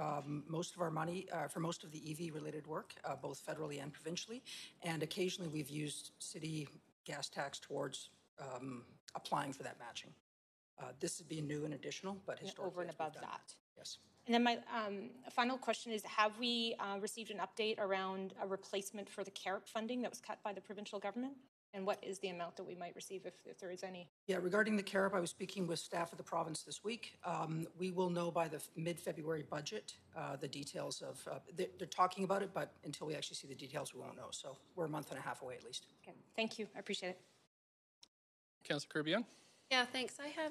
Speaker 19: most of our money, for most of the EV-related work, both federally and provincially. And occasionally, we've used city gas tax towards applying for that matching. This would be new and additional, but historically,
Speaker 4: over and above that.
Speaker 19: Yes.
Speaker 4: And then my final question is, have we received an update around a replacement for the CAREP funding that was cut by the provincial government? And what is the amount that we might receive if there is any?
Speaker 19: Yeah, regarding the CAREP, I was speaking with staff of the province this week. We will know by the mid-February budget the details of, they're talking about it, but until we actually see the details, we won't know. So we're a month and a half away at least.
Speaker 4: Okay, thank you. I appreciate it.
Speaker 1: Councillor Kirby-Young?
Speaker 9: Yeah, thanks. I have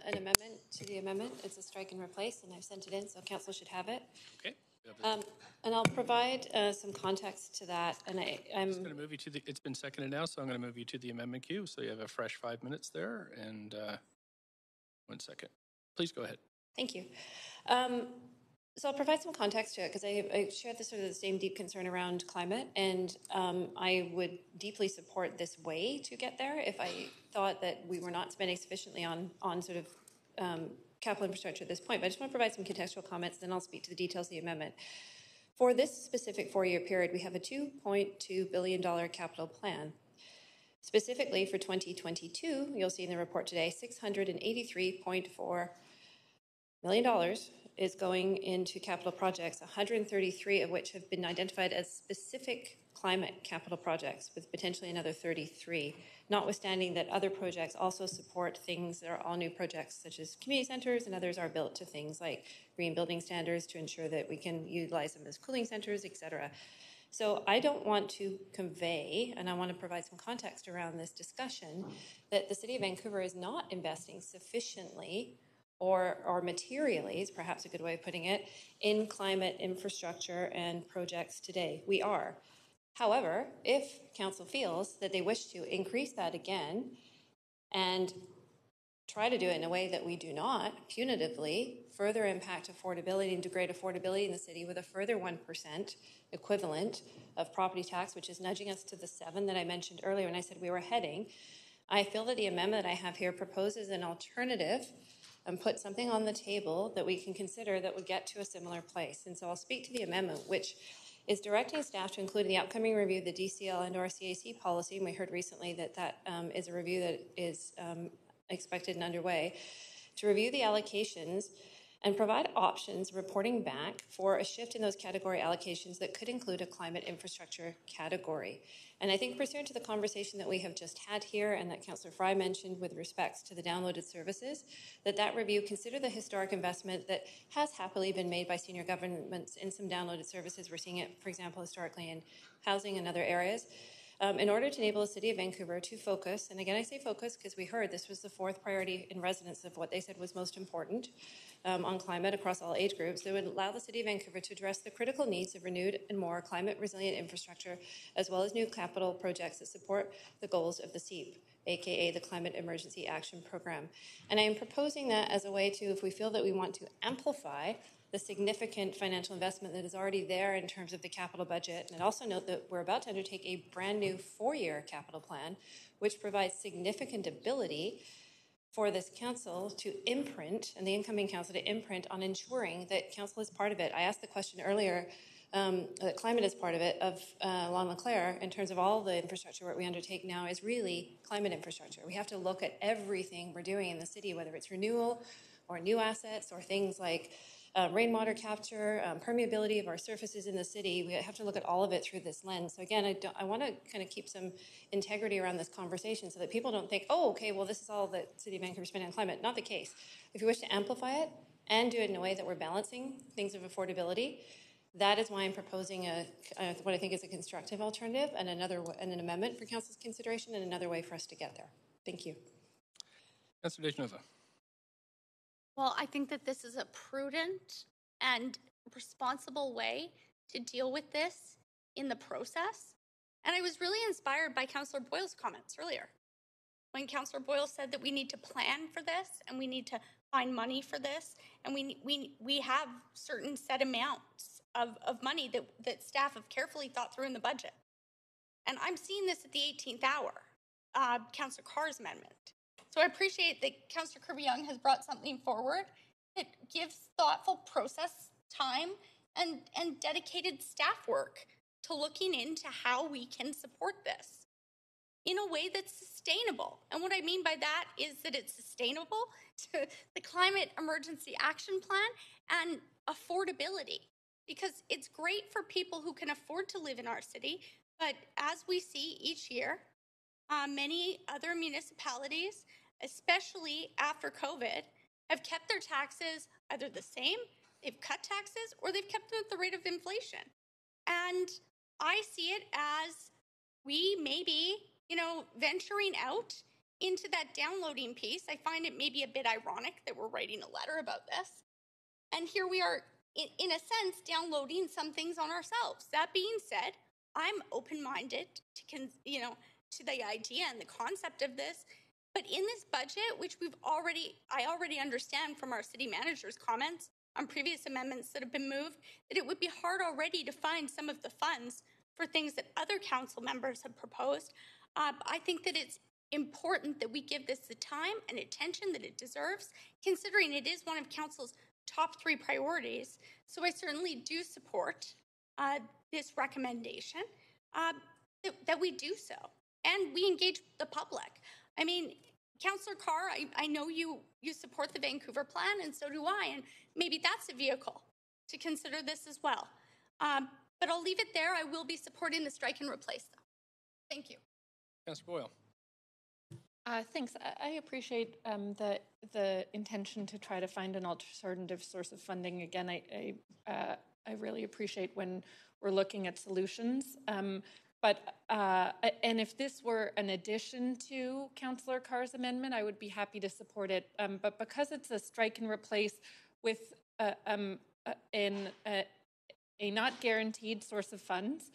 Speaker 9: an amendment to the amendment. It's a strike and replace, and I've sent it in, so council should have it.
Speaker 1: Okay.
Speaker 9: And I'll provide some context to that. And I'm
Speaker 1: just going to move you to the, it's been seconded now, so I'm going to move you to the amendment queue. So you have a fresh 5 minutes there. And 1 second. Please go ahead.
Speaker 9: Thank you. So I'll provide some context to it because I share the sort of the same deep concern around climate, and I would deeply support this way to get there if I thought that we were not spending sufficiently on sort of capital infrastructure at this point. But I just want to provide some contextual comments, then I'll speak to the details of the amendment. For this specific 4-year period, we have a $2.2 billion capital plan. Specifically for 2022, you'll see in the report today, $683.4 million is going into capital projects, 133 of which have been identified as specific climate capital projects, with potentially another 33, notwithstanding that other projects also support things that are all new projects, such as community centers, and others are built to things like green building standards to ensure that we can utilize them as cooling centers, et cetera. So I don't want to convey, and I want to provide some context around this discussion, that the City of Vancouver is not investing sufficiently or materially, is perhaps a good way of putting it, in climate infrastructure and projects today. We are. However, if council feels that they wish to increase that again and try to do it in a way that we do not punitively further impact affordability and degrade affordability in the city with a further 1% equivalent of property tax, which is nudging us to the 7 that I mentioned earlier when I said we were heading, I feel that the amendment that I have here proposes an alternative and put something on the table that we can consider that would get to a similar place. And so I'll speak to the amendment, which is directing staff to include in the upcoming review the DCL and or CAC policy. And we heard recently that that is a review that is expected and underway, to review the allocations and provide options reporting back for a shift in those category allocations that could include a climate infrastructure category. And I think pursuant to the conversation that we have just had here and that Councillor Fry mentioned with respects to the downloaded services, that review consider the historic investment that has happily been made by senior governments in some downloaded services. We're seeing it, for example, historically in housing and other areas. In order to enable the City of Vancouver to focus, and again I say focus because we heard this was the 4th priority in residents of what they said was most important on climate across all age groups, that would allow the City of Vancouver to address the critical needs of renewed and more climate resilient infrastructure, as well as new capital projects that support the goals of the CEAP, aka the Climate Emergency Action Program. And I am proposing that as a way to, if we feel that we want to amplify the significant financial investment that is already there in terms of the capital budget. And I'd also note that we're about to undertake a brand new 4-year capital plan, which provides significant ability for this council to imprint, and the incoming council to imprint on ensuring that council is part of it. I asked the question earlier that climate is part of it, of Lon LeClaire, in terms of all the infrastructure work we undertake now is really climate infrastructure. We have to look at everything we're doing in the city, whether it's renewal or new assets or things like rainwater capture, permeability of our surfaces in the city. We have to look at all of it through this lens. So again, I want to kind of keep some integrity around this conversation so that people don't think, oh, okay, well, this is all that City of Vancouver is spending on climate. Not the case. If you wish to amplify it and do it in a way that we're balancing things of affordability, that is why I'm proposing what I think is a constructive alternative and an amendment for council's consideration and another way for us to get there. Thank you.
Speaker 1: Councillor DeGenova.
Speaker 3: Well, I think that this is a prudent and responsible way to deal with this in the process. And I was really inspired by Councillor Boyle's comments earlier. When Councillor Boyle said that we need to plan for this and we need to find money for this, and we have certain set amounts of money that staff have carefully thought through in the budget. And I'm seeing this at the 18th hour, Councillor Carr's amendment. So I appreciate that Councillor Kirby-Young has brought something forward that gives thoughtful process time and dedicated staff work to looking into how we can support this in a way that's sustainable. And what I mean by that is that it's sustainable to the Climate Emergency Action Plan and affordability, because it's great for people who can afford to live in our city, but as we see each year, many other municipalities, especially after COVID, have kept their taxes either the same, they've cut taxes, or they've kept them at the rate of inflation. And I see it as we may be, venturing out into that downloading piece. I find it maybe a bit ironic that we're writing a letter about this. And here we are, in a sense, downloading some things on ourselves. That being said, I'm open-minded to the idea and the concept of this. But in this budget, which I already understand from our city manager's comments on previous amendments that have been moved, that it would be hard already to find some of the funds for things that other council members have proposed. I think that it's important that we give this the time and attention that it deserves, considering it is one of council's top 3 priorities. So I certainly do support this recommendation, that we do so. And we engage the public. I mean, Councillor Carr, I know you support the Vancouver plan, and so do I, and maybe that's a vehicle to consider this as well. But I'll leave it there. I will be supporting the strike and replace, though. Thank you.
Speaker 1: Councillor Boyle.
Speaker 10: Thanks. I appreciate the intention to try to find an alternative source of funding. Again, I really appreciate when we're looking at solutions. And if this were an addition to Councillor Carr's amendment, I would be happy to support it. But because it's a strike and replace with a not guaranteed source of funds,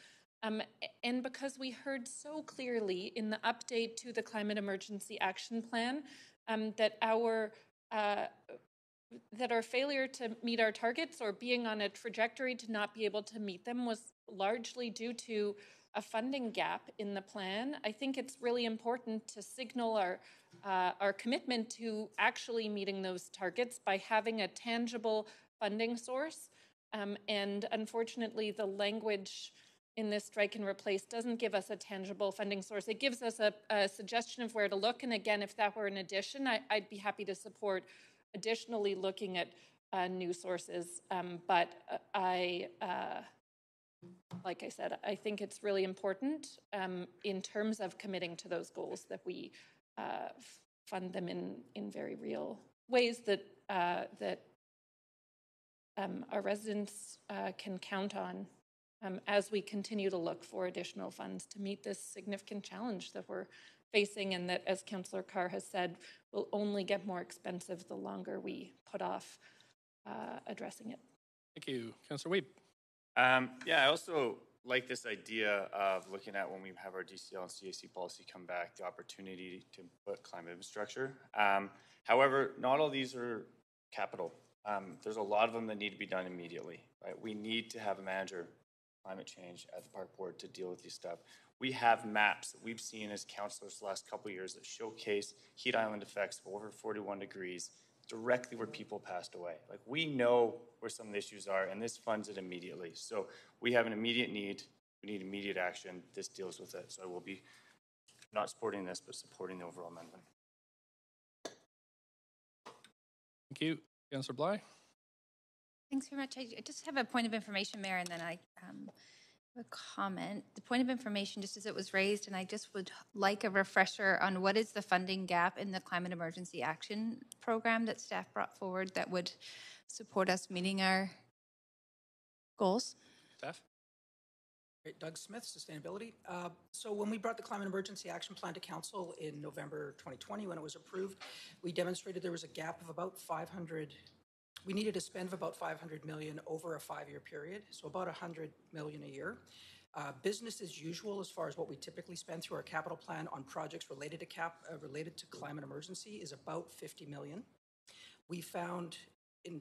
Speaker 10: and because we heard so clearly in the update to the Climate Emergency Action Plan that our failure to meet our targets or being on a trajectory to not be able to meet them was largely due to a funding gap in the plan, I think it's really important to signal our commitment to actually meeting those targets by having a tangible funding source. And unfortunately, the language in this strike and replace doesn't give us a tangible funding source. It gives us a suggestion of where to look. And again, if that were an addition, I'd be happy to support additionally looking at new sources. But like I said, I think it's really important in terms of committing to those goals that we fund them in very real ways that our residents can count on as we continue to look for additional funds to meet this significant challenge that we're facing, and that, as Councillor Carr has said, will only get more expensive the longer we put off addressing it.
Speaker 1: Thank you. Councillor Wiebe.
Speaker 5: Yeah, I also like this idea of looking at, when we have our DCL and CAC policy come back, the opportunity to put climate infrastructure. However, not all these are capital. There's a lot of them that need to be done immediately. Right? We need to have a manager climate change at the park board to deal with these stuff. We have maps that we've seen as councillors the last couple of years that showcase heat island effects of over 41 degrees directly where people passed away. Like, we know where some of the issues are, and this funds it immediately. So we have an immediate need. We need immediate action. This deals with it. So I will be not supporting this, but supporting the overall amendment.
Speaker 1: Thank you. Councillor Bly.
Speaker 18: Thanks very much. I just have a point of information, Mayor, and then I have a comment. The point of information, just as it was raised, and I just would like a refresher on what is the funding gap in the Climate Emergency Action Program that staff brought forward that would support us meeting our goals.
Speaker 1: Staff?
Speaker 19: Doug Smith, Sustainability. So when we brought the Climate Emergency Action Plan to Council in November 2020, when it was approved, we demonstrated there was a gap of about 500. We needed to spend about $500 million over a 5-year period, so about $100 million a year. Business as usual, as far as what we typically spend through our capital plan on projects related to climate emergency, is about $50 million. We found,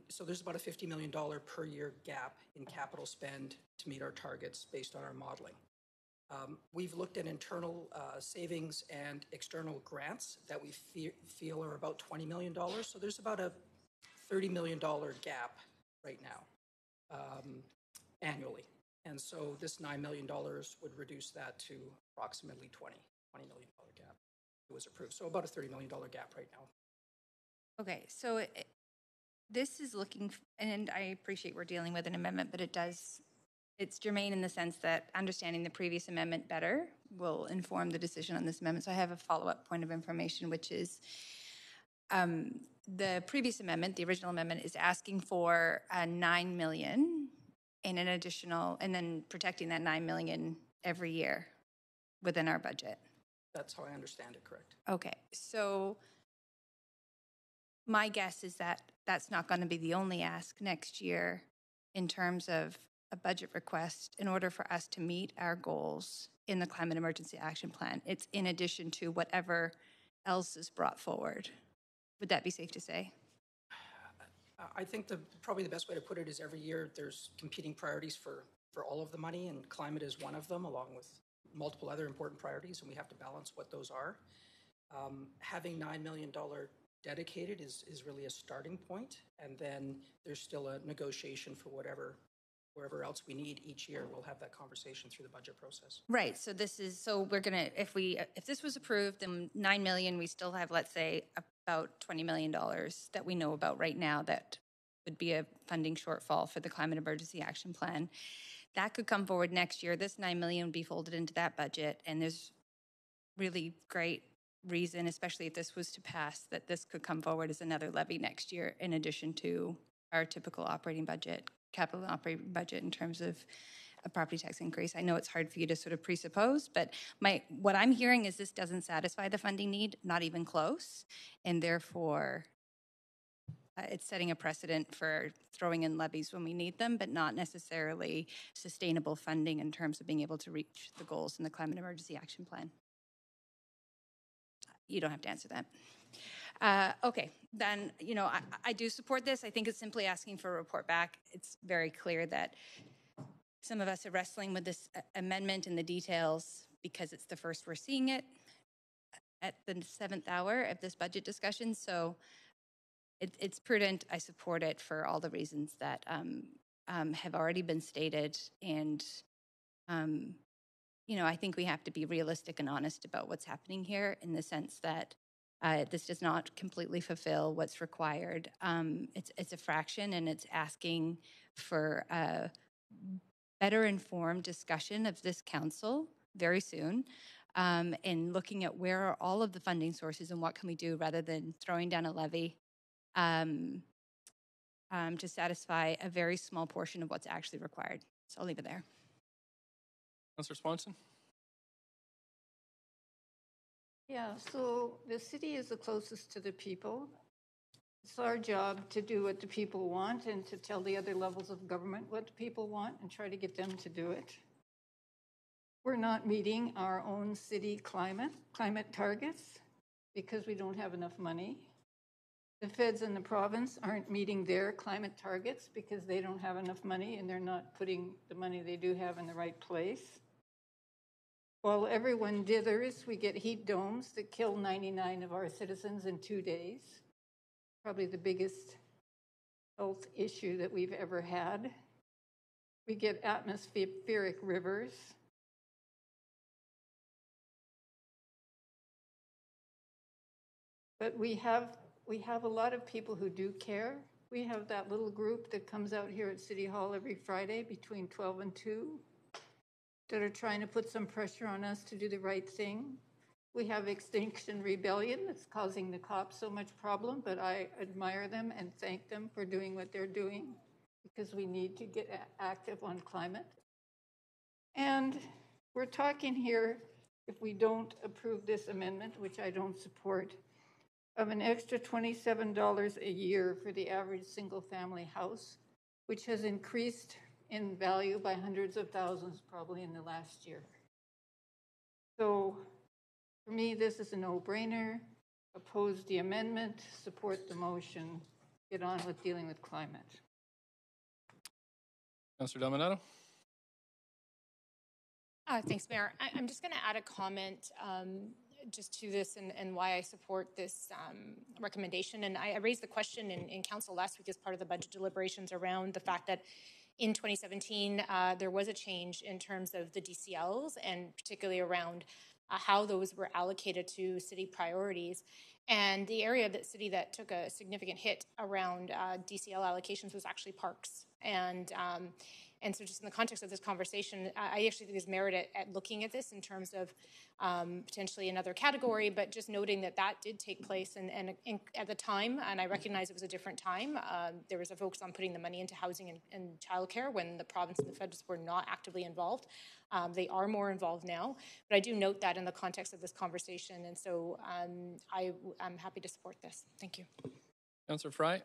Speaker 19: so there's about a $50 million per year gap in capital spend to meet our targets based on our modeling. We've looked at internal savings and external grants that we feel are about $20 million. So there's about a $30 million gap right now annually. And so this $9 million would reduce that to approximately $20 million gap. It was approved. So about a $30 million gap right now.
Speaker 18: Okay, so this is looking, and I appreciate we're dealing with an amendment, but it's germane in the sense that understanding the previous amendment better will inform the decision on this amendment. So I have a follow-up point of information, which is the previous amendment, the original amendment, is asking for $9 million in an additional, and then protecting that $9 million every year within our budget.
Speaker 19: That's how I understand it, correct.
Speaker 18: Okay, so my guess is that that's not going to be the only ask next year in terms of a budget request in order for us to meet our goals in the Climate Emergency Action Plan. It's in addition to whatever else is brought forward. Would that be safe to say?
Speaker 19: I think probably the best way to put it is every year there's competing priorities for all of the money, and climate is one of them, along with multiple other important priorities, and we have to balance what those are. Having $9 million dedicated is really a starting point, and then there's still a negotiation for wherever else we need each year. We'll have that conversation through the budget process.
Speaker 18: Right. So we're gonna, if this was approved, then $9 million, we still have, let's say, about $20 million that we know about right now that would be a funding shortfall for the Climate Emergency Action Plan. That could come forward next year. This $9 million would be folded into that budget, and there's really great reason, especially if this was to pass, that this could come forward as another levy next year in addition to our typical operating budget, capital operating budget in terms of a property tax increase. I know it's hard for you to sort of presuppose, but what I'm hearing is this doesn't satisfy the funding need, not even close, and therefore it's setting a precedent for throwing in levies when we need them, but not necessarily sustainable funding in terms of being able to reach the goals in the Climate Emergency Action Plan. You don't have to answer that. Okay, then, I do support this. I think it's simply asking for a report back. It's very clear that some of us are wrestling with this amendment and the details because it's the first we're seeing it at the 7th hour of this budget discussion. So it's prudent. I support it for all the reasons that have already been stated. And, I think we have to be realistic and honest about what's happening here in the sense that this does not completely fulfill what's required. It's a fraction, and it's asking for a better informed discussion of this council very soon, and looking at where are all of the funding sources and what can we do rather than throwing down a levy to satisfy a very small portion of what's actually required. So I'll leave it there.
Speaker 1: Councillor Swanson?
Speaker 11: Yeah, so the city is the closest to the people. It's our job to do what the people want and to tell the other levels of government what the people want and try to get them to do it. We're not meeting our own city climate targets because we don't have enough money. The feds in the province aren't meeting their climate targets because they don't have enough money and they're not putting the money they do have in the right place. While everyone dithers, we get heat domes that kill 99 of our citizens in 2 days. Probably the biggest health issue that we've ever had. We get atmospheric rivers. But we have a lot of people who do care. We have that little group that comes out here at City Hall every Friday between 12 and 2 that are trying to put some pressure on us to do the right thing. We have Extinction Rebellion that's causing the cops so much problem, but I admire them and thank them for doing what they're doing because we need to get active on climate. And we're talking here, if we don't approve this amendment, which I don't support, of an extra $27 a year for the average single-family house, which has increased in value by hundreds of thousands probably in the last year. So for me, this is a no-brainer. Oppose the amendment, support the motion, get on with dealing with climate.
Speaker 1: Councillor Dominato?
Speaker 4: Thanks, Mayor. I'm just going to add a comment just to this and why I support this recommendation. And I raised the question in council last week as part of the budget deliberations around the fact that in 2017, there was a change in terms of the DCLs and particularly around how those were allocated to city priorities. And the area of the city that took a significant hit around DCL allocations was actually parks. And so just in the context of this conversation, I actually think there's merit at looking at this in terms of potentially another category, but just noting that that did take place. And at the time, and I recognize it was a different time, there was a focus on putting the money into housing and childcare when the province and the feds were not actively involved. They are more involved now, but I do note that in the context of this conversation. And so I'm happy to support this. Thank you.
Speaker 1: Councillor Fry?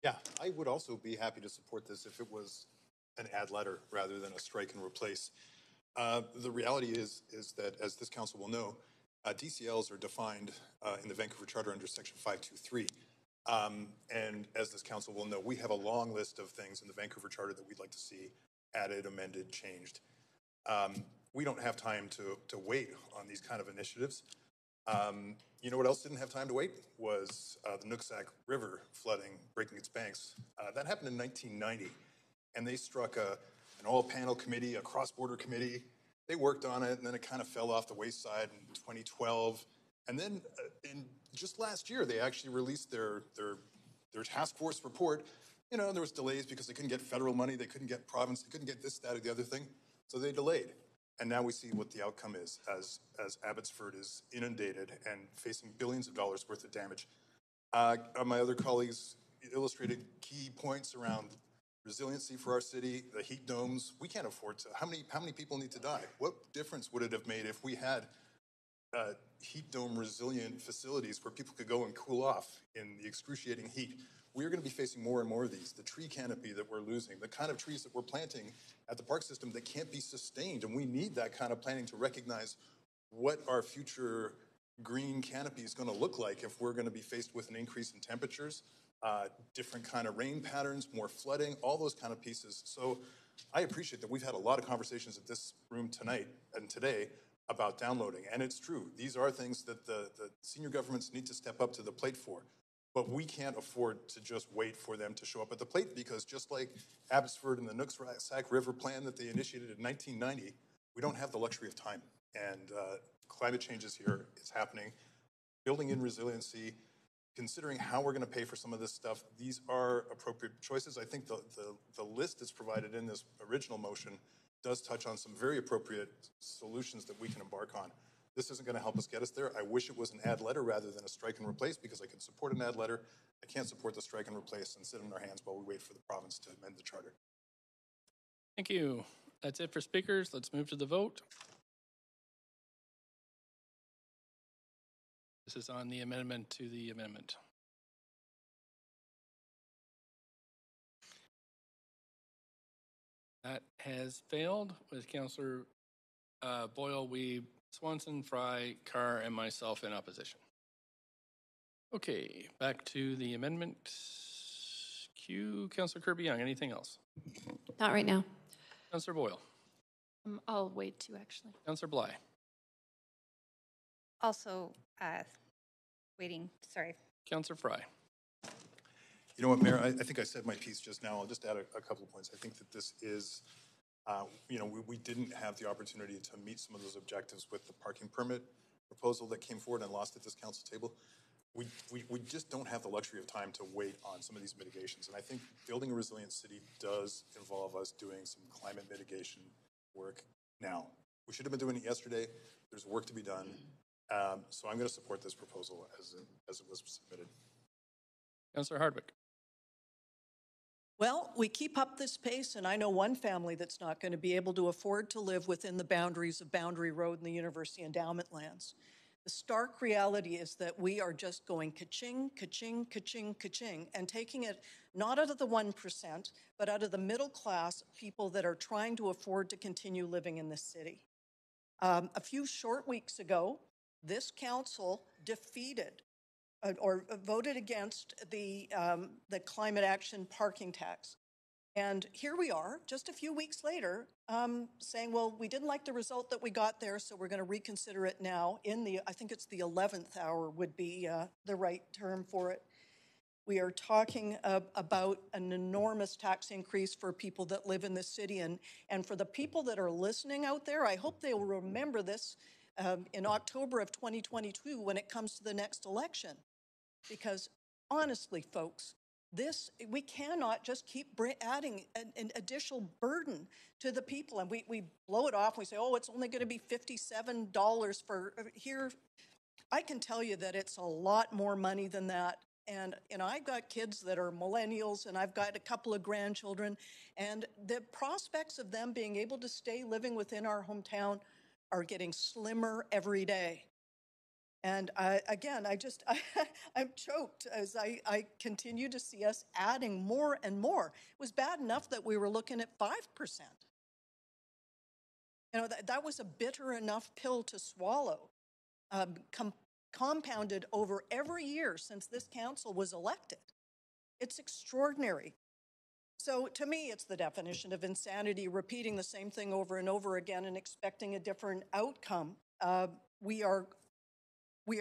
Speaker 13: Yeah, I would also be happy to support this if it was an add letter rather than a strike and replace. The reality is that, as this council will know, DCLs are defined in the Vancouver Charter under Section 523. And as this council will know, we have a long list of things in the Vancouver Charter that we'd like to see added, amended, changed. We don't have time to wait on these kind of initiatives. You know what else didn't have time to wait? Was the Nooksack River flooding, breaking its banks. That happened in 1990, and they struck an all-panel committee, a cross-border committee. They worked on it, and then it kind of fell off the wayside in 2012. And then in just last year, they actually released their task force report. You know, there was delays because they couldn't get federal money, they couldn't get province, they couldn't get this, that, or the other thing. So they delayed. And now we see what the outcome is as Abbotsford is inundated and facing billions of dollars worth of damage. My other colleagues illustrated key points around resiliency for our city, the heat domes. We can't afford to. How many people need to die? What difference would it have made if we had heat dome resilient facilities where people could go and cool off in the excruciating heat? We're going to be facing more and more of these. The tree canopy that we're losing, the kind of trees that we're planting at the park system that can't be sustained. And we need that kind of planning to recognize what our future green canopy is going to look like if we're going to be faced with an increase in temperatures, different kind of rain patterns, more flooding, all those kind of pieces. So I appreciate that we've had a lot of conversations at this room tonight and today about downloading. And it's true. These are things that the senior governments need to step up to the plate for. But we can't afford to just wait for them to show up at the plate, because just like Abbotsford and the Nooksack River plan that they initiated in 1990, we don't have the luxury of time. And climate change is here, it's happening. Building in resiliency, considering how we're going to pay for some of this stuff, these are appropriate choices. I think the list that's provided in this original motion does touch on some very appropriate solutions that we can embark on. This isn't going to help us get us there. I wish it was an add letter rather than a strike and replace, because I can support an add letter. I can't support the strike and replace and sit on our hands while we wait for the province to amend the charter.
Speaker 1: Thank you. That's it for speakers. Let's move to the vote. This is on the amendment to the amendment. That has failed with Councillor Boyle, Weeb, Swanson, Fry, Carr, and myself in opposition. Okay, back to the amendment. Q. Councillor Kirby-Young, anything else?
Speaker 9: Not right now.
Speaker 1: Councillor Boyle.
Speaker 10: I'll wait too, actually.
Speaker 1: Councillor Bly.
Speaker 12: Also, waiting, sorry.
Speaker 1: Councillor Fry.
Speaker 13: You know what, Mayor, I think I said my piece just now. I'll just add a couple of points. I think that this is, we didn't have the opportunity to meet some of those objectives with the parking permit proposal that came forward and lost at this council table. We just don't have the luxury of time to wait on some of these mitigations. And I think building a resilient city does involve us doing some climate mitigation work now. We should have been doing it yesterday. There's work to be done. So I'm going to support this proposal as it was submitted.
Speaker 1: Councillor Hardwick.
Speaker 14: Well, we keep up this pace, and I know one family that's not going to be able to afford to live within the boundaries of Boundary Road and the University Endowment lands. The stark reality is that we are just going ka-ching, ka-ching, ka-ching, ka-ching, and taking it not out of the 1%, but out of the middle class people that are trying to afford to continue living in this city. A few short weeks ago, this council defeated or voted against the climate action parking tax. And here we are, just a few weeks later, saying, well, we didn't like the result that we got there, so we're going to reconsider it now. I think it's the 11th hour would be the right term for it. We are talking about an enormous tax increase for people that live in this city. And for the people that are listening out there, I hope they will remember this in October of 2022 when it comes to the next election. Because honestly, folks, we cannot just keep adding an additional burden to the people. And we blow it off. We say, oh, it's only going to be $57 for here. I can tell you that it's a lot more money than that. And I've got kids that are millennials, and I've got a couple of grandchildren. And the prospects of them being able to stay living within our hometown are getting slimmer every day. And I'm choked as I continue to see us adding more and more. It was bad enough that we were looking at 5%. That was a bitter enough pill to swallow, compounded over every year since this council was elected. It's extraordinary. So to me, it's the definition of insanity, repeating the same thing over and over again and expecting a different outcome. We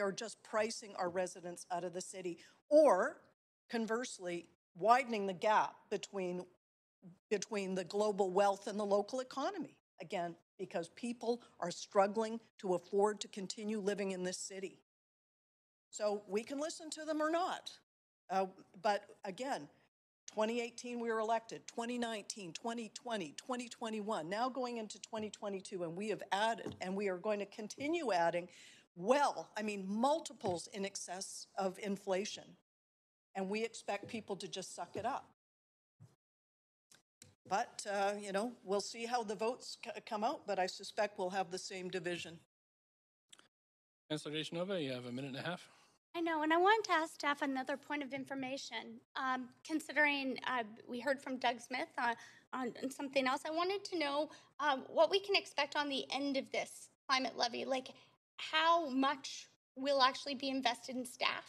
Speaker 14: are just pricing our residents out of the city, or conversely, widening the gap between the global wealth and the local economy. Again, because people are struggling to afford to continue living in this city. So we can listen to them or not. But again, 2018 we were elected, 2019, 2020, 2021, now going into 2022, and we have added, and we are going to continue adding multiples in excess of inflation. And we expect people to just suck it up. But, we'll see how the votes come out, but I suspect we'll have the same division.
Speaker 1: Councilor DeGenova, you have a minute and a half.
Speaker 3: I know, and I wanted to ask staff another point of information. Considering we heard from Doug Smith on something else, I wanted to know what we can expect on the end of this climate levy. Like, how much will actually be invested in staff?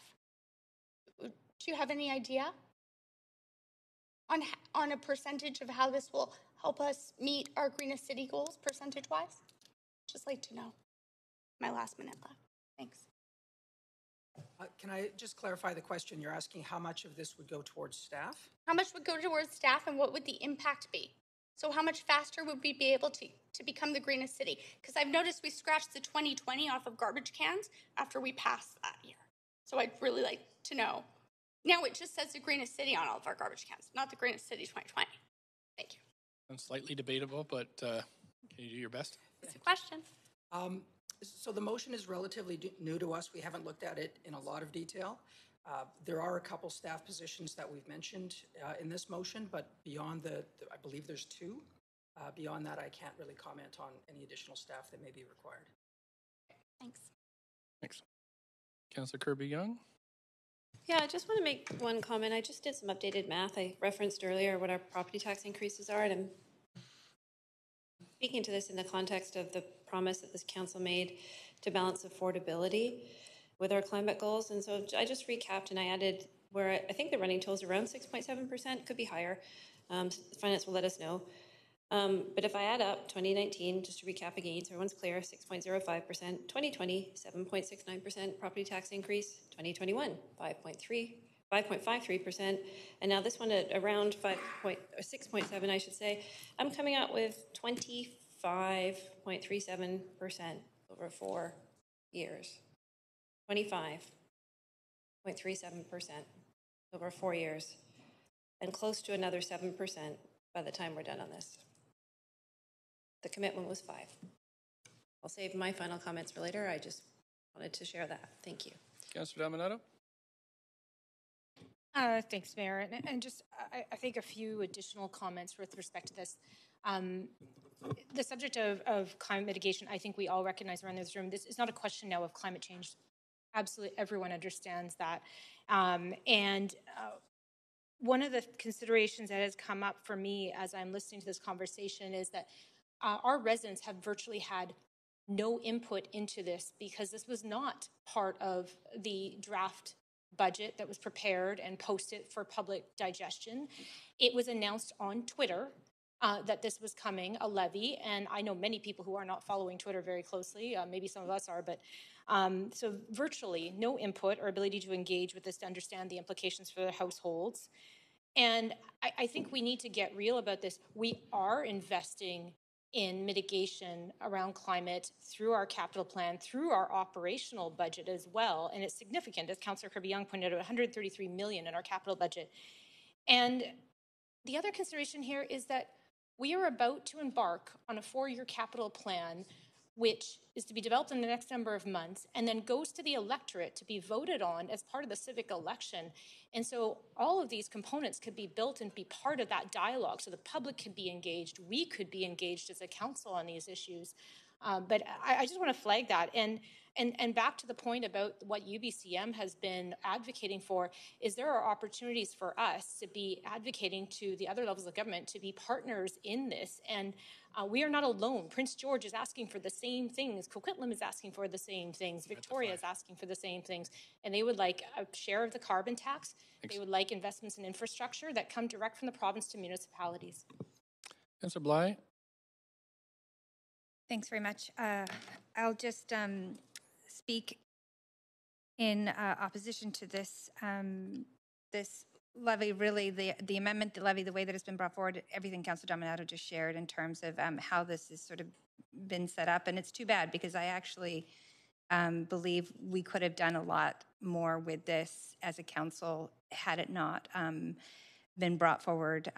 Speaker 3: Do you have any idea on a percentage of how this will help us meet our greenest city goals percentage-wise? Just like to know. My last minute left. Thanks.
Speaker 19: Can I just clarify the question? You're asking how much of this would go towards staff?
Speaker 3: How much would go towards staff, and what would the impact be? So how much faster would we be able to become the greenest city? Because I've noticed we scratched the 2020 off of garbage cans after we passed that year. So I'd really like to know. Now it just says the greenest city on all of our garbage cans, not the greenest city 2020. Thank you.
Speaker 1: It's slightly debatable, but can you do your best?
Speaker 3: It's a question.
Speaker 19: So the motion is relatively new to us. We haven't looked at it in a lot of detail. There are a couple staff positions that we've mentioned in this motion, but beyond I believe there's two. Beyond that, I can't really comment on any additional staff that may be required.
Speaker 3: Thanks.
Speaker 1: Thanks. Councilor Kirby-Yung?
Speaker 9: Yeah, I just want to make one comment. I just did some updated math. I referenced earlier what our property tax increases are, and I'm speaking to this in the context of the promise that this council made to balance affordability with our climate goals. And so I just recapped and I added where I think the running total is around 6.7%, could be higher. Finance will let us know. But if I add up 2019, just to recap again, so everyone's clear, 6.05%, 2020, 7.69% property tax increase, 2021, 5.53%, and now this one at around 6.7, I should say, I'm coming out with 25.37% over 4 years. 25.37% over 4 years, and close to another 7% by the time we're done on this. The commitment was 5. I'll save my final comments for later. I just wanted to share that. Thank you.
Speaker 1: Councilor Dominato?
Speaker 4: Thanks, Mayor. And just, I think a few additional comments with respect to this. The subject of climate mitigation, I think we all recognize around this room, this is not a question now of climate change. Absolutely everyone understands that. One of the considerations that has come up for me as I'm listening to this conversation is that our residents have virtually had no input into this because this was not part of the draft budget that was prepared and posted for public digestion. It was announced on Twitter that this was coming, a levy, and I know many people who are not following Twitter very closely, maybe some of us are, but so virtually no input or ability to engage with this to understand the implications for their households. And I think we need to get real about this. We are investing in mitigation around climate through our capital plan, through our operational budget as well, and it's significant, as Councillor Kirby-Yung pointed out, $133 million in our capital budget. And the other consideration here is that we are about to embark on a 4-year capital plan, which is to be developed in the next number of months and then goes to the electorate to be voted on as part of the civic election. And so all of these components could be built and be part of that dialogue so the public could be engaged. We could be engaged as a council on these issues. But I just want to flag that. And back to the point about what UBCM has been advocating for is there are opportunities for us to be advocating to the other levels of government to be partners in this. And we are not alone. Prince George is asking for the same things. Coquitlam is asking for the same things. Victoria is asking for the same things. And they would like a share of the carbon tax. Thanks. They would like investments in infrastructure that come direct from the province to municipalities.
Speaker 1: Councillor Bly.
Speaker 12: Thanks very much. I'll just speak in opposition to this this levy. Really, the amendment, the levy, the way that it's been brought forward, everything Councillor Dominato just shared in terms of how this has sort of been set up, and it's too bad because I actually believe we could have done a lot more with this as a council had it not been brought forward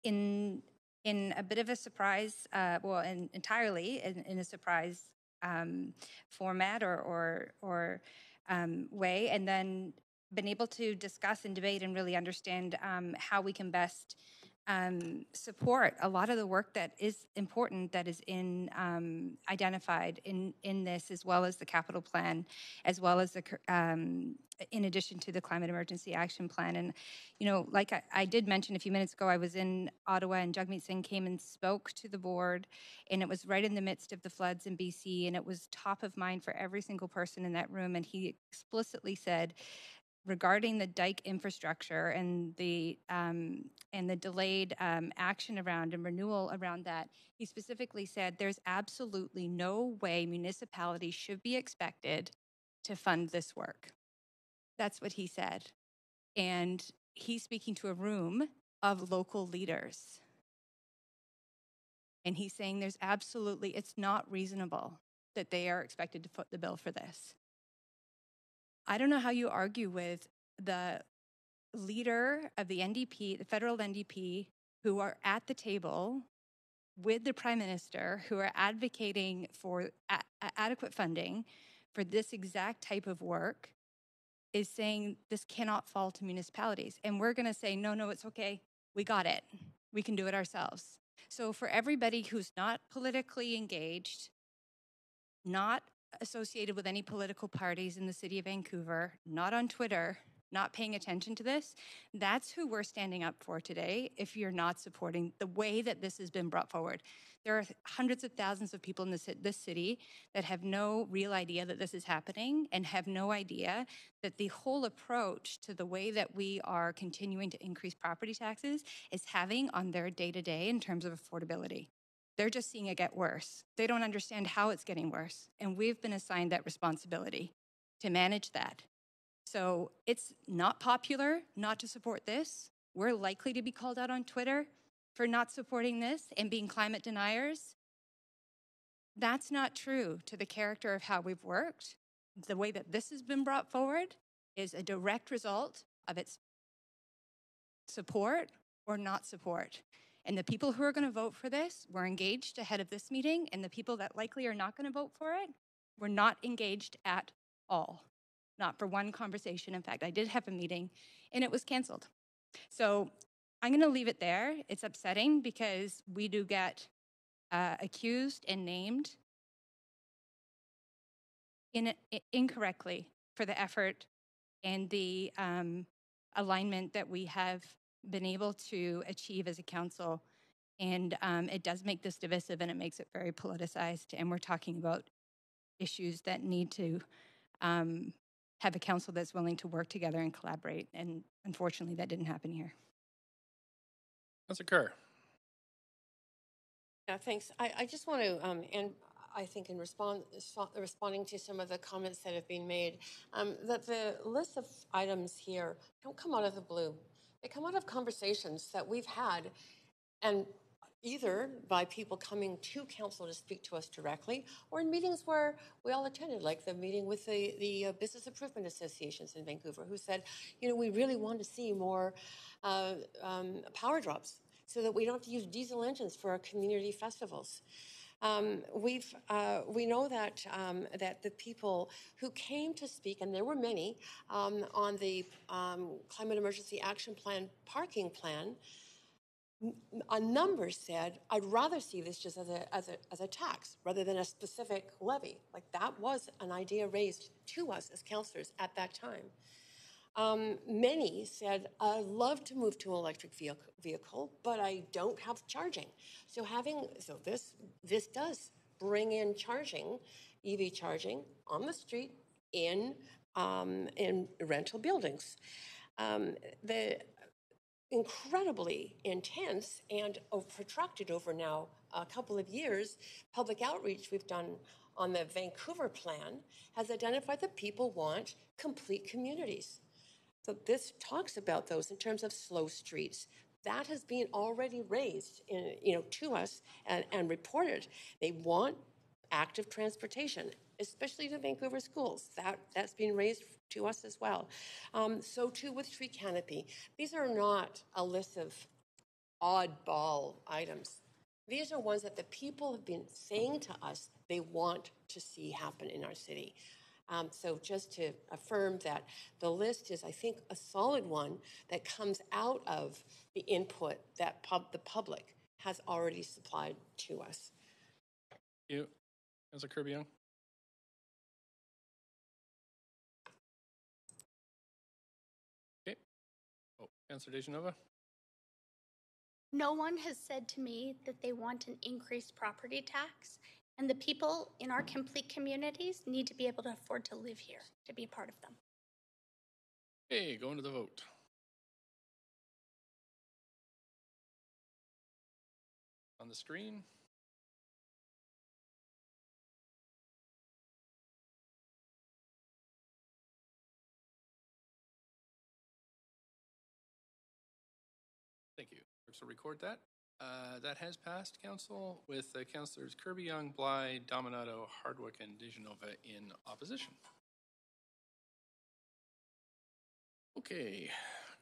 Speaker 12: in a bit of a surprise, entirely in a surprise format or way, and then been able to discuss and debate and really understand how we can best support a lot of the work that is important that is identified in this, as well as the capital plan, as well as the in addition to the climate emergency action plan. And like I did mention a few minutes ago, I was in Ottawa and Jagmeet Singh came and spoke to the board, and it was right in the midst of the floods in BC, and it was top of mind for every single person in that room. And he explicitly said, regarding the dike infrastructure and the delayed action around and renewal around that, he specifically said there's absolutely no way municipalities should be expected to fund this work. That's what he said. And he's speaking to a room of local leaders. And he's saying there's absolutely, it's not reasonable that they are expected to foot the bill for this. I don't know how you argue with the leader of the NDP, the federal NDP, who are at the table with the Prime Minister, who are advocating for adequate funding for this exact type of work, is saying this cannot fall to municipalities. And we're going to say, no, it's okay. We got it. We can do it ourselves. So for everybody who's not politically engaged, not associated with any political parties in the city of Vancouver, not on Twitter, not paying attention to this, that's who we're standing up for today if you're not supporting the way that this has been brought forward. There are hundreds of thousands of people in this city that have no real idea that this is happening and have no idea that the whole approach to the way that we are continuing to increase property taxes is having on their day-to-day in terms of affordability. They're just seeing it get worse. They don't understand how it's getting worse. And we've been assigned that responsibility to manage that. So it's not popular not to support this. We're likely to be called out on Twitter for not supporting this and being climate deniers. That's not true to the character of how we've worked. The way that this has been brought forward is a direct result of its support or not support. And the people who are going to vote for this were engaged ahead of this meeting, and the people that likely are not going to vote for it were not engaged at all. Not for one conversation. In fact, I did have a meeting, and it was canceled. So I'm going to leave it there. It's upsetting because we do get accused and named incorrectly for the effort and the alignment that we have been able to achieve as a council. And it does make this divisive, and it makes it very politicized. And we're talking about issues that need to have a council that's willing to work together and collaborate. And unfortunately, that didn't happen here.
Speaker 1: Councilor Kerr.
Speaker 8: Yeah, thanks. I just want to, and I think in responding to some of the comments that have been made, that the list of items here don't come out of the blue. They come out of conversations that we've had, and either by people coming to council to speak to us directly, or in meetings where we all attended, like the meeting with the Business Improvement Associations in Vancouver, who said, we really want to see more power drops so that we don't have to use diesel engines for our community festivals. We know that that the people who came to speak, and there were many, on the Climate Emergency Action Plan parking plan, a number said, I'd rather see this just as a tax rather than a specific levy. Like, that was an idea raised to us as councillors at that time. Many said, I'd love to move to an electric vehicle, but I don't have charging. So this does bring in charging, EV charging on the street in rental buildings. The incredibly intense and protracted over now a couple of years public outreach we've done on the Vancouver plan has identified that people want complete communities. So this talks about those in terms of slow streets. That has been already raised to us and reported. They want active transportation, especially to Vancouver schools. That's been raised to us as well. So too with tree canopy. These are not a list of oddball items. These are ones that the people have been saying to us they want to see happen in our city. So just to affirm that the list is, I think, a solid one that comes out of the input that the public has already supplied to us.
Speaker 1: Thank you. Councilor Kirby-Yung. Okay. Councilor DeGenova.
Speaker 3: No one has said to me that they want an increased property tax, and the people in our complete communities need to be able to afford to live here, to be a part of them.
Speaker 1: Okay, going to the vote. On the screen. Thank you. So record that. That has passed, Council, with Councillors Kirby-Yung, Bly, Dominato, Hardwick, and DeGenova in opposition. Okay,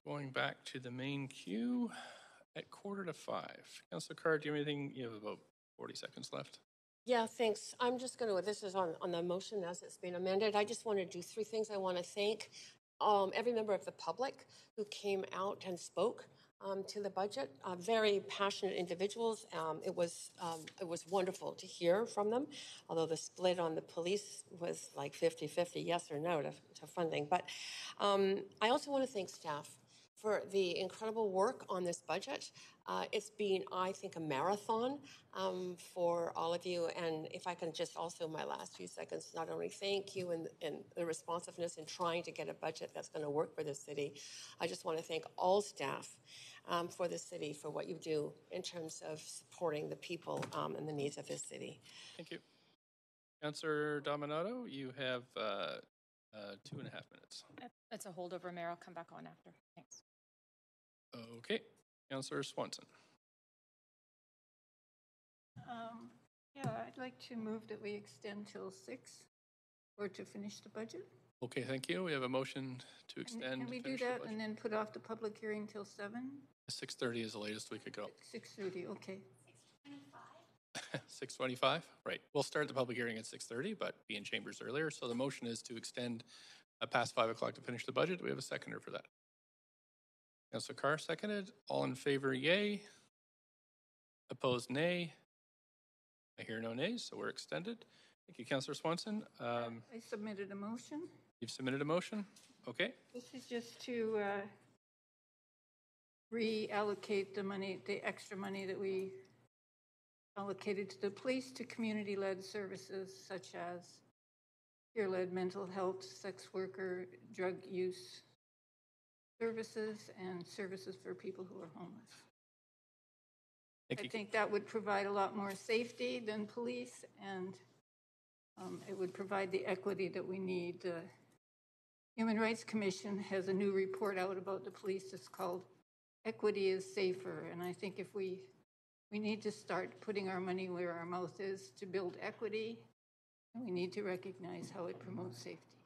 Speaker 1: going back to the main queue at 4:45. Councillor Carr, do you have anything? You have about 40 seconds left.
Speaker 8: Yeah, thanks. I'm just going to, this is on the motion as it's been amended. I just want to do three things. I want to thank every member of the public who came out and spoke to the budget. Very passionate individuals. It was wonderful to hear from them, although the split on the police was like 50-50, yes or no to funding. But I also want to thank staff for the incredible work on this budget. It's been, I think, a marathon for all of you. And if I can just also, my last few seconds, not only thank you and the responsiveness in trying to get a budget that's going to work for the city, I just want to thank all staff for the city for what you do in terms of supporting the people and the needs of this city.
Speaker 1: Thank you. Councillor Dominato, you have 2.5 minutes.
Speaker 4: That's a holdover, Mayor. I'll come back on after. Thanks.
Speaker 1: Okay. Councillor Swanson.
Speaker 11: Yeah, I'd like to move that we extend till 6 or to finish the budget.
Speaker 1: Okay, thank you. We have a motion to extend.
Speaker 11: Can we do that and then put off the public hearing till 7?
Speaker 1: 6:30 is the latest we could go.
Speaker 11: 6:30, okay.
Speaker 1: 6:25? Right. We'll start the public hearing at 6:30, but be in chambers earlier. So the motion is to extend past 5 o'clock to finish the budget. Do we have a seconder for that? Councillor Carr seconded. All in favor, yay. Opposed, nay. I hear no nays, so we're extended. Thank you, Councillor Swanson.
Speaker 11: I submitted a motion.
Speaker 1: You've submitted a motion? Okay.
Speaker 11: This is just to reallocate the money, the extra money that we allocated to the police to community-led services such as peer-led mental health, sex worker, drug use services, and services for people who are homeless. I think that would provide a lot more safety than police, and it would provide the equity that we need. The Human Rights Commission has a new report out about the police. It's called Equity is Safer, and I think if we need to start putting our money where our mouth is to build equity, and we need to recognize how it promotes safety.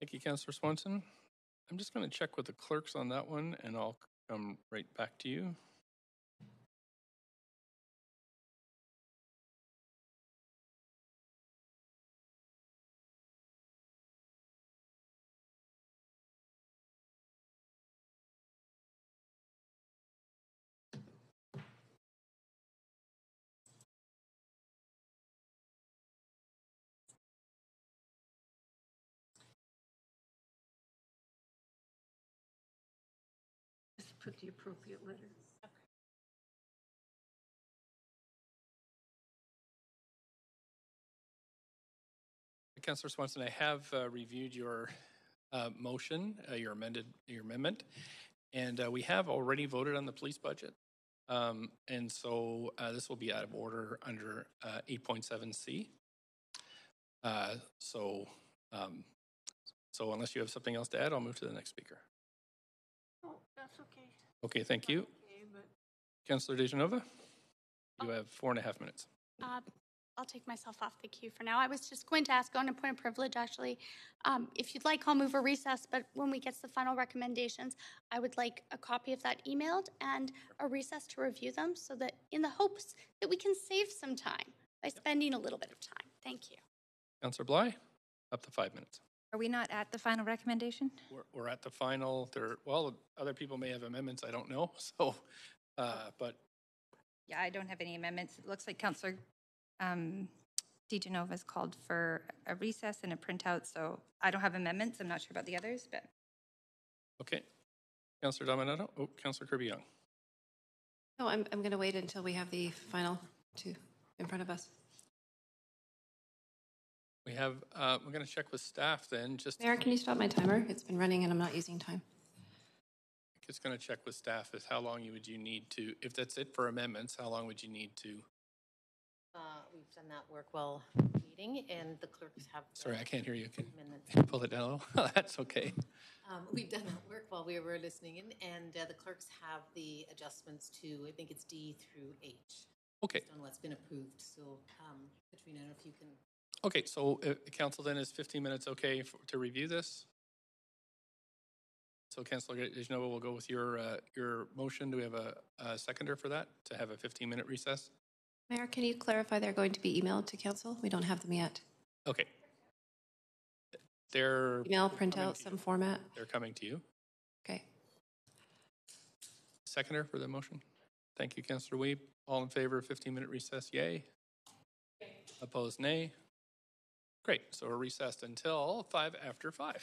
Speaker 1: Thank you, Councillor Swanson. I'm just going to check with the clerks on that one, and I'll come right back to you.
Speaker 11: Just put the appropriate letter.
Speaker 1: Councillor Swanson, I have reviewed your motion, your amendment, and we have already voted on the police budget. And so this will be out of order under 8.7C. So unless you have something else to add, I'll move to the next speaker.
Speaker 11: Oh, that's okay.
Speaker 1: Okay, thank you.
Speaker 11: Okay, but
Speaker 1: Councillor DeGenova, you have 4.5 minutes.
Speaker 3: I'll take myself off the queue for now. I was just going to ask on a point of privilege, actually. If you'd like, I'll move a recess, but when we get to the final recommendations, I would like a copy of that emailed and a recess to review them so that in the hopes that we can save some time by spending a little bit of time. Thank you.
Speaker 1: Councillor Bly, up to 5 minutes.
Speaker 18: Are we not at the final recommendation?
Speaker 1: We're at the final. Well, other people may have amendments. I don't know. So, but
Speaker 18: Yeah, I don't have any amendments. It looks like Councillor DeGenova's called for a recess and a printout, so I don't have amendments. I'm not sure about the others, but.
Speaker 1: okay. Councillor Dominato. Oh, Councillor Kirby-Young.
Speaker 9: No, I'm going to wait until we have the final two in front of us.
Speaker 1: We have, we're going to check with staff then. Just
Speaker 9: Mayor, can you stop my timer? It's been running and I'm not using time.
Speaker 1: Just going to check with staff is how long would you need to, if that's it for amendments, how long would you need to?
Speaker 7: We've done that work well meeting, and the clerks have.
Speaker 1: Sorry, I can't hear you. Can you pull it down a little? That's okay.
Speaker 7: We've done that work while we were listening in, and the clerks have the adjustments to, I think it's D through H.
Speaker 1: Okay.
Speaker 7: Based on what's been approved. So, Katrina, I don't know if you can.
Speaker 1: Okay, so council then is 15 minutes okay to review this? So Councillor DeGenova will go with your motion. Do we have a seconder for that to have a 15-minute recess?
Speaker 9: Mayor, can you clarify they're going to be emailed to council? We don't have them yet.
Speaker 1: Okay. They're
Speaker 9: email, printout, some format.
Speaker 1: They're coming to you.
Speaker 9: Okay.
Speaker 1: Seconder for the motion. Thank you, Councillor Weeb. All in favor of 15-minute recess, yay. Opposed, nay. Great. So we're recessed until 5:05.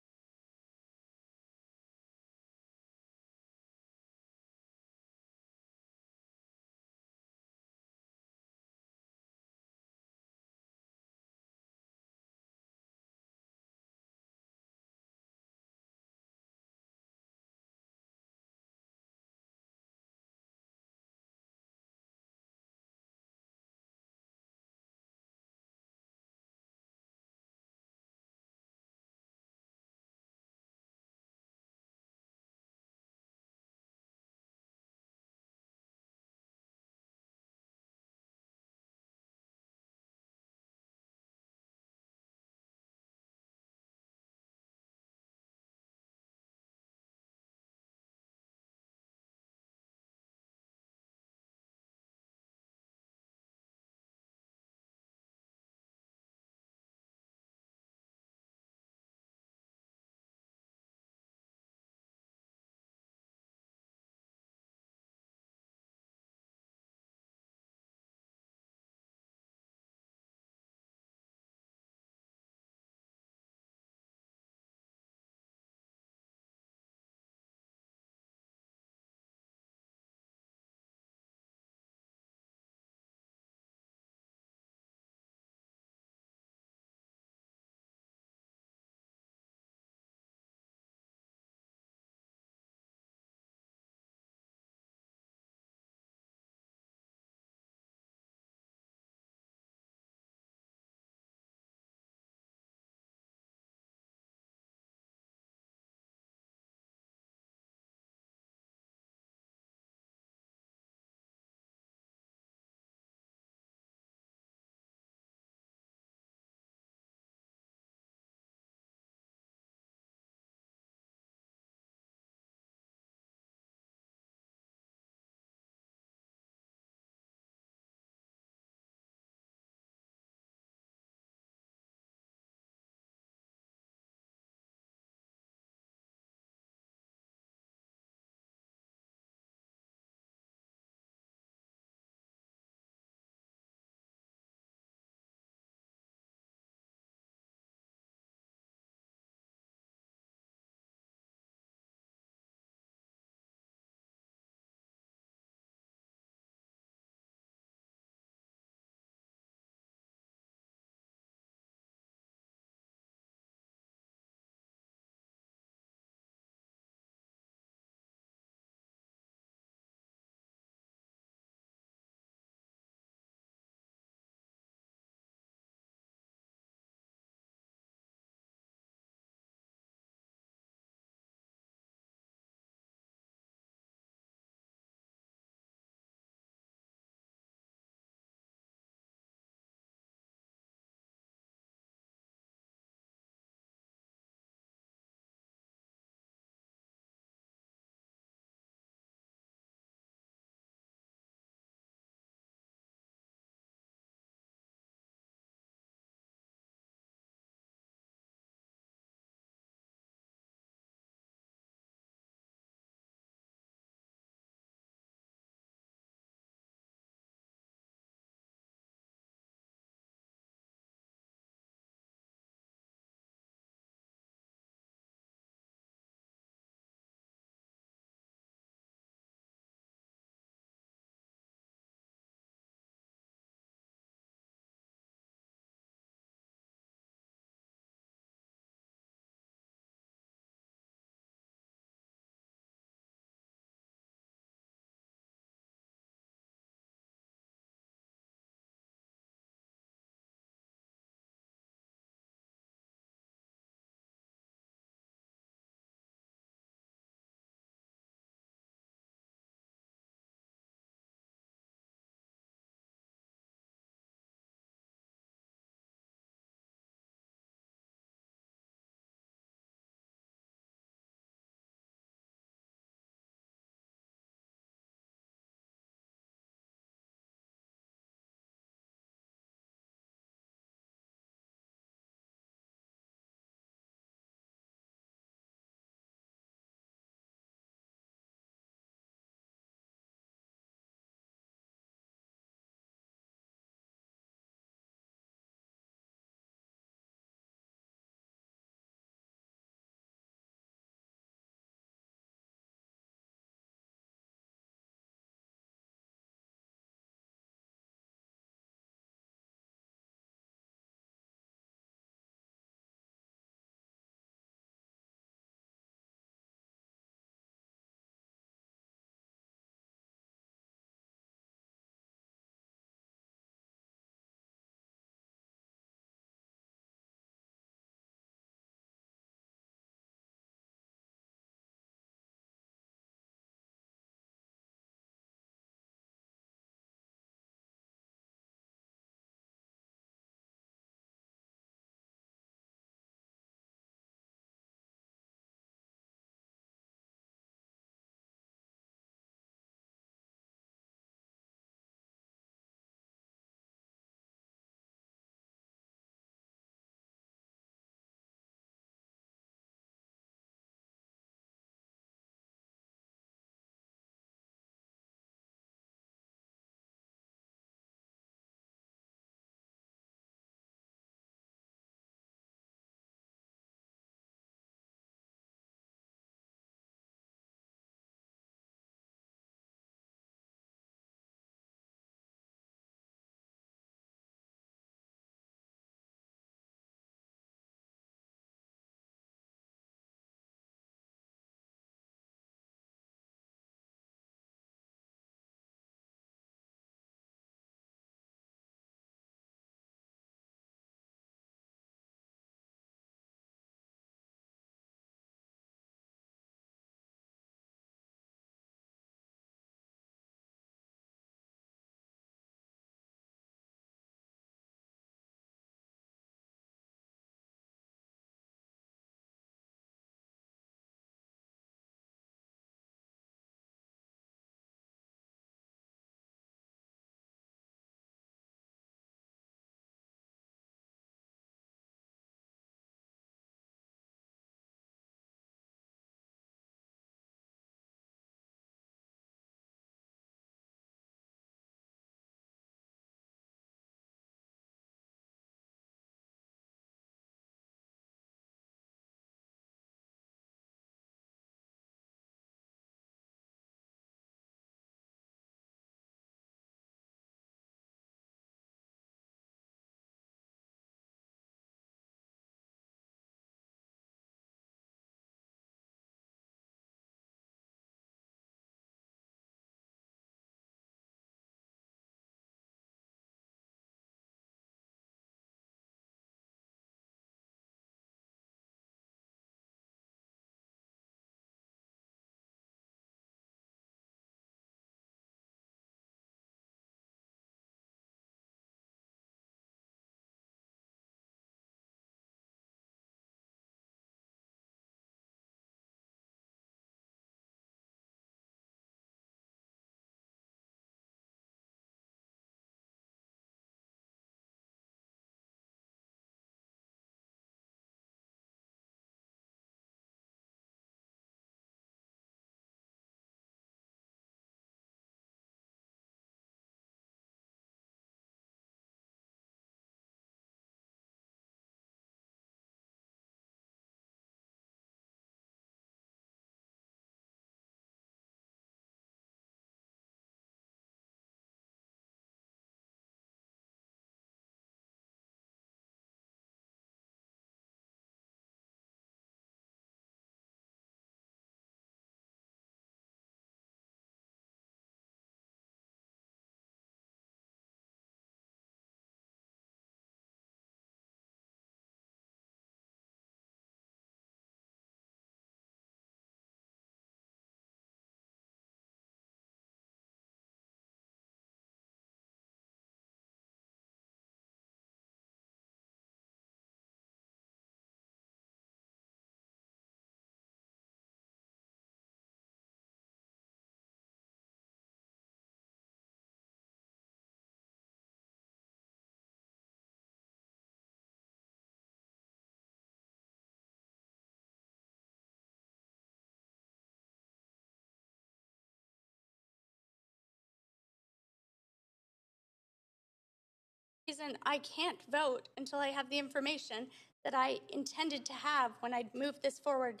Speaker 3: reason I can't vote until I have the information that I intended to have when I moved this forward,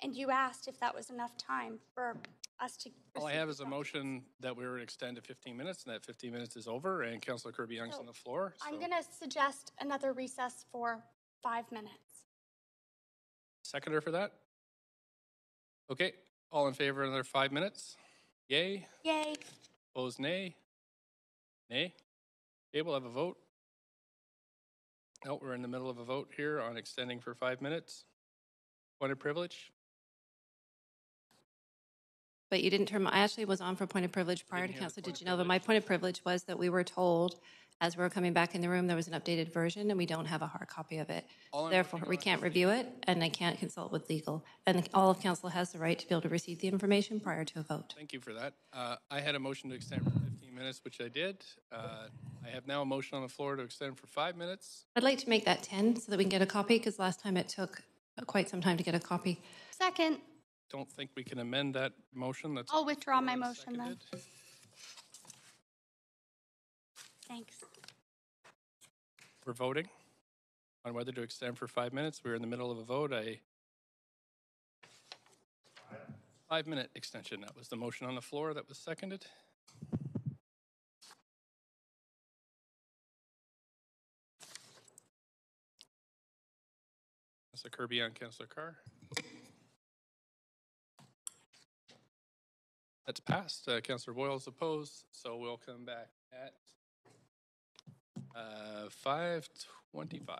Speaker 3: and you asked if that was enough time for us to.
Speaker 1: All I have is a motion that we were to extend to 15 minutes, and that 15 minutes is over, and Councilor Kirby-Young's on the floor.
Speaker 3: I'm going to suggest another recess for 5 minutes.
Speaker 1: Seconder for that? Okay, all in favor of another 5 minutes? Yay?
Speaker 3: Yay.
Speaker 1: Opposed, nay? Nay? Okay, we'll have a vote. Oh, we're in the middle of a vote here on extending for 5 minutes. Point of privilege?
Speaker 9: But you didn't turn, I actually was on for point of privilege prior to Councilor DiGenova. My point of privilege was that we were told, as we were coming back in the room, there was an updated version, and we don't have a hard copy of it. Therefore, we can't review it, and I can't consult with legal. And all of council has the right to be able to receive the information prior to a vote.
Speaker 1: Thank you for that. I had a motion to extend for 15 minutes, which I did. I have now a motion on the floor to extend for 5 minutes.
Speaker 9: I'd like to make that 10 so that we can get a copy, because last time it took quite some time to get a copy.
Speaker 3: Second.
Speaker 1: Don't think we can amend that motion. That's
Speaker 3: I'll withdraw my motion then. Thanks.
Speaker 1: We're voting on whether to extend for 5 minutes. We're in the middle of a vote. 5 minute extension. That was the motion on the floor that was seconded. Councilor Kirby on Councilor Carr. That's passed. Councilor Boyle's opposed, so we'll come back at 5:25.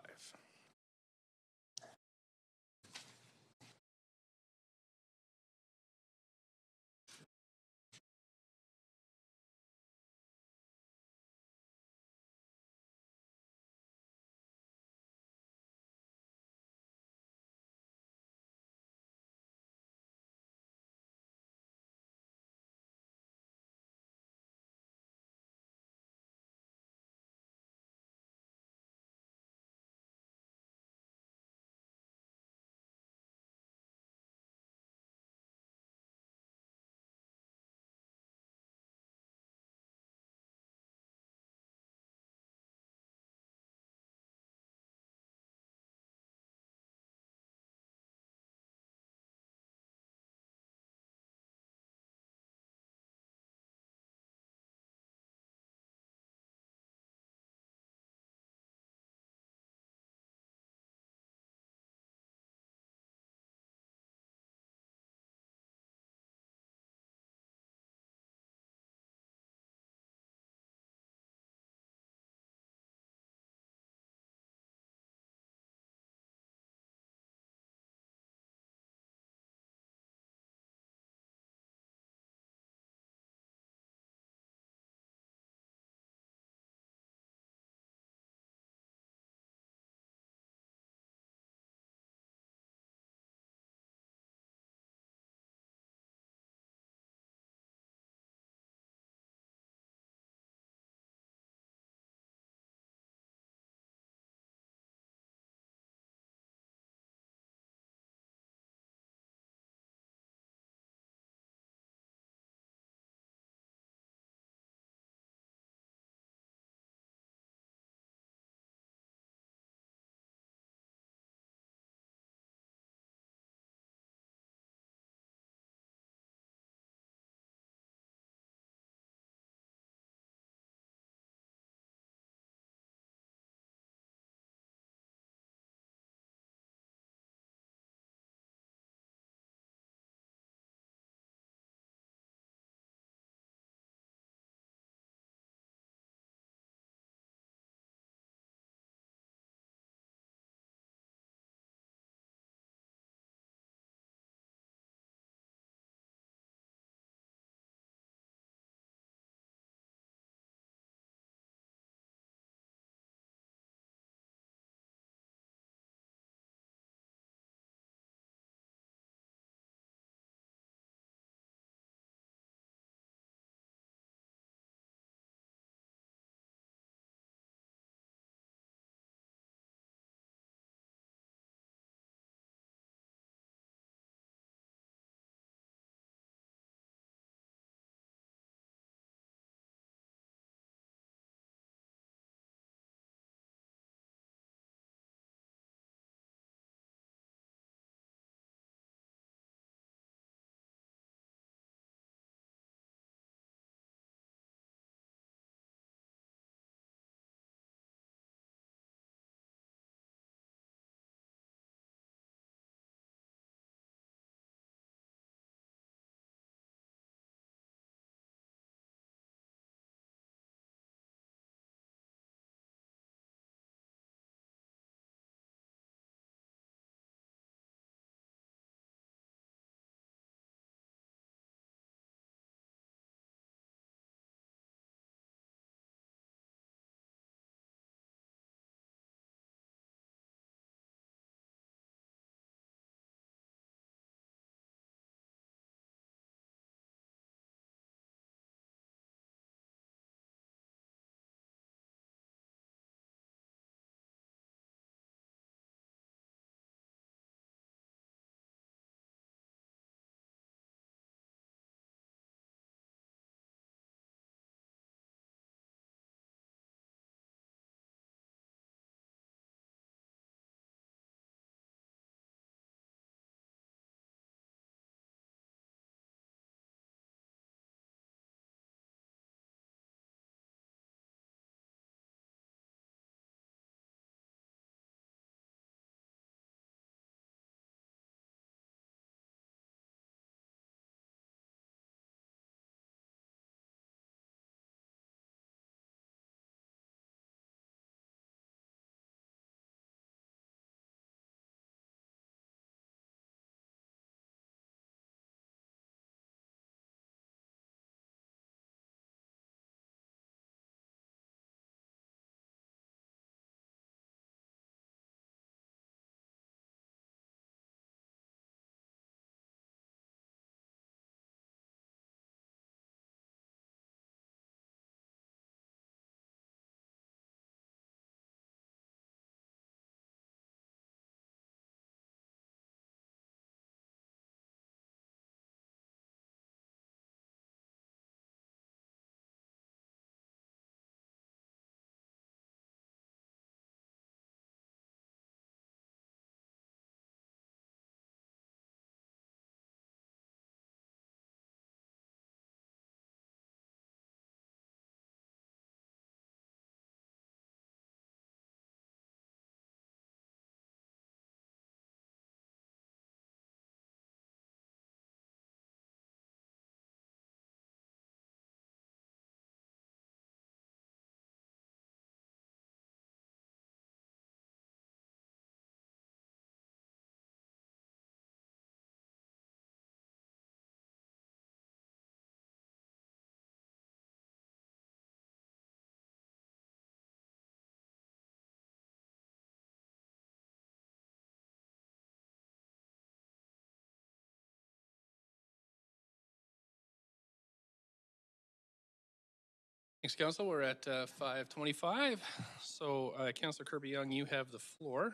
Speaker 1: Thanks, Council. We're at 5:25. So, Councillor Kirby-Yung, you have the floor.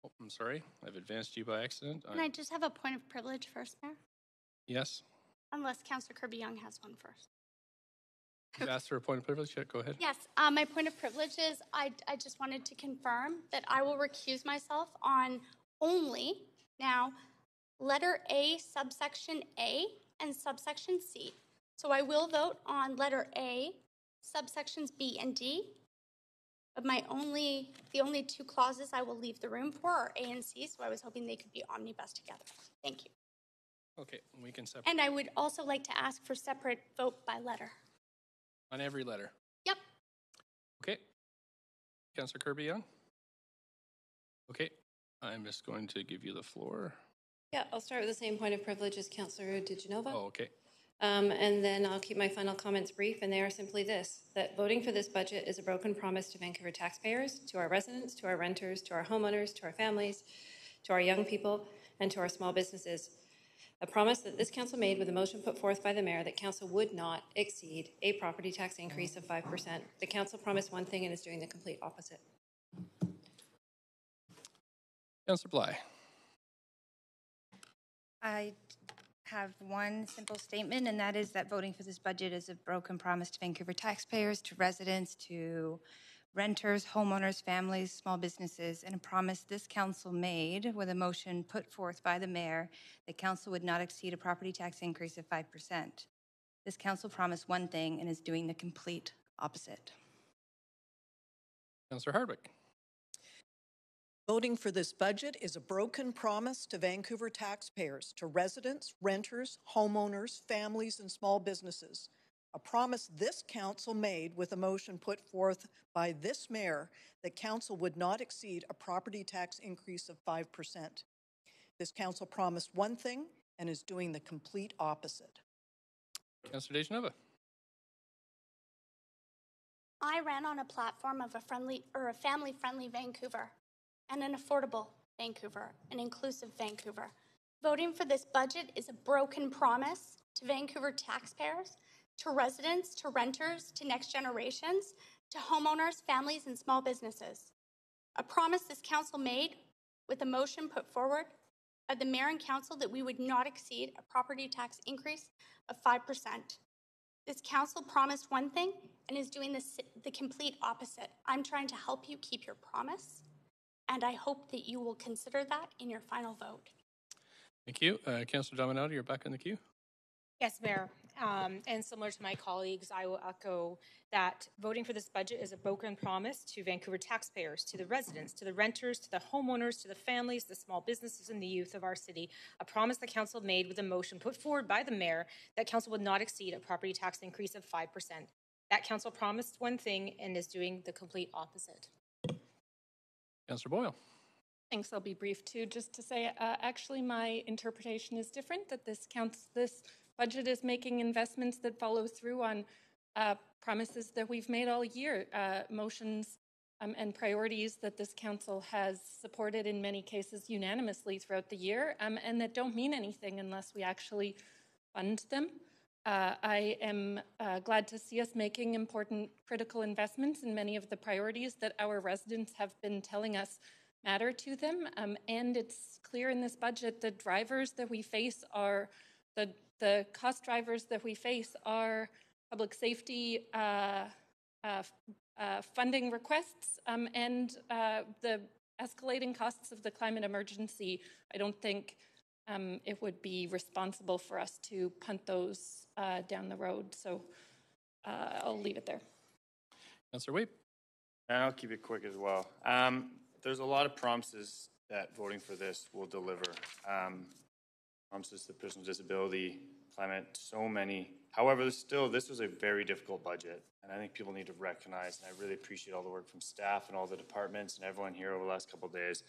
Speaker 1: Oh, I'm sorry. I've advanced you by accident.
Speaker 3: Can I just have a point of privilege first, Mayor?
Speaker 1: Yes.
Speaker 3: Unless Councillor Kirby-Yung has one first.
Speaker 1: You've asked for a point of privilege. Yeah, go ahead.
Speaker 3: Yes, my point of privilege is I just wanted to confirm that I will recuse myself on only now letter A, subsection A, and subsection C. So I will vote on letter A, subsections B and D. But the only two clauses I will leave the room for are A and C, so I was hoping they could be omnibus together. Thank you.
Speaker 1: Okay, we can separate.
Speaker 3: And I would also like to ask for separate vote by letter.
Speaker 1: On every letter?
Speaker 3: Yep.
Speaker 1: Okay. Councillor Kirby-Yung? Okay, I'm just going to give you the floor.
Speaker 9: Yeah, I'll start with the same point of privilege as Councillor DiGenova.
Speaker 1: Oh, okay.
Speaker 9: And then I'll keep my final comments brief, and they are simply this, that voting for this budget is a broken promise to Vancouver taxpayers, to our residents, to our renters, to our homeowners, to our families, to our young people, and to our small businesses. A promise that this council made with a motion put forth by the mayor that council would not exceed a property tax increase of 5%. The council promised one thing and is doing the complete opposite.
Speaker 1: Councillor Bly.
Speaker 12: I have one simple statement, and that is that voting for this budget is a broken promise to Vancouver taxpayers, to residents, to renters, homeowners, families, small businesses, and a promise this council made with a motion put forth by the mayor that council would not exceed a property tax increase of 5%. This council promised one thing and is doing the complete opposite.
Speaker 1: Councillor Hardwick.
Speaker 14: Voting for this budget is a broken promise to Vancouver taxpayers, to residents, renters, homeowners, families, and small businesses. A promise this council made with a motion put forth by this mayor that council would not exceed a property tax increase of 5%. This council promised one thing and is doing the complete opposite.
Speaker 1: Councillor DeGenova.
Speaker 3: I ran on a platform of a family-friendly Vancouver and an affordable Vancouver, an inclusive Vancouver. Voting for this budget is a broken promise to Vancouver taxpayers, to residents, to renters, to next generations, to homeowners, families, and small businesses. A promise this council made with a motion put forward by the mayor and council that we would not exceed a property tax increase of 5%. This council promised one thing and is doing the complete opposite. I'm trying to help you keep your promise, and I hope that you will consider that in your final vote.
Speaker 1: Thank you. Councillor Dominato, you're back in the queue.
Speaker 4: Yes, Mayor. And similar to my colleagues, I will echo that voting for this budget is a broken promise to Vancouver taxpayers, to the residents, to the renters, to the homeowners, to the families, the small businesses, and the youth of our city. A promise the council made with a motion put forward by the mayor that council would not exceed a property tax increase of 5%. That council promised one thing and is doing the complete opposite.
Speaker 1: Councillor Boyle.
Speaker 10: Thanks. I'll be brief too. Just to say, actually, my interpretation is different. That this budget is making investments that follow through on promises that we've made all year, motions and priorities that this council has supported in many cases unanimously throughout the year, and that don't mean anything unless we actually fund them. I am glad to see us making important critical investments in many of the priorities that our residents have been telling us matter to them. And it's clear in this budget the drivers that we face are the cost drivers that we face are public safety funding requests and the escalating costs of the climate emergency. I don't think it would be responsible for us to punt those down the road. So I'll leave it there.
Speaker 1: Councillor Weep.
Speaker 5: And I'll keep it quick as well. There's a lot of promises that voting for this will deliver. Promises to persons with disability, climate, so many. However, still, this was a very difficult budget, and I think people need to recognize, and I really appreciate all the work from staff and all the departments and everyone here over the last couple of days.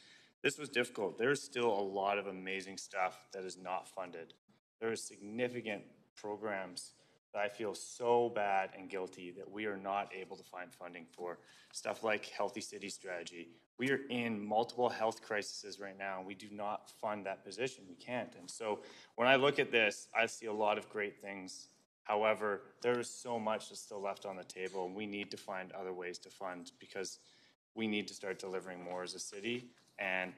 Speaker 5: This was difficult. There's still a lot of amazing stuff that is not funded. There are significant programs that I feel so bad and guilty that we are not able to find funding for. Stuff like Healthy City Strategy. We are in multiple health crises right now, and we do not fund that position. We can't. And so when I look at this, I see a lot of great things However, there is so much that's still left on the table, and we need to find other ways to fund because we need to start delivering more as a city, and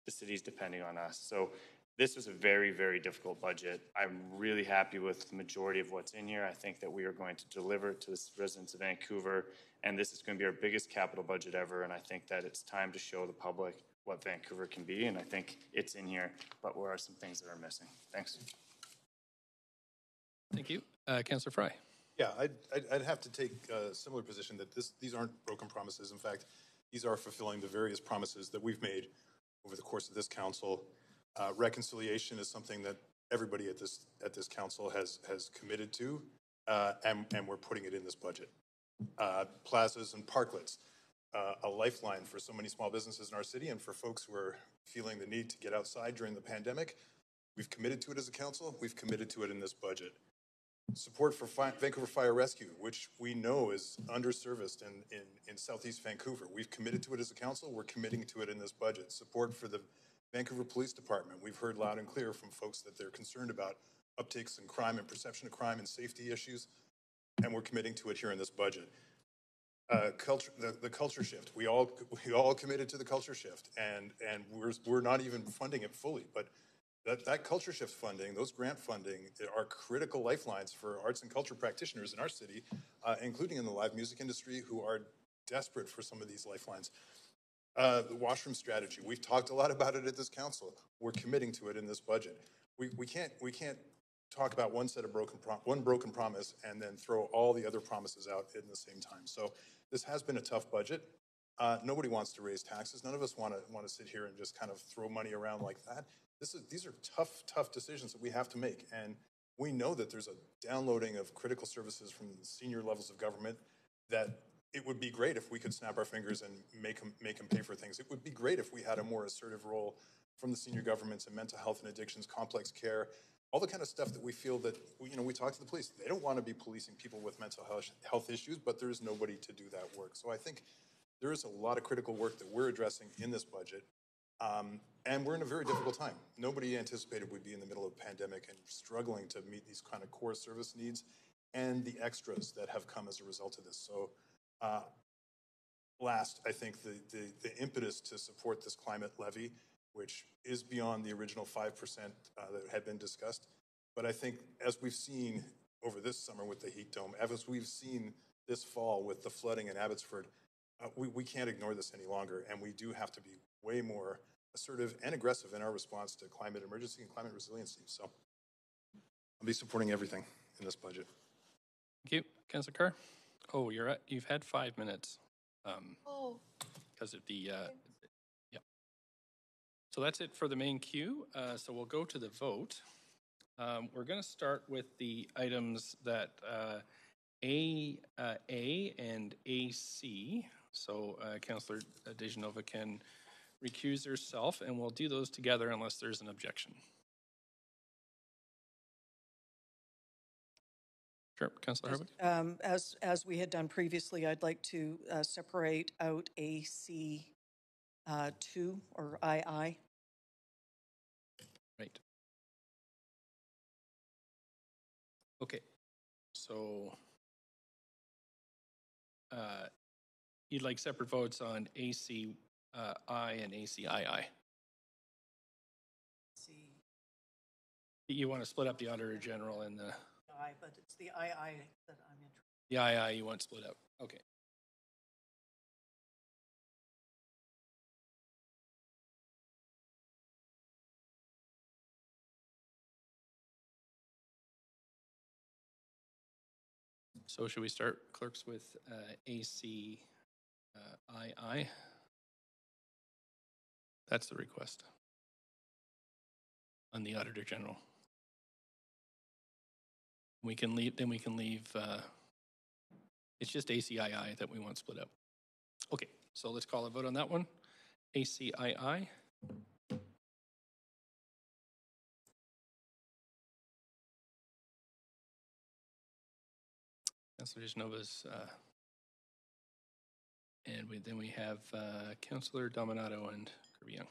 Speaker 5: the city's depending on us. So this was a very, very difficult budget. I'm really happy with the majority of what's in here. I think that we are going to deliver it to the residents of Vancouver, and this is going to be our biggest capital budget ever, and I think that it's time to show the public what Vancouver can be, and I think it's in here, but where are some things that are missing? Thanks.
Speaker 1: Thank you. Councillor Fry.
Speaker 13: Yeah, I'd have to take a similar position that these aren't broken promises. In fact, these are fulfilling the various promises that we've made over the course of this council. Reconciliation is something that everybody at this council has committed to, and we're putting it in this budget. Plazas and parklets, a lifeline for so many small businesses in our city and for folks who are feeling the need to get outside during the pandemic. We've committed to it as a council. We've committed to it in this budget. Support for Vancouver Fire Rescue, which we know is underserviced in Southeast Vancouver. We've committed to it as a council. We're committing to it in this budget. Support for the Vancouver Police Department. We've heard loud and clear from folks that they're concerned about upticks in crime and perception of crime and safety issues, and we're committing to it here in this budget. The culture shift. We all committed to the culture shift, and we're not even funding it fully, but that culture shift funding, those grant funding, are critical lifelines for arts and culture practitioners in our city, including in the live music industry, who are desperate for some of these lifelines. The washroom strategy. We've talked a lot about it at this council. We're committing to it in this budget. We can't talk about one broken promise and then throw all the other promises out at the same time. So this has been a tough budget. Nobody wants to raise taxes. None of us want to sit here and just kind of throw money around like that. These are tough decisions that we have to make, and we know that there's a downloading of critical services from the senior levels of government that it would be great if we could snap our fingers and make them pay for things. It would be great if we had a more assertive role from the senior governments in mental health and addictions, complex care, all the kind of stuff that we feel that, we talk to the police. They don't want to be policing people with mental health issues, but there is nobody to do that work. So I think there is a lot of critical work that we're addressing in this budget. And we're in a very difficult time. Nobody anticipated we'd be in the middle of a pandemic and struggling to meet these kind of core service needs and the extras that have come as a result of this. So last, I think the impetus to support this climate levy, which is beyond the original 5% that had been discussed. But I think as we've seen over this summer with the heat dome, as we've seen this fall with the flooding in Abbotsford, we can't ignore this any longer, and we do have to be way more assertive and aggressive in our response to climate emergency and climate resiliency. So I'll be supporting everything in this budget.
Speaker 1: Thank you. Councillor Carr? Oh, you've had 5 minutes. Because of the, yeah. So that's it for the main queue. So we'll go to the vote. We're going to start with the items that A and AC. So Councillor Dejanova can recuse herself, and we'll do those together unless there's an objection. Sure, Councillor Hardwick.
Speaker 14: As we had done previously, I'd like to separate out AC 2 or II.
Speaker 1: Right. Okay. So you'd like separate votes on AC I and ACII. You want to split up the Auditor General and the
Speaker 14: I, but it's the II that I'm interested
Speaker 1: in. The II you want split up. Okay. So should we start, clerks, with ACII? That's the request on the Auditor General. We can leave, it's just ACII that we want split up. Okay, so let's call a vote on that one. ACII. Councillor Dejanova's, and then we have Councillor Dominato and Kirby-Yung.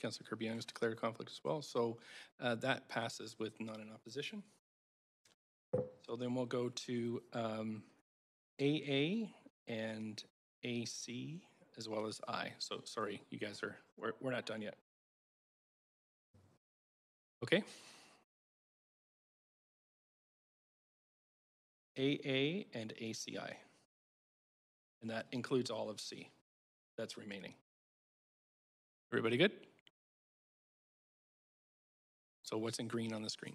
Speaker 1: Councillor Kirby-Yung has declared a conflict as well, so that passes with none in opposition. So then we'll go to AA and AC as well as I. So sorry, you guys are, we're not done yet. Okay. AA and ACI. And that includes all of C that's remaining. Everybody good? So what's in green on the screen?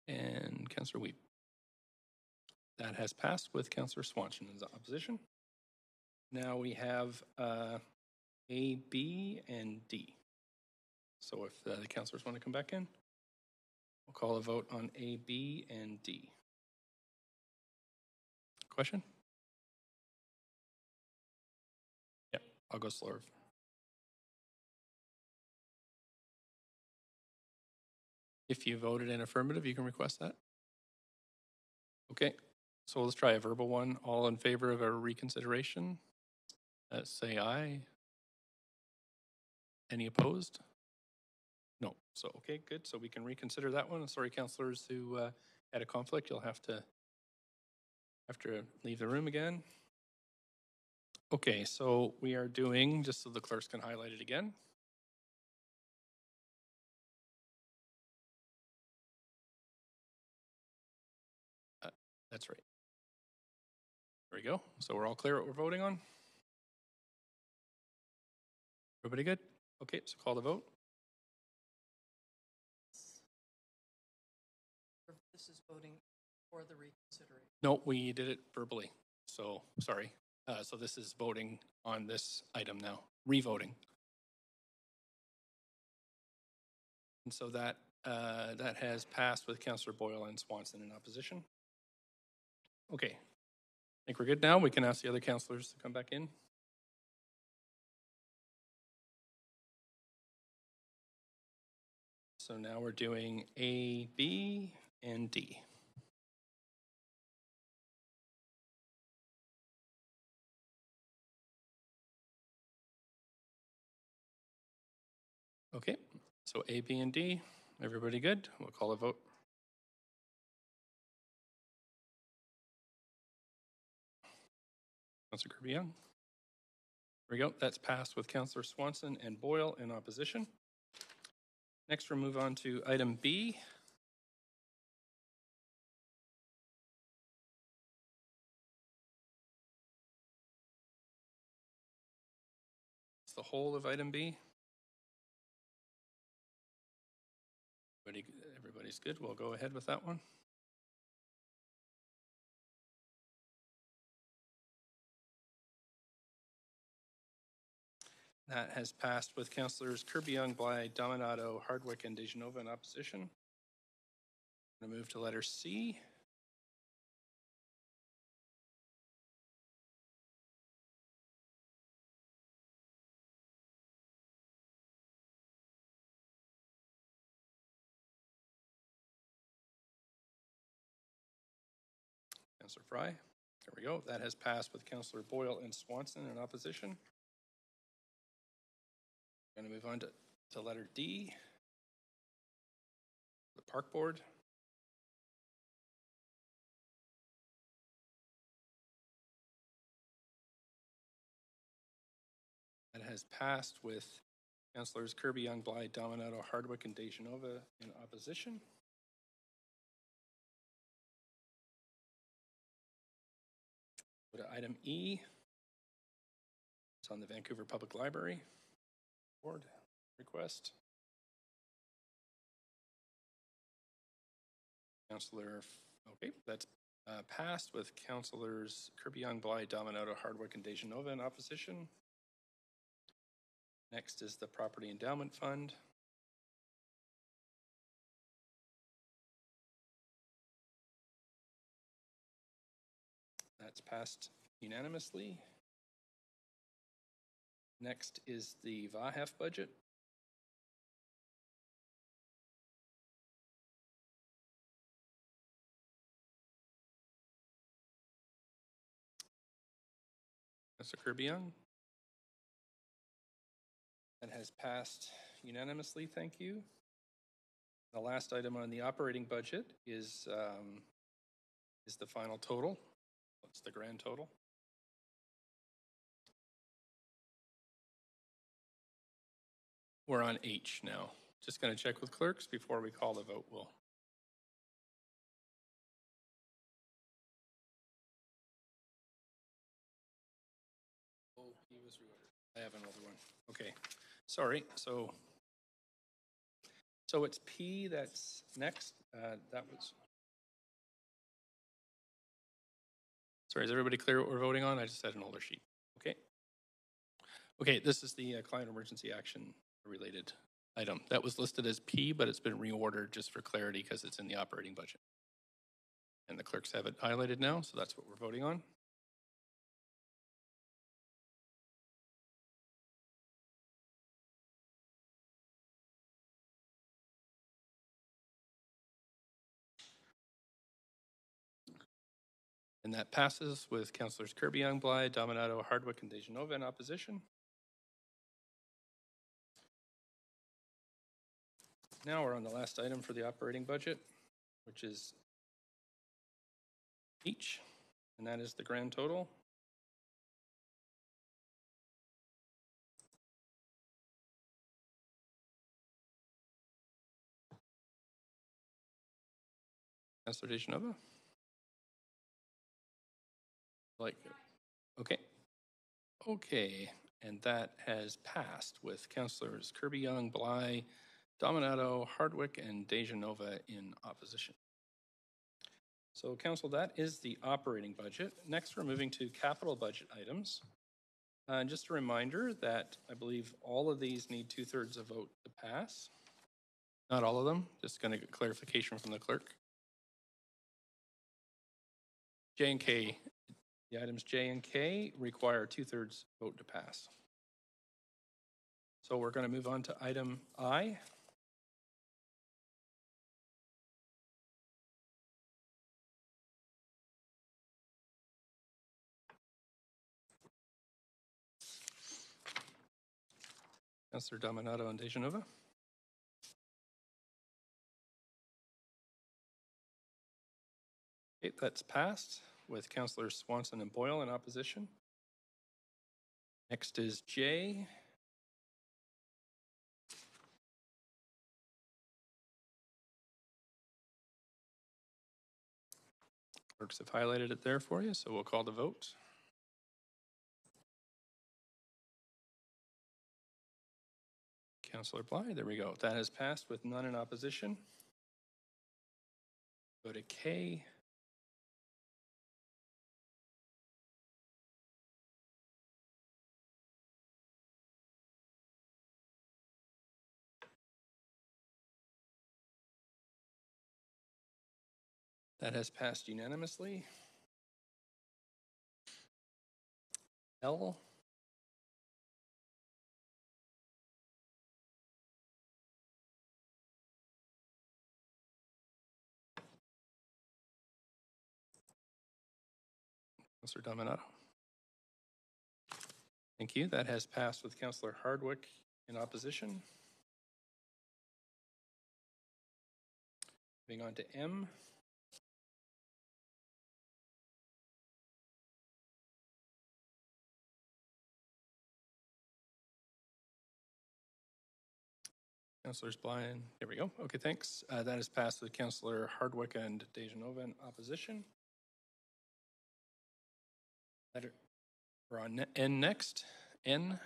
Speaker 1: And Councillor Weep. That has passed with Councillor Swanson in opposition. Now we have A, B, and D. So if the councillors want to come back in, we'll call a vote on A, B, and D. Question? Yeah, I'll go slower. If you voted in affirmative, you can request that. Okay, so let's try a verbal one. All in favor of a reconsideration? Say aye. Any opposed? No. So, okay, good. So we can reconsider that one. Sorry, councillors who had a conflict, you'll have to leave the room again. Okay, so we are doing, just so the clerks can highlight it again. That's right. There we go. So we're all clear what we're voting on? Everybody good? Okay, so call the vote.
Speaker 14: This is voting for the reconsideration.
Speaker 1: No, we did it verbally. So, sorry. So this is voting on this item now, re-voting. And so that that has passed with Councillor Boyle and Swanson in opposition. Okay, I think we're good now. We can ask the other councillors to come back in. So now we're doing A, B, and D. Okay, so A, B, and D. Everybody good? We'll call a vote. Councillor Kirby-Yung. There we go. That's passed with Councillor Swanson and Boyle in opposition. Next, we'll move on to item B. It's the whole of item B. Everybody's good. We'll go ahead with that one. That has passed with Councillors Kirby-Yung, Bly, Dominato, Hardwick, and DeGenova in opposition. I'm going to move to letter C. Councillor Fry. There we go. That has passed with Councillor Boyle and Swanson in opposition. I'm going to move on to letter D. The Park Board. That has passed with Councillors Kirby-Yung, Bly, Dominato, Hardwick, and DeGenova in opposition. Go to item E. It's on the Vancouver Public Library Board request. Councillor, okay, that's passed with Councillors Kirby-Yung, Bly, Dominato, Hardwick, and DeGenova in opposition. Next is the Property Endowment Fund. That's passed unanimously. Next is the VAHEF budget. Councillor Kirby-Yung. That has passed unanimously, thank you. The last item on the operating budget is the final total. What's the grand total? We're on H now. Just going to check with clerks before we call the vote. Oh, he was reordered. I have another one. Okay, sorry. So it's P that's next. That was. Sorry, is everybody clear what we're voting on? I just had an older sheet. Okay. Okay, this is the client emergency action related item. That was listed as P, but it's been reordered just for clarity because it's in the operating budget. And the clerks have it highlighted now, so that's what we're voting on. And that passes with Councilors Kirby-Yung, Bly, Dominato, Hardwick, and Dejanova in opposition. Now we're on the last item for the operating budget, which is H, and that is the grand total. Councilor Dejanova? Okay. Okay, and that has passed with Councilors Kirby-Yung, Bly, Dominato, Hardwick, and Dejanova in opposition. So, Council, that is the operating budget. Next, we're moving to capital budget items. Just a reminder that I believe all of these need 2/3 of vote to pass. Not all of them, just going to get clarification from the clerk. J and K, the items J and K require 2/3 vote to pass. So we're going to move on to item I. Councilor Dominato and Dejanova. Okay, that's passed with Councilors Swanson and Boyle in opposition. Next is J. Clerks have highlighted it there for you, so we'll call the vote. Councilor Bly, there we go. That has passed with none in opposition. Go to K. That has passed unanimously. L. Councilor Dominato. Thank you. That has passed with Councilor Hardwick in opposition. Moving on to M. Councilors Bly, there we go. Okay, thanks. That is passed with Councilor Hardwick and Dejanova in opposition. We're on N next. N.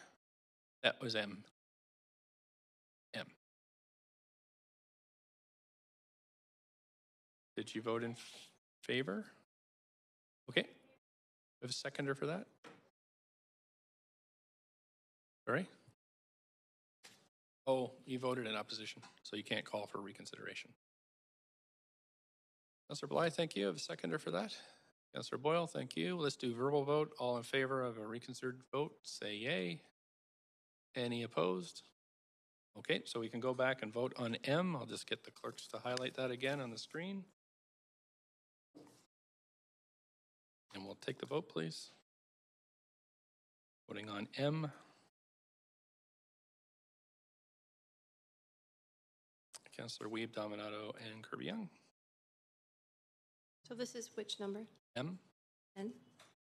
Speaker 1: That was M. M. Did you vote in favor? Okay. We have a seconder for that? Sorry? Oh, you voted in opposition, so you can't call for reconsideration. Councilor Bly, thank you. I have a seconder for that. Councilor Boyle, thank you. Let's do verbal vote. All in favor of a reconsidered vote, say yay. Any opposed? Okay, so we can go back and vote on M. I'll just get the clerks to highlight that again on the screen. And we'll take the vote, please. Voting on M. Councillor Weeb, Dominato, and Kirby Young.
Speaker 9: So this is which number?
Speaker 1: M.
Speaker 9: N?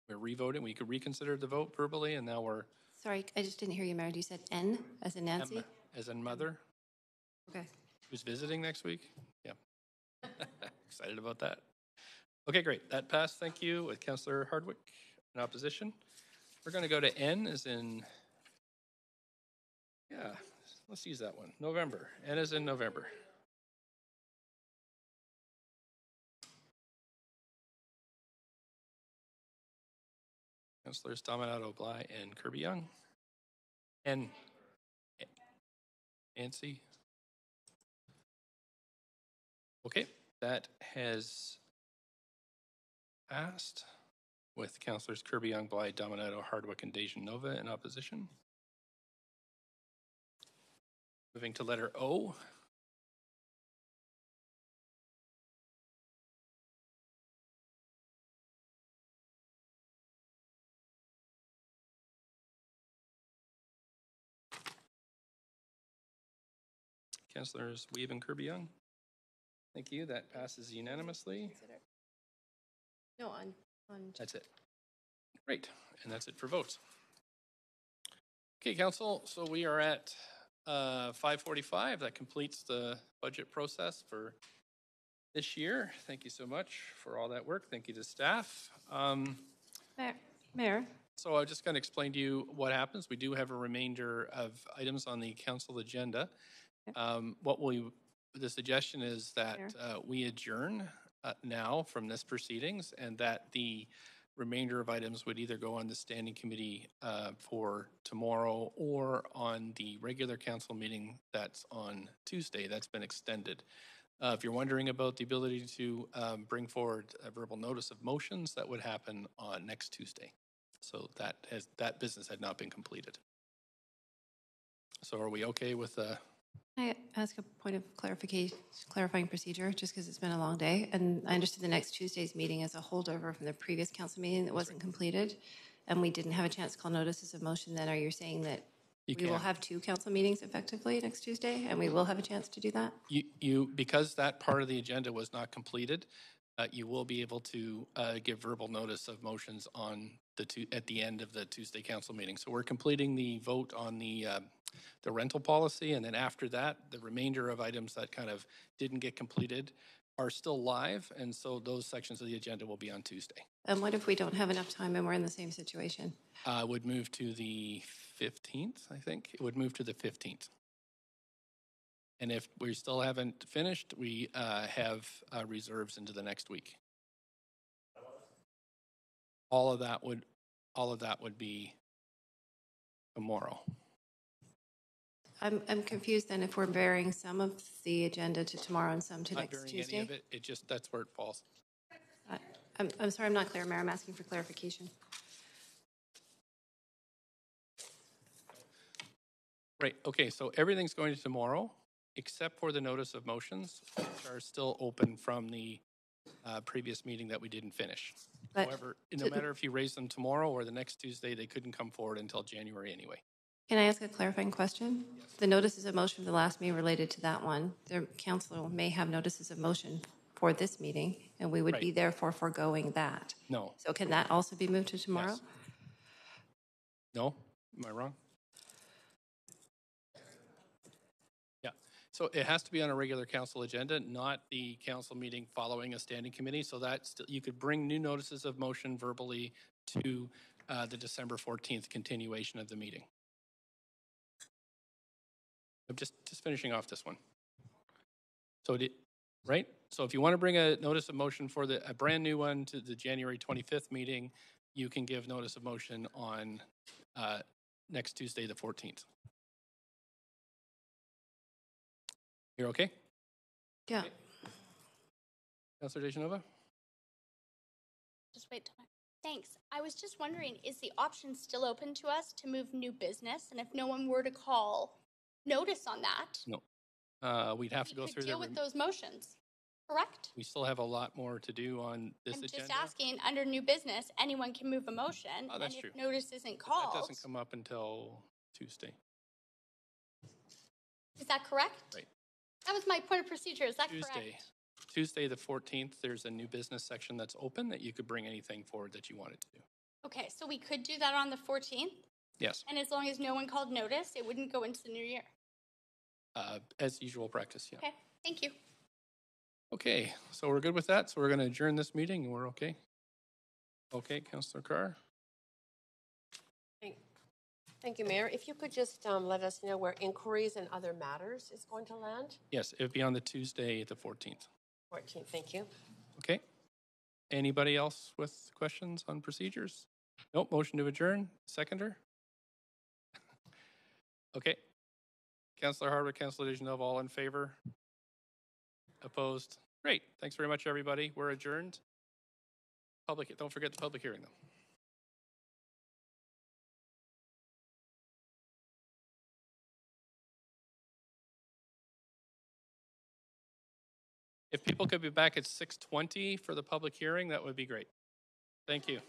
Speaker 1: We're revoting. We could reconsider the vote verbally, and now we're
Speaker 9: Sorry, I just didn't hear you, Mayor. You said N as in Nancy?
Speaker 1: M as in mother.
Speaker 9: Okay.
Speaker 1: Who's visiting next week? Yeah. Excited about that. Okay, great. That passed. Thank you. With Councillor Hardwick in opposition. We're going to go to N as in, yeah, let's use that one. November. N as in November. Councillors Dominato, Bly, and Kirby Young. And Nancy. Okay, that has passed with Councillors Kirby Young, Bly, Dominato, Hardwick, and Dejan Nova in opposition. Moving to letter O. Councillors Weeb and Kirby Young. Thank you. That passes unanimously.
Speaker 9: No, on.
Speaker 1: That's it. Great. And that's it for votes. Okay, Council. So we are at 5:45. That completes the budget process for this year. Thank you so much for all that work. Thank you to staff.
Speaker 9: Mayor.
Speaker 1: So I'm just going to explain to you what happens. We do have a remainder of items on the council agenda. The suggestion is that we adjourn now from this proceedings, and that the remainder of items would either go on the standing committee for tomorrow or on the regular council meeting that's on Tuesday. That's been extended. If you're wondering about the ability to bring forward a verbal notice of motions, that would happen on next Tuesday. So that business had not been completed. So are we okay with
Speaker 9: Can I ask a point of clarifying procedure, just because it's been a long day? And I understood the next Tuesday's meeting as a holdover from the previous council meeting that wasn't completed, and we didn't have a chance to call notices of motion. Then are you saying that we will have two council meetings effectively next Tuesday, and we will have a chance to do that?
Speaker 1: Because that part of the agenda was not completed, you will be able to give verbal notice of motions on at the end of the Tuesday council meeting. So we're completing the vote on the rental policy, and then after that, the remainder of items that kind of didn't get completed are still live, and so those sections of the agenda will be on Tuesday.
Speaker 9: And what if we don't have enough time and we're in the same situation?
Speaker 1: Would move to the 15th, I think. It would move to the 15th. And if we still haven't finished, we have reserves into the next week. All of that would be tomorrow.
Speaker 9: I'm confused then if we're bearing some of the agenda to tomorrow and some to next Tuesday.
Speaker 1: Any of it. It just, that's where it falls.
Speaker 9: I'm sorry, I'm not clear, Mayor. I'm asking for clarification.
Speaker 1: Right. Okay. So everything's going to tomorrow, except for the notice of motions, which are still open from the previous meeting that we didn't finish. But however, no matter if you raise them tomorrow or the next Tuesday, they couldn't come forward until January anyway.
Speaker 9: Can I ask a clarifying question? Yes. The notices of motion for the last meeting related to that one, the council may have notices of motion for this meeting, and we would be therefore foregoing that.
Speaker 1: No.
Speaker 9: So can that also be moved to tomorrow?
Speaker 1: Yes. No? Am I wrong? Yeah. So it has to be on a regular council agenda, not the council meeting following a standing committee. So that you could bring new notices of motion verbally to the December 14th continuation of the meeting. I'm just finishing off this one. So right? So if you want to bring a notice of motion for a brand new one to the January 25th meeting, you can give notice of motion on next Tuesday, the 14th. You're okay?
Speaker 9: Yeah.
Speaker 1: Okay. Councilor Dejanova?
Speaker 3: Just wait till Thanks. I was just wondering, is the option still open to us to move new business? And if no one were to call notice on that,
Speaker 1: No. We'd have to go through
Speaker 3: deal with those motions, correct?
Speaker 1: We still have a lot more to do on this
Speaker 3: I'm
Speaker 1: agenda.
Speaker 3: just asking, under new business, anyone can move a motion.
Speaker 1: Oh, that's
Speaker 3: and
Speaker 1: true.
Speaker 3: If notice isn't
Speaker 1: But
Speaker 3: called.
Speaker 1: that doesn't come up until Tuesday.
Speaker 3: Is that correct?
Speaker 1: Right.
Speaker 3: That was my point of procedure. Is that
Speaker 1: Tuesday.
Speaker 3: correct?
Speaker 1: Tuesday, the 14th, there's a new business section that's open that you could bring anything forward that you wanted to do.
Speaker 3: Okay, so we could do that on the 14th?
Speaker 1: Yes,
Speaker 3: And as long as no one called notice, it wouldn't go into the new year.
Speaker 1: as usual practice, yeah.
Speaker 3: Okay, thank you.
Speaker 1: Okay, so we're good with that. So we're going to adjourn this meeting and we're okay? Okay, Councillor Carr?
Speaker 8: Thank you, Mayor. If you could just let us know where inquiries and other matters is going to land?
Speaker 1: Yes, it would be on the Tuesday, the 14th.
Speaker 8: 14th, thank you.
Speaker 1: Okay. Anybody else with questions on procedures? Nope, motion to adjourn. Seconder? Okay. Councillor Hardwick, Councillor Dejanova, all in favor? Opposed? Great. Thanks very much, everybody. We're adjourned. Don't forget the public hearing, though. If people could be back at 6:20 for the public hearing, that would be great. Thank you.